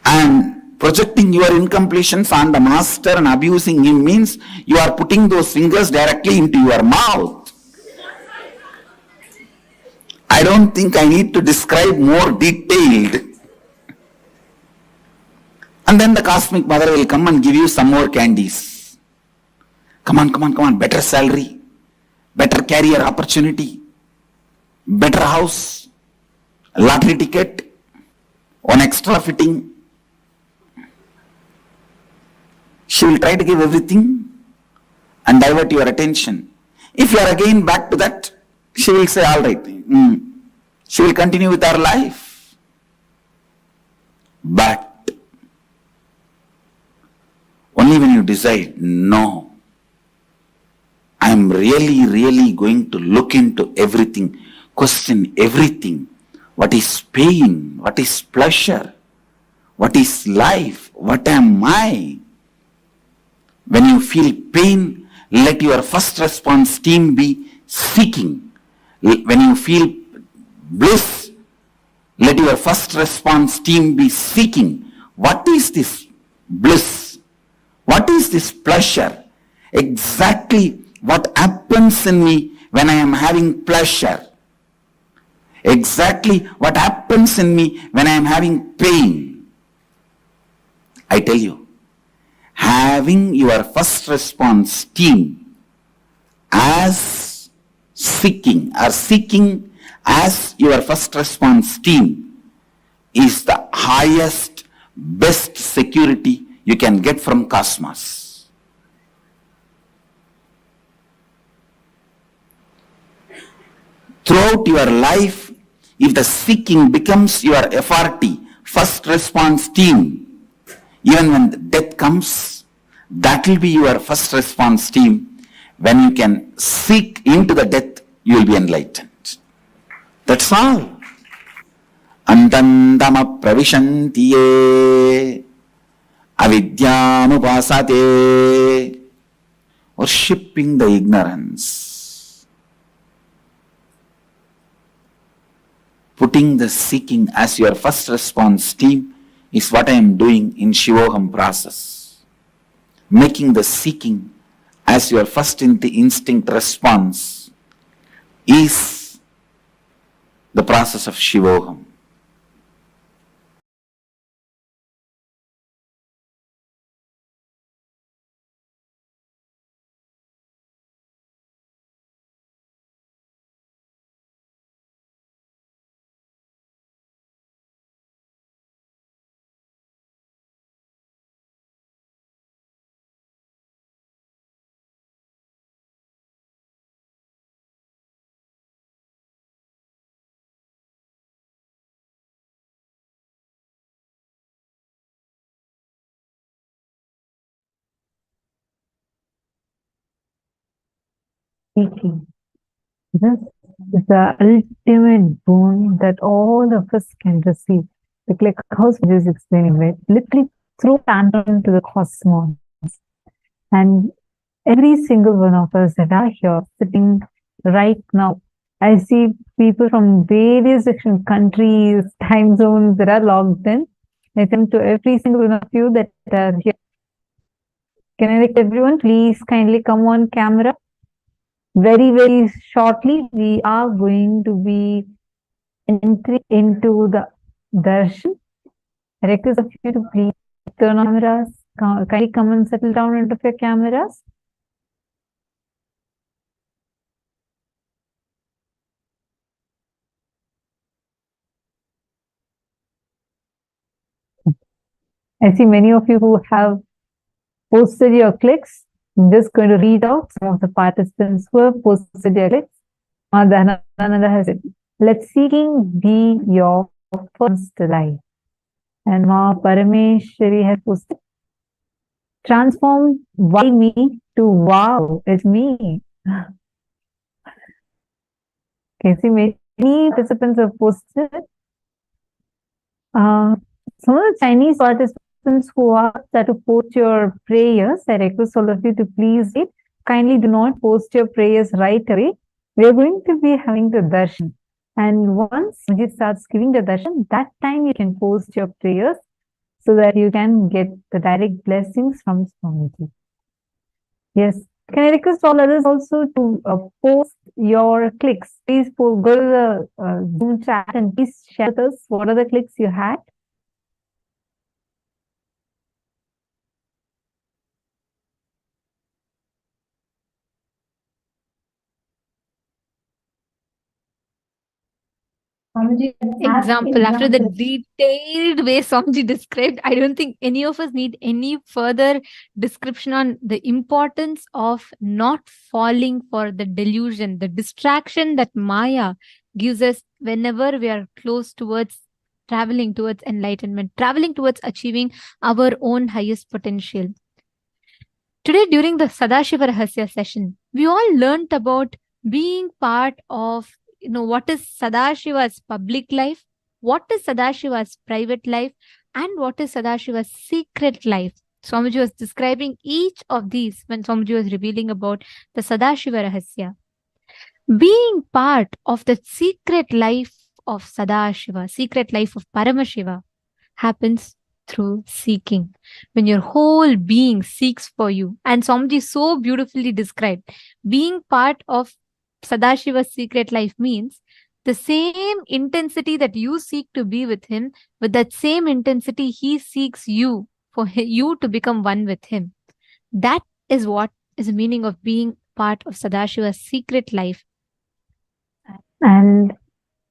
And projecting your incompletions on the master and abusing him means you are putting those fingers directly into your mouth. I don't think I need to describe more detailed. And then the cosmic mother will come and give you some more candies. Come on, better salary, better career opportunity, better house, lottery ticket, 1 extra fitting. She will try to give everything and divert your attention. If you are again back to that, she will say, all right. She will continue with her life. But only when you decide, no, I am really going to look into everything, question everything. What is pain? What is pleasure? What is life? What am I? When you feel pain, let your first response team be seeking. When you feel bliss, let your first response team be seeking. What is this bliss? What is this pleasure? Exactly what happens in me when I am having pleasure. Exactly what happens in me when I am having pain. I tell you, having your first response team as seeking as your first response team is the highest, best security you can get from cosmos. Throughout your life, if the seeking becomes your FRT, first response team, even when the death comes, that will be your first response team. When you can seek into the death, you will be enlightened. That's all. Antandama pravishantiye avidyamupasate. Worshipping the ignorance. Putting the seeking as your first response team is what I am doing in Shivoham process. Making the seeking as your first instinct response is the process of Shivoham. Seeking. This is the ultimate boon that all of us can receive. Like how Sujit is explaining, right? Literally throw tantrum into the cosmos. And every single one of us that are here sitting right now, I see people from various different countries, time zones that are logged in. I thank to every single one of you that are here. Can I request everyone, please kindly come on camera? Very, very shortly, we are going to be entering into the darshan. I request of you to please turn on cameras. Kindly come and settle down into your cameras. I see many of you who have posted your clicks. I'm just going to read out some of the participants who have posted their clicks. Nithyananda has said, let seeking be your first life. And Ma Parameshwari has posted, transform why me to wow, it's me. Okay, see many participants have posted. Some of the Chinese participants who are that to post your prayers, I request all of you to please read. Kindly do not post your prayers right away. We are going to be having the darshan. And once Sujit starts giving the darshan, that time you can post your prayers so that you can get the direct blessings from Swamiji. Yes. Can I request all others also to post your clicks? Please go to the Zoom chat and please share with us what are the clicks you had. Example, after the detailed way Swamiji described, I don't think any of us need any further description on the importance of not falling for the delusion, the distraction that Maya gives us whenever we are close towards traveling towards enlightenment, traveling towards achieving our own highest potential. Today, during the Sadashiva Rahasya session, we all learnt about being part of what is Sadashiva's public life, what is Sadashiva's private life, and what is Sadashiva's secret life. Swamiji was describing each of these when Swamiji was revealing about the Sadashiva Rahasya. Being part of the secret life of Sadashiva, secret life of Paramashiva, happens through seeking. When your whole being seeks for you. And Swamiji so beautifully described, being part of Sadashiva's secret life means the same intensity that you seek to be with him, with that same intensity he seeks you, for you to become one with him. That is what is the meaning of being part of Sadashiva's secret life. And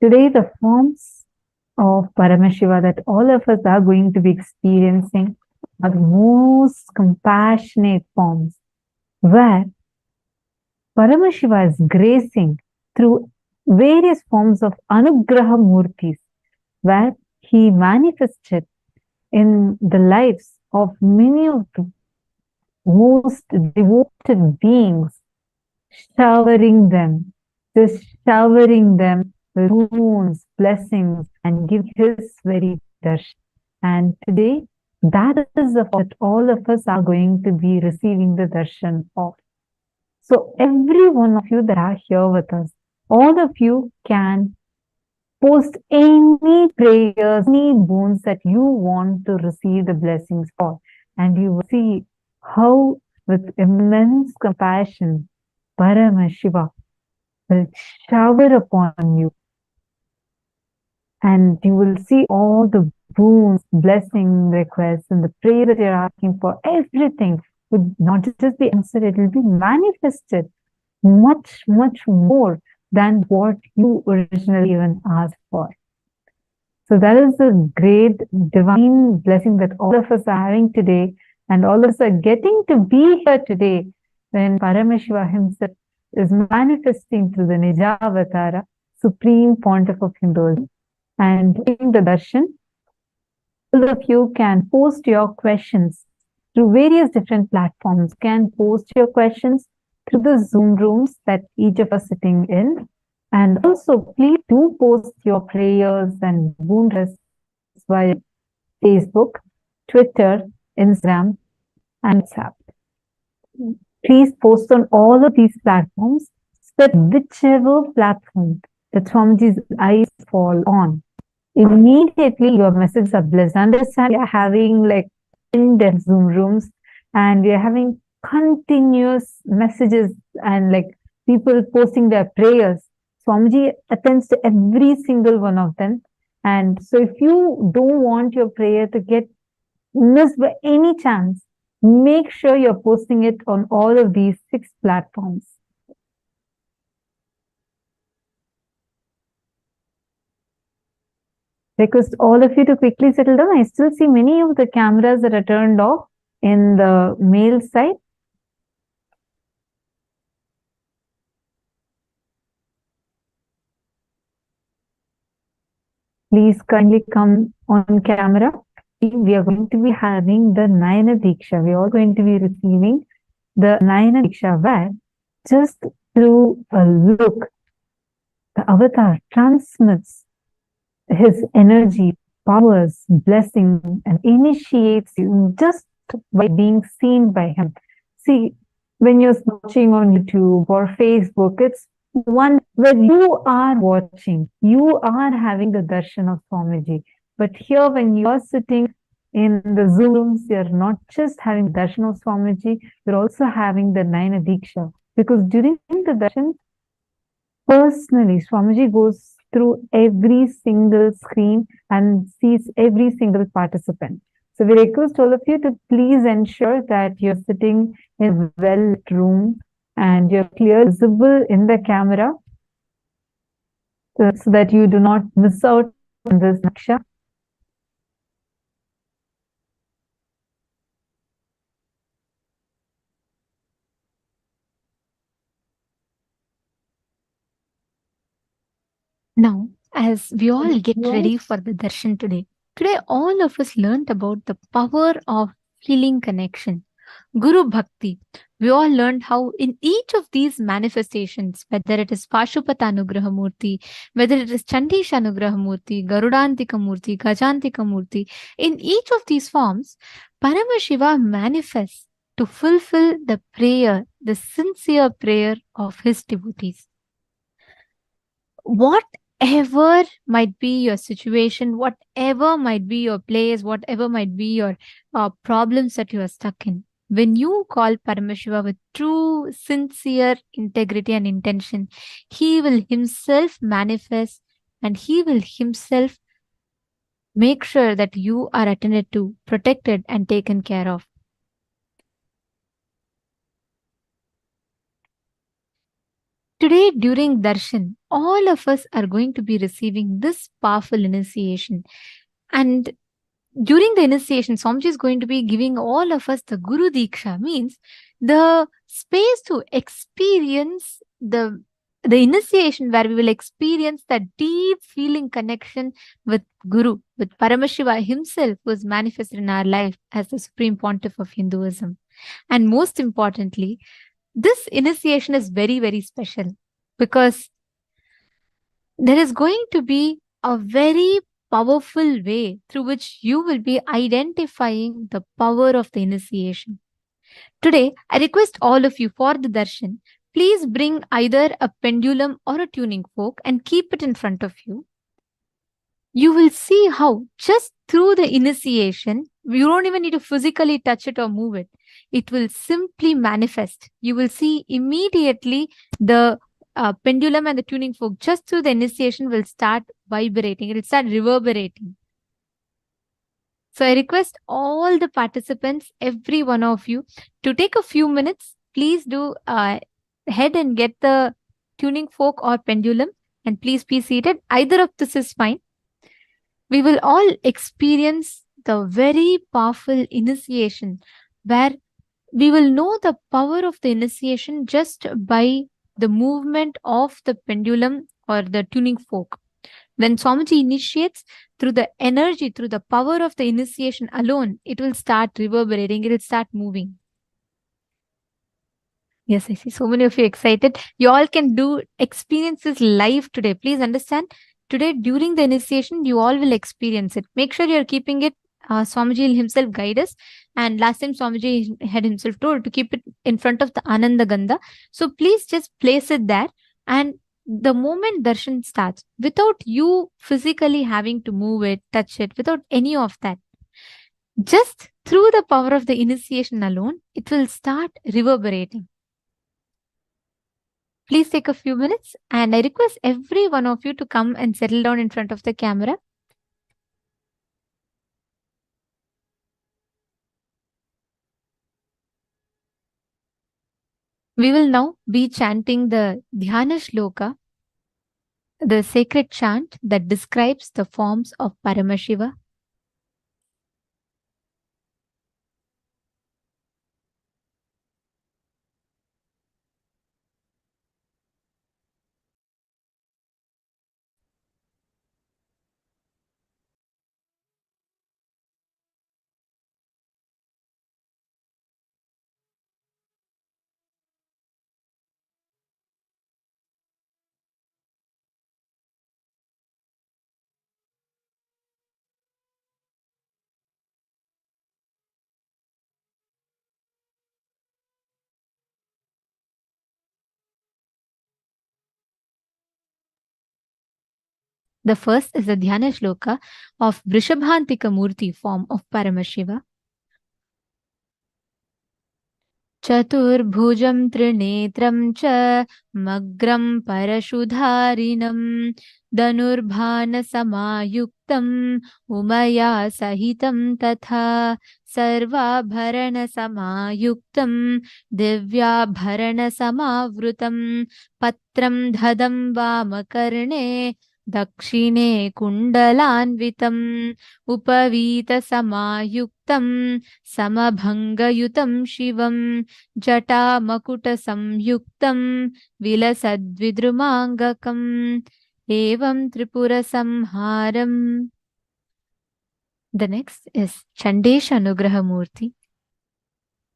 today the forms of Paramashiva that all of us are going to be experiencing are the most compassionate forms, where Paramashiva is gracing through various forms of Anugraha Murtis, where he manifested in the lives of many of the most devoted beings, showering them with boons, blessings, and give his very darshan. And today, that is the fact that all of us are going to be receiving the darshan of. So every one of you that are here with us, all of you can post any prayers, any boons that you want to receive the blessings for. And you will see how with immense compassion, Paramashiva will shower upon you. And you will see all the boons, blessing requests, and the prayer that you're asking for, everything would not just be answered, it will be manifested much, much more than what you originally even asked for. So that is the great divine blessing that all of us are having today, and all of us are getting to be here today when Paramashiva himself is manifesting through the Nijavatara, Supreme Pontiff of Hinduism. And in the darshan, all of you can post your questions through various different platforms. You can post your questions through the Zoom rooms that each of us sitting in. And also, please do post your prayers and boon requests via Facebook, Twitter, Instagram, and WhatsApp. Please post on all of these platforms so that whichever platform that Swamiji's eyes fall on, immediately your messages are blessed. Understand, you're having like in-depth Zoom rooms and you're having continuous messages and like people posting their prayers. Swamiji attends to every single one of them. And so if you don't want your prayer to get missed by any chance, make sure you're posting it on all of these 6 platforms. Request all of you to quickly settle down. I still see many of the cameras that are turned off in the male side. Please kindly come on camera. We are going to be having the Nayana Diksha. We are going to be receiving the Nayana Diksha where just through a look, the avatar transmits his energy, powers, blessing, and initiates you just by being seen by him. See, when you're watching on YouTube or Facebook, it's one where you are watching, you are having the darshan of Swamiji. But here, when you're sitting in the Zoom rooms, you're not just having the darshan of Swamiji, you're also having the Nayana Diksha. Because during the darshan, personally, Swamiji goes through every single screen and sees every single participant. So we request all of you to please ensure that you're sitting in a well-lit room and you're clearly visible in the camera so that you do not miss out on this Diksha. Now, as we all get ready for the darshan today all of us learned about the power of feeling connection, Guru Bhakti. We all learned how in each of these manifestations, whether it is Pashupata Anugraha Murti, whether it is Chandisha Anugraha Murti, Garudantika Murti, Gajantika Murti, in each of these forms, Paramashiva manifests to fulfill the prayer, the sincere prayer of his devotees. Whatever might be your situation, whatever might be your place, whatever might be your problems that you are stuck in, when you call Paramashiva with true, sincere integrity and intention, he will himself manifest and he will himself make sure that you are attended to, protected and taken care of. Today, during darshan, all of us are going to be receiving this powerful initiation. And during the initiation, Swamiji is going to be giving all of us the Guru Diksha, means the space to experience the initiation where we will experience that deep feeling connection with Guru, with Paramashiva himself, who is manifested in our life as the Supreme Pontiff of Hinduism. And most importantly, this initiation is very, very special because there is going to be a very powerful way through which you will be identifying the power of the initiation. Today, I request all of you for the darshan, please bring either a pendulum or a tuning fork and keep it in front of you. You will see how just through the initiation, you don't even need to physically touch it or move it. It will simply manifest. You will see immediately the pendulum and the tuning fork just through the initiation will start vibrating. It will start reverberating. So I request all the participants, every one of you, to take a few minutes. Please do head and get the tuning fork or pendulum, and please be seated. Either of this is fine. We will all experience the very powerful initiation where we will know the power of the initiation just by the movement of the pendulum or the tuning fork. When Swamiji initiates, through the energy, through the power of the initiation alone, it will start reverberating, it will start moving. Yes, I see so many of you excited. You all can do experiences live today. Please understand, today during the initiation, you all will experience it. Make sure you're keeping it. Swamiji will himself guide us. And last time Swamiji had himself told to keep it in front of the Ananda Gandha. So please just place it there. And the moment darshan starts, without you physically having to move it, touch it, without any of that, just through the power of the initiation alone, it will start reverberating. Please take a few minutes, and I request every one of you to come and settle down in front of the camera. We will now be chanting the Dhyana Shloka, the sacred chant that describes the forms of Paramashiva. The first is the Dhyana Shloka of Vrishabhantika Murti form of Paramashiva. Chaturbhujam Trinetram cha Magram Parashudharinam Dhanurbhana Samayuktam Umaya Sahitam Tatha Sarvabharana Samayuktam Divyabharana Samavrutam Patram Dhadam Vamakarne Dakshine Kundalanvitam Upavita Samayuktam Samabhangayutam Shivam Jata Makuta Samyuktam Vilasadvidrumangakam Evam Tripura Samharam. The next is Chandesha Anugraha Murti.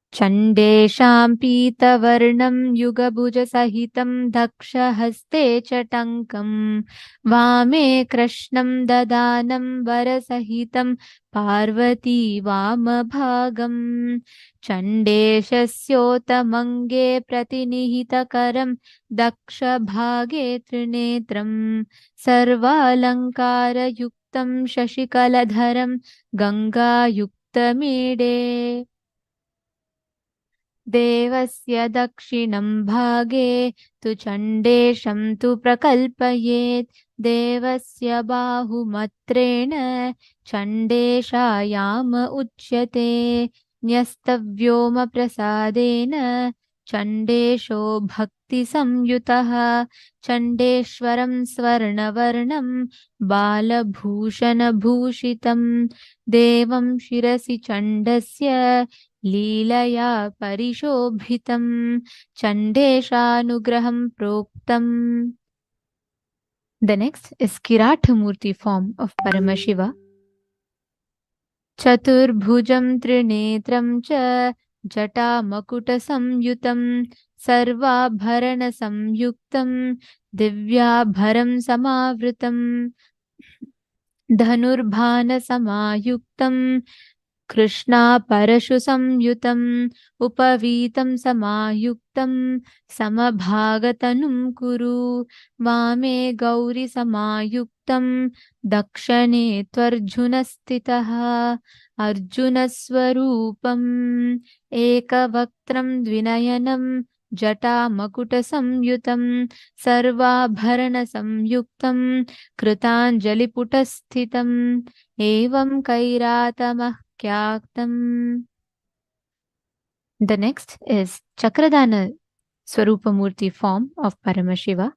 Chandesham Pitavarnam Yugabhuja Sahitam Daksha Haste Chatankam Vame Krishnam Dadanam Varasahitam Parvati Vamabhagam Chandeshasyotamange Pratinihitakaram Daksha Bhage Trinetram Sarvalankara Yuktam Shashikaladharam Ganga Yuktamide Devasya dakshinam bhage tu chandesham tu prakalpayet devasya bahumatrena chandeshayama uchyate nyastavyoma prasadena chandesho bhakti samyutaha chandeshwaram swarnavarnam balabhushana bhushitam devam shirasi chandasya Leelaya Parishobhitam Chandeshanugraham Proktam. The next is Kirathamurti form of Paramashiva. Chaturbhujam Trinetram cha Jata Makuta Samyutam Sarvabharana Samyuktam Divyabharam Samavrutam धनुर्भान समायुक्तं Krishna परशु संयुतं उपवीतं समायुक्तं समभागतनुं कुरु वामे गौरी समायुक्तं दक्षिणे त्वर्जुन स्थितः अर्जुनस्वरूपम् एकवक्त्रं द्विनयनं जटामकुटसंयुतं सर्वाभरणसंयुक्तं कृताञ्जलिपुटस्थितम् एवं कैरातमः kyaktam. The next is Chakradhana Swarupamurti form of Paramashiva.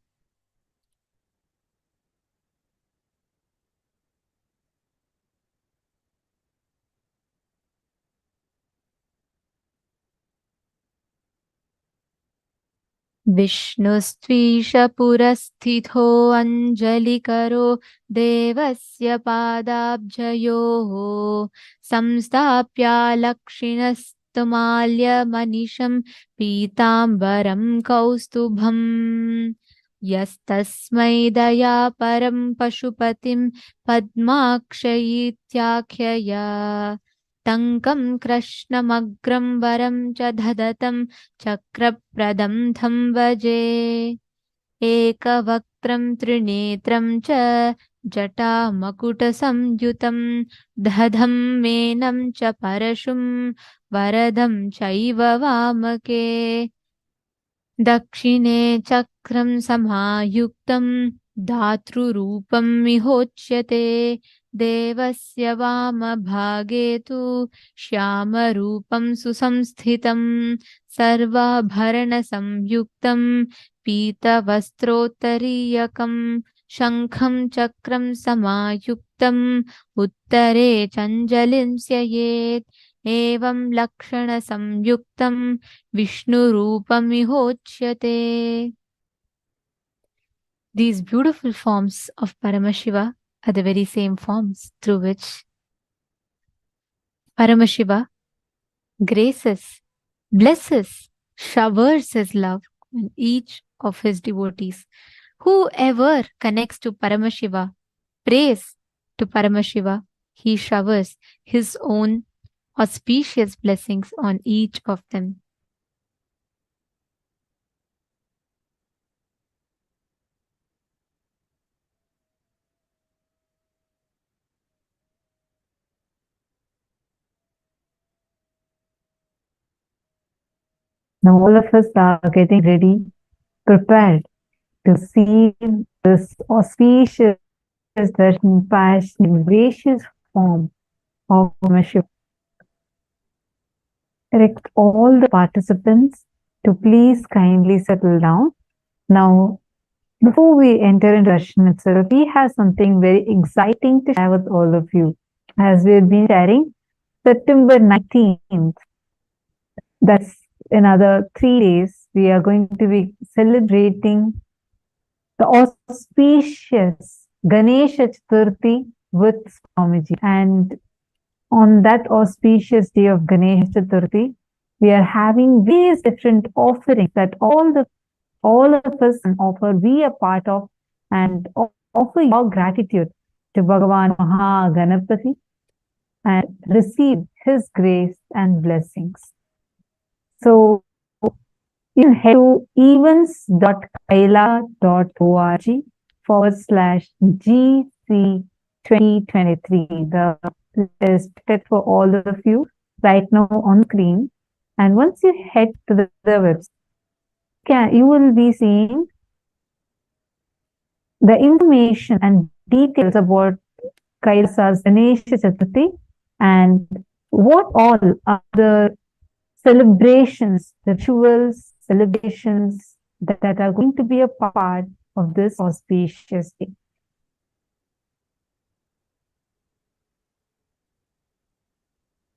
विष्णुस्त्वीशपुरस्थितो अञ्जलिकरो देवस्य पादाब्जयोः संस्थाप्यालक्षिणस्तमाल्यमनिशं पीताम्बरं कौस्तुभम् यस्तस्मै दयापरं पशुपतिं पद्माक्षयीत्याख्यया तङ्कं कृष्णमग्रं वरं च दधतं चक्रप्रदं थं भजे एकवक्त्रं त्रिनेत्रं च जटामकुटसंयुतं दधं मेनं च परशुं वरदं चैव वामके दक्षिणे चक्रं समायुक्तं धातृरूपं विहोच्यते देवस्य वामभागे तु श्यामरूपं सुसंस्थितं सर्वाभरणसंयुक्तं पीतवस्त्रोत्तरीयकं शङ्खं चक्रं समायुक्तम् उत्तरे चञ्जलिं स्ययेत् एवं लक्षणसंयुक्तं विष्णुरूपमिहोच्यते. These beautiful forms of Paramashiva are the very same forms through which Paramashiva graces, blesses, showers his love on each of his devotees. Whoever connects to Paramashiva, prays to Paramashiva, he showers his own auspicious blessings on each of them. Now all of us are getting ready, prepared to see this auspicious, passionate, gracious form of Paramashiva. Direct all the participants to please kindly settle down. Now, before we enter into session itself, we have something very exciting to share with all of you. As we've been sharing, September 19th, that's another 3 days, we are going to be celebrating the auspicious Ganesha Chaturthi with Swamiji. And on that auspicious day of Ganesha Chaturthi, we are having various different offerings that all of us can offer, be a part of, and offer your gratitude to Bhagavan Maha Ganapati and receive his grace and blessings. So you can head to events.kaila.org/GC 2023. The is set for all of you right now on screen. And once you head to the website, you will be seeing the information and details about Kailasa's Ganesha Chaturthi and what all are the celebrations, the rituals, celebrations that are going to be a part of this auspicious day.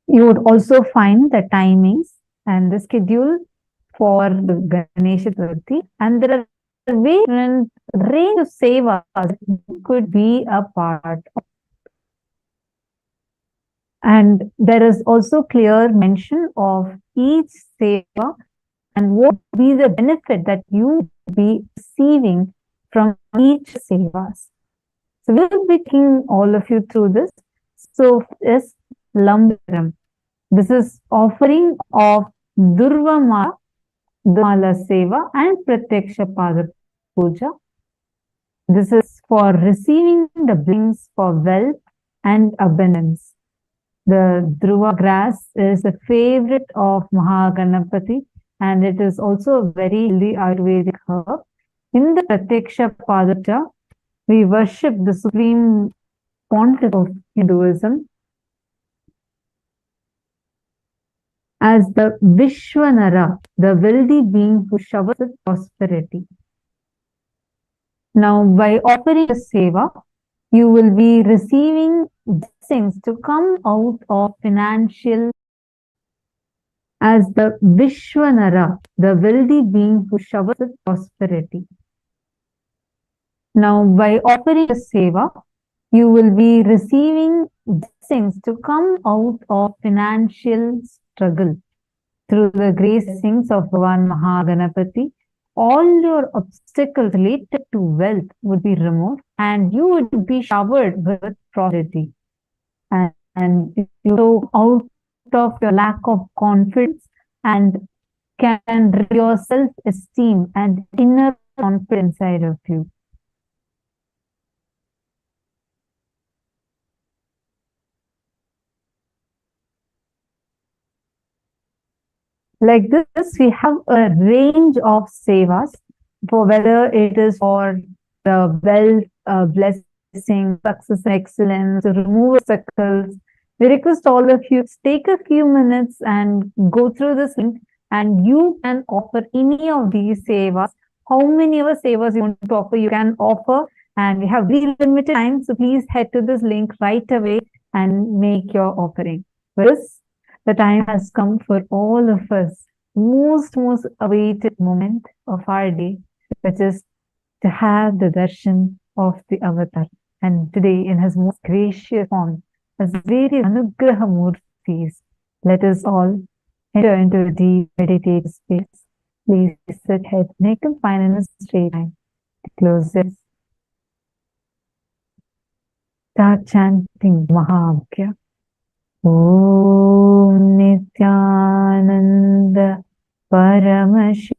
You would also find the timings and the schedule for the Ganesha Chaturthi, and there are different range of sevas that could be a part of. And there is also clear mention of each seva and what will be the benefit that you will be receiving from each sevas. So we'll be taking all of you through this. So is Lambaram. This is offering of Durvamala, Mala Seva and Pratyaksha Pada Puja. This is for receiving the blessings for wealth and abundance. The Dhruva grass is a favorite of Mahaganapati, and it is also a very healthy Ayurvedic herb. In the Pratyaksha Pada, we worship the supreme pontiff of Hinduism as the Vishwanara, the wealthy being who showers with prosperity. Now, by offering the seva, you will be receiving blessings to come out of financial as the Vishwanara, the wealthy being who showers with prosperity. Now, by offering the seva, you will be receiving blessings to come out of financial struggle through the gracings of Bhagavan Mahaganapati. All your obstacles related to wealth would be removed and you would be showered with prosperity. And if you go out of your lack of confidence and can rid your self-esteem and inner confidence inside of you. Like this, we have a range of sevas, for whether it is for the wealth, blessing, success, excellence, to remove obstacles. We request all of you to take a few minutes and go through this link, and you can offer any of these sevas. How many of sevas you want to offer, you can offer, and we have very limited time, so please head to this link right away and make your offering. This, the time has come for all of us, most awaited moment of our day, which is to have the darshan of the avatar. And today, in his most gracious form, as various anugraha murtis, let us all enter into a deep meditative space. Please sit head, neck and spine in a straight line. Close this. Start chanting Mahavakya. Om Nithyananda Paramashivam